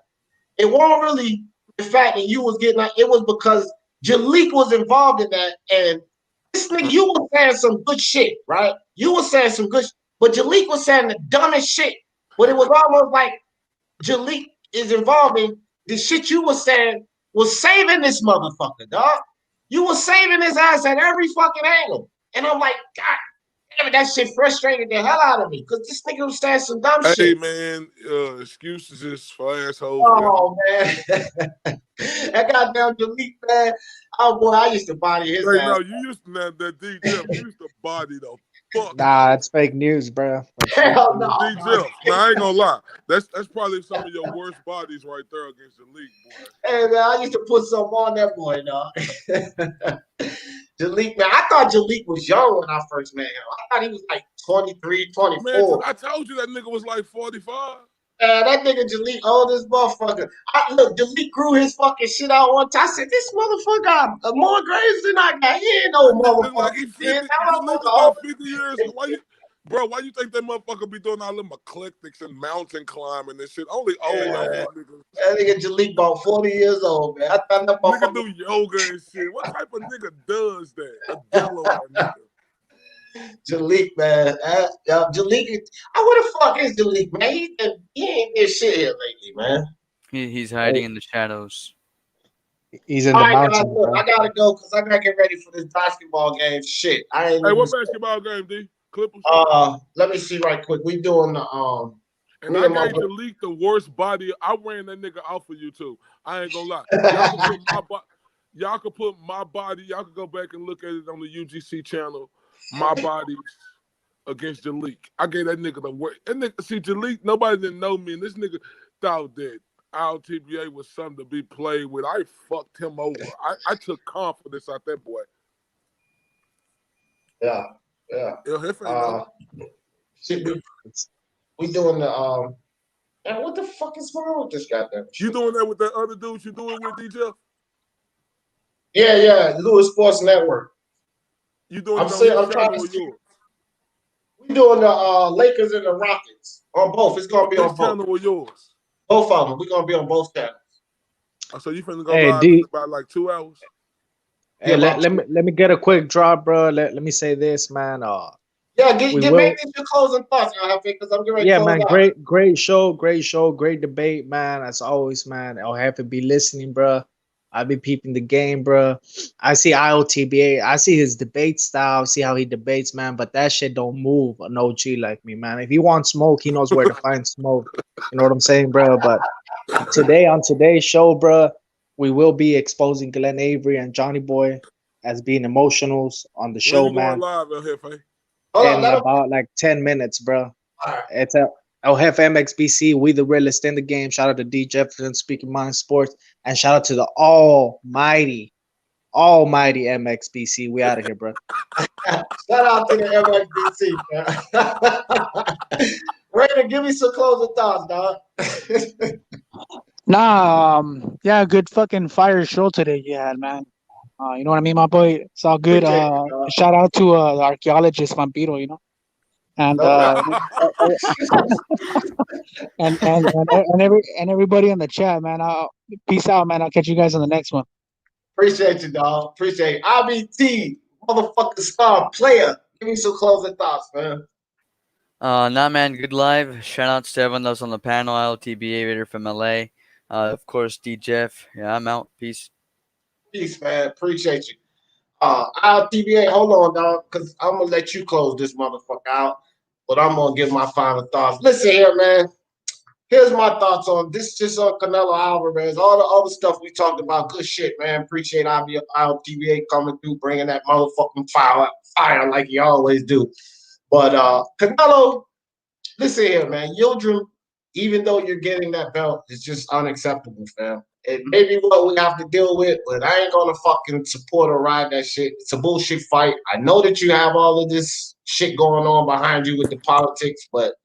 It wasn't really the fact that you was getting. It was because Jalik was involved in that, and this nigga, you was saying some good shit, right? You was saying some good, but Jalik was saying the dumbest shit. But it was almost like Jalik is involved in the shit you was saying was saving this motherfucker, dog. You was saving his ass at every fucking angle. And I'm like, God damn it, that shit frustrated the hell out of me. Because this nigga was saying some dumb shit. Hey, man, excuses is for assholes. Oh, man. That goddamn Jalik, man. Oh, boy, I used to body his ass. No, you used to have that D Jeff. You used to body the fuck. Nah, it's fake news, bro. Hell no. D Jeff. Nah, I ain't gonna lie. That's probably some of your worst bodies right there against the league, boy. Hey, man, I used to put some on that boy, dog. Jalik, man, I thought Jalik was young when I first met him. I thought he was like 23, 24. Man, I told you that nigga was like 45. That nigga Jalik old as motherfucker. Look, Jalik grew his fucking shit out one time. I said, this motherfucker got more grades than I got. He ain't no motherfucker. Like he 50, Jalik about 50 years. Why you think that motherfucker be doing all them eclectics and mountain climbing and shit? Only old ass niggas. That nigga Jalik about 40 years old, man. I thought that nigga do yoga and shit. What type of nigga does that? A Delaware nigga. Jalik, man. Jalik, where the fuck is Jalik, man? He ain't did shit here lately, man. He's hiding in the shadows. He's in the mountains. I gotta go because I gotta get ready for this basketball game. Shit, I ain't. Hey, what basketball game, D? Clippers. Let me see right quick. We doing the And I gave Jalik the worst body. I ran that nigga out for you too. I ain't gonna lie. Y'all could put my body. Y'all could go back and look at it on the UGC channel. My body against Jalik. I gave that nigga the worst. And see, Jalik, nobody didn't know me, and this nigga thought that our TBA was something to be played with. I fucked him over. I took confidence out that boy. Yeah. Shit, we doing the man, what the fuck is wrong with this goddamn shit? You doing that with that other dude you doing with DJ? Yeah, Louis Sports Network. You doing I'm it on saying his I'm trying channel to or see. yours? We doing the Lakers and the Rockets on both. It's gonna be His on both. channel or yours? Both of them. We're gonna be on both channels. So you finna go Hey live in D, about like 2 hours? hey, Yeah, let me get a quick drop, bro. Let me say this, man. yeah. We Get will. make this your closing thoughts, because I'm getting ready to Yeah, close man. out. Great show, great debate, man. As always, man. I'll have to be listening, bro. I'll be peeping the game, bro. I see IOTBA. I see his debate style. See how he debates, man. But that shit don't move an OG like me, man. If he wants smoke, he knows where to find smoke. You know what I'm saying, bro? But today on today's show, bro, we will be exposing Glenn Avery and Johnny Boy as being emotionals on the When show, you going man. live, El Jefe? Hold on, In let him. about like 10 minutes, bro. All right. It's a El Jefe MXBC. We the realest in the game. Shout out to D Jefferson, Speaking Mind Sports, and shout out to the almighty MXBC. We out of here, bro. Shout out to the MXBC, man. Raymond, give me some closing thoughts, dog. Nah, yeah, good fucking fire show today you had, man. You know what I mean, my boy? It's all good. Appreciate it, dog. Shout out to the archaeologist Vampiro, you know, and No doubt. and everybody in the chat, man. Peace out, man. I'll catch you guys on the next one. Appreciate you, dog. Appreciate it. IBT, motherfucking star player. Give me some closing thoughts, man. Nah, man, good live. Shout outs to everyone that was on the panel. LTB Aviator from LA. Of course, D Jeff. Yeah, I'm out. Peace. Peace, man. Appreciate you. TBA, hold on, dog, because I'm gonna let you close this motherfucker out, but I'm gonna give my final thoughts. Listen here, man. Here's my thoughts on this. Just on Canelo Alvarez, all the other stuff we talked about. Good shit, man. Appreciate TBA coming through, bringing that motherfucking fire like you always do. But Canelo, listen here, man. Yildirim, even though you're getting that belt, it's just unacceptable, fam. It may be what we have to deal with, but I ain't gonna fucking support or ride that shit. It's a bullshit fight. I know that you have all of this shit going on behind you with the politics, but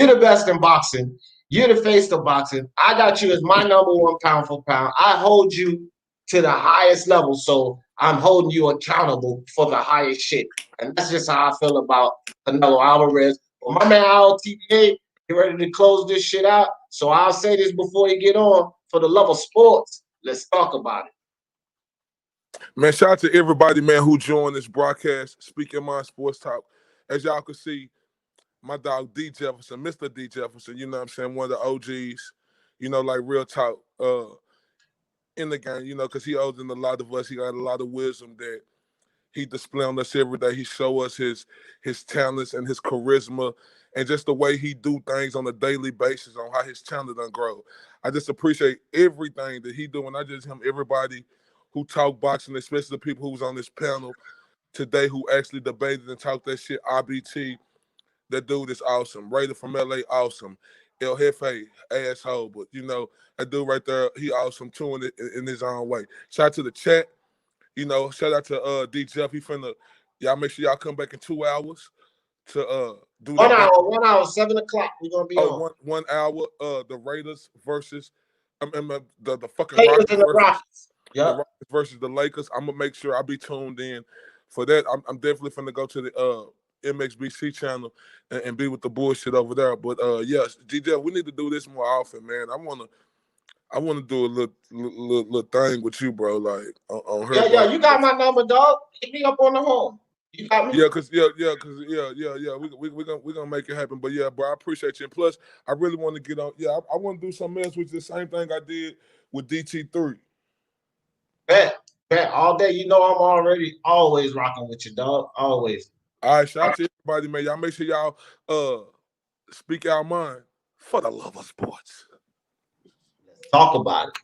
you're the best in boxing. You're the face of boxing. I got you as my number one pound for pound. I hold you to the highest level, so I'm holding you accountable for the highest shit. And that's just how I feel about Canelo Alvarez. But my man TBA, get ready to close this shit out. So I'll say this before you get on. For the love of sports, let's talk about it. Man, shout out to everybody, man, who joined this broadcast, Speaking Mind Sports Talk. As y'all can see, my dog D Jefferson, Mr. D Jefferson, you know what I'm saying, one of the OGs, you know, like real talk in the game, you know, because he owes in a lot of us. He got a lot of wisdom that he display on us every day. He show us his talents and his charisma and just the way he do things on a daily basis on how his talent done grow. I just appreciate everything that he do, and I just everybody who talk boxing, especially the people who was on this panel today who actually debated and talked that shit. IBT, that dude is awesome. Raider from LA, awesome. El Jefe, asshole, but you know, that dude right there, he awesome too in his own way. Shout out to the chat. You know, shout out to D Jeff. He finna, y'all make sure y'all come back in 2 hours to do One that. hour, 1 hour, 7 o'clock. We're gonna be on. 1 hour. The Raiders versus the fucking Lakers Rockets and the versus Rockets. the Rockets versus the Lakers. I'm gonna make sure I be tuned in for that. I'm definitely finna go to the MXBC channel and be with the bullshit over there. But yes, DJ, we need to do this more often, man. I wanna do a little thing with you, bro. Like on her. Yeah, you got my number, dog. Hit me up on the home. You got me. Yeah, we gonna make it happen. But yeah, bro, I appreciate you. And plus, I really want to get on. Yeah, I want to do something else, which is the same thing I did with DT3. Bet all day. You know I'm always rocking with you, dog. Always. All right, shout out to everybody, man. Y'all make sure y'all speak our mind for the love of sports. Let's talk about it.